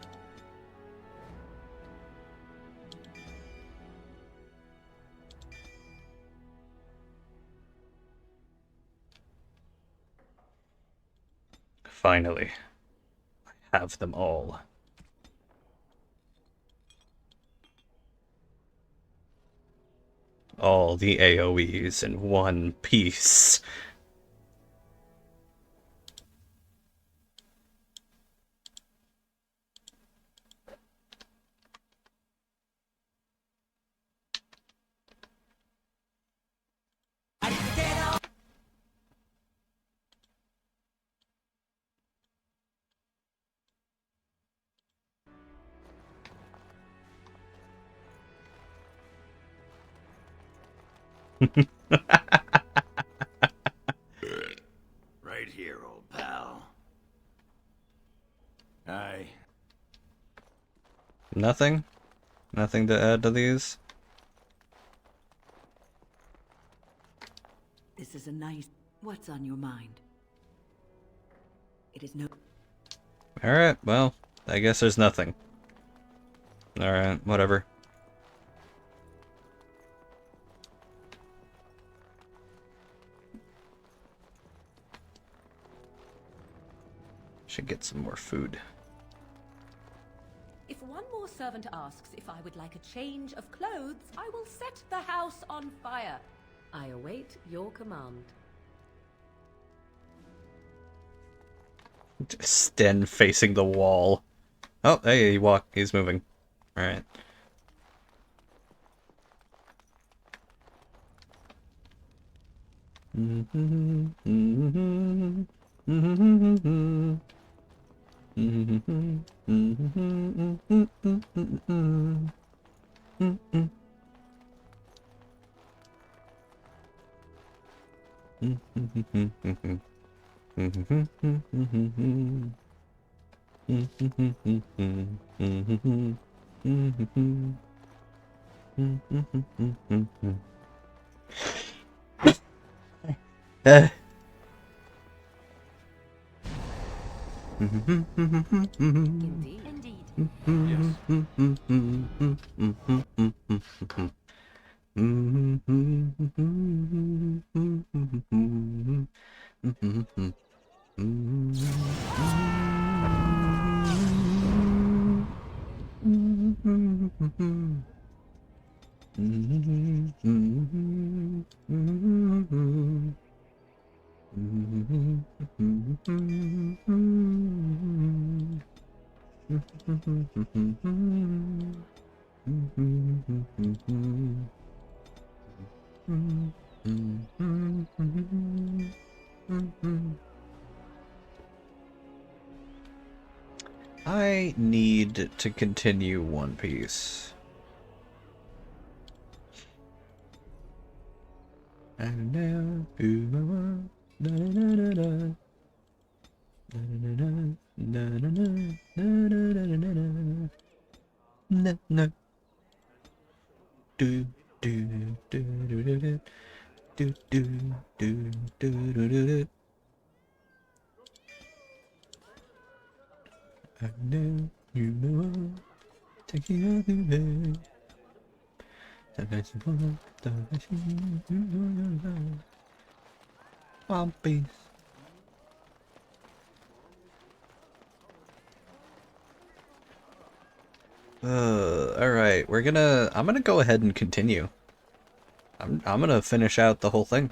Finally, I have them all. All the AoEs in one piece. Right here, old pal. Aye. Nothing? Nothing to add to these? This is a nice... What's on your mind? It is no... Alright, well, I guess there's nothing. Alright, whatever. Should get some more food. If one more servant asks if I would like a change of clothes, I will set the house on fire. I await your command. Sten facing the wall. Oh, hey, he's moving. Alright. I need to continue One Piece. And now, no. Do do do do do do do do do do do. I know you know taking out the way. One Piece. Alright, I'm gonna go ahead and continue. I'm gonna finish out the whole thing.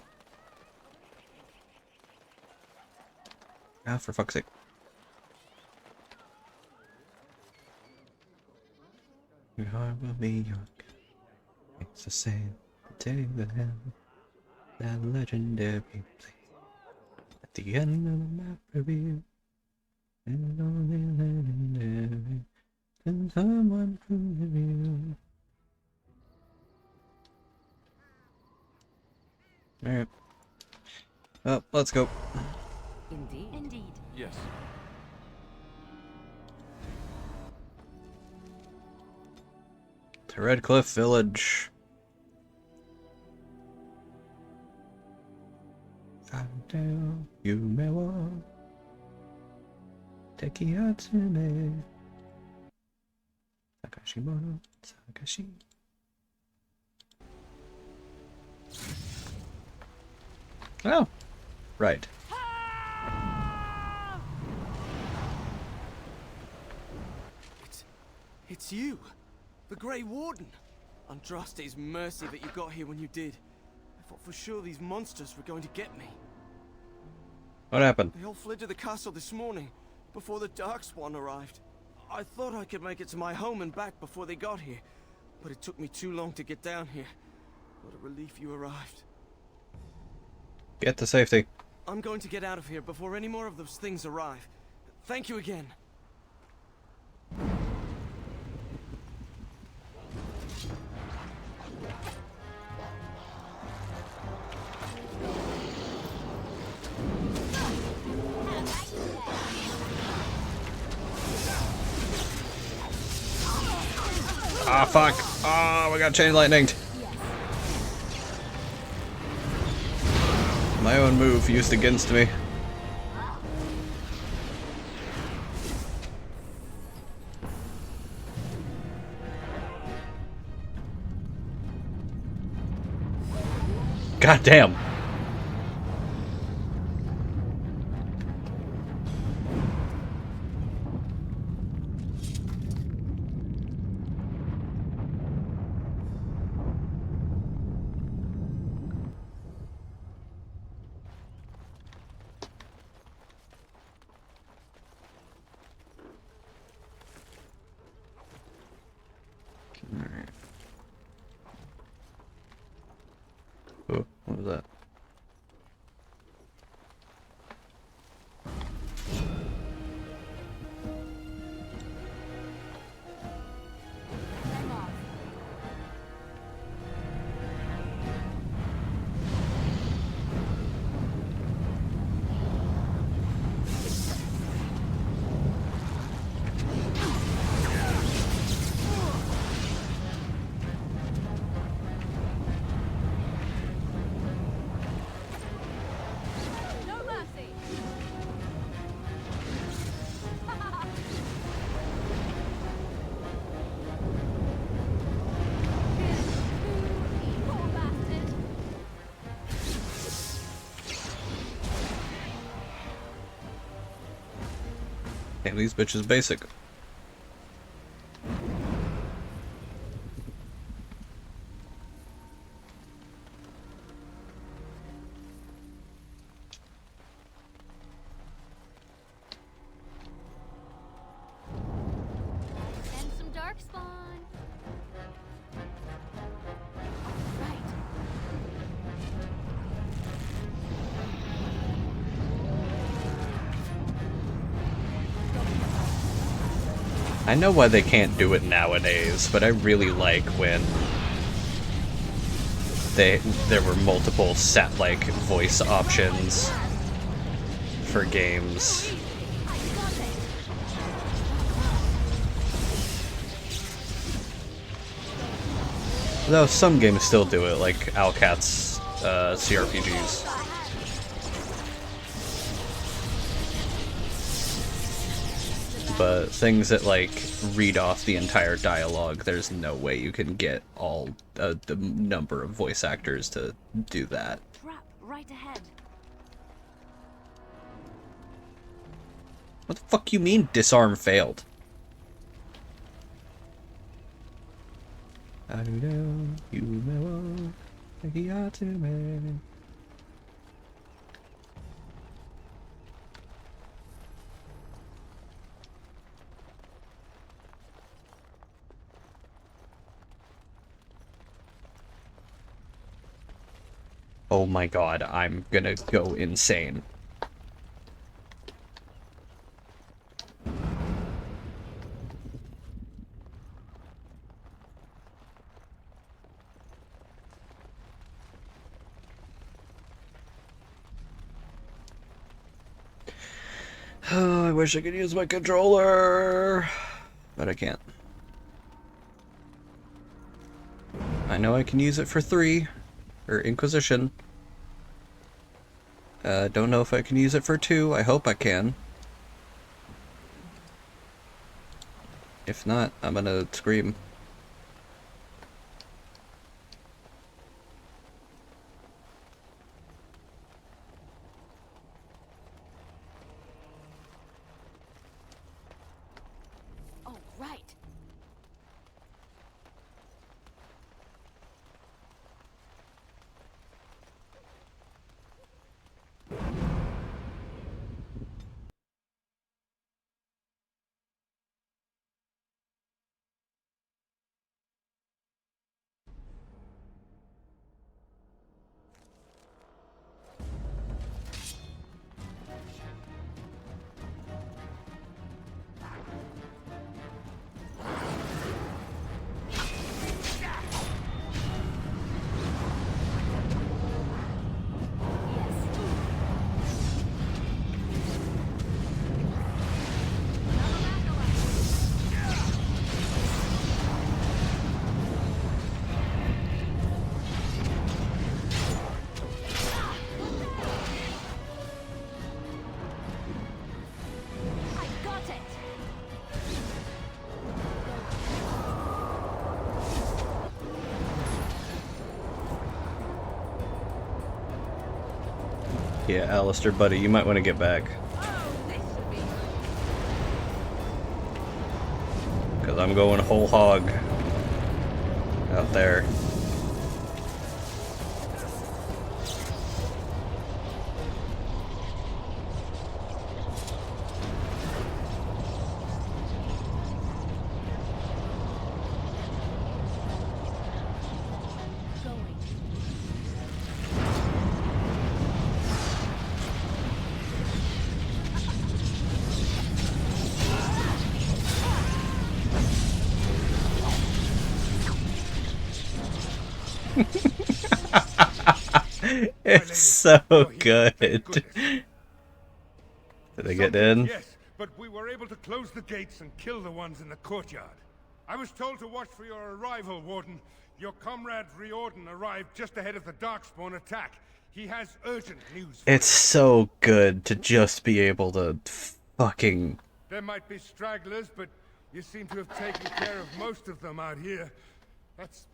Ah, for fuck's sake. Your heart will be young. It's the same. Take the hand. That legendary place. At the end of the map reveal. And only legendary. Can someone prove reveal? Alright. Well, let's go. Indeed. Indeed. Yes. To Red Cliff Village. Until you may walk. Tekiyatsume. Sakashimono. Sakashi. Oh, right. It's you, the Grey Warden. Andraste's mercy that you got here when you did. I thought for sure these monsters were going to get me. What happened? They all fled to the castle this morning, before the Darkspawn arrived. I thought I could make it to my home and back before they got here, but it took me too long to get down here. What a relief you arrived. Get to safety. I'm going to get out of here before any more of those things arrive. Thank you again. Ah, fuck. Oh, we got chain lightninged. My own move used against me. God damn. Alright. Oh, what was that? Damn, these bitches basic. And some darkspawn. I know why they can't do it nowadays, but I really like when there were multiple set-like voice options for games. Though some games still do it, like Alcat's CRPGs. But things that, like, read off the entire dialogue, there's no way you can get all the number of voice actors to do that. Trap right ahead. What the fuck you mean disarm failed? I know you know he ought to man. Oh my god, I'm gonna go insane. Oh, I wish I could use my controller, but I can't. I know I can use it for 3, or Inquisition. Don't know if I can use it for 2, I hope I can. If not, I'm gonna scream. Yeah, Alistair, buddy, you might want to get back. Because I'm going whole hog out there. It's so good. Did they get in? Yes, but we were able to close the gates and kill the ones in the courtyard. I was told to watch for your arrival, Warden. Your comrade Riordan arrived just ahead of the Darkspawn attack. He has urgent news for It's so good to just be able to fucking... There might be stragglers, but you seem to have taken care of most of them out here. That's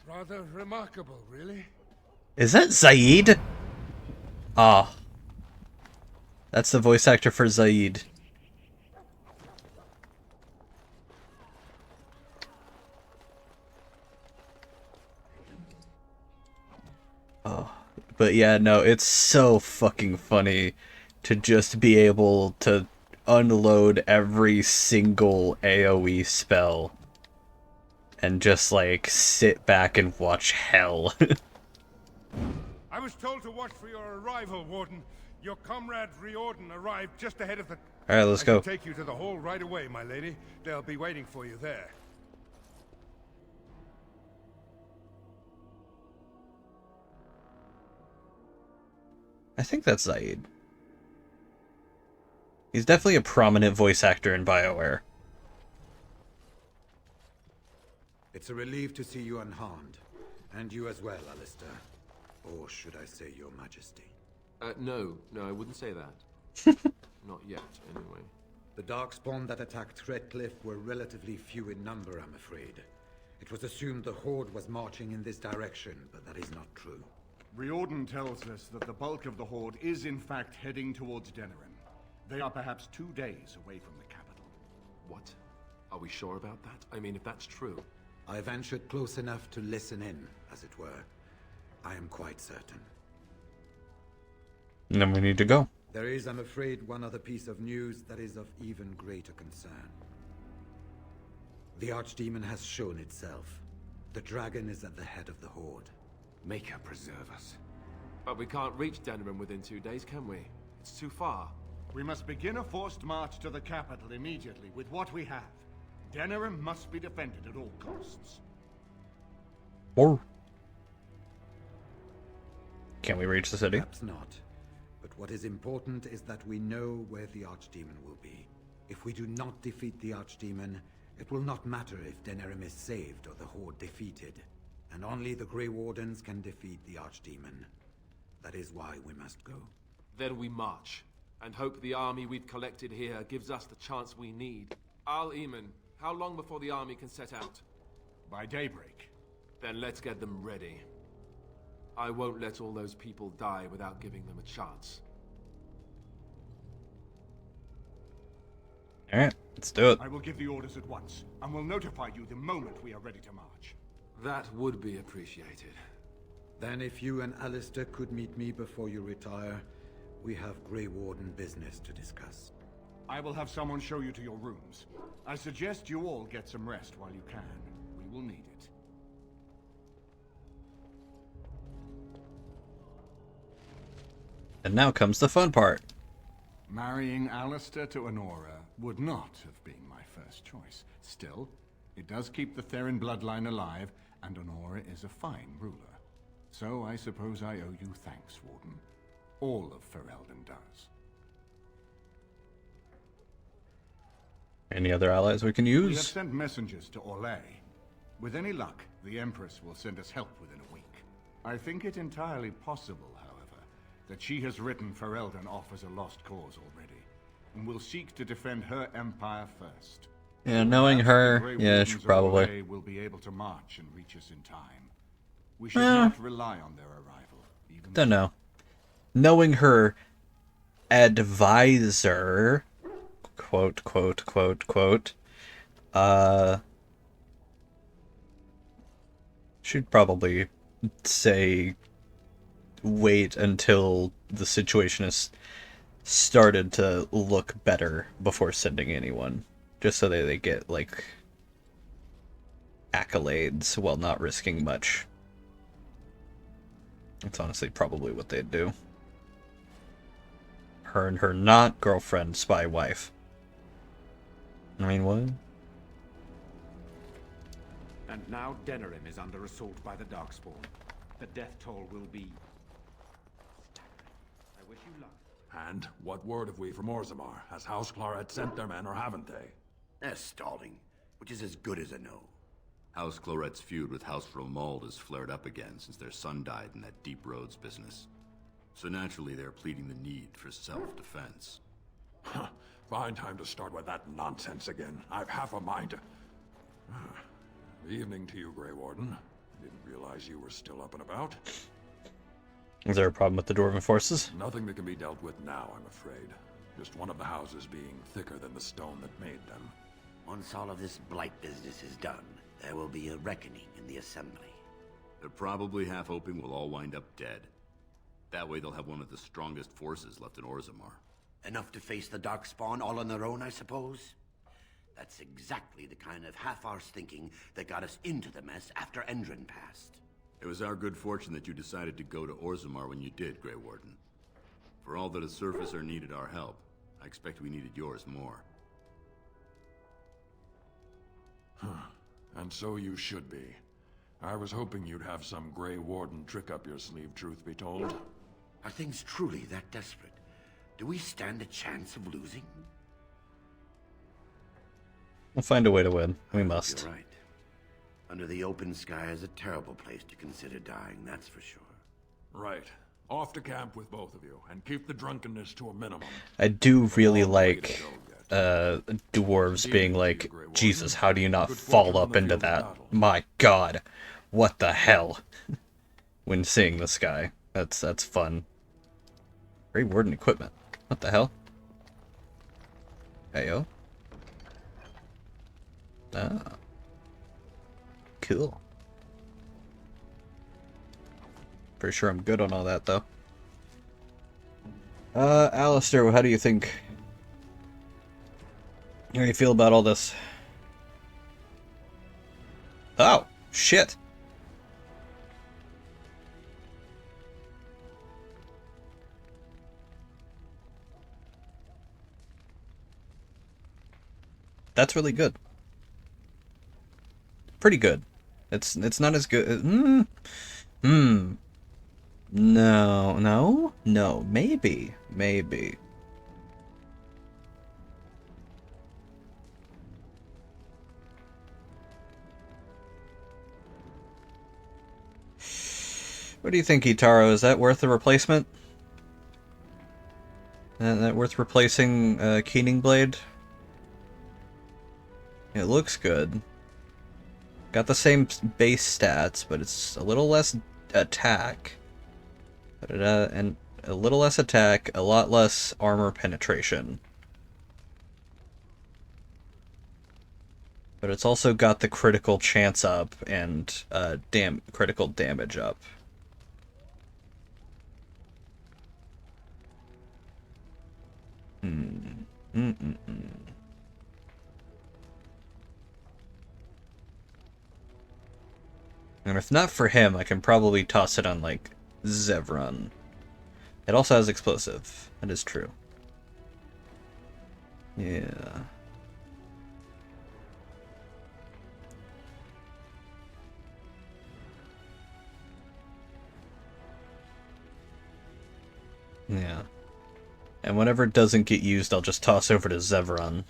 rather remarkable, really. Is that Zaid? Ah. That's the voice actor for Zaid. Oh. But yeah, no, it's so fucking funny to just be able to unload every single AoE spell and just, like, sit back and watch hell. I was told to watch for your arrival, Warden. Your comrade Riordan arrived just ahead of the... Alright, let's go. I can take you to the hall right away, my lady. They'll be waiting for you there. I think that's Zaid. He's definitely a prominent voice actor in BioWare. It's a relief to see you unharmed. And you as well, Alistair. Or should I say your majesty? No, I wouldn't say that. Not yet, anyway. The Darkspawn that attacked Redcliffe were relatively few in number, I'm afraid. It was assumed the Horde was marching in this direction, but that is not true. Riordan tells us that the bulk of the Horde is in fact heading towards Denerim. They are perhaps 2 days away from the capital. What? Are we sure about that? I mean, if that's true... I ventured close enough to listen in, as it were. I am quite certain. And then we need to go. There is, I'm afraid, one other piece of news that is of even greater concern. The Archdemon has shown itself. The dragon is at the head of the Horde. Make her preserve us. But we can't reach Denerim within 2 days, can we? It's too far. We must begin a forced march to the capital immediately with what we have. Denerim must be defended at all costs. Or... Can we reach the city? Perhaps not. But what is important is that we know where the Archdemon will be. If we do not defeat the Archdemon, it will not matter if Denerim is saved or the Horde defeated. And only the Grey Wardens can defeat the Archdemon. That is why we must go. Then we march, and hope the army we've collected here gives us the chance we need. Al-Eamon, how long before the army can set out? By daybreak. Then let's get them ready. I won't let all those people die without giving them a chance. Alright, let's do it. I will give the orders at once, and will notify you the moment we are ready to march. That would be appreciated. Then if you and Alistair could meet me before you retire, we have Grey Warden business to discuss. I will have someone show you to your rooms. I suggest you all get some rest while you can. We will need it. And now comes the fun part. Marrying Alistair to Honora would not have been my first choice. Still, it does keep the Theron bloodline alive, and Honora is a fine ruler. So I suppose I owe you thanks, Warden. All of Ferelden does. Any other allies we can use? We have sent messengers to Orlais. With any luck, the Empress will send us help within a week. I think it entirely possible, however, that she has written Ferelden off as a lost cause already, and will seek to defend her empire first. Yeah, knowing her, yeah, she probably will be able to march and reach us in time. We should not rely on their arrival. Don't know. knowing her advisor, quote, quote, quote, quote, she'd probably say wait until the situation is started to look better before sending anyone, just so they get, like, accolades while not risking much. That's honestly probably what they'd do. Her and her not girlfriend, spy wife. I mean, what? And now Denerim is under assault by the Darkspawn. The death toll will be... I wish you luck. And what word have we from Orzammar? Has House Claret sent their men, or haven't they? They're stalling, which is as good as a no. House Claret's feud with House Romald has flared up again since their son died in that Deep Roads business. So naturally they're pleading the need for self-defense. Fine time to start with that nonsense again. I've half a mind to... Evening to you, Grey Warden. Didn't realize you were still up and about. Is there a problem with the Dwarven forces? Nothing that can be dealt with now, I'm afraid. Just one of the houses being thicker than the stone that made them. Once all of this Blight business is done, there will be a reckoning in the Assembly. They're probably half hoping we'll all wind up dead. That way they'll have one of the strongest forces left in Orzammar. Enough to face the Darkspawn all on their own, I suppose? That's exactly the kind of half-arse thinking that got us into the mess after Endrin passed. It was our good fortune that you decided to go to Orzammar when you did, Grey Warden. For all that a surfacer needed our help, I expect we needed yours more. And so you should be. I was hoping you'd have some Grey Warden trick up your sleeve, truth be told. Are things truly that desperate? Do we stand a chance of losing? We'll find a way to win. We must. You're right. Under the open sky is a terrible place to consider dying, that's for sure. Right. Off to camp with both of you, and keep the drunkenness to a minimum. I do really like dwarves being like, Jesus, how do you not fall up into that? My God, what the hell? When seeing this guy, that's fun. Grey Warden equipment. What the hell? Heyo. Ah. Cool. Pretty sure I'm good on all that, though. Alistair, how do you think? How do you feel about all this? Oh, shit. That's really good. Pretty good. It's not as good. No, maybe. What do you think, Itaro? Is that worth a replacement? That worth replacing Keening Blade? It looks good. Got the same base stats, but it's a little less attack. And a little less attack, a lot less armor penetration. But it's also got the critical chance up and critical damage up. And if not for him, I can probably toss it on, like, Zevran. It also has explosive. That is true. Yeah. Yeah. And whenever it doesn't get used, I'll just toss over to Zevran.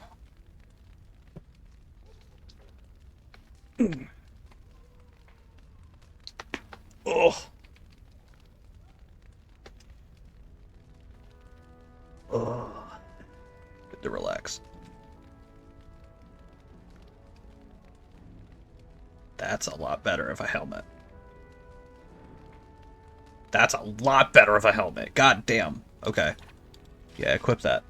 Oh. Oh. Good to relax. That's a lot better of a helmet. That's a lot better of a helmet. God damn. Okay. Yeah, equip that.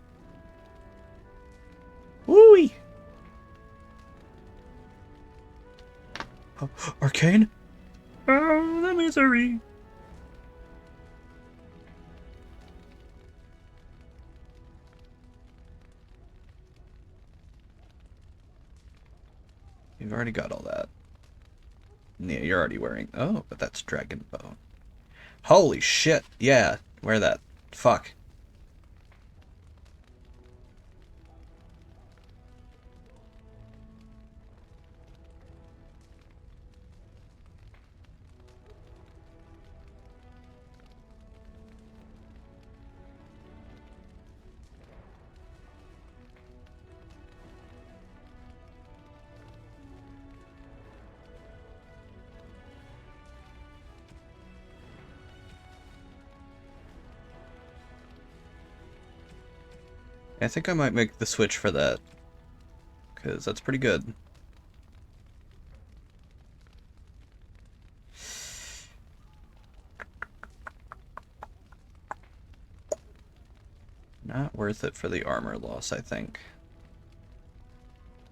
Woo-wee! Oh, arcane? Oh, the misery. You've already got all that. Yeah, you're already wearing... Oh, but that's dragon bone. Holy shit. Yeah, wear that. Fuck. I think I might make the switch for that. Because that's pretty good. Not worth it for the armor loss, I think.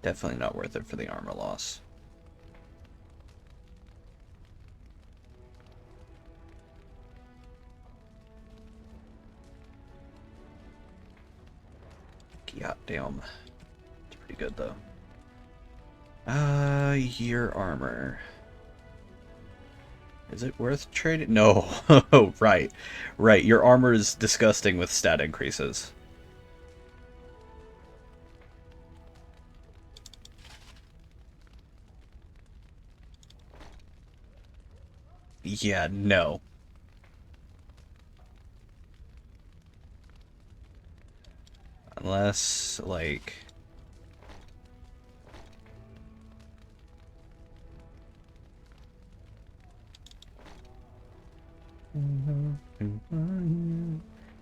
Definitely not worth it for the armor loss. God damn. It's pretty good, though. Year armor. Is it worth trading? No. Right. Right. Your armor is disgusting with stat increases. Yeah, no. Unless, like...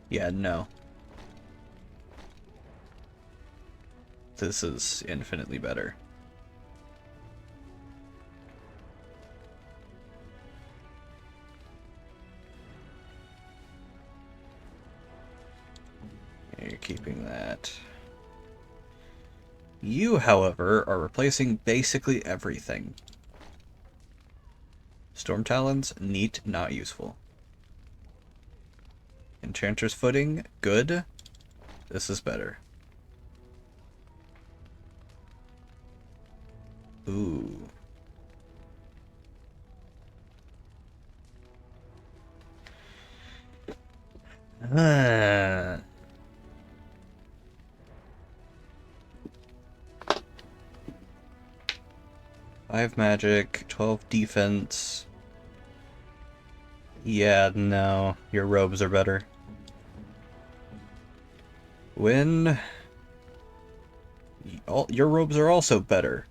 Yeah, no. This is infinitely better. Yeah, you're keeping that. You, however, are replacing basically everything. Storm Talons, neat, not useful. Enchanter's Footing, good. This is better. Ooh. Ah. 5 magic, 12 defense. Yeah, no. Your robes are better. Win. Your robes are also better.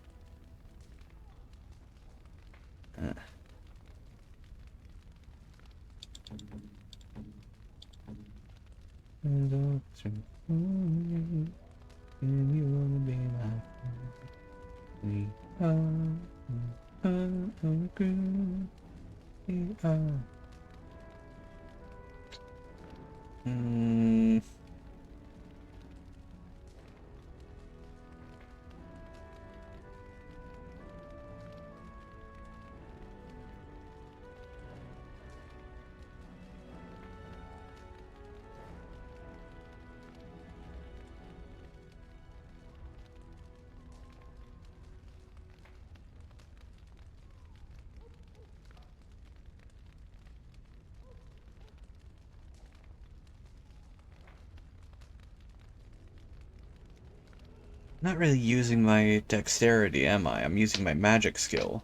Not really using my dexterity, am I? I'm using my magic skill.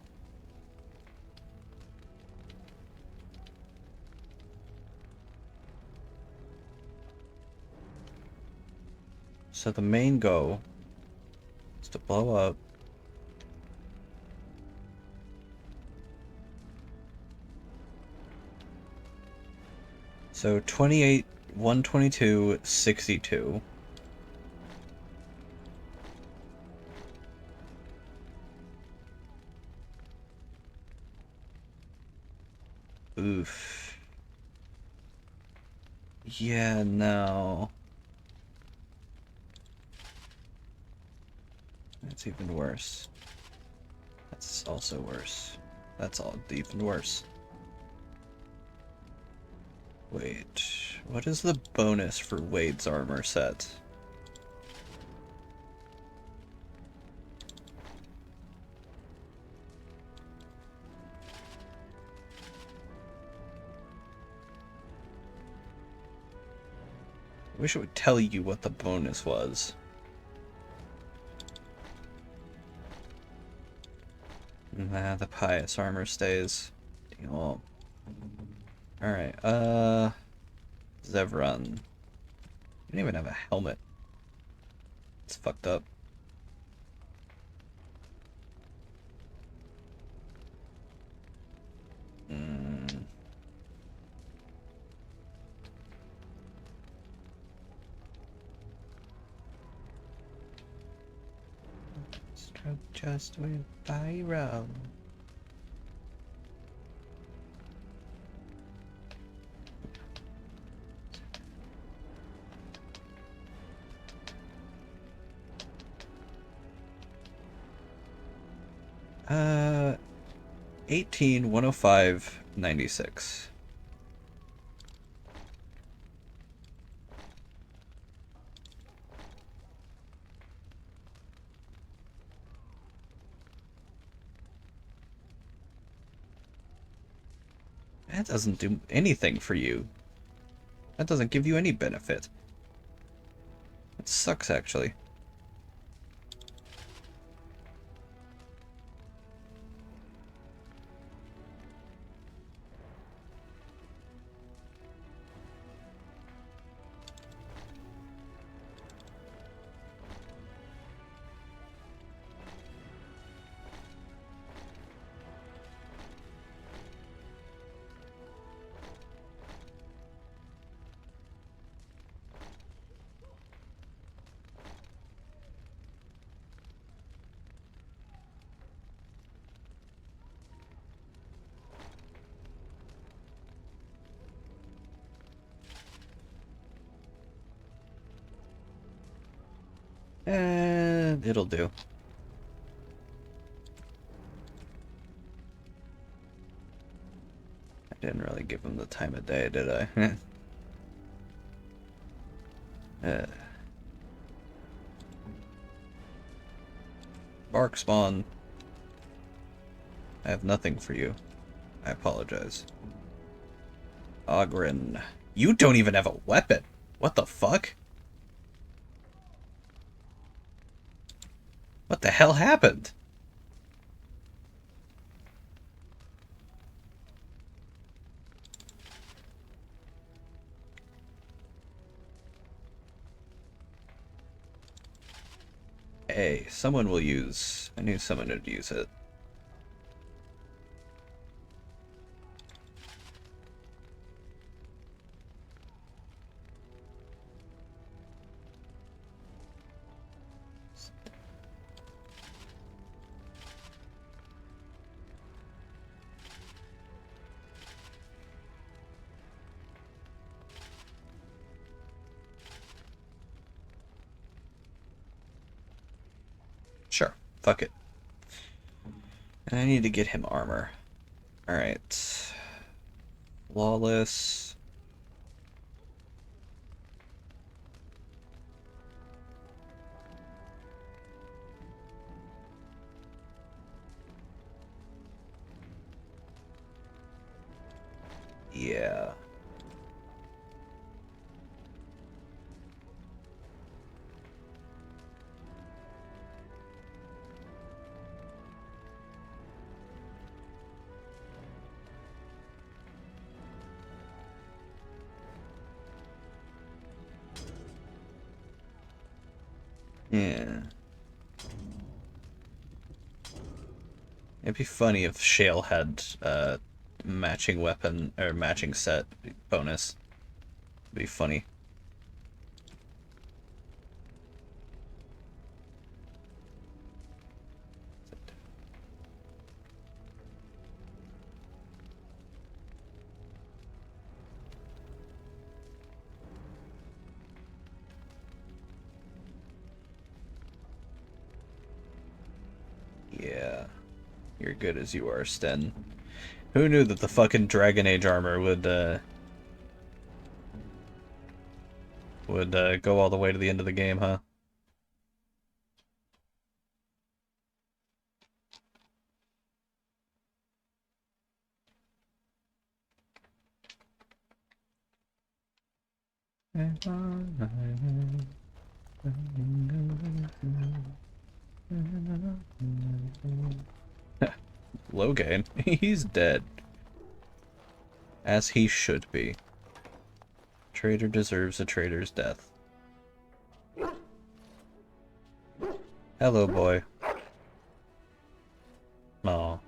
So the main goal is to blow up. So 28, 122, 62. Oof. Yeah, no. That's even worse. That's also worse. That's all even worse. Wait, what is the bonus for Wade's armor set? I wish it would tell you what the bonus was. Nah, the pious armor stays. Deal. Alright, Zevran. You don't even have a helmet. It's fucked up. Stroke just with Byron. Uh, 18, 105, 96. That doesn't do anything for you. That doesn't give you any benefit. It sucks, actually. And it'll do. I didn't really give him the time of day, did I? Bark spawn. I have nothing for you. I apologize. Ogren. You don't even have a weapon. What the fuck? What the hell happened? Hey, someone will use... I knew someone would use it. Sure, fuck it. I need to get him armor. Alright. Flawless. Yeah. Yeah. It'd be funny if Shale had matching weapon or matching set bonus. It'd be funny. You're good as you are, Sten. Who knew that the fucking Dragon Age armor would go all the way to the end of the game, huh? Logan, he's dead. As he should be. Traitor deserves a traitor's death. Hello, boy. Aw.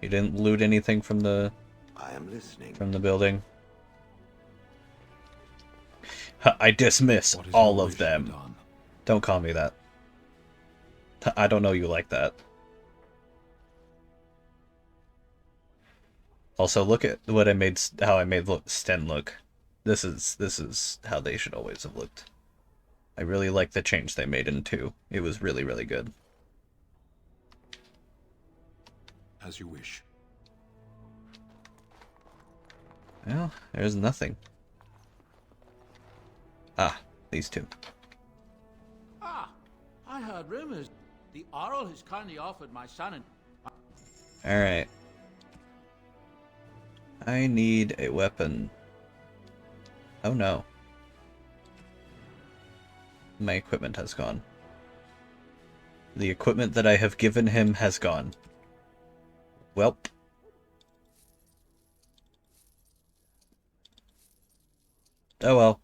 You didn't loot anything from the... I am listening. From the building? I dismiss What is all your of wish, them. Madame? Don't call me that. I don't know you like that. Also, look at what I made, how I made Sten look. This is how they should always have looked. I really like the change they made in 2. It was really, really good. As you wish. Well, there's nothing. Ah, these 2. Ah, I heard rumors. The Arl has kindly offered my son and... Alright. I need a weapon. Oh no. My equipment has gone. The equipment that I have given him has gone. Welp. Oh well.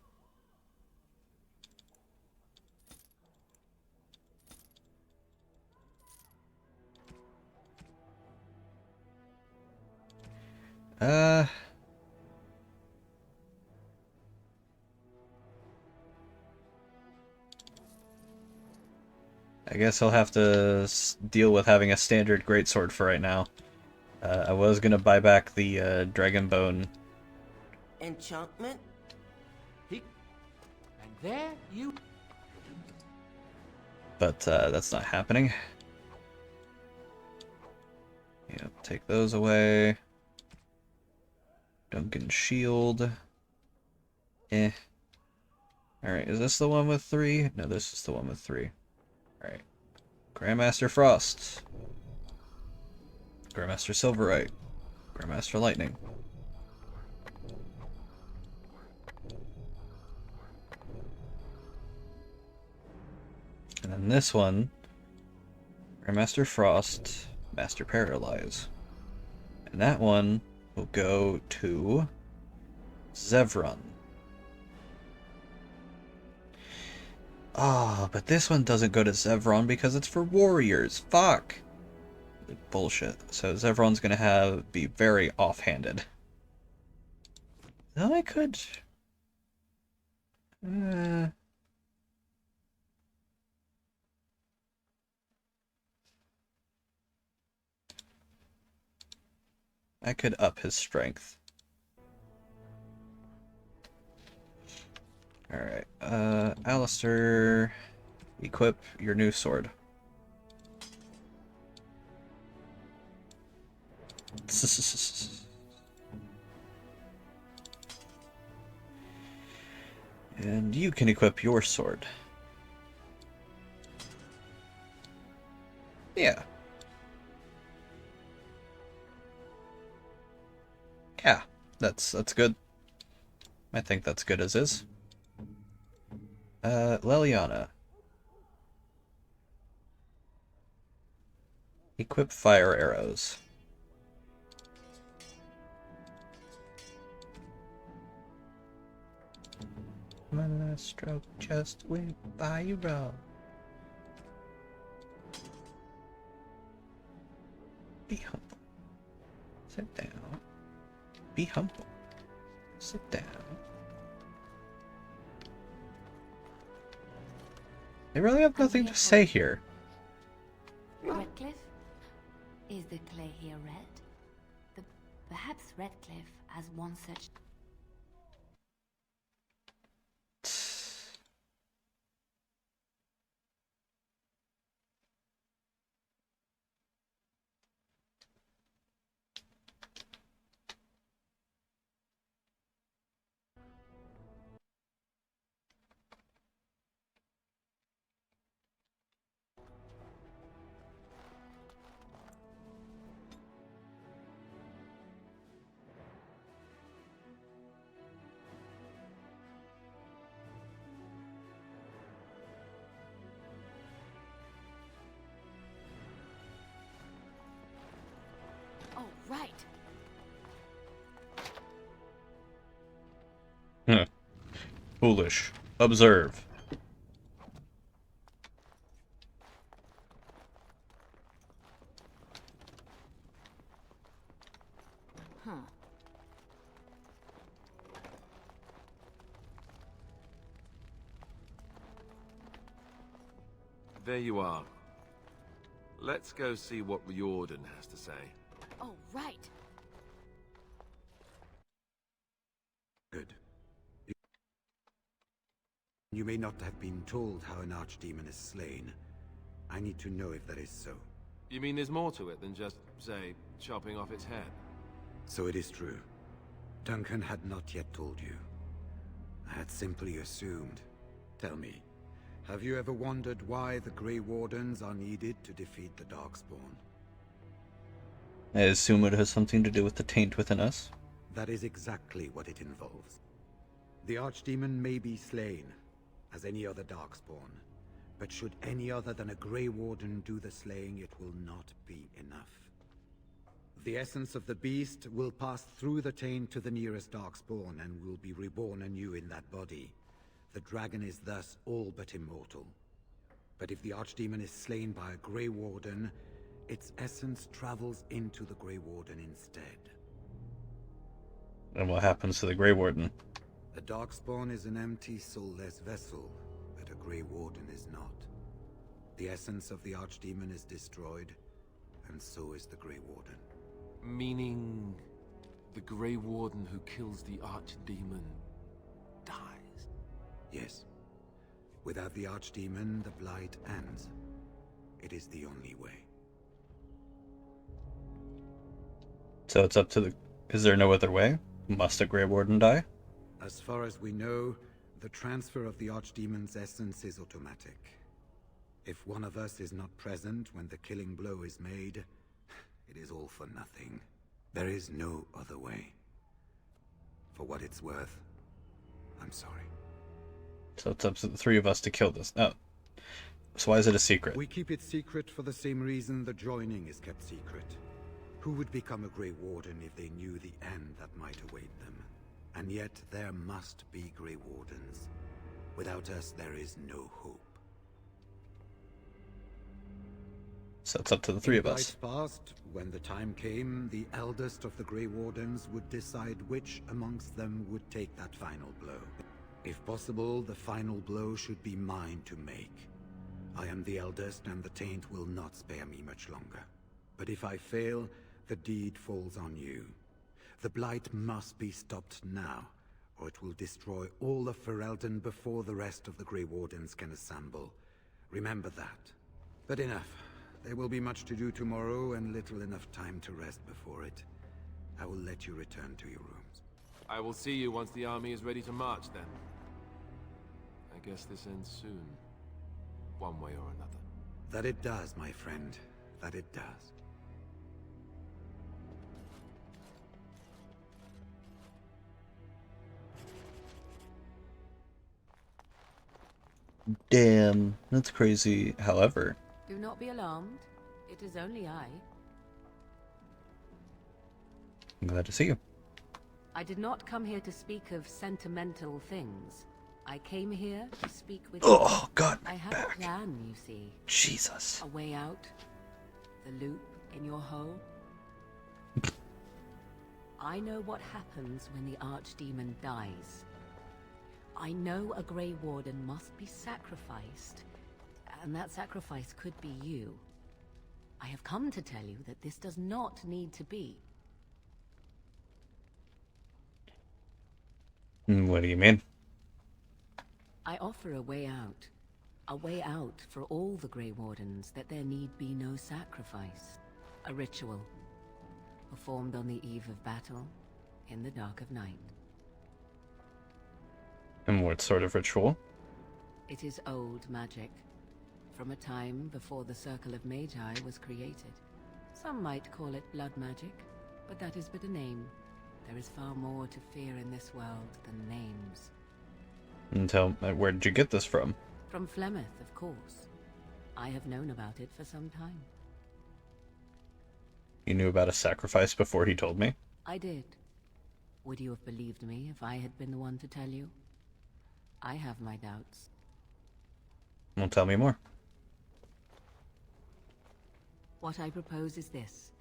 I guess I'll have to deal with having a standard greatsword for right now. I was gonna buy back the dragon bone. Enchantment? And there you... But that's not happening. Yep, take those away. Duncan shield. Eh. Alright, is this the one with 3? No, this is the one with 3. Alright. Grandmaster Frost. Grandmaster Silverite. Grandmaster Lightning. And then this one, Grandmaster Frost, Master Paralyze. And that one will go to Zevron. Ah, but this one doesn't go to Zevron because it's for warriors. Fuck. Bullshit. So Zevron's gonna be very offhanded. Though I could... I could up his strength. Alright, Alistair, equip your new sword. And you can equip your sword. Yeah. Yeah, that's good. I think that's good as is. Leliana. Equip fire arrows. My last stroke just went viral. Be humble. Sit down. Be humble. Sit down. They really have nothing to say here. Redcliffe? Is the clay here red? Perhaps Redcliffe has one such... Foolish. Observe. Huh. There you are. Let's go see what Riordan has to say. Oh, right. Good. You may not have been told how an archdemon is slain. I need to know if that is so. You mean there's more to it than just, say, chopping off its head? So it is true. Duncan had not yet told you. I had simply assumed. Tell me, have you ever wondered why the Grey Wardens are needed to defeat the Darkspawn? I assume it has something to do with the taint within us. That is exactly what it involves. The Archdemon may be slain, as any other Darkspawn, but should any other than a Grey Warden do the slaying, it will not be enough. The essence of the beast will pass through the taint to the nearest Darkspawn and will be reborn anew in that body. The dragon is thus all but immortal. But if the Archdemon is slain by a Grey Warden, its essence travels into the Grey Warden instead. And what happens to the Grey Warden? The Darkspawn is an empty, soulless vessel, but a Grey Warden is not. The essence of the Archdemon is destroyed, and so is the Grey Warden. Meaning the Grey Warden who kills the Archdemon dies? Yes. Without the Archdemon, the Blight ends. It is the only way. So it's up to the... Is there no other way? Must a Grey Warden die? As far as we know, the transfer of the Archdemon's essence is automatic. If one of us is not present when the killing blow is made, it is all for nothing. There is no other way. For what it's worth, I'm sorry. So it's up to the three of us to kill this. Oh. So why is it a secret? We keep it secret for the same reason the joining is kept secret. Who would become a Grey Warden if they knew the end that might await them? And yet there must be Grey Wardens. Without us, there is no hope. So it's up to the three of us. In Blight's past, when the time came, the eldest of the Grey Wardens would decide which amongst them would take that final blow. If possible, the final blow should be mine to make. I am the eldest, and the taint will not spare me much longer. But if I fail, the deed falls on you. The Blight must be stopped now, or it will destroy all of Ferelden before the rest of the Grey Wardens can assemble. Remember that. But enough. There will be much to do tomorrow, and little enough time to rest before it. I will let you return to your rooms. I will see you once the army is ready to march, then. I guess this ends soon. One way or another. That it does, my friend. That it does. Damn, that's crazy. However... Do not be alarmed. It is only I. I'm glad to see you. I did not come here to speak of sentimental things. I came here to speak with you. Oh, God, I have a plan, you see. Jesus. A way out. The loop in your hole. I know what happens when the Archdemon dies. I know a Grey Warden must be sacrificed, and that sacrifice could be you. I have come to tell you that this does not need to be. What do you mean? I offer a way out. A way out for all the Grey Wardens, that there need be no sacrifice. A ritual, performed on the eve of battle, in the dark of night. And what sort of ritual? It is old magic, from a time before the Circle of Magi was created. Some might call it blood magic, but that is but a name. There is far more to fear in this world than names. And where did you get this from? From Flemeth, of course. I have known about it for some time. You knew about a sacrifice before he told me? I did. Would you have believed me if I had been the one to tell you? I have my doubts. Well, tell me more. What I propose is this.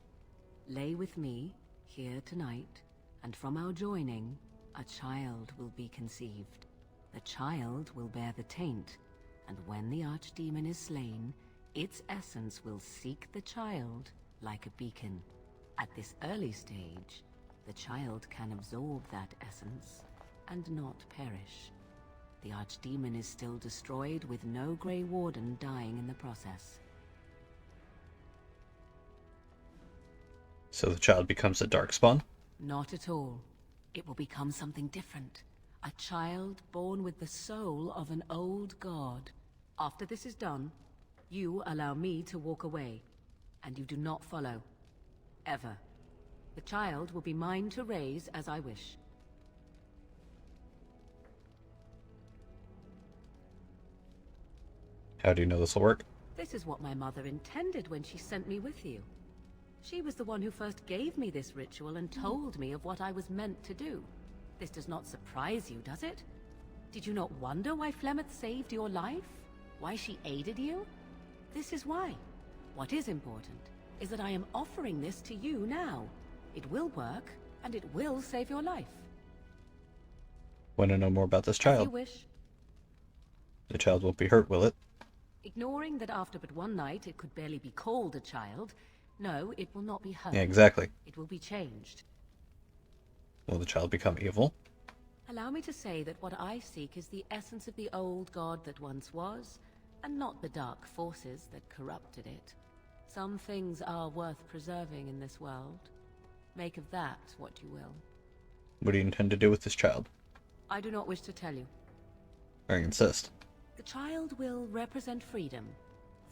Lay with me, here tonight, and from our joining, a child will be conceived. The child will bear the taint, and when the archdemon is slain, its essence will seek the child like a beacon. At this early stage, the child can absorb that essence and not perish. The archdemon is still destroyed with no Grey Warden dying in the process. So the child becomes a darkspawn? Not at all. It will become something different. A child born with the soul of an old god. After this is done, you allow me to walk away, and you do not follow. Ever. The child will be mine to raise as I wish. How do you know this will work? This is what my mother intended when she sent me with you. She was the one who first gave me this ritual and told me of what I was meant to do. This does not surprise you, does it? Did you not wonder why Flemeth saved your life? Why she aided you? This is why. What is important is that I am offering this to you now. It will work, and it will save your life. Want to know more about this As child? you wish. The child won't be hurt, will it? Ignoring that after but one night it could barely be called a child, no, it will not be hurt. Yeah, exactly. It will be changed. Will the child become evil? Allow me to say that what I seek is the essence of the old god that once was, and not the dark forces that corrupted it. Some things are worth preserving in this world. Make of that what you will. What do you intend to do with this child? I do not wish to tell you. I insist. The child will represent freedom.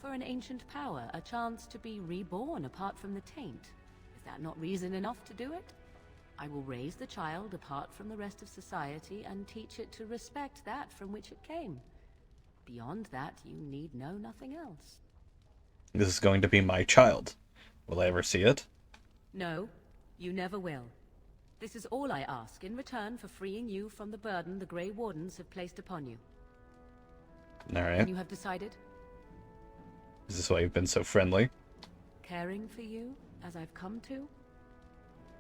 For an ancient power, a chance to be reborn apart from the taint. Is that not reason enough to do it? I will raise the child apart from the rest of society and teach it to respect that from which it came. Beyond that, you need know nothing else. This is going to be my child. Will I ever see it? No, you never will. This is all I ask in return for freeing you from the burden the Grey Wardens have placed upon you. Alright. And you have decided? Is this why you've been so friendly? Caring for you, as I've come to?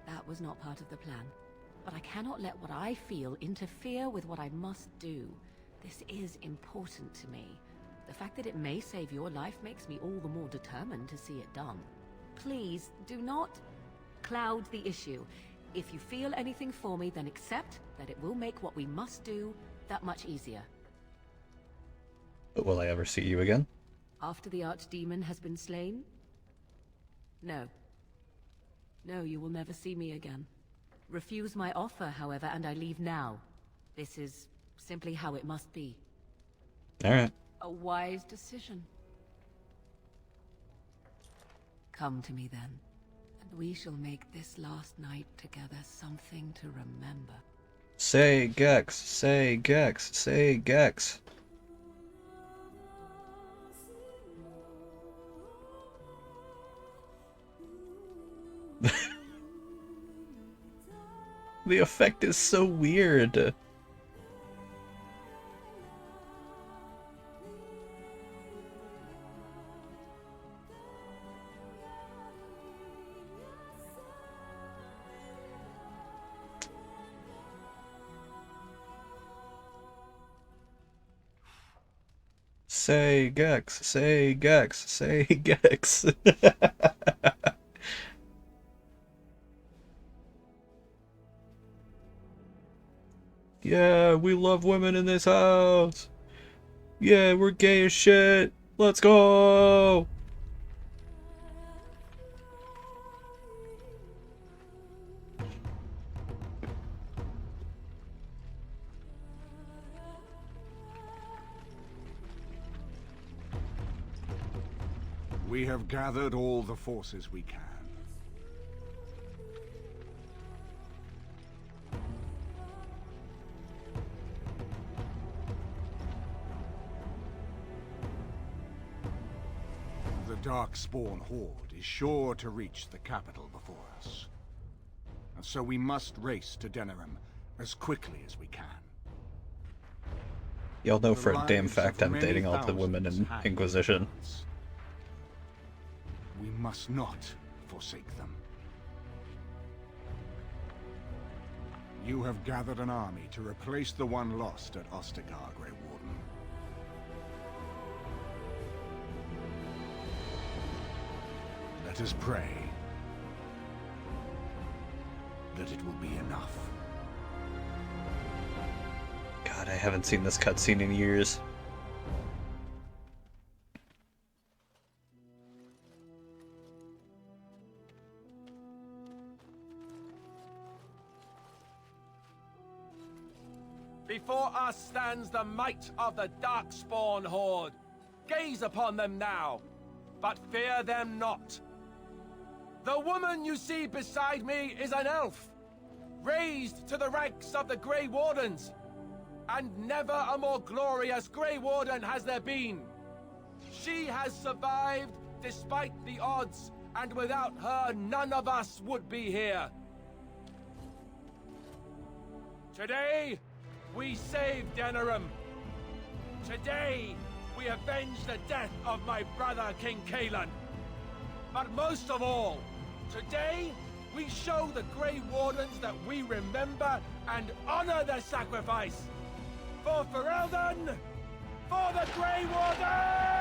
That was not part of the plan. But I cannot let what I feel interfere with what I must do. This is important to me. The fact that it may save your life makes me all the more determined to see it done. Please, do not cloud the issue. If you feel anything for me, then accept that it will make what we must do that much easier. But will I ever see you again? After the archdemon has been slain? No. No, you will never see me again. Refuse my offer, however, and I leave now. This is simply how it must be. Alright. A wise decision. Come to me then, and we shall make this last night together something to remember. Say Gex, say Gex, say Gex. The effect is so weird. Say Gex, say Gex, say Gex. Yeah, we love women in this house. Yeah, we're gay as shit. Let's go. We have gathered all the forces we can. The Darkspawn Horde is sure to reach the capital before us. And so we must race to Denerim as quickly as we can. Y'all know for a damn lives fact of I'm many dating all the women in thousands hang Inquisition. in the balance. We must not forsake them. You have gathered an army to replace the one lost at Ostagar, Grey Warden. Let us pray that it will be enough. God, I haven't seen this cutscene in years. Before us stands the might of the Darkspawn Horde. Gaze upon them now, but fear them not. The woman you see beside me is an elf, raised to the ranks of the Grey Wardens. And never a more glorious Grey Warden has there been. She has survived despite the odds, and without her none of us would be here. Today, we saved Denerim. Today, we avenge the death of my brother, King Kaelan. But most of all, today, we show the Grey Wardens that we remember and honor their sacrifice. For Ferelden! For the Grey Wardens!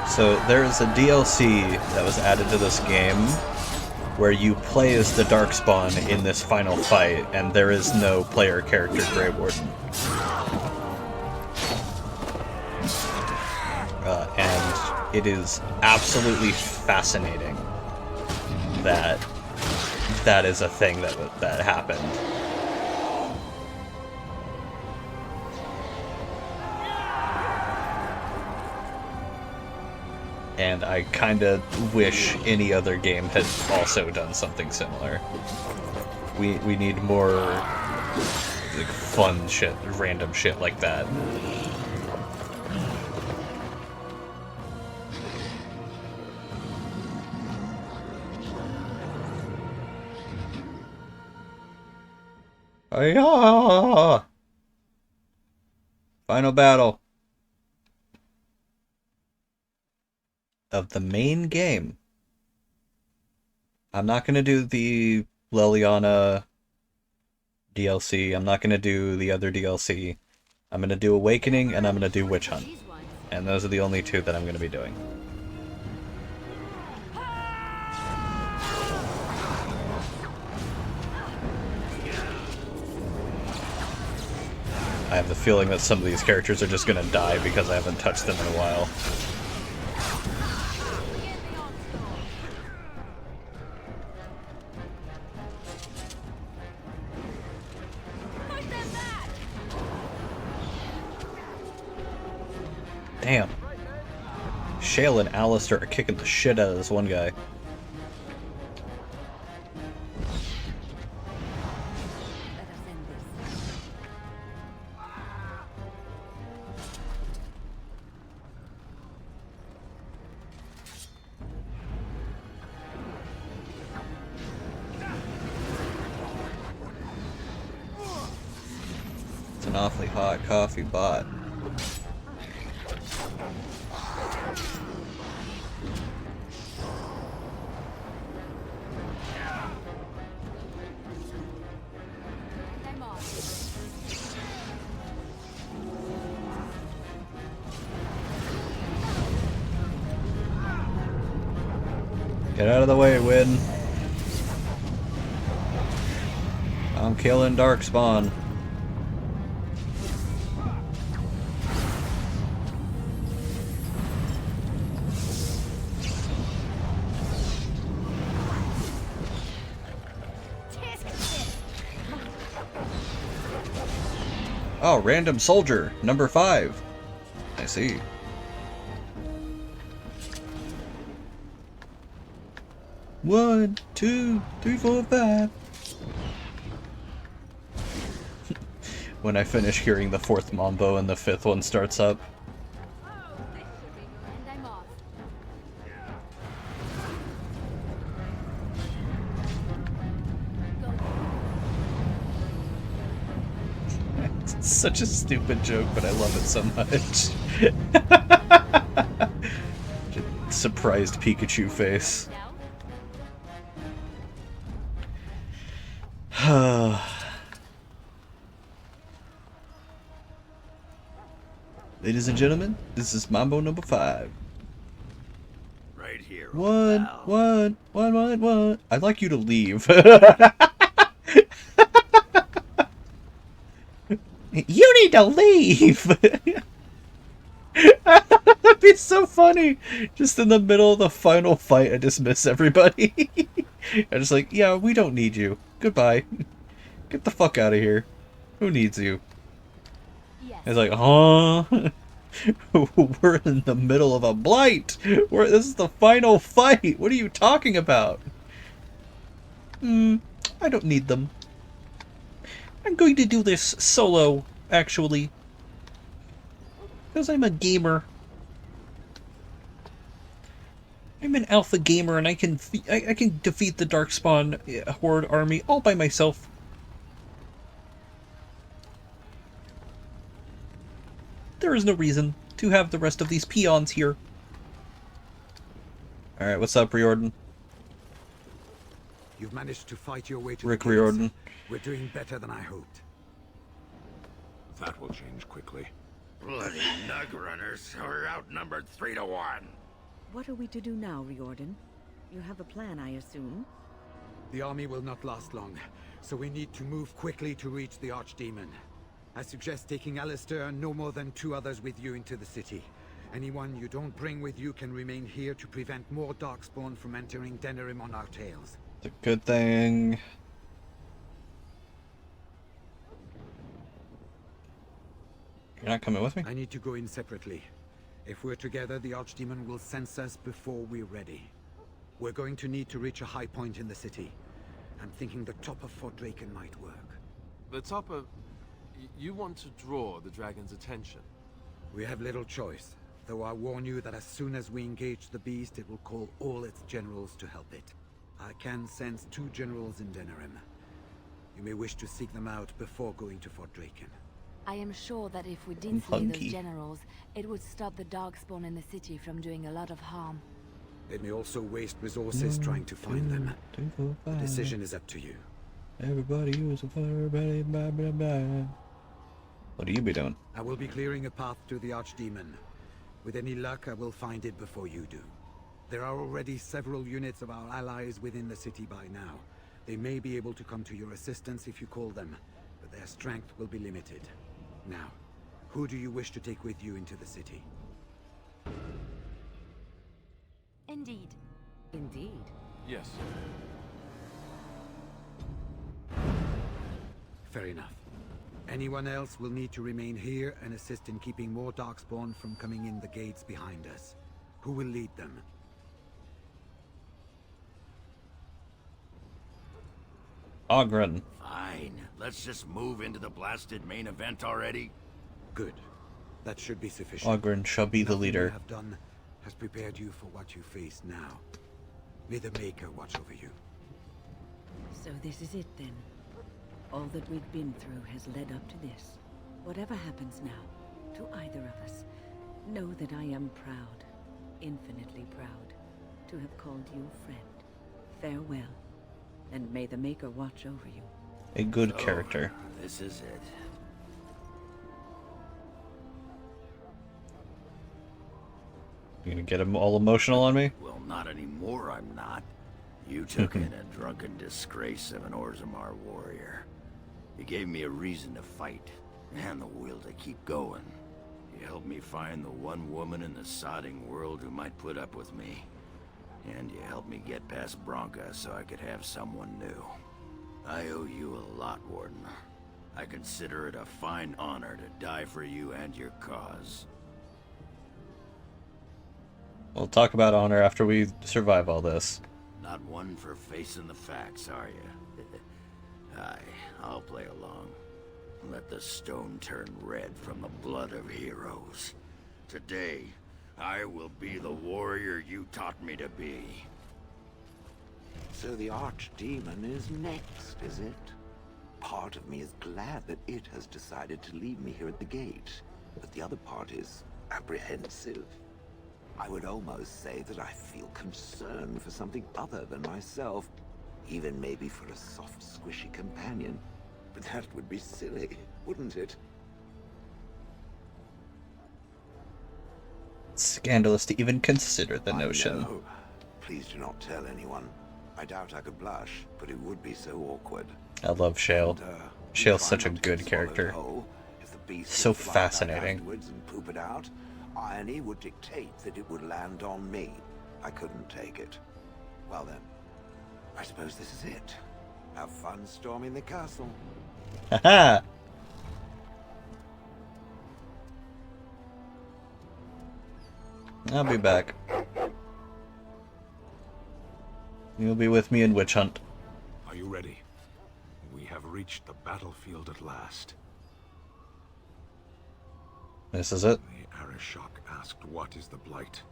So there is a DLC that was added to this game where you play as the Darkspawn in this final fight, and there is no player character Grey Warden. And it is absolutely fascinating that that is a thing that happened. And I kinda wish any other game had also done something similar. We need more like fun shit, random shit like that. Ayah! Final battle of the main game. I'm not gonna do the Leliana DLC. I'm not gonna do the other DLC. I'm gonna do Awakening and I'm gonna do Witch Hunt. And those are the only two that I'm gonna be doing. I have the feeling that some of these characters are just gonna die because I haven't touched them in a while. Damn. Shale and Alistair are kicking the shit out of this one guy. It's an awfully hot coffee bot. Get out of the way, Win. I'm killing Darkspawn. Oh, random soldier, number 5. I see. One, 2, 3, 4, 5. When I finish hearing the 4th mambo and the 5th one starts up. It's such a stupid joke, but I love it so much. Surprised Pikachu face. Ladies and gentlemen, this is Mambo number 5. Right here. One. I'd like you to leave. You need to leave! That'd be so funny! Just in the middle of the final fight, I dismiss everybody. I'm just like, yeah, we don't need you. Goodbye. Get the fuck out of here. Who needs you? Yes. It's like, huh? We're in the middle of a blight! This is the final fight! What are you talking about? I don't need them. I'm going to do this solo, actually. Because I'm a gamer. I'm an alpha gamer and I can defeat the Darkspawn Horde army all by myself. There is no reason to have the rest of these peons here. Alright, what's up, Riordan? You've managed to fight your way to Rick the gates. Riordan. We're doing better than I hoped. That will change quickly. Bloody nug runners. We're outnumbered 3 to 1. What are we to do now, Riordan? You have a plan, I assume? The army will not last long, so we need to move quickly to reach the Archdemon. I suggest taking Alistair and no more than 2 others with you into the city. Anyone you don't bring with you can remain here to prevent more Darkspawn from entering Denerim on our tails. It's a good thing. You're not coming with me? I need to go in separately. If we're together, the Archdemon will sense us before we're ready. We're going to need to reach a high point in the city. I'm thinking the top of Fort Draken might work. The top of... You want to draw the dragon's attention? We have little choice, though I warn you that as soon as we engage the beast, it will call all its generals to help it. I can sense 2 generals in Denerim. You may wish to seek them out before going to Fort Draken. I am sure that if we did slay those generals, it would stop the Darkspawn in the city from doing a lot of harm. It may also waste resources trying to find them. The decision is up to you. Everybody use a fire, blah, blah, blah. What do you be doing? I will be clearing a path to the Archdemon. With any luck, I will find it before you do. There are already several units of our allies within the city by now. They may be able to come to your assistance if you call them, but their strength will be limited. Now, who do you wish to take with you into the city? Indeed. Indeed. Yes. Fair enough. Anyone else will need to remain here and assist in keeping more Darkspawn from coming in the gates behind us. Who will lead them? Ogren. Fine. Let's just move into the blasted main event already. Good. That should be sufficient. Ogren shall be the leader. Nothing you have done has prepared you for what you face now. May the Maker watch over you. So this is it then. All that we've been through has led up to this. Whatever happens now, to either of us, know that I am proud, infinitely proud, to have called you friend. Farewell, and may the Maker watch over you. A good character. This is it. You gonna get him all emotional on me? Well, not anymore, I'm not. You took in a drunken disgrace of an Orzammar warrior. You gave me a reason to fight, and the will to keep going. You helped me find the one woman in the sodding world who might put up with me. And you helped me get past Bronca so I could have someone new. I owe you a lot, Warden. I consider it a fine honor to die for you and your cause. We'll talk about honor after we survive all this. Not one for facing the facts, are you? Aye, I'll play along. Let the stone turn red from the blood of heroes. Today, I will be the warrior you taught me to be. So the Archdemon is next, is it? Part of me is glad that it has decided to leave me here at the gate, but the other part is apprehensive. I would almost say that I feel concern for something other than myself, even maybe for a soft, squishy companion. But that would be silly, wouldn't it? Scandalous to even consider the notion. No. Please do not tell anyone. I doubt I could blush, but it would be so awkward. I love Shale. And, Shale's such a good character. So fascinating. And poop it out. Irony would dictate that it would land on me. I couldn't take it. Well then, I suppose this is it. Have fun storming the castle. Haha! I'll be back. You'll be with me in Witch Hunt. Are you ready? We have reached the battlefield at last. This is it? The Arishok asked, what is the Blight?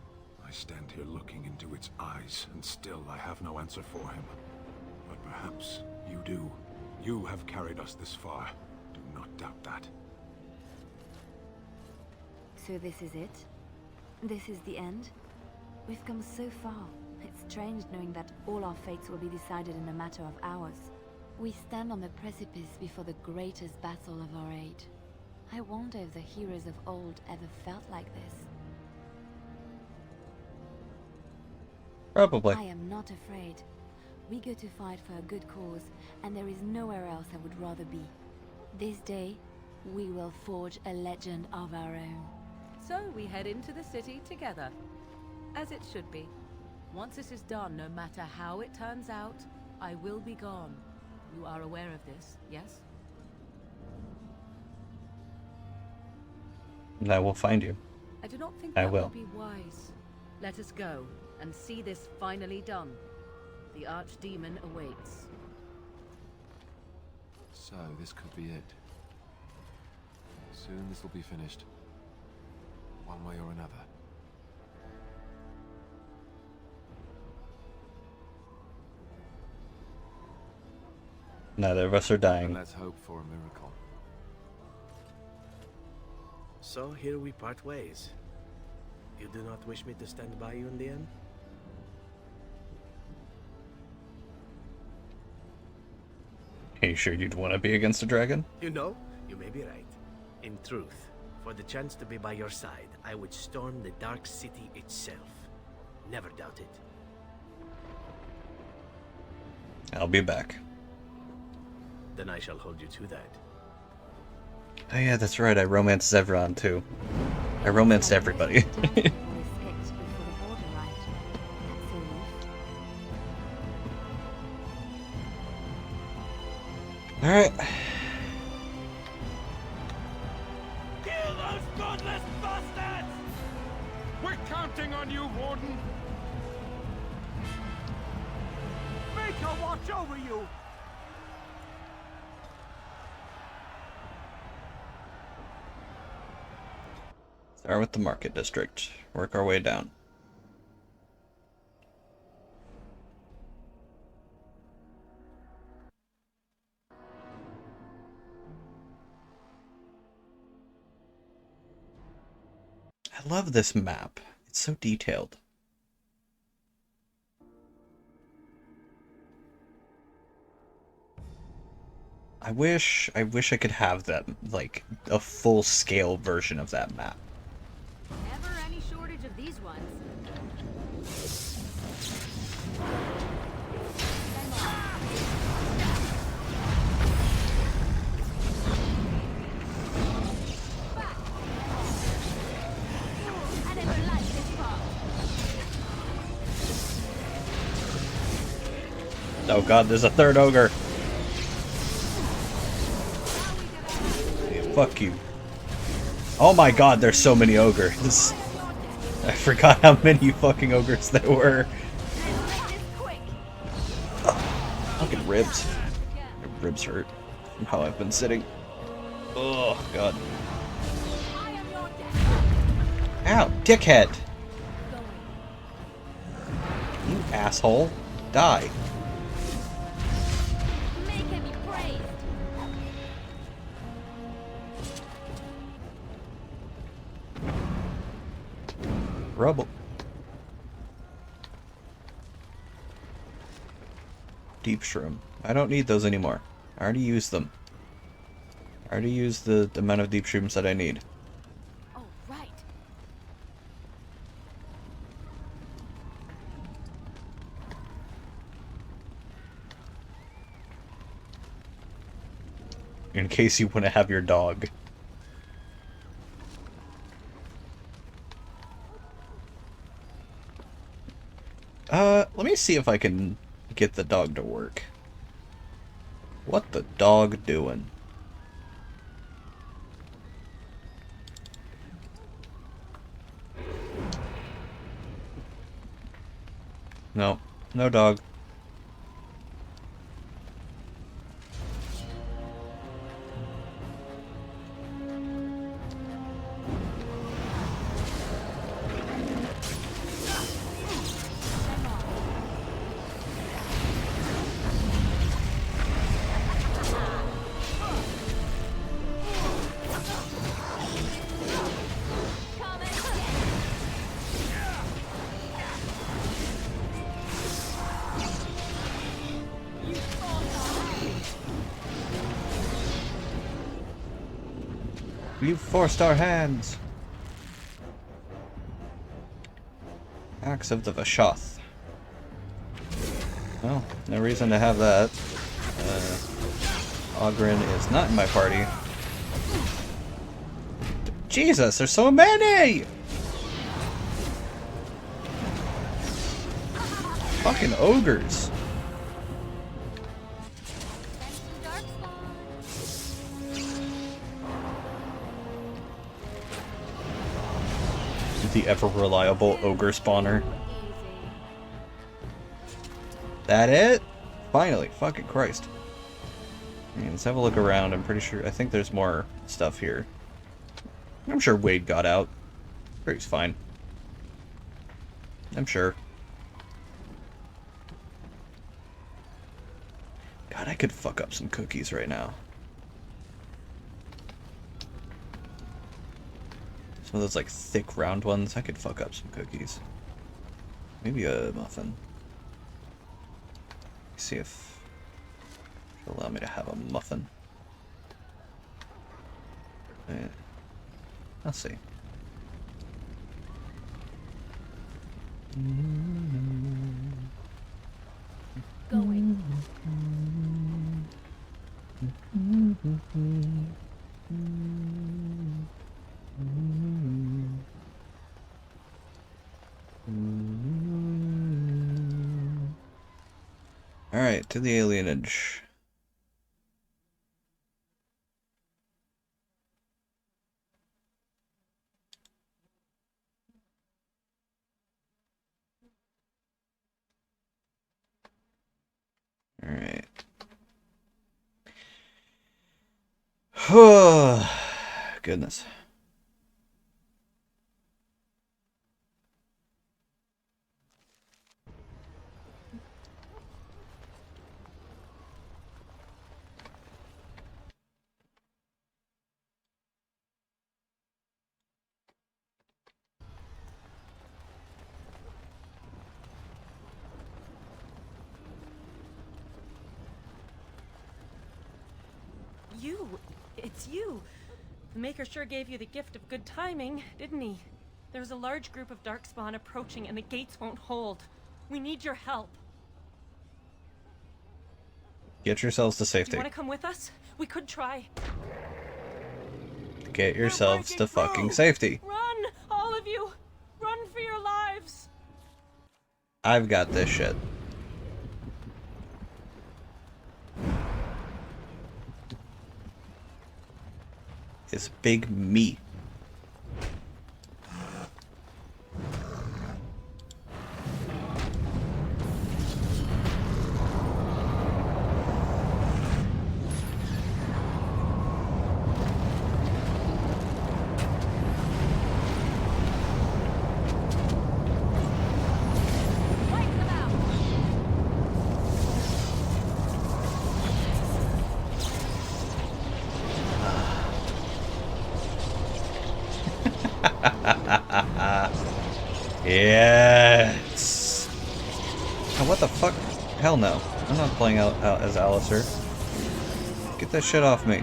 I stand here looking into its eyes, and still I have no answer for him. But perhaps you do. You have carried us this far. Do not doubt that. So this is it? This is the end? We've come so far. It's strange knowing that all our fates will be decided in a matter of hours. We stand on the precipice before the greatest battle of our age. I wonder if the heroes of old ever felt like this. Probably. I am not afraid. We go to fight for a good cause, and there is nowhere else I would rather be. This day, we will forge a legend of our own. So we head into the city together. As it should be. Once this is done, no matter how it turns out, I will be gone. You are aware of this, yes? And I will find you. I do not think I that will. would be wise. Let us go and see this finally done. The Archdemon awaits. So, this could be it. Soon this will be finished. One way or another. Neither of us are dying. And let's hope for a miracle. So here we part ways. You do not wish me to stand by you in the end? Are you sure you'd want to be against a dragon? You know, you may be right. In truth, for the chance to be by your side, I would storm the Dark City itself. Never doubt it. I'll be back. Then I shall hold you to that. Oh yeah, that's right, I romanced Zevran too. I romanced everybody. Alright. Kill those godless bastards! We're counting on you, Warden! Make her watch over you! Start with the market district. Work our way down. I love this map. It's so detailed. I wish I could have that, like, a full-scale version of that map. Never any shortage of these ones. Oh god, there's a third ogre. Fuck you. Oh my god, there's so many ogres. I forgot how many fucking ogres there were. Fucking ribs. My ribs hurt from how I've been sitting. Oh, god. Ow, dickhead! You asshole. Die. Rubble. Deep shroom. I don't need those anymore. I already used them. I already used the amount of deep shrooms that I need. Oh, right. In case you want to have your dog. Let me see if I can get the dog to work. What the dog doing? No, no dog. You forced our hands! Axe of the Vashoth. Well, no reason to have that. Ogren is not in my party. Jesus, there's so many! Fucking ogres. The ever-reliable ogre spawner. That it? Finally, fucking Christ. I mean, let's have a look around. I'm pretty sure, I think there's more stuff here. I'm sure Wade got out. Sure, he's fine. I'm sure. God, I could fuck up some cookies right now. Some of those, like, thick, round ones, I could fuck up some cookies. Maybe a muffin. See if it'll allow me to have a muffin. Yeah. I'll see. Going. Alright, to the alienage. Alright. Goodness. It's you! The Maker sure gave you the gift of good timing, didn't he? There's a large group of Darkspawn approaching and the gates won't hold. We need your help. Get yourselves to safety. You want to come with us? We could try. Get yourselves to fucking safety. Run! All of you! Run for your lives! I've got this shit. is big me. Yes. Oh, what the fuck? Hell no. I'm not playing out as Alistair. Get that shit off me.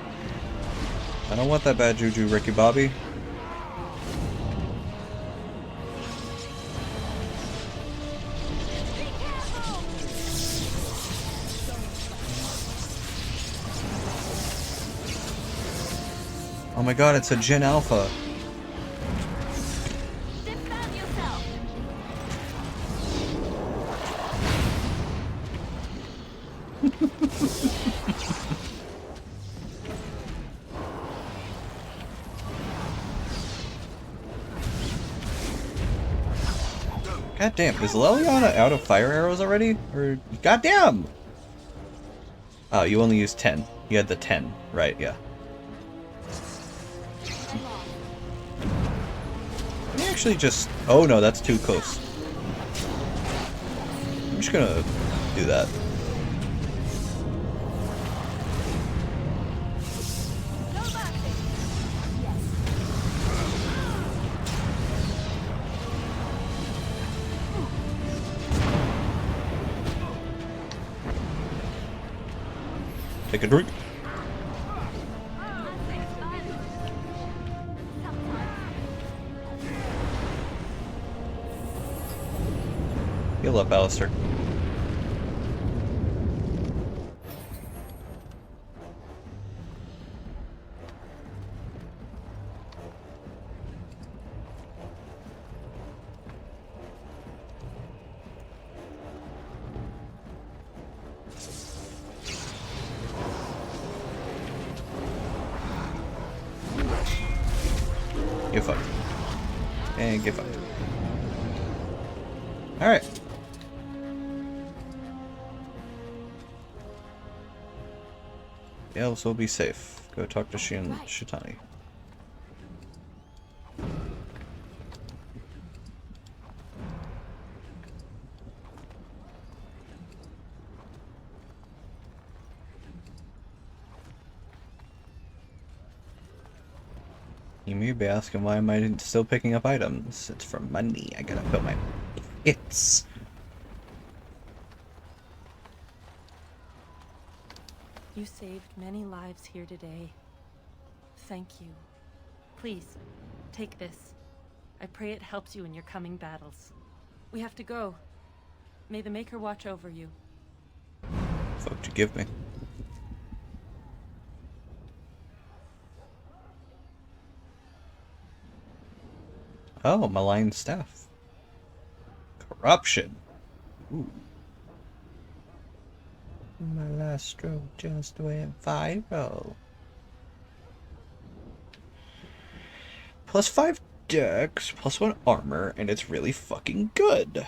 I don't want that bad juju, Ricky Bobby. Oh my god, it's a Jin Alpha. God damn, is Leliana out of fire arrows already? Or goddamn! Oh, you only used 10. You had the 10, right, yeah. Can you actually just... Oh no, that's too close. I'm just gonna do that. Take a drink. Heal up, Alistair. Get fucked. And get fucked. Alright. The elves will be safe. Go talk to Shitani. You may be asking why am I still picking up items? It's for money. I gotta fill my hits. You saved many lives here today. Thank you. Please, take this. I pray it helps you in your coming battles. We have to go. May the Maker watch over you. Fuck you give me. Oh, malign staff. Corruption. Ooh. My last stroke just went viral. +5 dex, +1 armor, and it's really fucking good.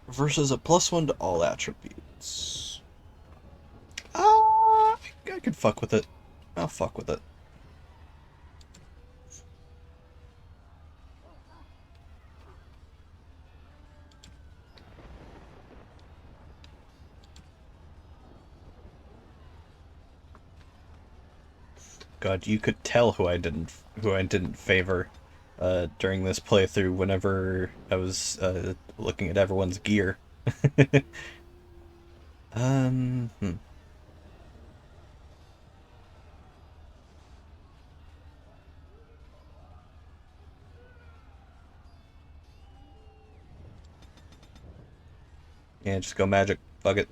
Versus a +1 to all attributes. I could fuck with it. I'll fuck with it. God, you could tell who I didn't favor during this playthrough whenever I was looking at everyone's gear. Yeah, just go magic. Fuck it.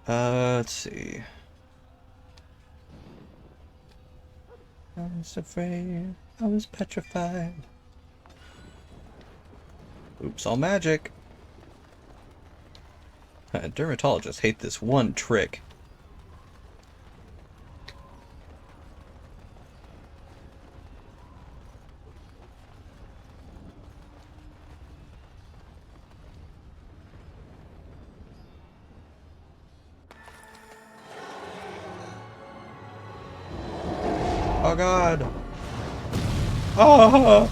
Let's see. I'm so afraid. I was petrified. Oops, all magic. Dermatologists hate this one trick. Oh god! Ah!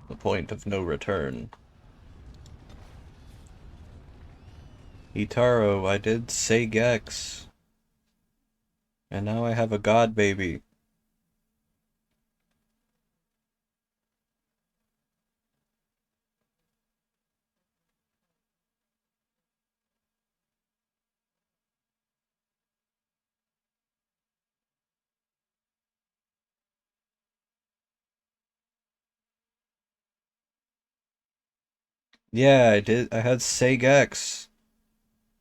The point of no return. Itaro, I did say Gex. And now I have a god baby. Yeah, I did. I had Segex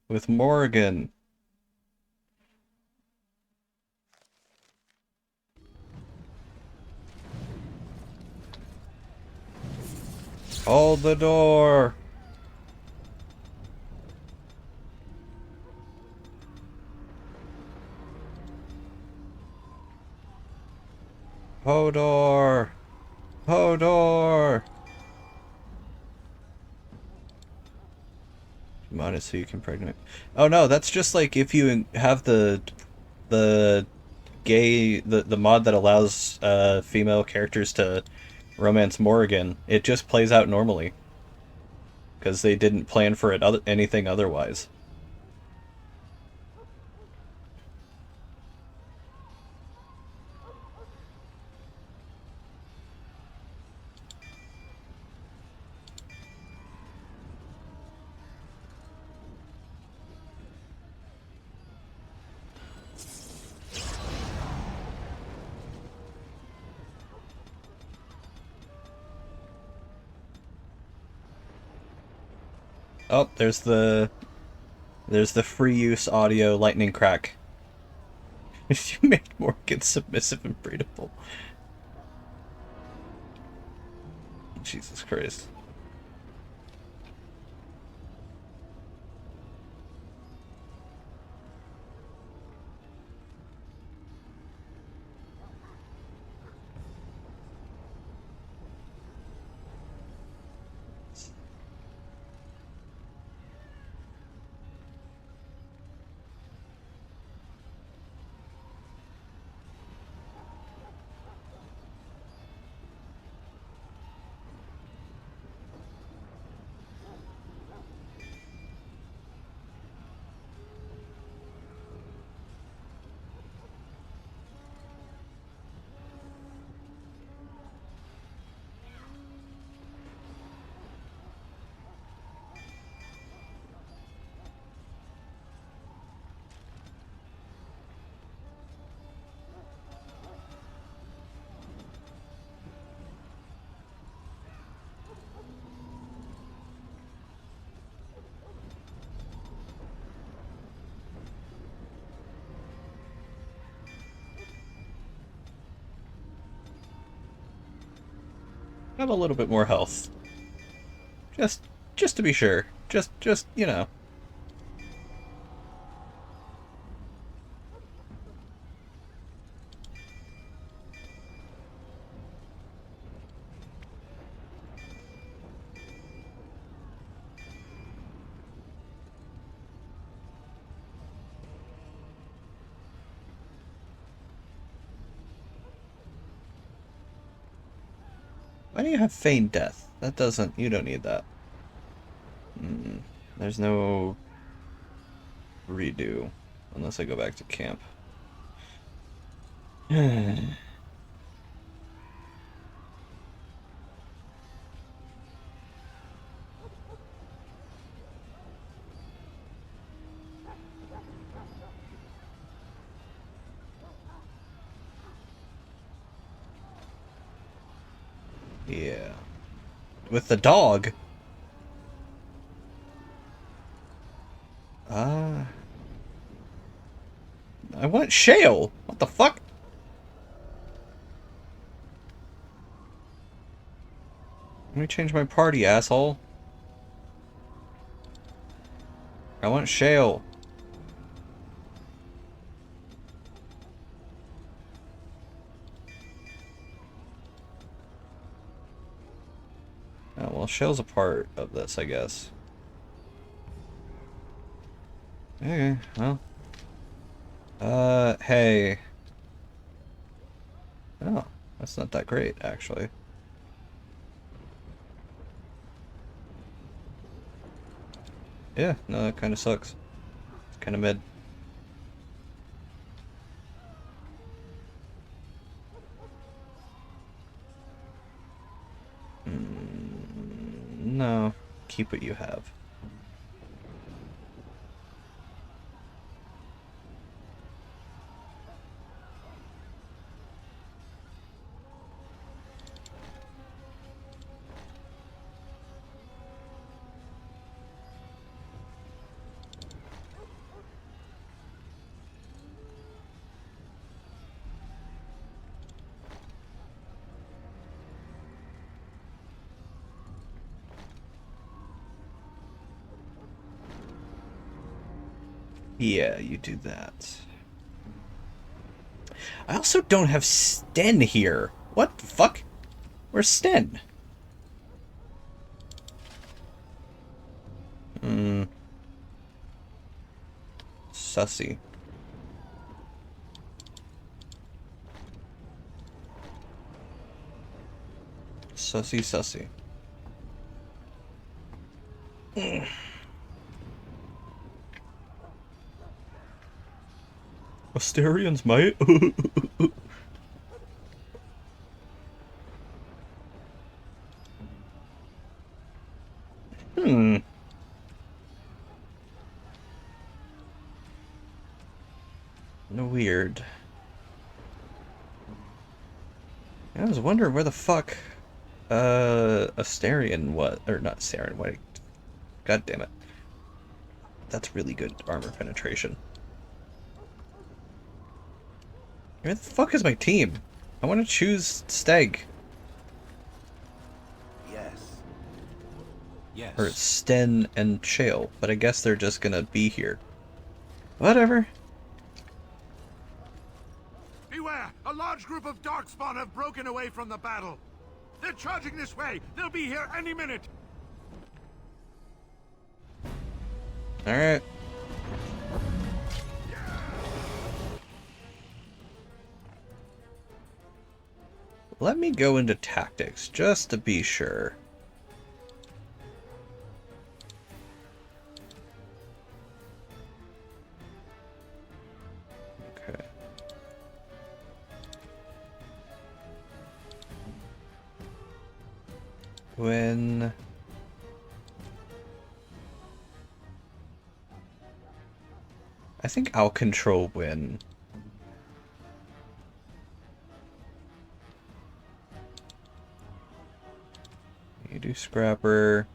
with Morrigan. Hold the door. Hodor. Hodor. Modest so you can pregnant. Oh no, that's just like if you have the the mod that allows female characters to romance Morrigan. It just plays out normally because they didn't plan for it anything otherwise. Oh, there's the free use audio lightning crack. You made Morgan submissive and breedable. Jesus Christ. Have a little bit more health. Just to be sure. Just, you know. Why do you have feigned death? That doesn't... You don't need that. There's no redo. Unless I go back to camp. Yeah. With the dog? I want Shale! What the fuck? Let me change my party, asshole. I want Shale. Oh, well, Shale's a part of this, I guess. Okay, well. Hey. Oh, that's not that great, actually. Yeah, no, that kind of sucks. It's kind of mid. No, keep what you have. Yeah, you do that. I also don't have Sten here. What the fuck? Where's Sten? Sussy. Sussy, sussy. Asterians, mate. Weird. I was wondering where the fuck Asterion was, or not Asterion, wait. God damn it. That's really good armor penetration. Where the fuck is my team? I want to choose Steg. Yes. Yes. Or Sten and Shale, but I guess they're just gonna be here. Whatever. Beware! A large group of Darkspawn have broken away from the battle. They're charging this way. They'll be here any minute. Alright. Let me go into tactics, just to be sure. Okay. When... I think I'll control Win. You do Scrapper.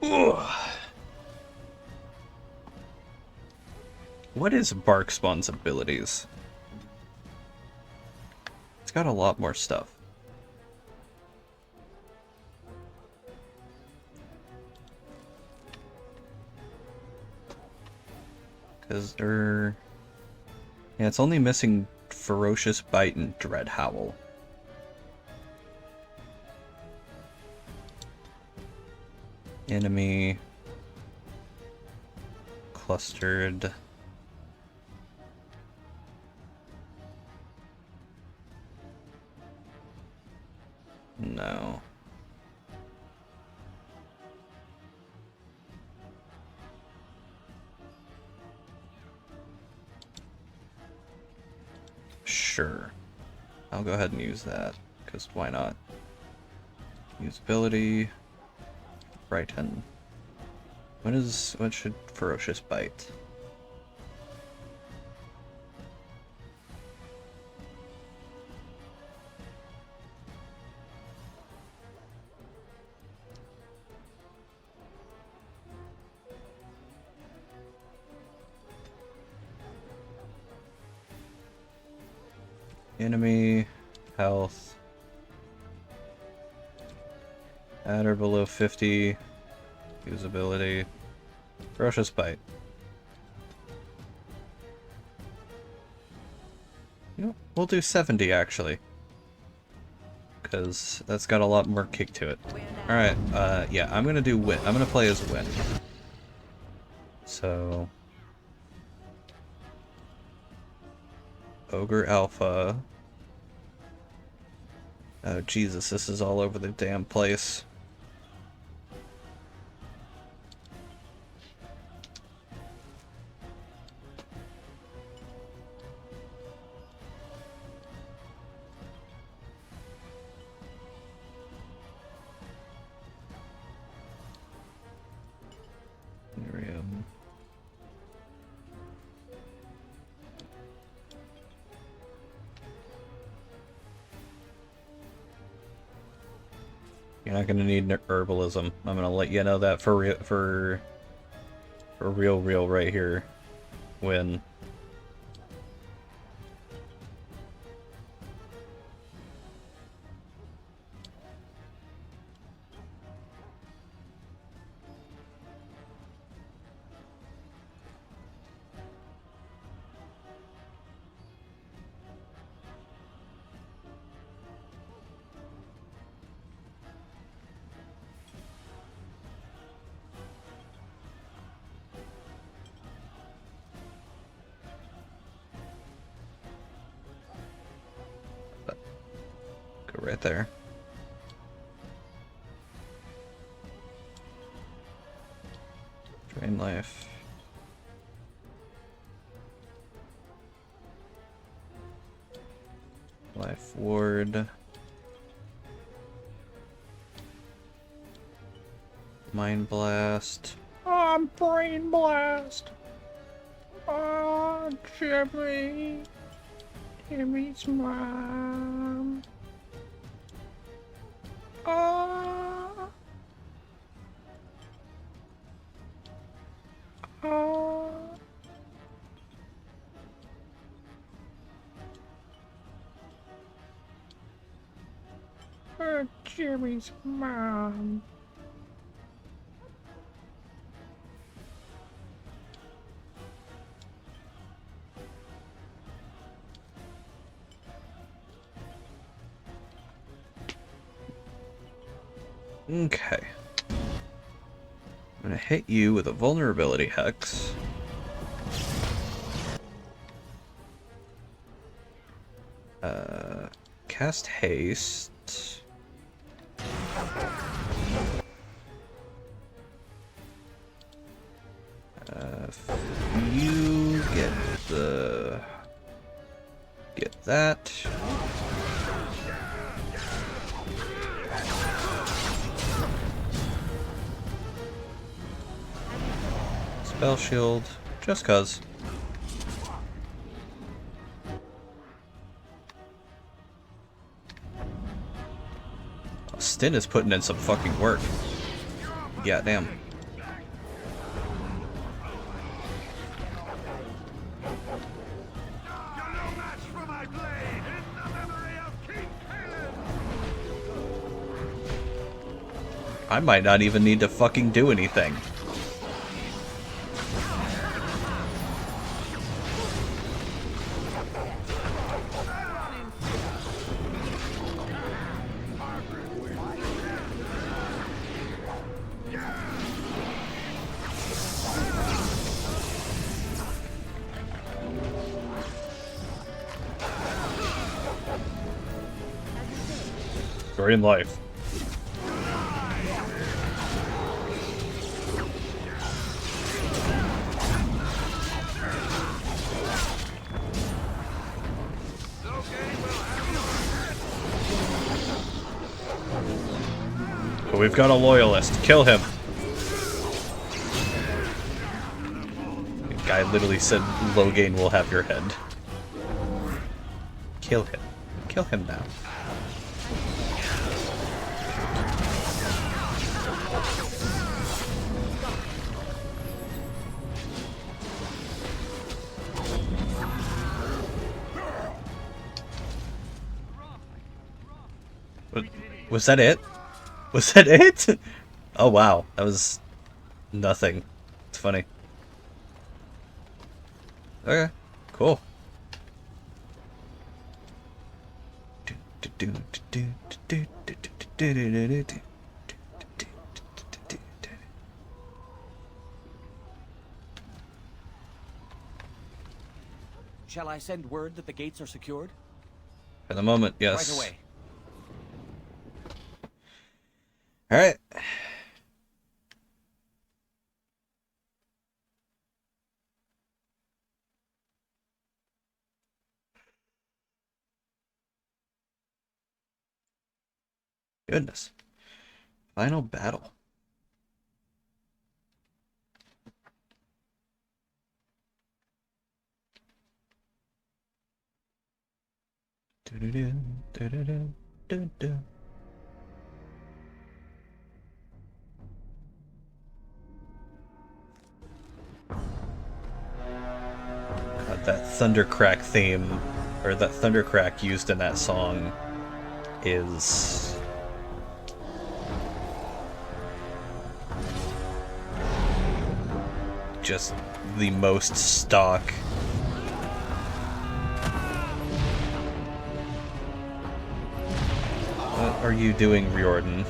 Ugh. What is Barkspawn's abilities? It's got a lot more stuff. Because they're... Yeah, it's only missing Ferocious Bite and Dread Howl. Enemy... Clustered... No. Sure. I'll go ahead and use that, because why not? Usability. Brighten. When should Ferocious Bite? Enemy, health, at or below 50, usability, Ferocious Bite. You know, we'll do 70 actually, because that's got a lot more kick to it. Alright, yeah, I'm gonna do Win. I'm gonna play as Win. So... Ogre Alpha. Oh Jesus, this is all over the damn place. Miriam. You're not gonna need herbalism. I'm gonna let you know that for real right here. When go right there. Drain life. Life ward. Mind blast. Oh, brain blast. Oh, Jimmy. Jimmy's mom. Oh. Oh. Jimmy's mom. Okay. I'm gonna hit you with a vulnerability hex. Cast haste. You get that. Spell shield, just cuz. Stin is putting in some fucking work. Yeah, damn. I might not even need to fucking do anything. Story in life. We've got a loyalist. Kill him. The guy literally said Loghain will have your head. Kill him. Kill him now. Was that it? Was that it? Oh wow, that was nothing. It's funny. Okay, cool. Shall I send word that the gates are secured? For the moment, yes. Right away. Alright. Goodness. Final battle. God, that Thundercrack theme, or that Thundercrack used in that song, is just the most stock. What are you doing, Riordan?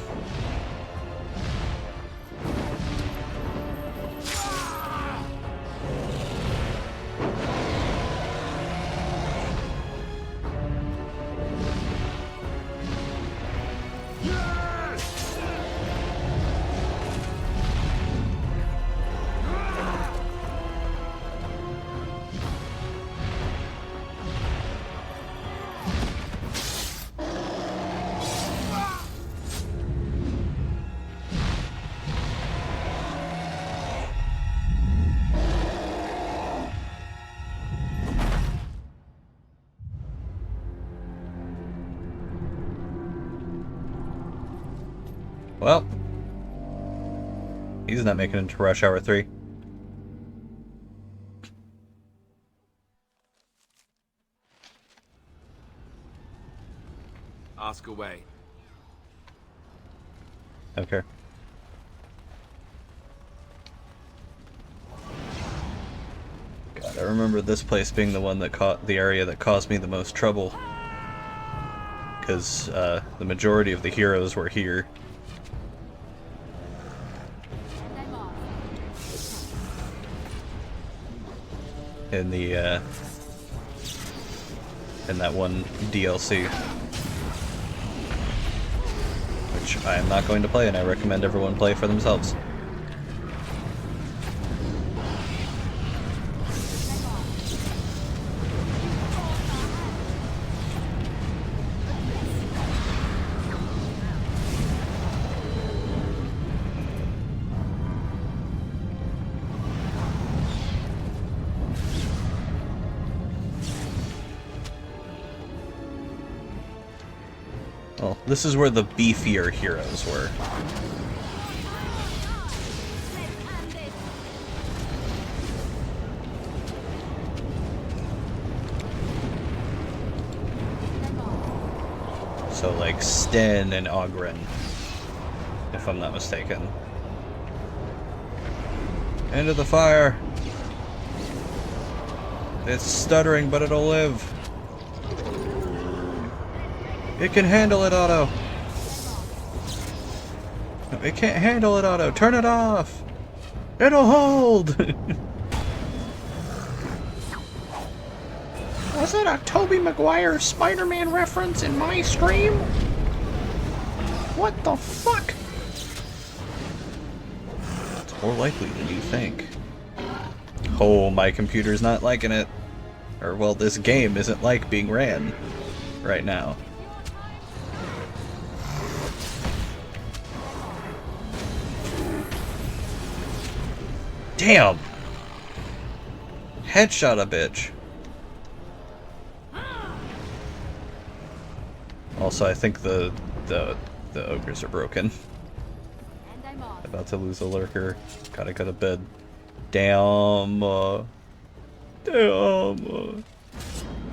Well, he's not making it to Rush Hour 3. Ask away. Okay. God, I remember this place being the one that caught the area that caused me the most trouble. Because the majority of the heroes were here. In the in that one DLC, which I am not going to play, and I recommend everyone play for themselves. Well, this is where the beefier heroes were. So like Sten and Oghren, if I'm not mistaken. Into the fire! It's stuttering, but it'll live. It can handle it, Otto. No, it can't handle it, Otto. Turn it off. It'll hold. Was it a Tobey Maguire Spider-Man reference in my stream? What the fuck? It's more likely than you think. Oh, my computer's not liking it. Or, well, this game isn't like being ran right now. Damn! Headshot a bitch. Also, I think the ogres are broken. About to lose a lurker. Gotta go to bed. Damn. Damn.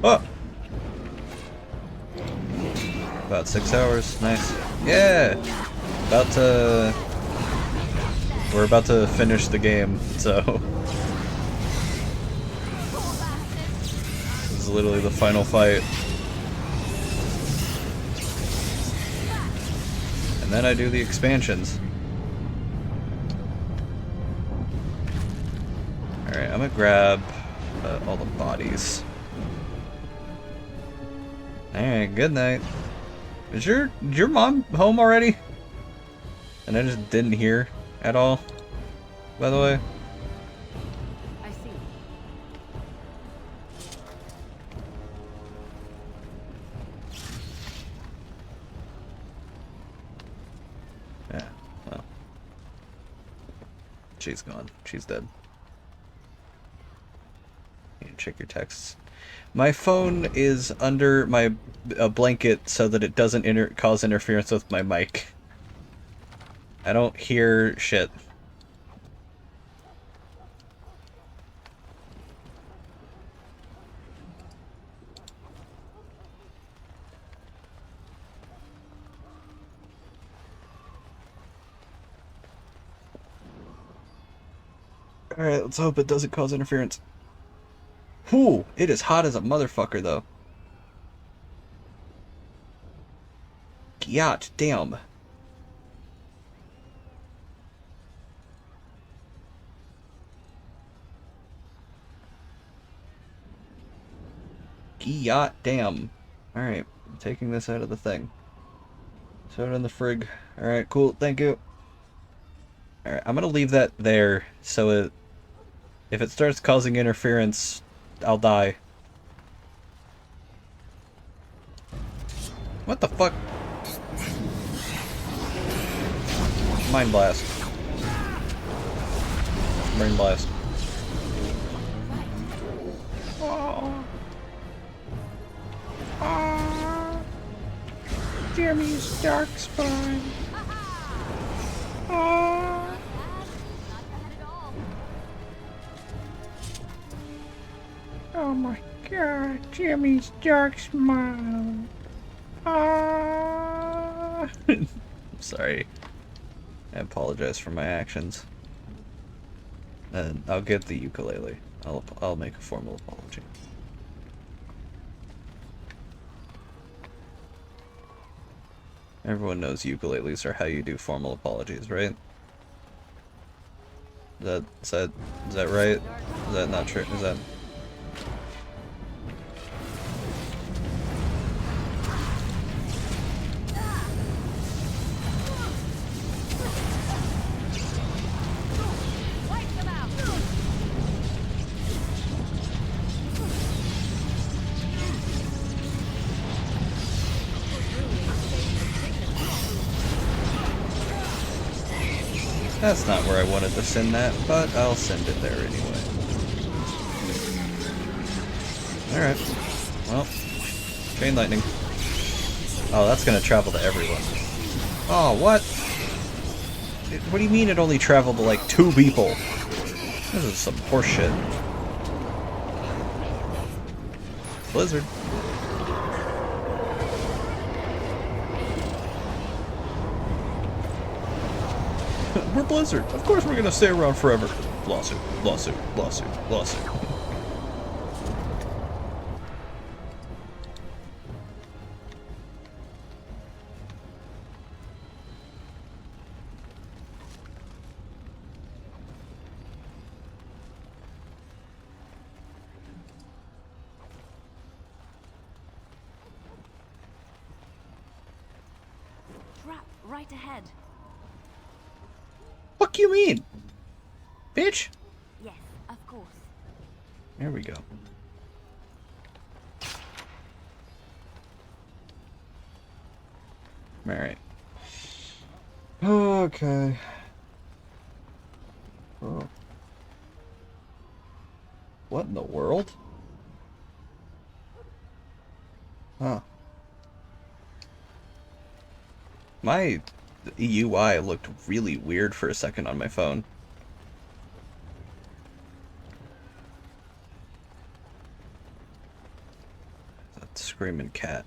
Oh! About 6 hours. Nice. Yeah! We're about to finish the game, so... This is literally the final fight. And then I do the expansions. Alright, I'm gonna grab all the bodies. Alright, good night. Is your mom home already? And I just didn't hear at all, by the way. I see. Yeah, well. She's gone. She's dead. You can check your texts. My phone is under my blanket so that it doesn't cause interference with my mic. I don't hear shit. Alright, let's hope it doesn't cause interference. Whew, it is hot as a motherfucker, though. God damn. God damn. Alright, I'm taking this out of the thing. Throw it in the frig. Alright, cool, thank you. Alright, I'm gonna leave that there, so if it starts causing interference, I'll die. What the fuck? Mind blast. Brain blast. Oh. Jimmy's darkspawn. Oh. Oh my god, Jimmy's dark smile. Ah. Sorry. I apologize for my actions. And I'll get the ukulele. I'll make a formal apology. Everyone knows ukuleles are how you do formal apologies, right? Is that right? Is that not true? Is that... That's not where I wanted to send that, but I'll send it there anyway. Alright. Well, chain lightning. Oh, that's gonna travel to everyone. Oh, what? What do you mean it only traveled to like 2 people? This is some horseshit. Blizzard. We're Blizzard. Of course we're gonna stay around forever. Lawsuit, lawsuit, lawsuit, lawsuit. Trap right ahead. What do you mean? Bitch? Yes, of course. There we go. Alright. Okay. Oh. What in the world? Huh. My UI looked really weird for a second on my phone. That screaming cat.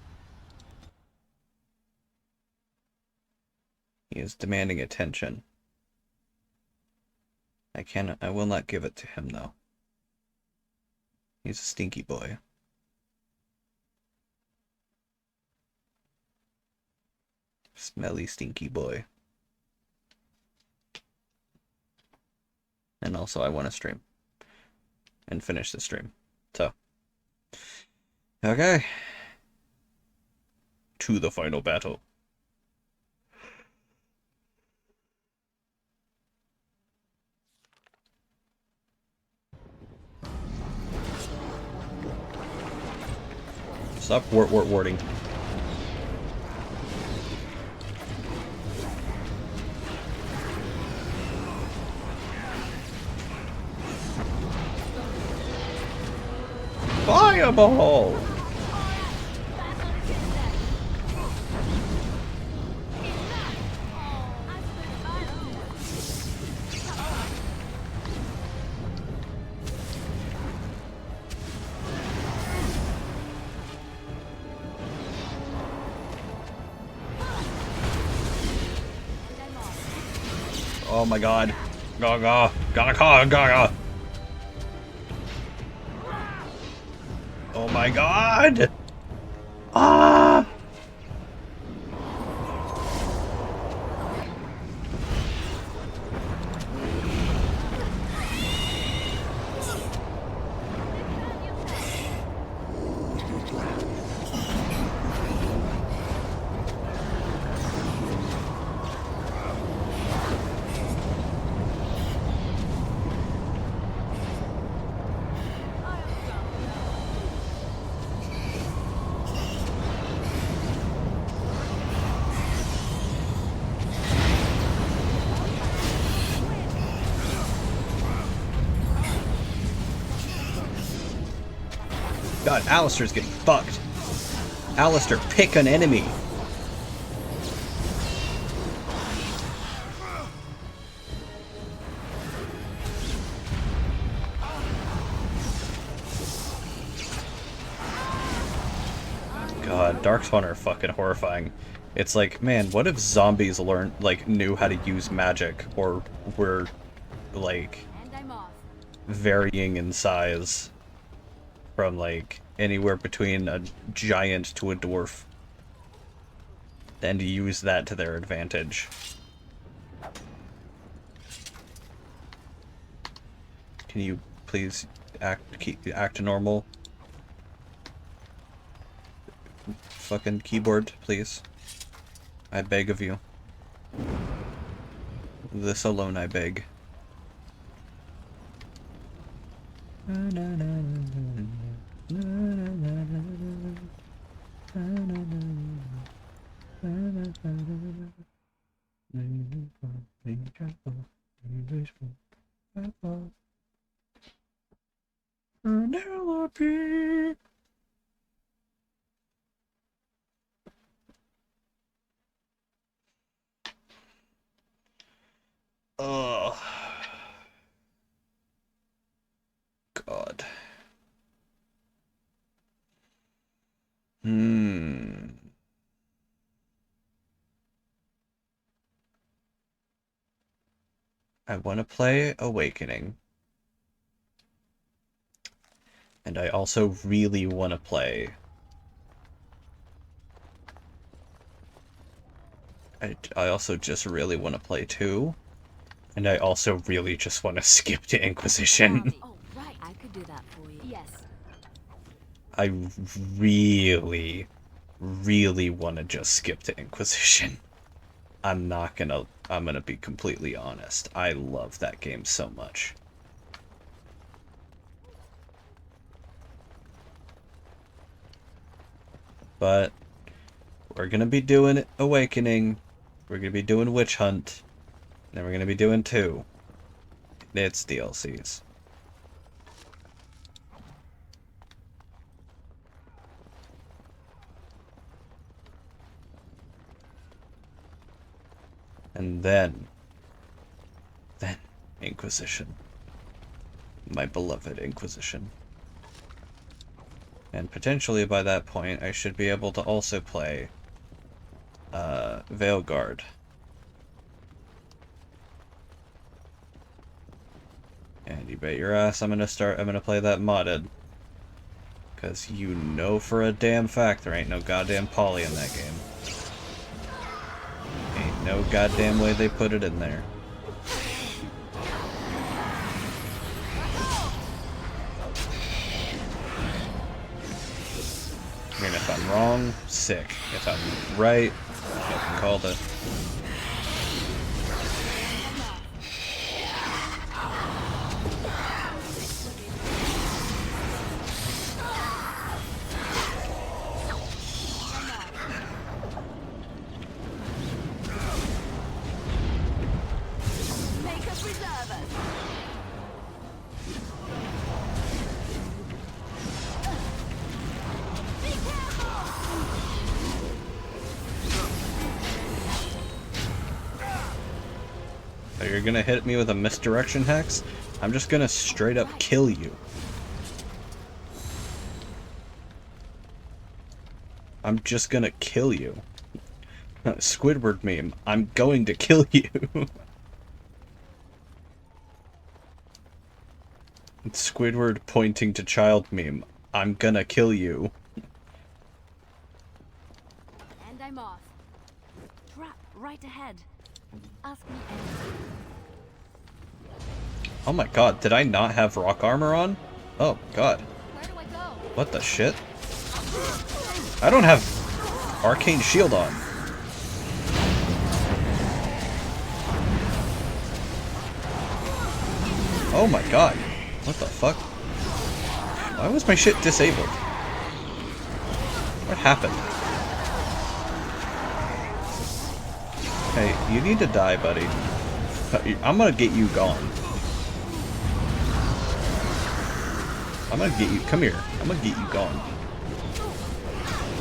He is demanding attention. I will not give it to him though. He's a stinky boy. Smelly, stinky boy. And also, I want to stream. And finish the stream. So. Okay. To the final battle. Stop warding. Fireball! Oh my god. Gaga. Gaga. Gaga. Oh my god! Ah! God, Alistair's getting fucked. Alistair, pick an enemy. God, Darkspawn are fucking horrifying. It's like, man, what if zombies knew how to use magic, or were, like, varying in size from, like, anywhere between a giant to a dwarf, and use that to their advantage. Can you please act normal? Fucking keyboard, please. I beg of you. This alone I beg. Penelope. Oh. God. I want to play Awakening. And I also really want to play... I also just really want to play 2. And I also really just want to skip to Inquisition. Oh, right. I could do that for you. Yes. I really, really want to just skip to Inquisition. I'm gonna be completely honest. I love that game so much. But we're gonna be doing Awakening, we're gonna be doing Witch Hunt, and then we're gonna be doing 2. It's DLCs. And then Inquisition. My beloved Inquisition. And potentially by that point, I should be able to also play Veilguard. And you bet your ass I'm gonna play that modded. Because you know for a damn fact there ain't no goddamn poly in that game. Ain't no goddamn way they put it in there. I mean, if I'm wrong, sick. If I'm right, I can call the... You're gonna hit me with a misdirection hex? I'm just gonna straight up kill you. I'm just gonna kill you. Squidward meme, I'm going to kill you. Squidward pointing to child meme, I'm gonna kill you. And I'm off. Trap right ahead. Ask me anything. Oh my god, did I not have rock armor on? Oh god. Where do I go? What the shit? I don't have arcane shield on. Oh my god. What the fuck? Why was my shit disabled? What happened? Hey, you need to die, buddy. I'm gonna get you gone. I'm gonna get you... Come here. I'm gonna get you gone.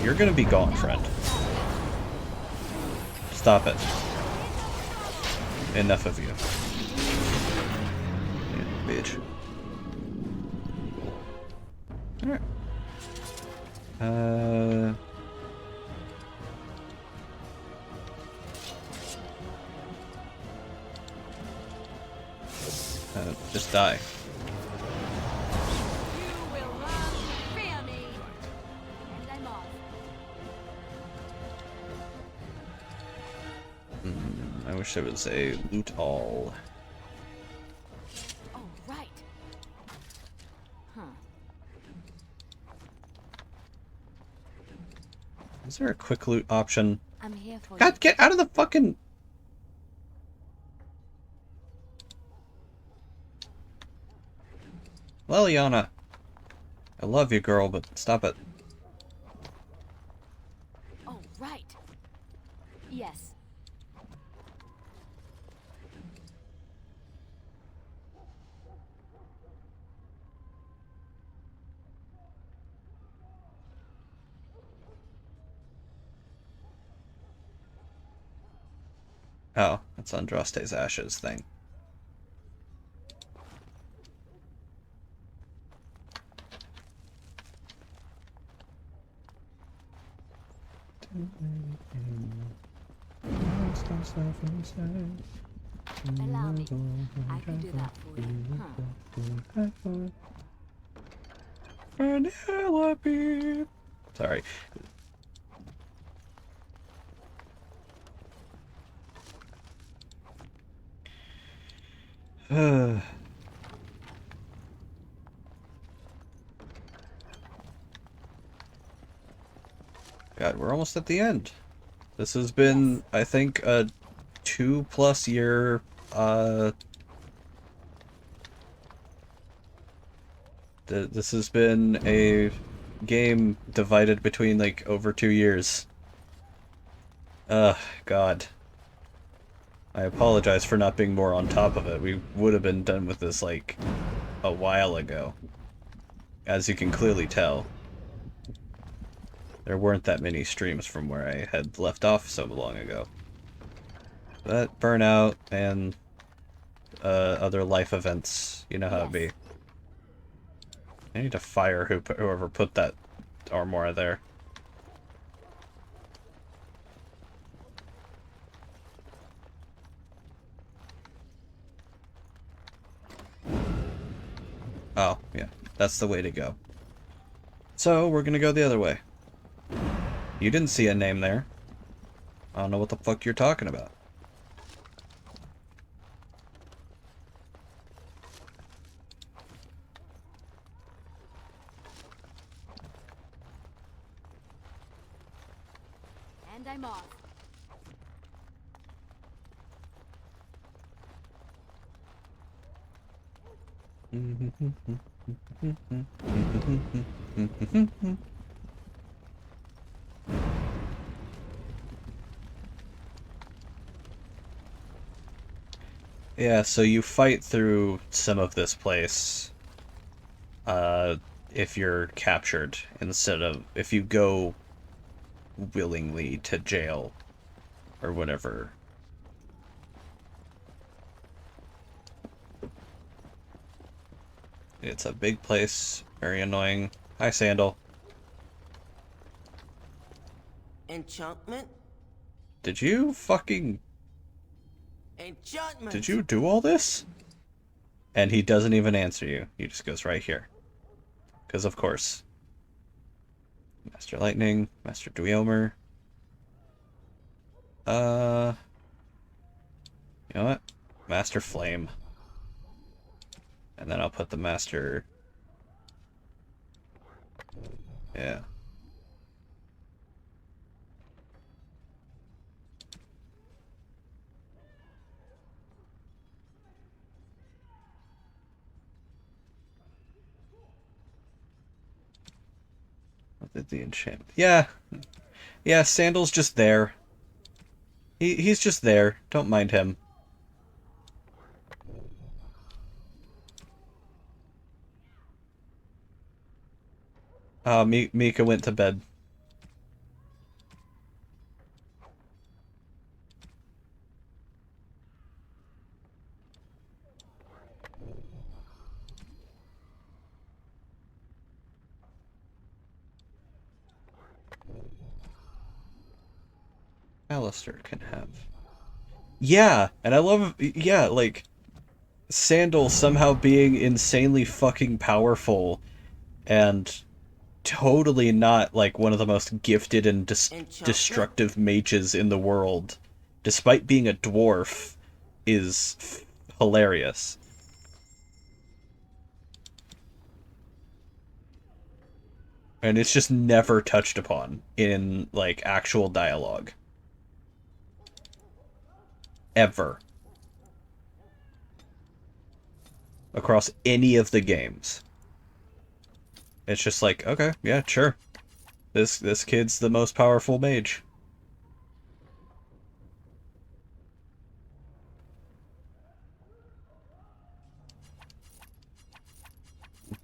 You're gonna be gone, friend. Stop it. Enough of you. Yeah, bitch. Alright. Just die. I wish there was a loot all. Oh, right. Huh. Is there a quick loot option? I'm here for God, get out of the fucking... Liliana. I love you, girl, but stop it. Oh, right. Yes. Oh, that's Andraste's ashes thing. Allow me. I can do that for you. Penelope. Sorry. God, we're almost at the end. This has been, I think, a 2+ year, this has been a game divided between, like, over 2 years. Ugh, God. I apologize for not being more on top of it. We would have been done with this, like, a while ago. As you can clearly tell. There weren't that many streams from where I had left off so long ago. But burnout and other life events, you know how it be. I need to fire whoever put that armor there. Oh, yeah. That's the way to go. So, we're gonna go the other way. You didn't see a name there. I don't know what the fuck you're talking about. And I'm off. Yeah, so you fight through some of this place if you're captured, instead of if you go willingly to jail or whatever. It's a big place, very annoying. Hi, Sandal. Enchantment? Did you fucking... Enchantment! Did you do all this? And he doesn't even answer you. He just goes right here. Because of course. Master Lightning, Master Dweomer. You know what? Master Flame. And then I'll put the Master... Yeah. What did the enchantment? Yeah. Yeah, Sandal's just there. He's just there. Don't mind him. Mika went to bed. Alistair can have. Yeah, and I love, yeah, like, Sandal somehow being insanely fucking powerful and totally not, like, one of the most gifted and destructive mages in the world, despite being a dwarf, is hilarious. And it's just never touched upon in, like, actual dialogue. Ever. Across any of the games. It's just like, okay, yeah, sure. This kid's the most powerful mage.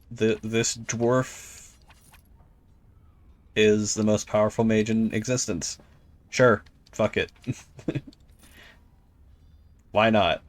This dwarf is the most powerful mage in existence. Sure, fuck it. Why not?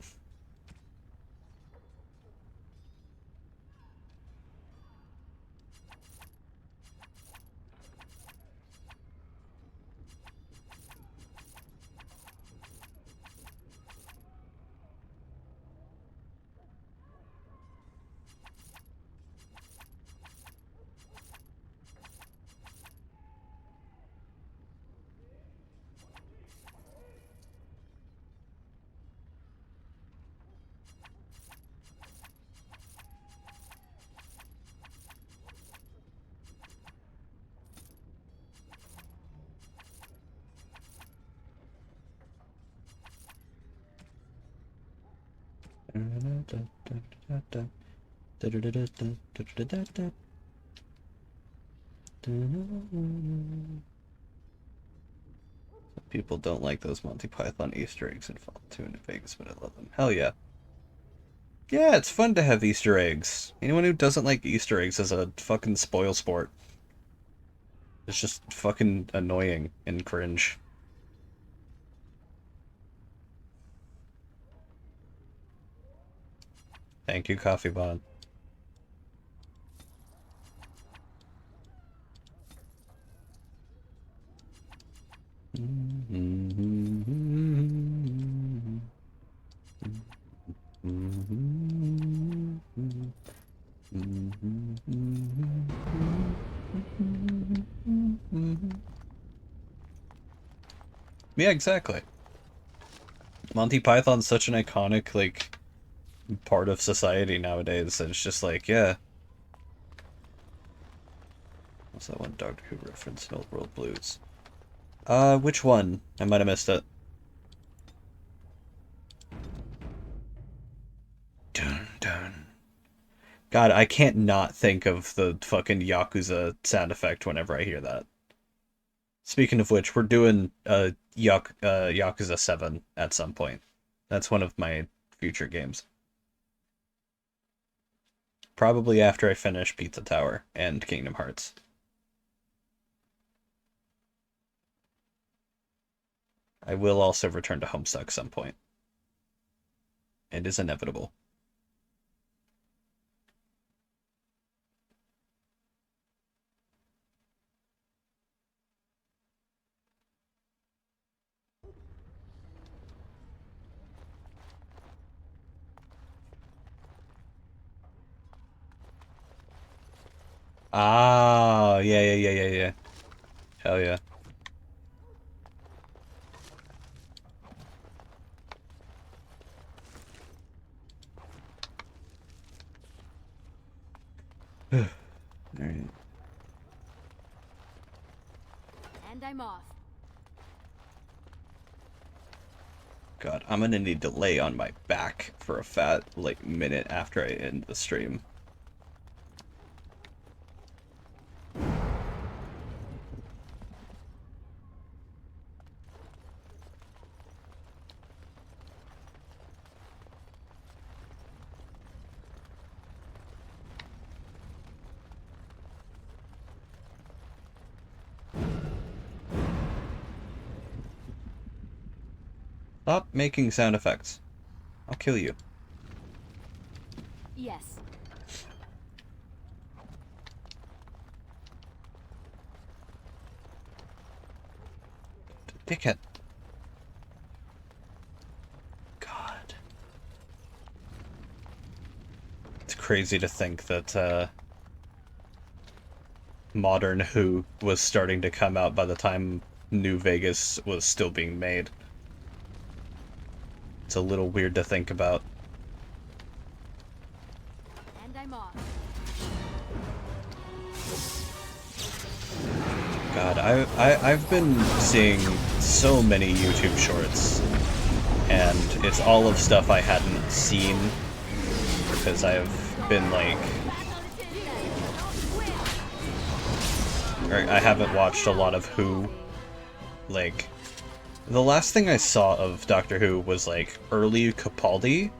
People don't like those Monty Python Easter eggs in Fallout 2 and Vegas, but I love them. Hell yeah. Yeah, it's fun to have Easter eggs. Anyone who doesn't like Easter eggs is a fucking spoil sport. It's just fucking annoying and cringe. Thank you, Coffee Bond. Yeah, exactly. Monty Python's such an iconic, like, part of society nowadays that it's just like, yeah. What's that one Doctor Who reference? Milk World Blues. Which one? I might have missed it. Dun dun. God, I can't not think of the fucking Yakuza sound effect whenever I hear that. Speaking of which, we're doing Yakuza 7 at some point. That's one of my future games. Probably after I finish Pizza Tower and Kingdom Hearts. I will also return to Homestuck at some point. It is inevitable. Ah, yeah. Hell yeah. Alright. And I'm off. God, I'm gonna need to lay on my back for a fat, like, minute after I end the stream. Stop making sound effects. I'll kill you. Yes. Dickhead. God. It's crazy to think that, modern Who was starting to come out by the time New Vegas was still being made. It's a little weird to think about. And I'm off. God, I've been seeing so many YouTube shorts, and it's all of stuff I hadn't seen because I've been like, or I haven't watched a lot of Who. Like, the last thing I saw of Doctor Who was like early Capaldi,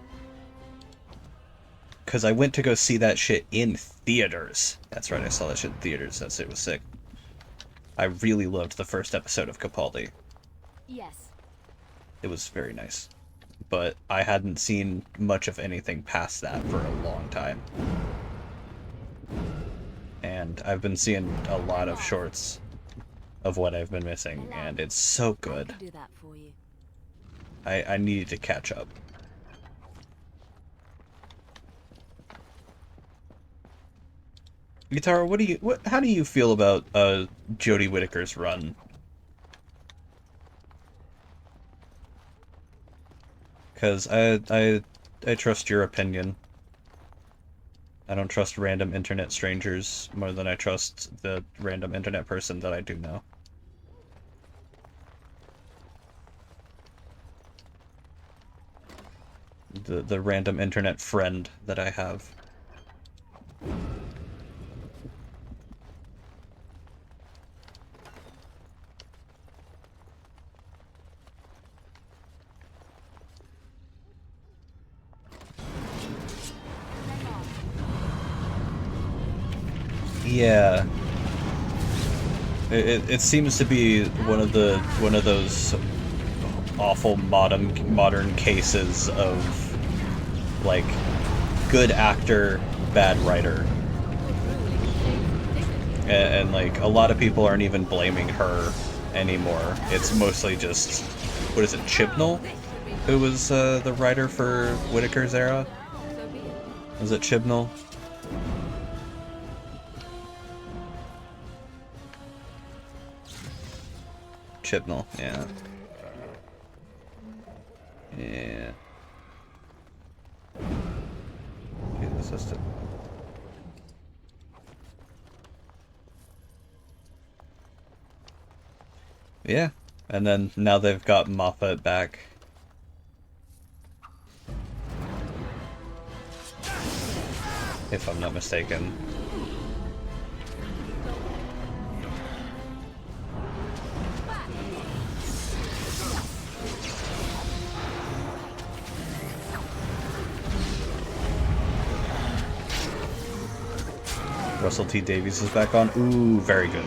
because I went to go see that shit in theaters. That's right, I saw that shit in theaters. That shit was sick. I really loved the first episode of Capaldi. Yes. It was very nice. But I hadn't seen much of anything past that for a long time. And I've been seeing a lot of shorts of what I've been missing, and it's so good. I can do that for you. I needed to catch up. Guitar, how do you feel about Jodie Whittaker's run? Because I trust your opinion. I don't trust random internet strangers more than I trust the random internet person that I do know. The random internet friend that I have. Yeah. It seems to be one of those awful modern cases of like good actor, bad writer. And like, a lot of people aren't even blaming her anymore. It's mostly just, what is it, Chibnall? Who was the writer for Whitaker's era? Was it Chibnall? Chibnall, yeah. Yeah. Assistant. Yeah, and then now they've got Moffat back. If I'm not mistaken. Russell T. Davies is back on. Ooh, very good.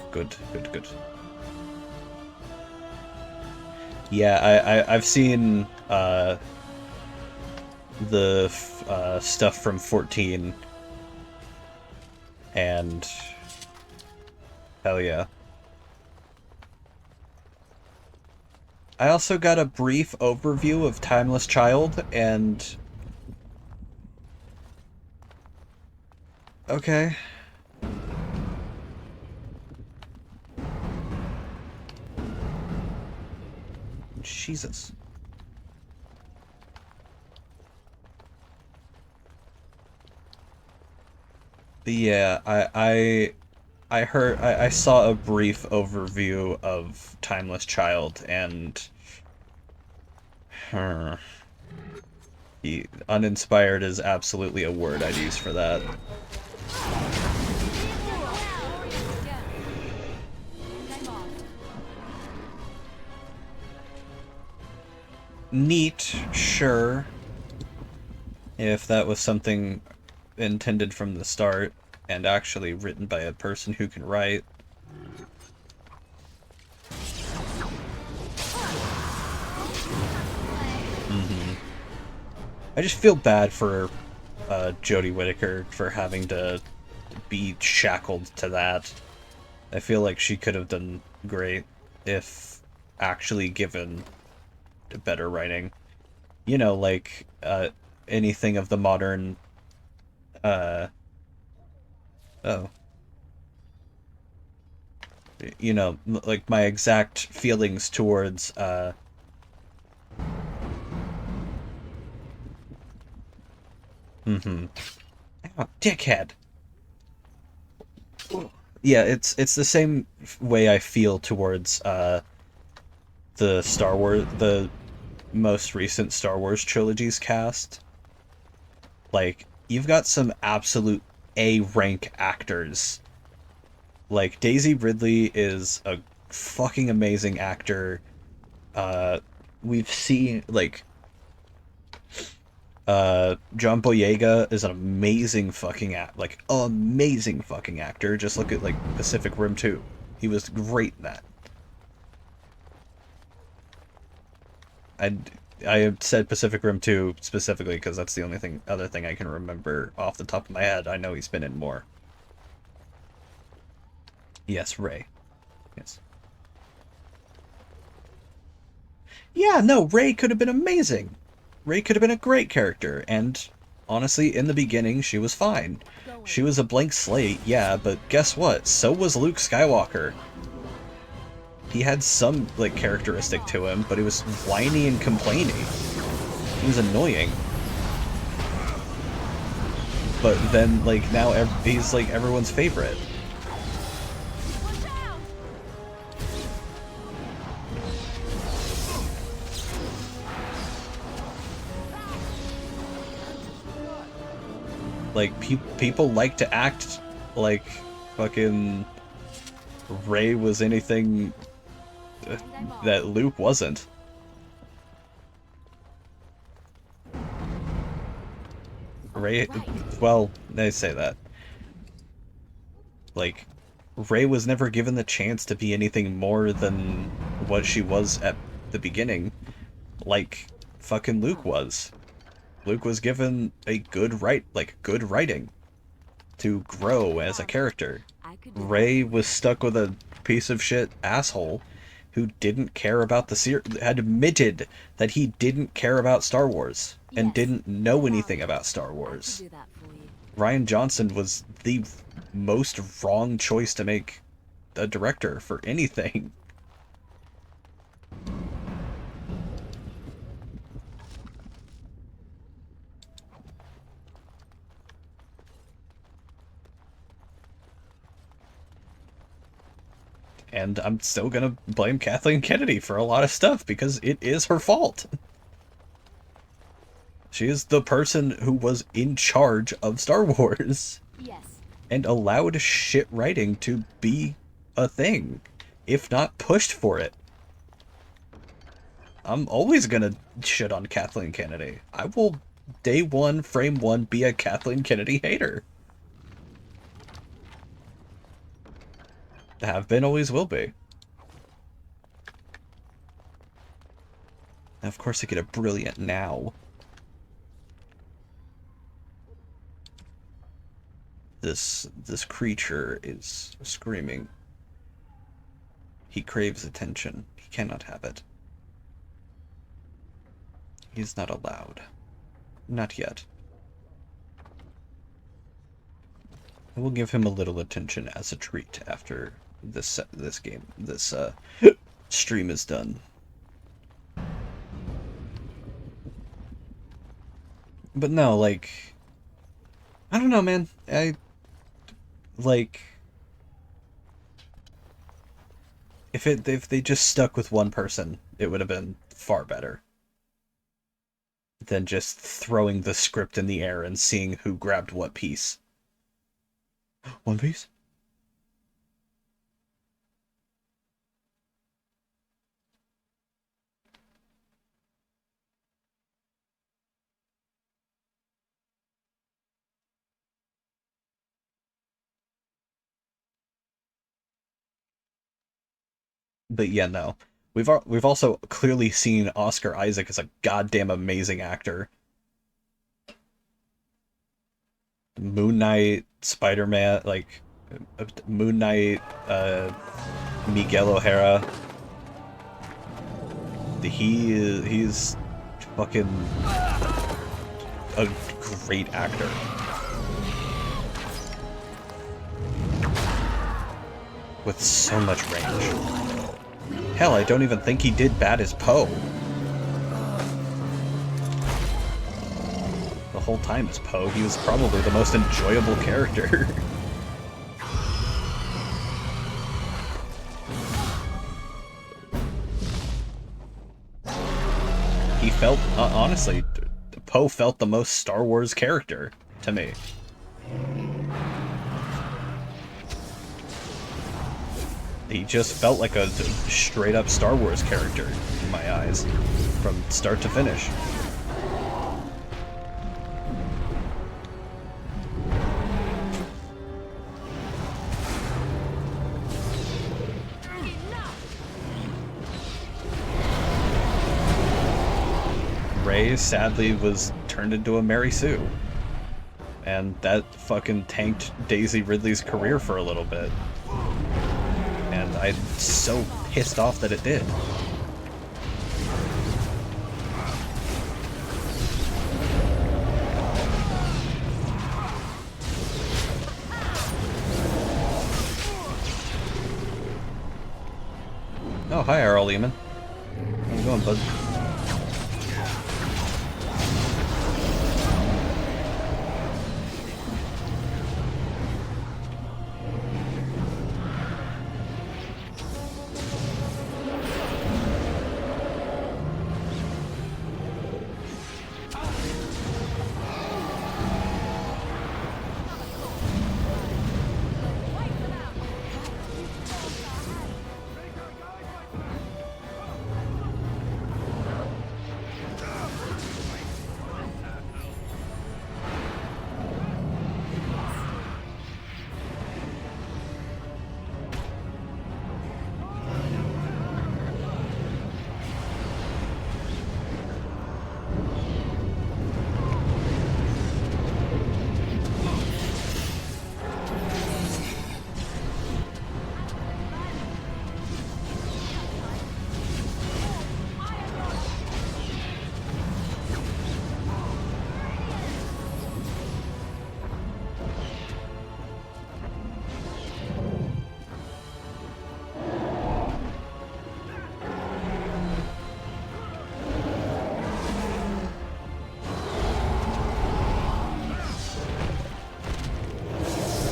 Good, good, good. Yeah, I've seen the stuff from 14, and hell yeah. I also got a brief overview of Timeless Child, and okay. Jesus. But yeah, I saw a brief overview of Timeless Child, and uninspired is absolutely a word I'd use for that. Neat, sure. If that was something intended from the start, and actually written by a person who can write. I just feel bad for Jodie Whittaker for having to be shackled to that. I feel like she could have done great if actually given better writing. You know, like anything of the modern you know, like my exact feelings towards oh, dickhead. Yeah, it's the same way I feel towards the Star Wars, the most recent Star Wars trilogy's cast. Like, you've got some absolute A-rank actors. Like, Daisy Ridley is a fucking amazing actor. We've seen, like, John Boyega is an amazing fucking amazing fucking actor. Just look at, like, Pacific Rim 2. He was great in that. I said Pacific Rim 2 specifically because that's the only other thing I can remember off the top of my head. I know he's been in more. Yes, Rey. Yes. Yeah, no, Rey could have been amazing. Rey could have been a great character, and honestly, in the beginning, she was fine. She was a blank slate, yeah, but guess what? So was Luke Skywalker. He had some, like, characteristic to him, but he was whiny and complaining. He was annoying. But then, like, now he's, like, everyone's favorite. Like, people like to act like fucking Rey was anything that Luke wasn't. Rey, well, they say that. Like, Rey was never given the chance to be anything more than what she was at the beginning, like fucking Luke was. Luke was given a good writing to grow as a character. Rey was stuck with a piece of shit asshole who didn't care about the series, had admitted that he didn't care about Star Wars and didn't know anything about Star Wars. Rian Johnson was the most wrong choice to make a director for anything. And I'm still gonna blame Kathleen Kennedy for a lot of stuff because it is her fault. She is the person who was in charge of Star Wars. Yes. And allowed shit writing to be a thing, if not pushed for it. I'm always gonna shit on Kathleen Kennedy. I will, day one, frame one, be a Kathleen Kennedy hater. Have been, always will be. And of course I get a brilliant now. This creature is screaming. He craves attention. He cannot have it. He's not allowed. Not yet. I will give him a little attention as a treat after this stream is done. But no, like, I don't know, man. If they just stuck with one person, it would have been far better than just throwing the script in the air and seeing who grabbed what piece. One Piece? But yeah, no. We've also clearly seen Oscar Isaac as a goddamn amazing actor. Moon Knight, Spider-Man, like Moon Knight, Miguel O'Hara. He's fucking a great actor. With so much range. Hell, I don't even think he did bad as Poe. The whole time as Poe, he was probably the most enjoyable character. He felt, honestly, Poe felt the most Star Wars character to me. He just felt like a straight-up Star Wars character in my eyes, from start to finish. Rey, sadly, was turned into a Mary Sue. And that fucking tanked Daisy Ridley's career for a little bit. And I'm so pissed off that it did. Oh, hi, Arl Lehman. How's it going, bud?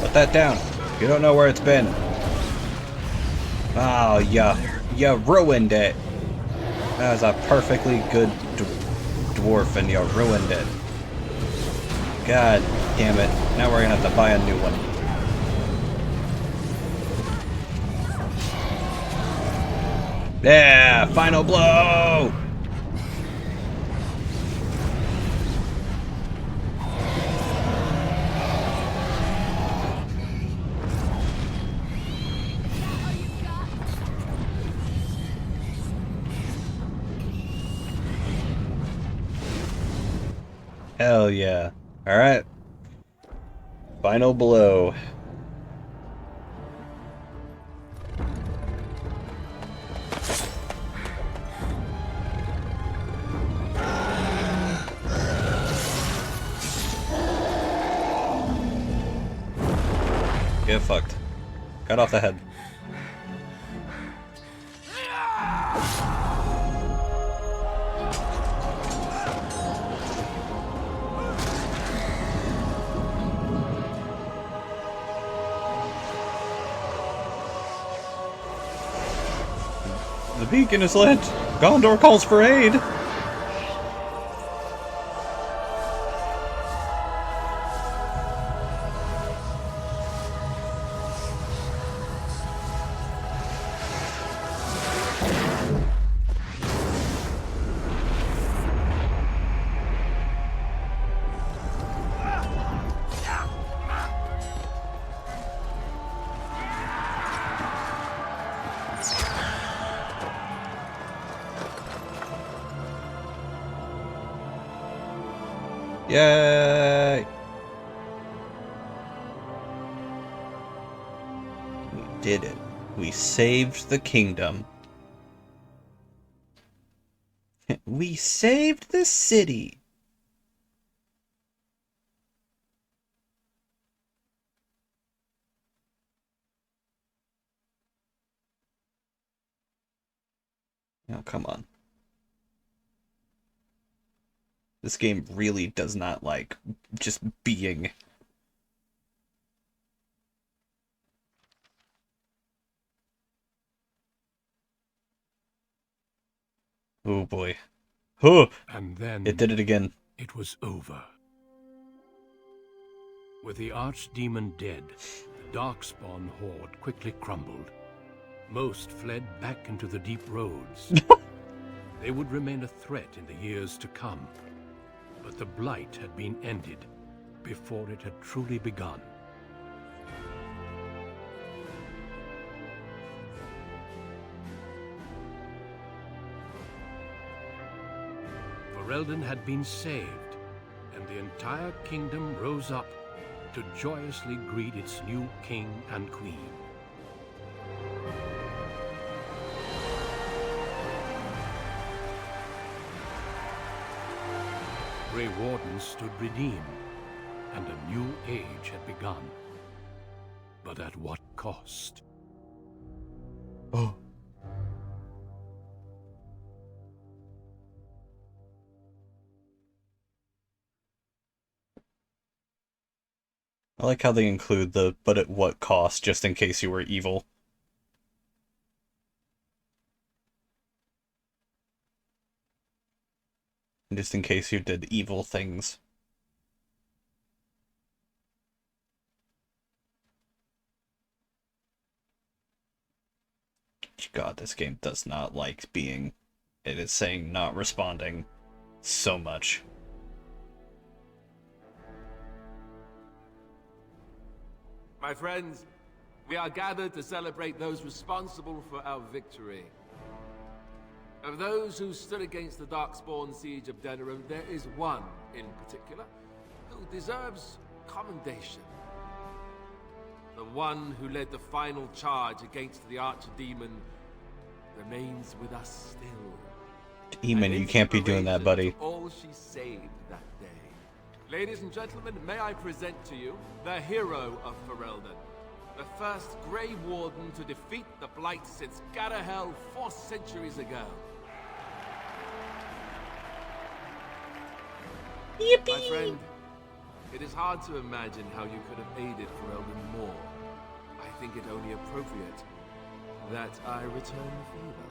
Put that down. You don't know where it's been. Oh, you ruined it. That was a perfectly good dwarf and you ruined it. God damn it. Now we're gonna have to buy a new one. Yeah! Final blow! Hell yeah. Alright. Final blow. Get fucked. Cut off the head. The beacon is lit! Gondor calls for aid! Yay! We did it. We saved the kingdom. We saved the city! Oh, come on. This game really does not like just being. Oh boy. Oh! And then It did it again. it was over. With the archdemon dead, the Darkspawn horde quickly crumbled. Most fled back into the deep roads. They would remain a threat in the years to come. But the Blight had been ended before it had truly begun. Ferelden had been saved, and the entire kingdom rose up to joyously greet its new king and queen. Grey Wardens stood redeemed, and a new age had begun. But at what cost? Oh. I like how they include the "but at what cost" just in case you were evil. Just in case you did evil things. God, this game does not like being... It is saying not responding so much. My friends, we are gathered to celebrate those responsible for our victory. Of those who stood against the Darkspawn siege of Denerim, there is one in particular who deserves commendation. The one who led the final charge against the archdemon remains with us still. Demon, you can't be doing that, buddy. All she saved that day. Ladies and gentlemen, may I present to you the hero of Ferelden, the first Grey Warden to defeat the Blight since Garahel 4 centuries ago. Yippee! My friend, It is hard to imagine how you could have aided Ferelden more. I think it only appropriate that I return the favor.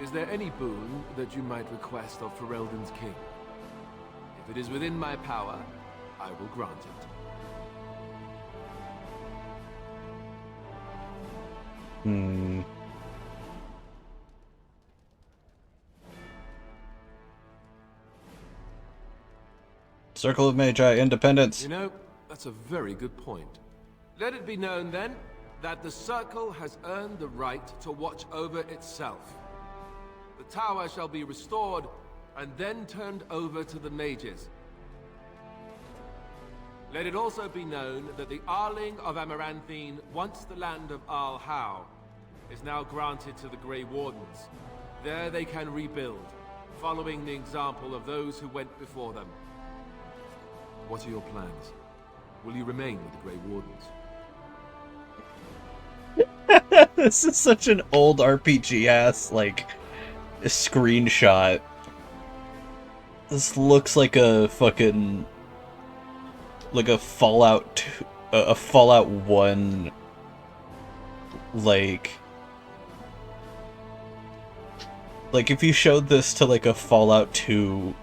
Is there any boon that you might request of Ferelden's king? If it is within my power, I will grant it. Circle of Magi, independence. You know, that's a very good point. Let it be known, then, that the Circle has earned the right to watch over itself. The tower shall be restored, and then turned over to the mages. Let it also be known that the Arling of Amaranthine, once the land of Arl Howe, is now granted to the Grey Wardens. There they can rebuild, following the example of those who went before them. What are your plans? Will you remain with the Grey Wardens? This is such an old RPG ass, like, screenshot. This looks like a fucking, like a Fallout 2, a Fallout 1, like if you showed this to like a Fallout 2,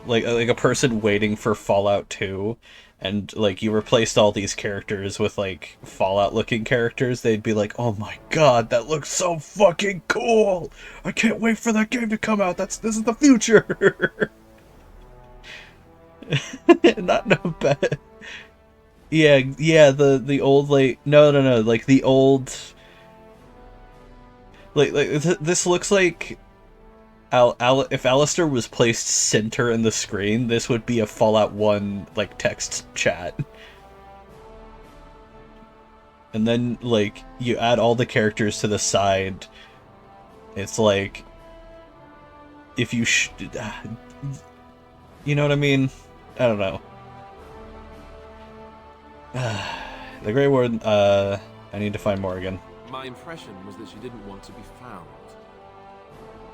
like a person waiting for Fallout 2, and like you replaced all these characters with like Fallout looking characters, they'd be like, oh my god, that looks so fucking cool! I can't wait for that game to come out. This is the future. Not bad. Yeah, the old, like, no, like the old, like this looks like if Alistair was placed center in the screen, this would be a Fallout 1 like text chat. And then like you add all the characters to the side. It's like if you you know what I mean? I don't know. The Grey Warden, I need to find Morrigan. My impression was that she didn't want to be found.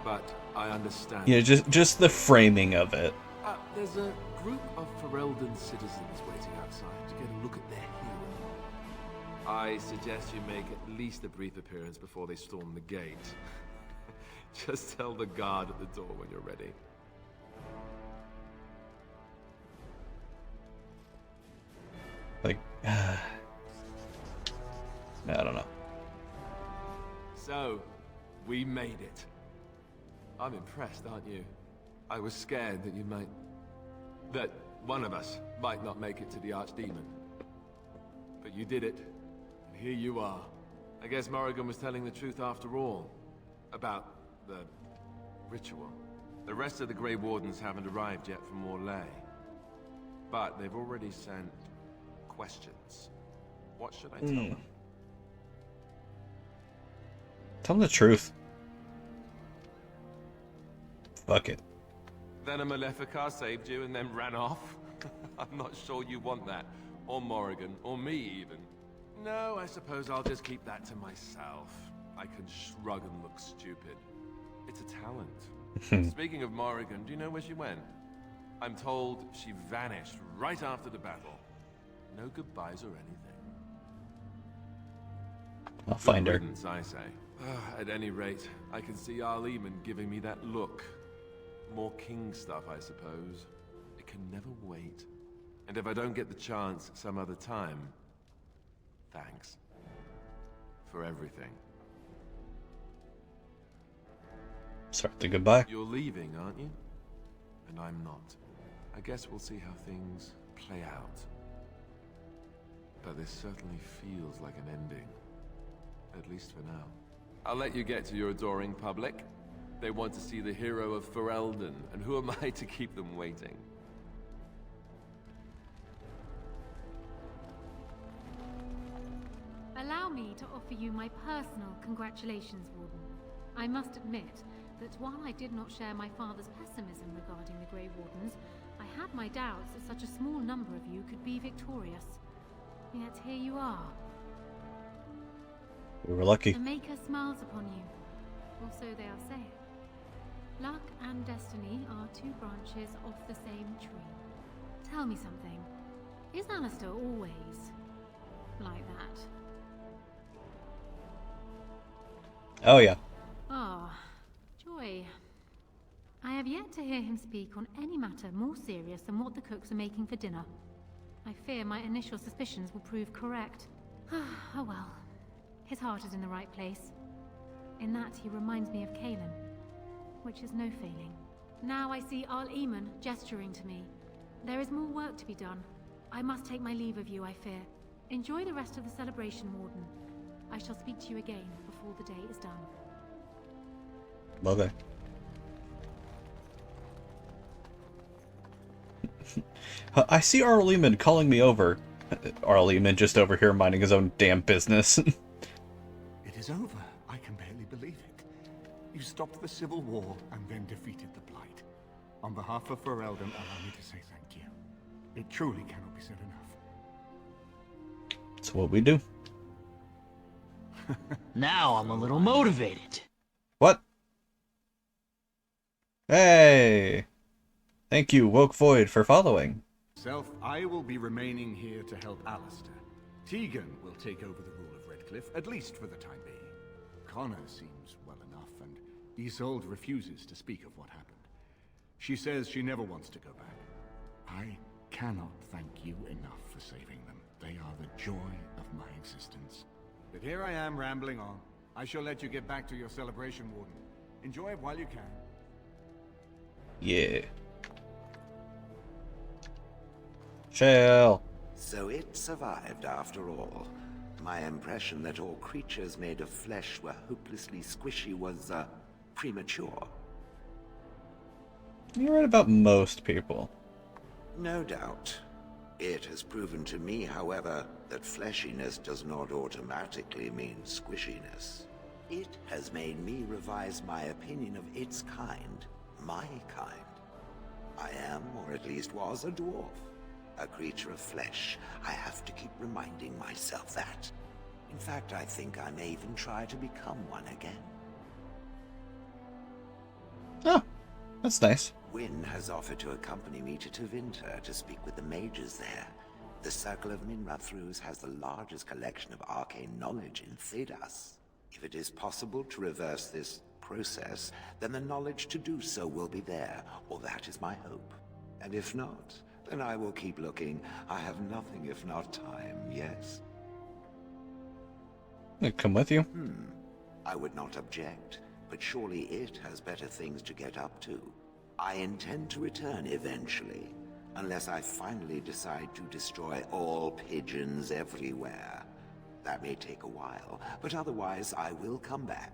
But I understand. Yeah, just the framing of it. There's a group of Ferelden citizens waiting outside to get a look at their hero. I suggest you make at least a brief appearance before they storm the gate. Just tell the guard at the door when you're ready. Like, I don't know. So, we made it. I'm impressed, aren't you? I was scared that that one of us might not make it to the Archdemon. But you did it, and here you are. I guess Morrigan was telling the truth after all, about the ritual. The rest of the Grey Wardens haven't arrived yet from Morlaix, but they've already sent questions. What should I tell them? Tell them the truth. Fuck it. Then a Maleficar saved you and then ran off? I'm not sure you want that. Or Morrigan, or me even. No, I suppose I'll just keep that to myself. I can shrug and look stupid. It's a talent. Speaking of Morrigan, do you know where she went? I'm told she vanished right after the battle. No goodbyes or anything. I'll find her. Good riddance, I say. At any rate, I can see Arleman giving me that look. More king stuff, I suppose. It can never wait. And if I don't get the chance some other time, thanks. For everything. Start the goodbye. You're leaving, aren't you? And I'm not. I guess we'll see how things play out. But this certainly feels like an ending. At least for now. I'll let you get to your adoring public. They want to see the hero of Ferelden, and who am I to keep them waiting? Allow me to offer you my personal congratulations, Warden. I must admit that while I did not share my father's pessimism regarding the Grey Wardens, I had my doubts that such a small number of you could be victorious. Yet here you are. We were lucky. The Maker smiles upon you, or so they are saying. Luck and destiny are two branches of the same tree. Tell me something. Is Alistair always like that? Oh, yeah. Ah, joy. I have yet to hear him speak on any matter more serious than what the cooks are making for dinner. I fear my initial suspicions will prove correct. Oh well. His heart is in the right place. In that he reminds me of Kaelin, which is no failing. Now I see Arl Eamon gesturing to me. There is more work to be done. I must take my leave of you, I fear. Enjoy the rest of the celebration, Warden. I shall speak to you again before the day is done. Okay. I see Arl Eamon calling me over. Arl Eamon just over here minding his own damn business. It is over. I can barely believe it. You stopped the Civil War and then defeated the Blight. On behalf of Ferelden, allow me to say thank you. It truly cannot be said enough. It's what we do. Now I'm a little motivated. What? Hey! Thank you, Woke Void, for following. I will be remaining here to help Alistair. Tegan will take over the rule of Redcliffe, at least for the time being. Connor seems well enough, and Isolde refuses to speak of what happened. She says she never wants to go back. I cannot thank you enough for saving them. They are the joy of my existence. But here I am rambling on. I shall let you get back to your celebration, Warden. Enjoy it while you can. Yeah. Shell. So it survived after all. My impression that all creatures made of flesh were hopelessly squishy was, premature. You're right about most people. No doubt. It has proven to me, however, that fleshiness does not automatically mean squishiness. It has made me revise my opinion of its kind, my kind. I am, or at least was, a dwarf. A creature of flesh. I have to keep reminding myself that. In fact, I think I may even try to become one again. Oh, that's nice. Wynne has offered to accompany me to Tevinter to speak with the mages there. The Circle of Minrathrus has the largest collection of arcane knowledge in Thedas. If it is possible to reverse this process, then the knowledge to do so will be there, or that is my hope. And if not, then I will keep looking. I have nothing if not time, yes? I'll come with you. I would not object, but surely it has better things to get up to. I intend to return eventually, unless I finally decide to destroy all pigeons everywhere. That may take a while, but otherwise I will come back.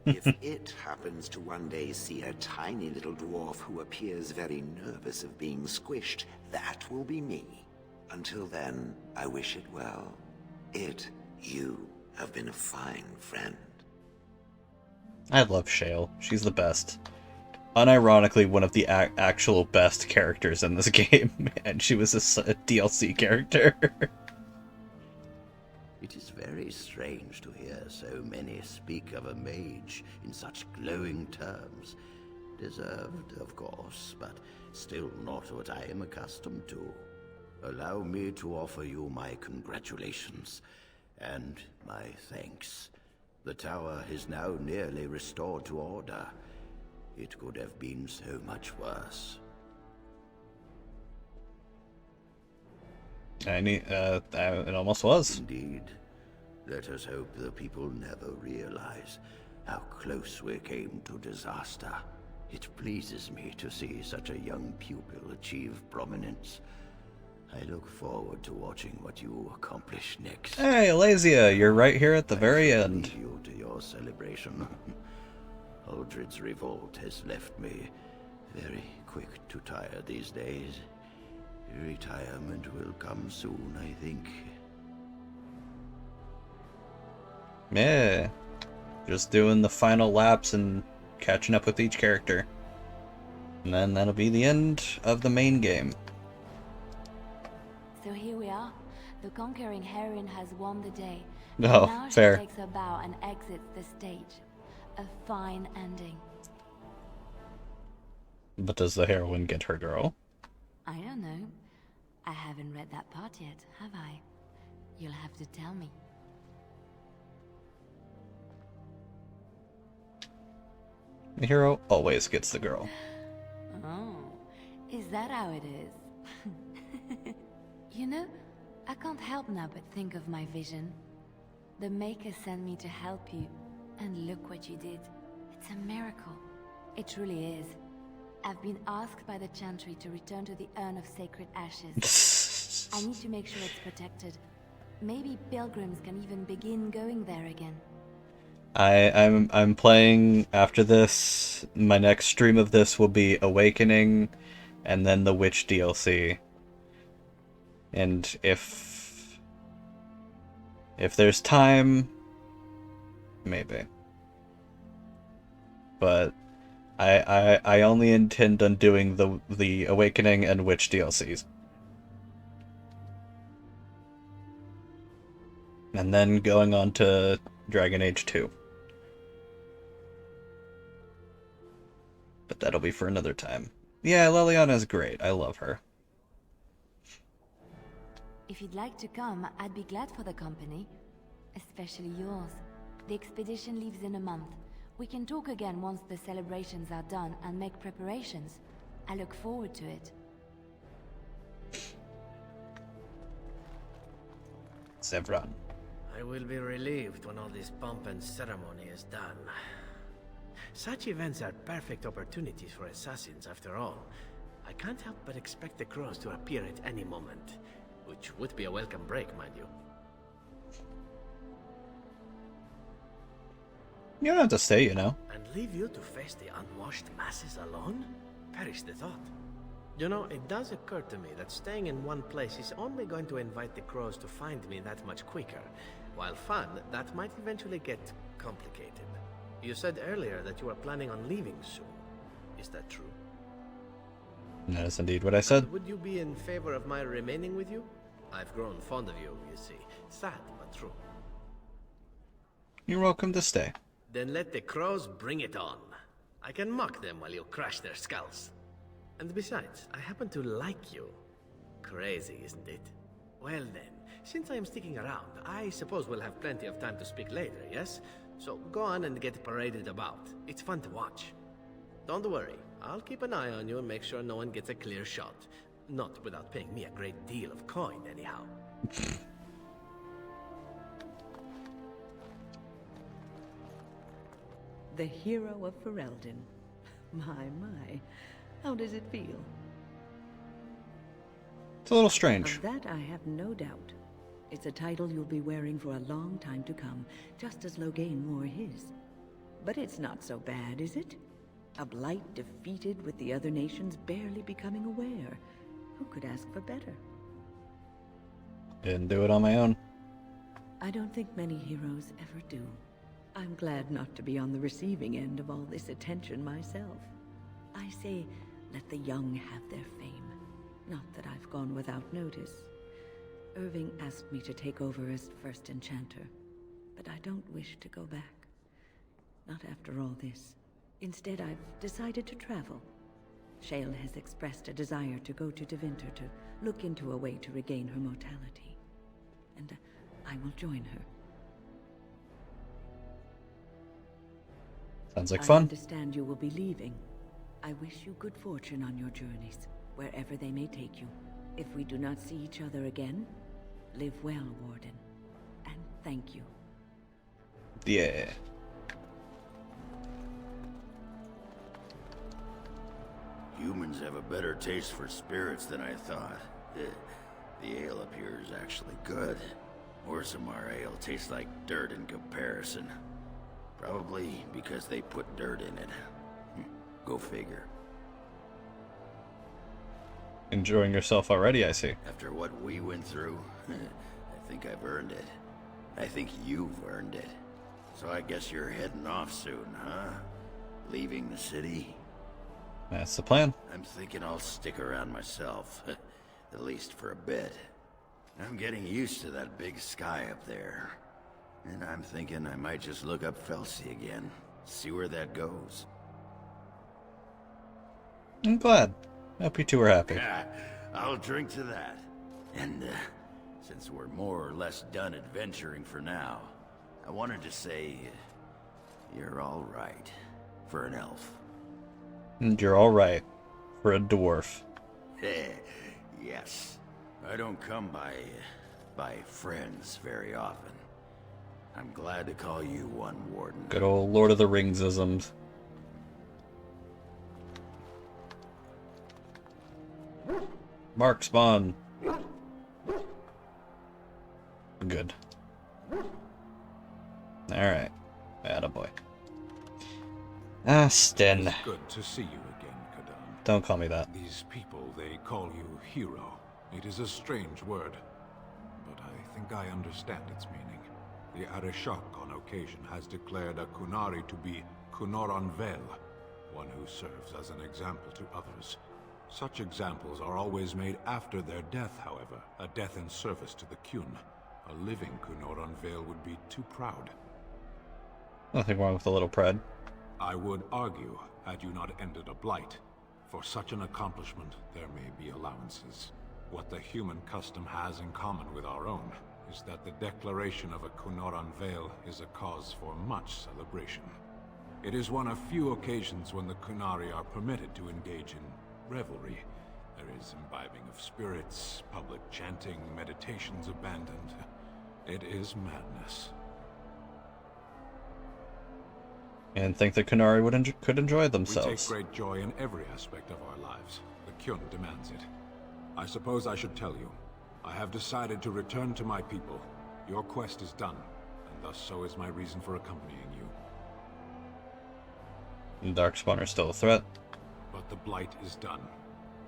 If it happens to one day see a tiny little dwarf who appears very nervous of being squished, that will be me. Until then, I wish it well. You have been a fine friend. I love Shale. She's the best. Unironically, one of the actual best characters in this game, and she was a DLC character. It is very strange to hear so many speak of a mage in such glowing terms. Deserved, of course, but still not what I am accustomed to. Allow me to offer you my congratulations and my thanks. The tower is now nearly restored to order. It could have been so much worse. It almost was. Indeed. Let us hope the people never realize how close we came to disaster. It pleases me to see such a young pupil achieve prominence. I look forward to watching what you accomplish next. Hey, Lazia, you're right here at the very end. Leave you to your celebration. Uldred's revolt has left me very quick to tire these days. Retirement will come soon, I think. Yeah. Just doing the final laps and catching up with each character. And then that'll be the end of the main game. So here we are. The conquering heroine has won the day. Oh, now fair. She takes her bow and exits the stage. A fine ending. But does the heroine get her girl? I don't know. I haven't read that part yet, have I? You'll have to tell me. The hero always gets the girl. Oh, is that how it is? You know, I can't help now but think of my vision. The Maker sent me to help you, and look what you did. It's a miracle. It truly is. I've been asked by the Chantry to return to the Urn of Sacred Ashes. I need to make sure it's protected. Maybe pilgrims can even begin going there again. I'm playing after this. My next stream of this will be Awakening, and then the Witch DLC. And if there's time, maybe. But I only intend on doing the Awakening and Witch DLCs. And then going on to Dragon Age 2. But that'll be for another time. Yeah, Leliana's great. I love her. If you'd like to come, I'd be glad for the company. Especially yours. The expedition leaves in a month. We can talk again once the celebrations are done and make preparations. I look forward to it. Sevran. I will be relieved when all this pomp and ceremony is done. Such events are perfect opportunities for assassins, after all. I can't help but expect the crows to appear at any moment, which would be a welcome break, mind you. You don't have to stay, you know. And leave you to face the unwashed masses alone? Perish the thought. You know, it does occur to me that staying in one place is only going to invite the crows to find me that much quicker. While fun, that might eventually get complicated. You said earlier that you are planning on leaving soon. Is that true? That is indeed what I said. And would you be in favor of my remaining with you? I've grown fond of you, you see. Sad, but true. You're welcome to stay. Then let the crows bring it on. I can mock them while you crush their skulls. And besides, I happen to like you. Crazy, isn't it? Well then, since I am sticking around, I suppose we'll have plenty of time to speak later, yes? So go on and get paraded about. It's fun to watch. Don't worry, I'll keep an eye on you and make sure no one gets a clear shot. Not without paying me a great deal of coin, anyhow. The hero of Ferelden. My. How does it feel? It's a little strange. Of that I have no doubt. It's a title you'll be wearing for a long time to come, just as Loghain wore his. But it's not so bad, is it? A Blight defeated with the other nations barely becoming aware. Who could ask for better? Didn't do it on my own. I don't think many heroes ever do. I'm glad not to be on the receiving end of all this attention myself. I say, let the young have their fame. Not that I've gone without notice. Irving asked me to take over as first enchanter, but I don't wish to go back. Not after all this. Instead, I've decided to travel. Shale has expressed a desire to go to Devinter to look into a way to regain her mortality. And I will join her. Sounds like I fun. understand you will be leaving. I wish you good fortune on your journeys, wherever they may take you. If we do not see each other again, live well, Warden. And thank you. Yeah. Humans have a better taste for spirits than I thought. The ale up here is actually good. Orzammar ale tastes like dirt in comparison. Probably because they put dirt in it. Go figure. Enjoying yourself already, I see. After what we went through, I think I've earned it. I think you've earned it. So I guess you're heading off soon, huh? Leaving the city? That's the plan. I'm thinking I'll stick around myself. At least for a bit. I'm getting used to that big sky up there. And I'm thinking I might just look up Felsi again. See where that goes. I'm glad. Hope you two are happy. I'll drink to that. And, since we're more or less done adventuring for now, I wanted to say, you're all right for an elf. And you're all right for a dwarf. Yes. I don't come by friends very often. I'm glad to call you one, Warden. Good old Lord of the Rings-isms. Mark spawn. Good. Alright. Attaboy. Aston. It's good to see you again, Kadan. Don't call me that. These people, they call you hero. It is a strange word, but I think I understand its meaning. The Arishok on occasion has declared a Kunari to be Kunoran Vel, one who serves as an example to others. Such examples are always made after their death, however, a death in service to the Kyun. A living Kunoran Vel would be too proud. Nothing wrong with a little pride. I would argue, had you not ended a blight, for such an accomplishment there may be allowances. What the human custom has in common with our own is that the declaration of a Kunoran Vel is a cause for much celebration. It is one of few occasions when the Kunari are permitted to engage in revelry. There is imbibing of spirits, public chanting, meditations abandoned. It is madness. And think the Kunari could enjoy themselves. We take great joy in every aspect of our lives. The Kyun demands it. I suppose I should tell you. I have decided to return to my people. Your quest is done, and thus so is my reason for accompanying you. Darkspawn are still a threat. But the Blight is done.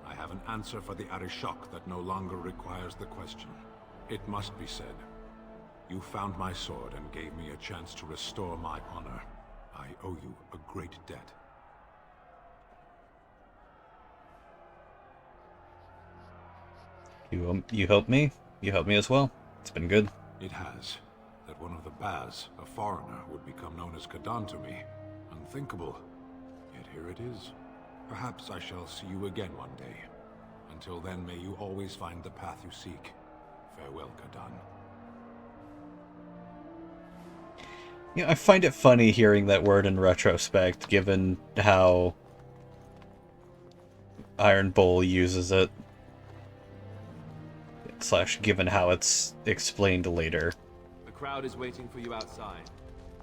I have an answer for the Arishok that no longer requires the question. It must be said. You found my sword and gave me a chance to restore my honor. I owe you a great debt. You helped me. You helped me as well. It's been good. It has. That one of the Baz, a foreigner, would become known as Kadan to me. Unthinkable. Yet here it is. Perhaps I shall see you again one day. Until then, may you always find the path you seek. Farewell, Kadan. You know, I find it funny hearing that word in retrospect, given how Iron Bull uses it. / given how it's explained later. The crowd is waiting for you outside.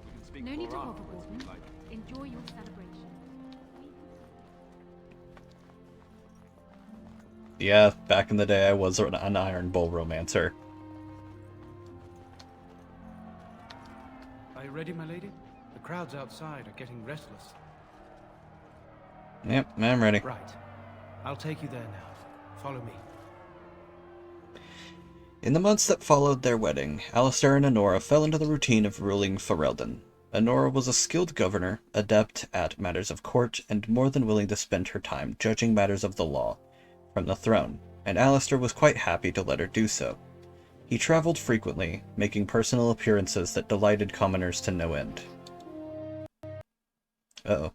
We can speak No need to more bother, afterwards if Warden. you'd like. Enjoy your celebration. Yeah, back in the day I was an Iron Bull romancer. Are you ready, my lady? The crowds outside are getting restless. Yep, I'm ready. Right. I'll take you there now. Follow me. In the months that followed their wedding, Alistair and Honora fell into the routine of ruling Ferelden. Honora was a skilled governor, adept at matters of court, and more than willing to spend her time judging matters of the law from the throne, and Alistair was quite happy to let her do so. He traveled frequently, making personal appearances that delighted commoners to no end. Uh-oh.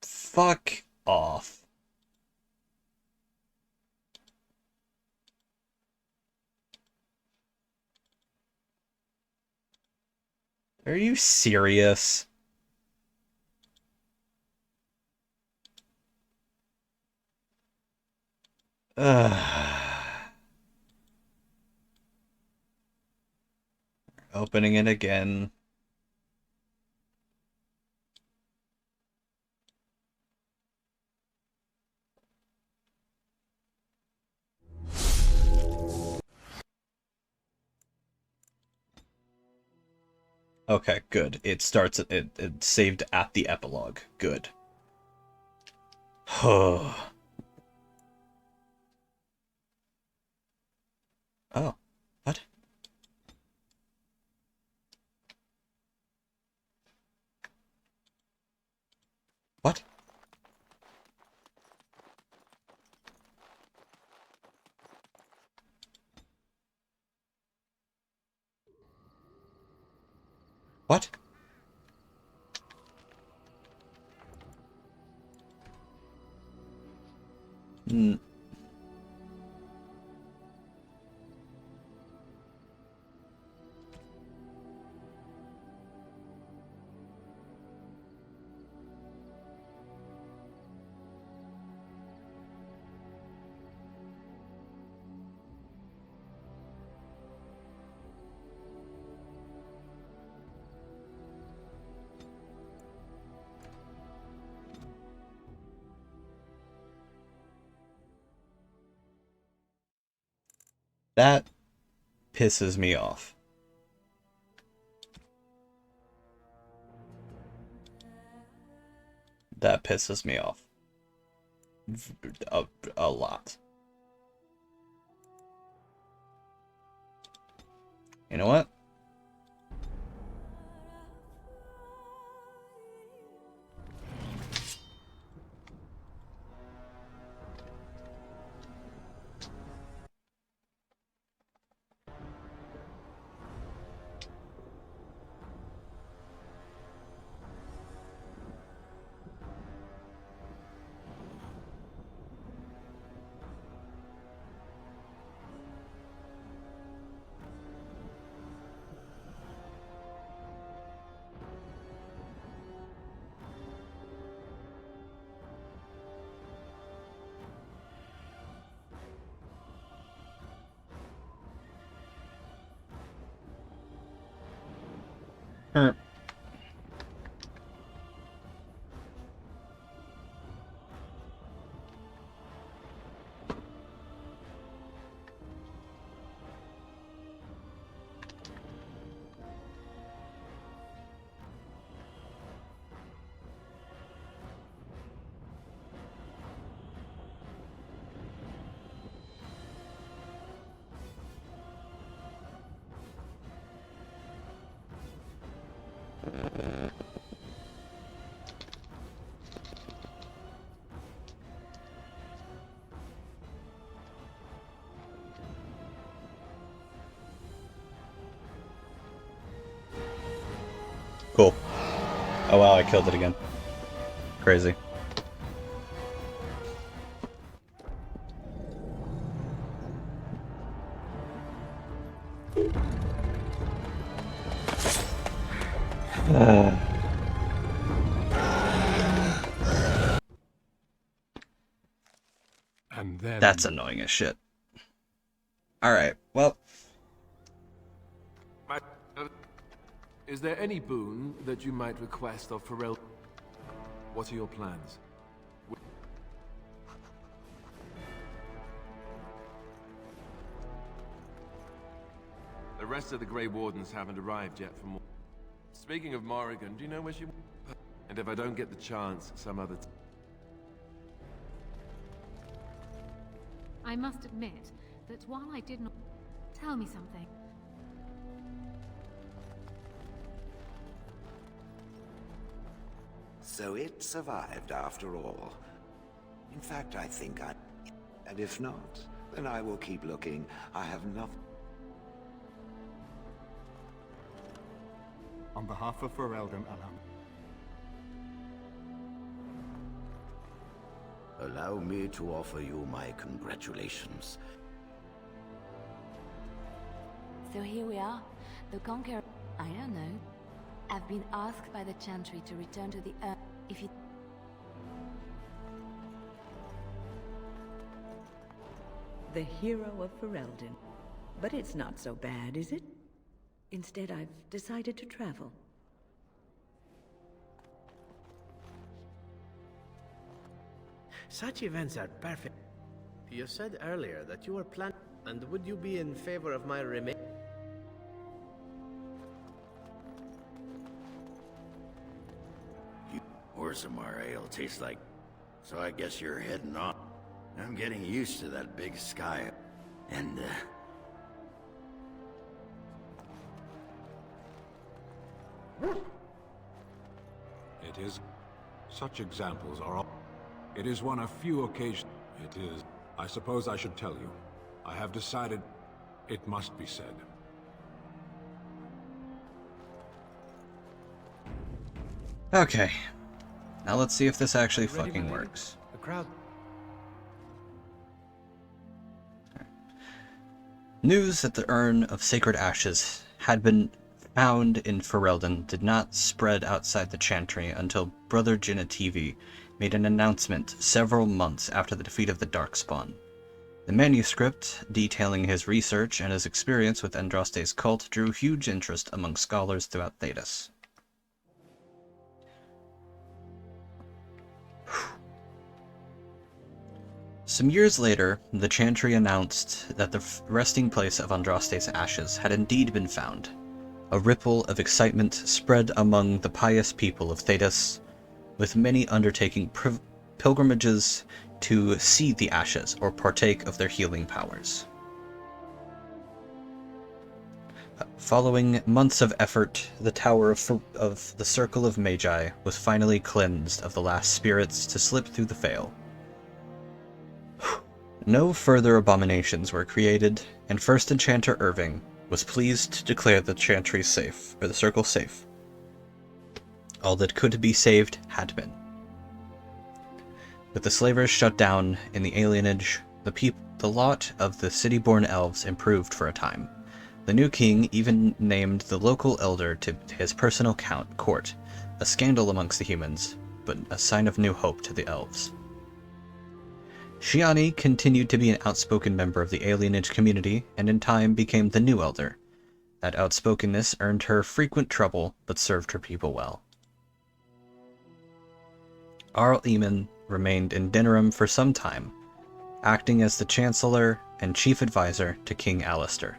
Fuck off. Are you serious? Opening it again. Okay, good. It starts at it saved at the epilogue. Good. Oh. Oh. What? What? What? That pisses me off. That pisses me off. A lot. You know what? Cool. Oh wow, I killed it again. Crazy. And then... That's annoying as shit. Alright, well... Is there any boon that you might request of Pharrell? What are your plans? The rest of the Grey Wardens haven't arrived yet from... Speaking of Morrigan, do you know where she... And if I don't get the chance, some other... I must admit that while I did not... Tell me something. So it survived after all. In fact, I think I... And if not, then I will keep looking. I have nothing... On behalf of Ferelden Alam. Allow me to offer you my congratulations. So here we are. The Conqueror... I don't know. I've been asked by the Chantry to return to the Earth. If you... The hero of Ferelden. But it's not so bad, is it? Instead, I've decided to travel. Such events are perfect. You said earlier that you were planning, and would you be in favor of my remain? Orzammar ale tastes like... So I guess you're heading on. I'm getting used to that big sky. And, It is. Such examples are all... It is one of few occasions. It is. I suppose I should tell you. I have decided it must be said. Okay. Now let's see if this actually fucking works. The crowd... News that the urn of sacred ashes had been found in Ferelden did not spread outside the Chantry until Brother Genetivi made an announcement several months after the defeat of the Darkspawn. The manuscript, detailing his research and his experience with Andraste's cult, drew huge interest among scholars throughout Thedas. Some years later, the Chantry announced that the resting place of Andraste's ashes had indeed been found. A ripple of excitement spread among the pious people of Thedas, with many undertaking pilgrimages to see the ashes or partake of their healing powers. Following months of effort, the Tower of the Circle of Magi was finally cleansed of the last spirits to slip through the veil. No further abominations were created, and First Enchanter Irving was pleased to declare the Chantry safe, or the Circle safe. All that could be saved had been. With the slavers shut down in the alienage, the lot of the city-born elves improved for a time. The new king even named the local elder to his personal court, a scandal amongst the humans, but a sign of new hope to the elves. Shiani continued to be an outspoken member of the alienage community, and in time became the new elder. That outspokenness earned her frequent trouble, but served her people well. Arl Eamon remained in Denerim for some time, acting as the Chancellor and Chief Advisor to King Alistair.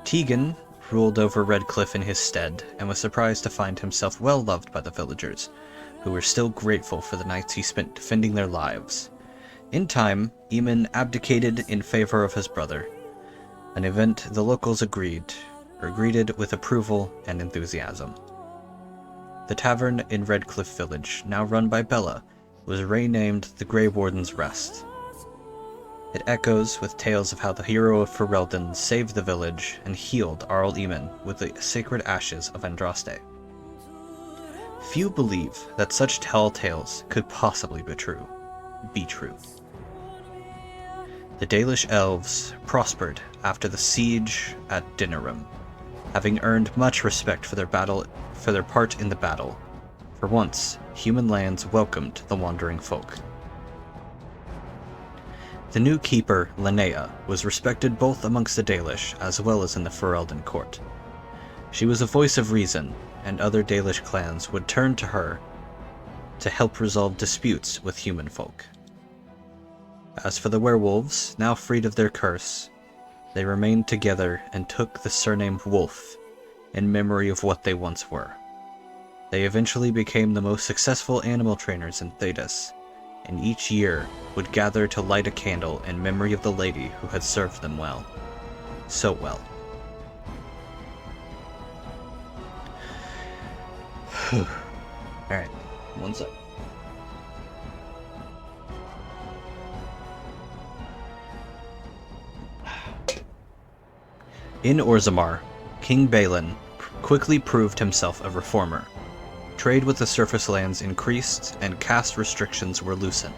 Tegan ruled over Redcliffe in his stead, and was surprised to find himself well loved by the villagers, who were still grateful for the nights he spent defending their lives. In time, Eamon abdicated in favor of his brother, an event the locals greeted with approval and enthusiasm. The tavern in Redcliffe Village, now run by Bella, was renamed the Grey Warden's Rest. It echoes with tales of how the hero of Ferelden saved the village and healed Arl Eamon with the sacred ashes of Andraste. Few believe that such tall tales could possibly be true. The Dalish elves prospered after the siege at Denerim, having earned much respect for their part in the battle. For once, human lands welcomed the wandering folk. The new keeper, Linnea, was respected both amongst the Dalish as well as in the Ferelden court. She was a voice of reason, and other Dalish clans would turn to her to help resolve disputes with human folk. As for the werewolves, now freed of their curse, they remained together and took the surname Wolf in memory of what they once were. They eventually became the most successful animal trainers in Thedas, and each year would gather to light a candle in memory of the lady who had served them well. So well. Alright, one sec. In Orzammar, King Balin quickly proved himself a reformer. Trade with the surface lands increased, and caste restrictions were loosened.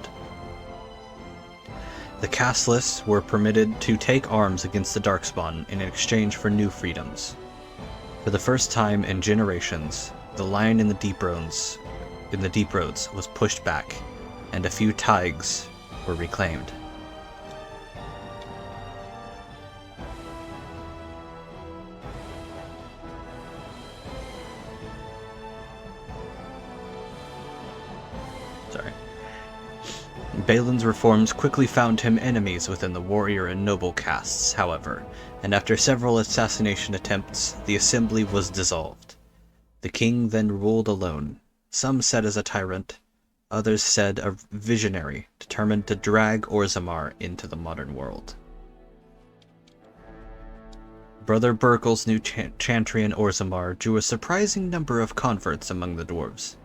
The casteless were permitted to take arms against the Darkspawn in exchange for new freedoms. For the first time in generations, the line in the deep roads was pushed back, and a few taigs were reclaimed. Balin's reforms quickly found him enemies within the warrior and noble castes, however, and after several assassination attempts, the assembly was dissolved. The king then ruled alone. Some said as a tyrant, others said a visionary determined to drag Orzammar into the modern world. Brother Burkle's new chantry in Orzammar drew a surprising number of converts among the dwarves.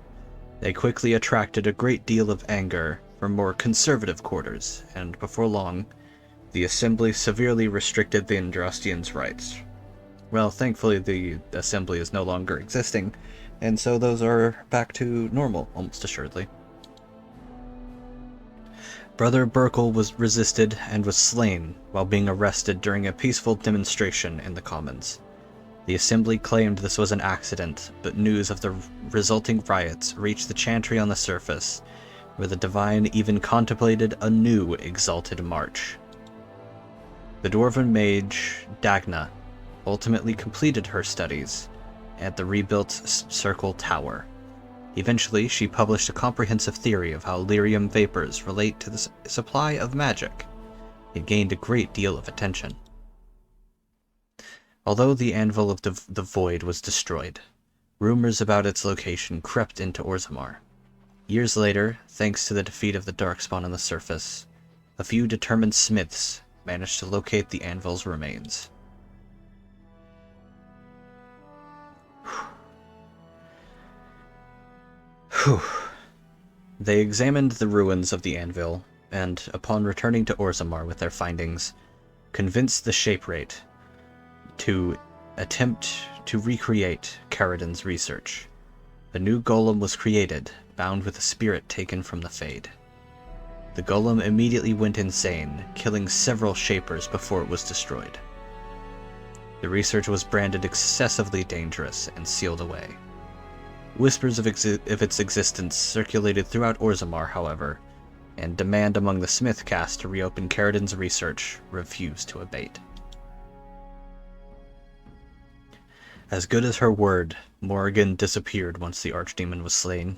They quickly attracted a great deal of anger from more conservative quarters, and before long, the assembly severely restricted the Andrastians' rights. Well, thankfully the assembly is no longer existing, and so those are back to normal, almost assuredly. Brother Burkle was resisted and was slain while being arrested during a peaceful demonstration in the Commons. The assembly claimed this was an accident, but news of the resulting riots reached the chantry on the surface, where the Divine even contemplated a new exalted march. The dwarven mage, Dagna, ultimately completed her studies at the rebuilt Circle Tower. Eventually, she published a comprehensive theory of how lyrium vapors relate to the supply of magic. It gained a great deal of attention. Although the Anvil of the Void was destroyed, rumors about its location crept into Orzammar. Years later, thanks to the defeat of the Darkspawn on the surface, a few determined smiths managed to locate the Anvil's remains. Whew. They examined the ruins of the Anvil, and, upon returning to Orzammar with their findings, convinced the Shaperate to attempt to recreate Caridin's research. A new golem was created, bound with a spirit taken from the Fade. The golem immediately went insane, killing several Shapers before it was destroyed. The research was branded excessively dangerous and sealed away. Whispers of its existence circulated throughout Orzammar, however, and demand among the Smith caste to reopen Caridin's research refused to abate. As good as her word, Morrigan disappeared once the archdemon was slain.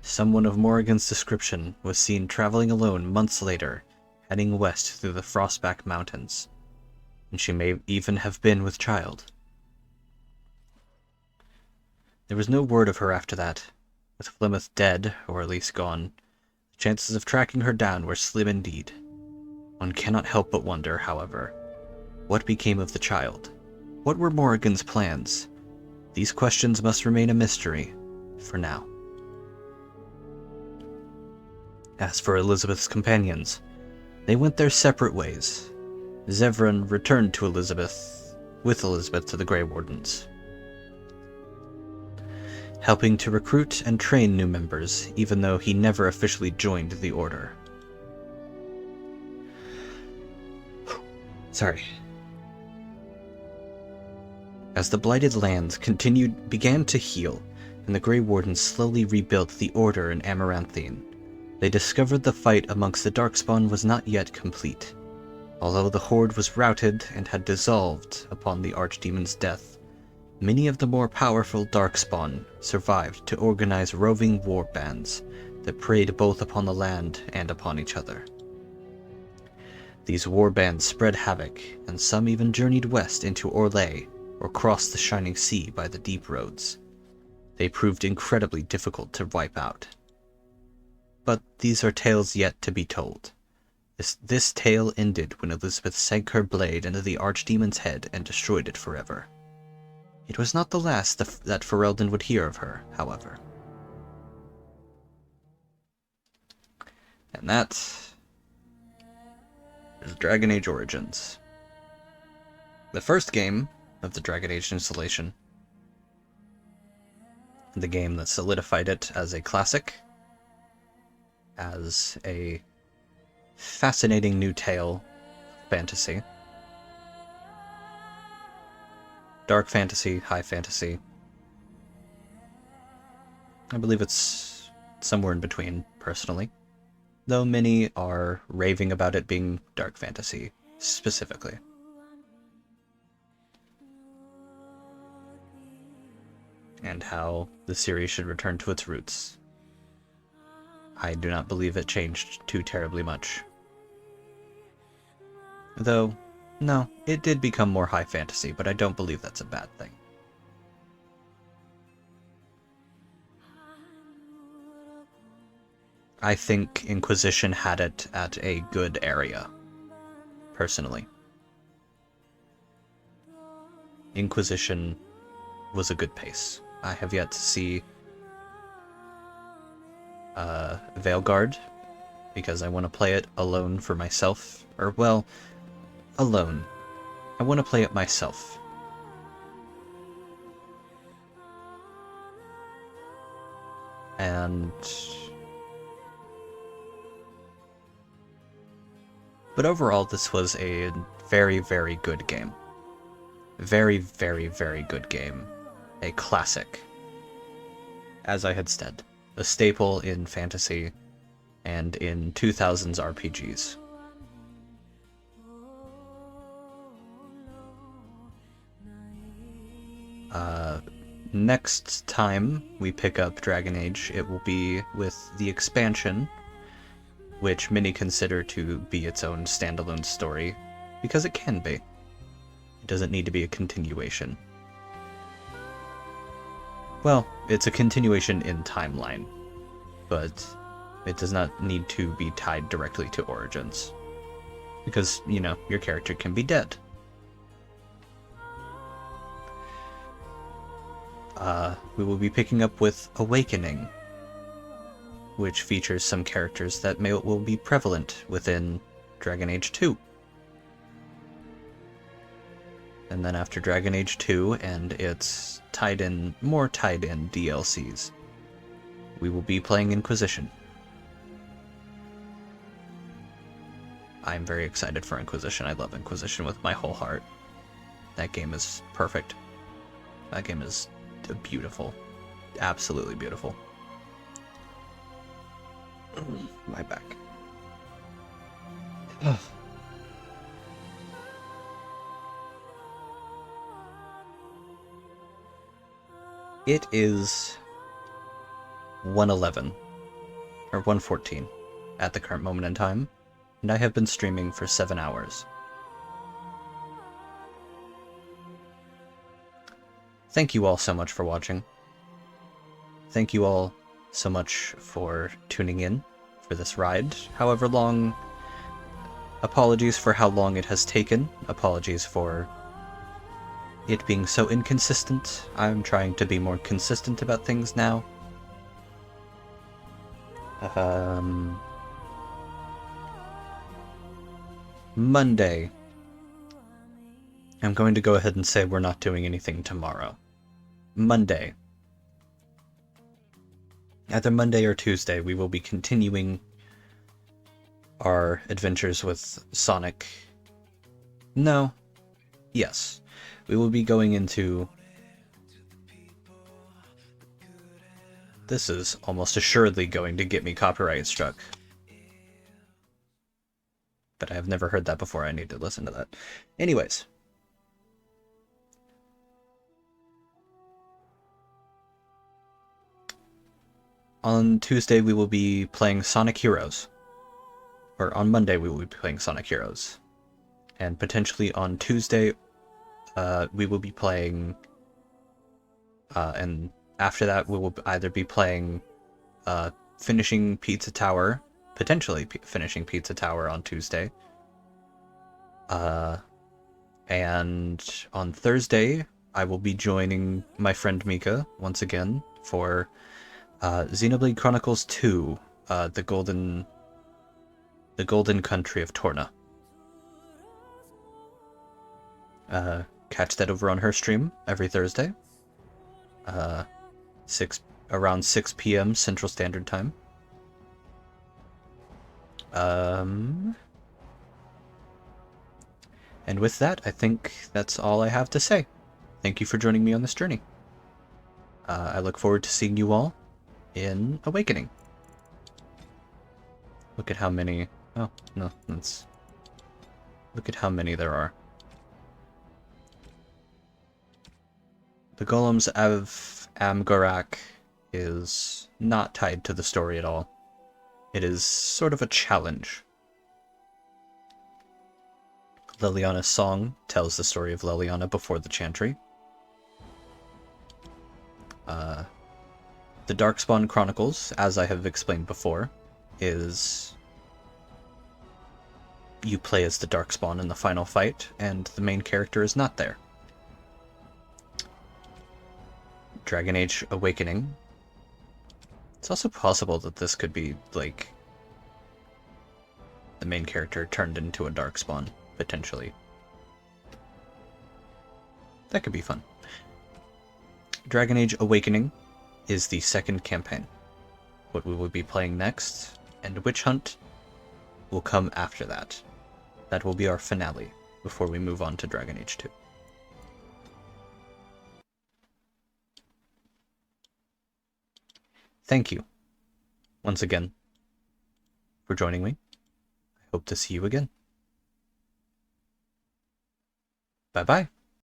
Someone of Morrigan's description was seen traveling alone months later, heading west through the Frostback Mountains, and she may even have been with child. There was no word of her after that. With Plymouth dead, or at least gone, the chances of tracking her down were slim indeed. One cannot help but wonder, however, what became of the child? What were Morrigan's plans? These questions must remain a mystery, for now. As for Elizabeth's companions, they went their separate ways. Zevran returned to with Elizabeth to the Grey Wardens, helping to recruit and train new members, even though he never officially joined the Order. Sorry. As the Blighted Lands began to heal, and the Grey Wardens slowly rebuilt the Order in Amaranthine, they discovered the fight amongst the Darkspawn was not yet complete. Although the Horde was routed and had dissolved upon the Archdemon's death, many of the more powerful Darkspawn survived to organize roving war bands that preyed both upon the land and upon each other. These war bands spread havoc, and some even journeyed west into Orlais or crossed the Shining Sea by the deep roads. They proved incredibly difficult to wipe out. But these are tales yet to be told. This tale ended when Elizabeth sank her blade into the Archdemon's head and destroyed it forever. It was not the last that Ferelden would hear of her, however. And that is Dragon Age Origins. The first game of the Dragon Age installation. The game that solidified it as a classic, as a fascinating new tale of fantasy. Dark fantasy, high fantasy. I believe it's somewhere in between, personally. Though many are raving about it being dark fantasy, specifically. And how the series should return to its roots. I do not believe it changed too terribly much. Though, no, it did become more high fantasy, but I don't believe that's a bad thing. I think Inquisition had it at a good area, personally. Inquisition was a good pace. I have yet to see Veilguard, because I want to play it alone for myself. Or, well, alone. I want to play it myself. But overall, this was a very, very good game. Very, very, very good game. A classic. As I had said, a staple in fantasy and in 2000s RPGs. next time we pick up Dragon Age, it will be with the expansion, which many consider to be its own standalone story, because it can be. It doesn't need to be a continuation. Well, it's a continuation in timeline, but it does not need to be tied directly to Origins. Because, you know, your character can be dead. We will be picking up with Awakening, which features some characters that will be prevalent within Dragon Age 2. And then after Dragon Age 2 and its more tied in DLCs, we will be playing Inquisition. I'm very excited for Inquisition. I love Inquisition with my whole heart. That game is perfect. That game is beautiful. Absolutely beautiful. My back. It is 1:11 or 1:14 at the current moment in time, and I have been streaming for 7 hours. Thank you all so much for watching. Thank you all so much for tuning in for this ride, however long. Apologies for how long it has taken. Apologies for it being so inconsistent. I'm trying to be more consistent about things now. Monday. I'm going to go ahead and say we're not doing anything tomorrow. Monday. Either Monday or Tuesday, we will be continuing our adventures with Sonic. No. Yes. We will be going into... This is almost assuredly going to get me copyright struck. But I have never heard that before. I need to listen to that. Anyways. On Tuesday, we will be playing Sonic Heroes. Or on Monday, we will be playing Sonic Heroes. And potentially on Tuesday, we will be playing... and after that, we will either be playing finishing Pizza Tower, potentially finishing Pizza Tower on Tuesday. And on Thursday, I will be joining my friend Mika once again for Xenoblade Chronicles 2, the Golden Country of Torna. Catch that over on her stream every Thursday. Around 6 p.m. Central Standard Time. And with that, I think that's all I have to say. Thank you for joining me on this journey. I look forward to seeing you all in Awakening. Look at how many... Oh, no, that's... Look at how many there are. The Golems of Amgarak is not tied to the story at all. It is sort of a challenge. Leliana's song tells the story of Leliana before the Chantry. The Darkspawn Chronicles, as I have explained before, is you play as the Darkspawn in the final fight, and the main character is not there. Dragon Age Awakening. It's also possible that this could be, like, the main character turned into a Darkspawn, potentially. That could be fun. Dragon Age Awakening is the second campaign. What we will be playing next, and Witch Hunt, will come after that. That will be our finale, before we move on to Dragon Age 2. Thank you, once again, for joining me. I hope to see you again. Bye-bye.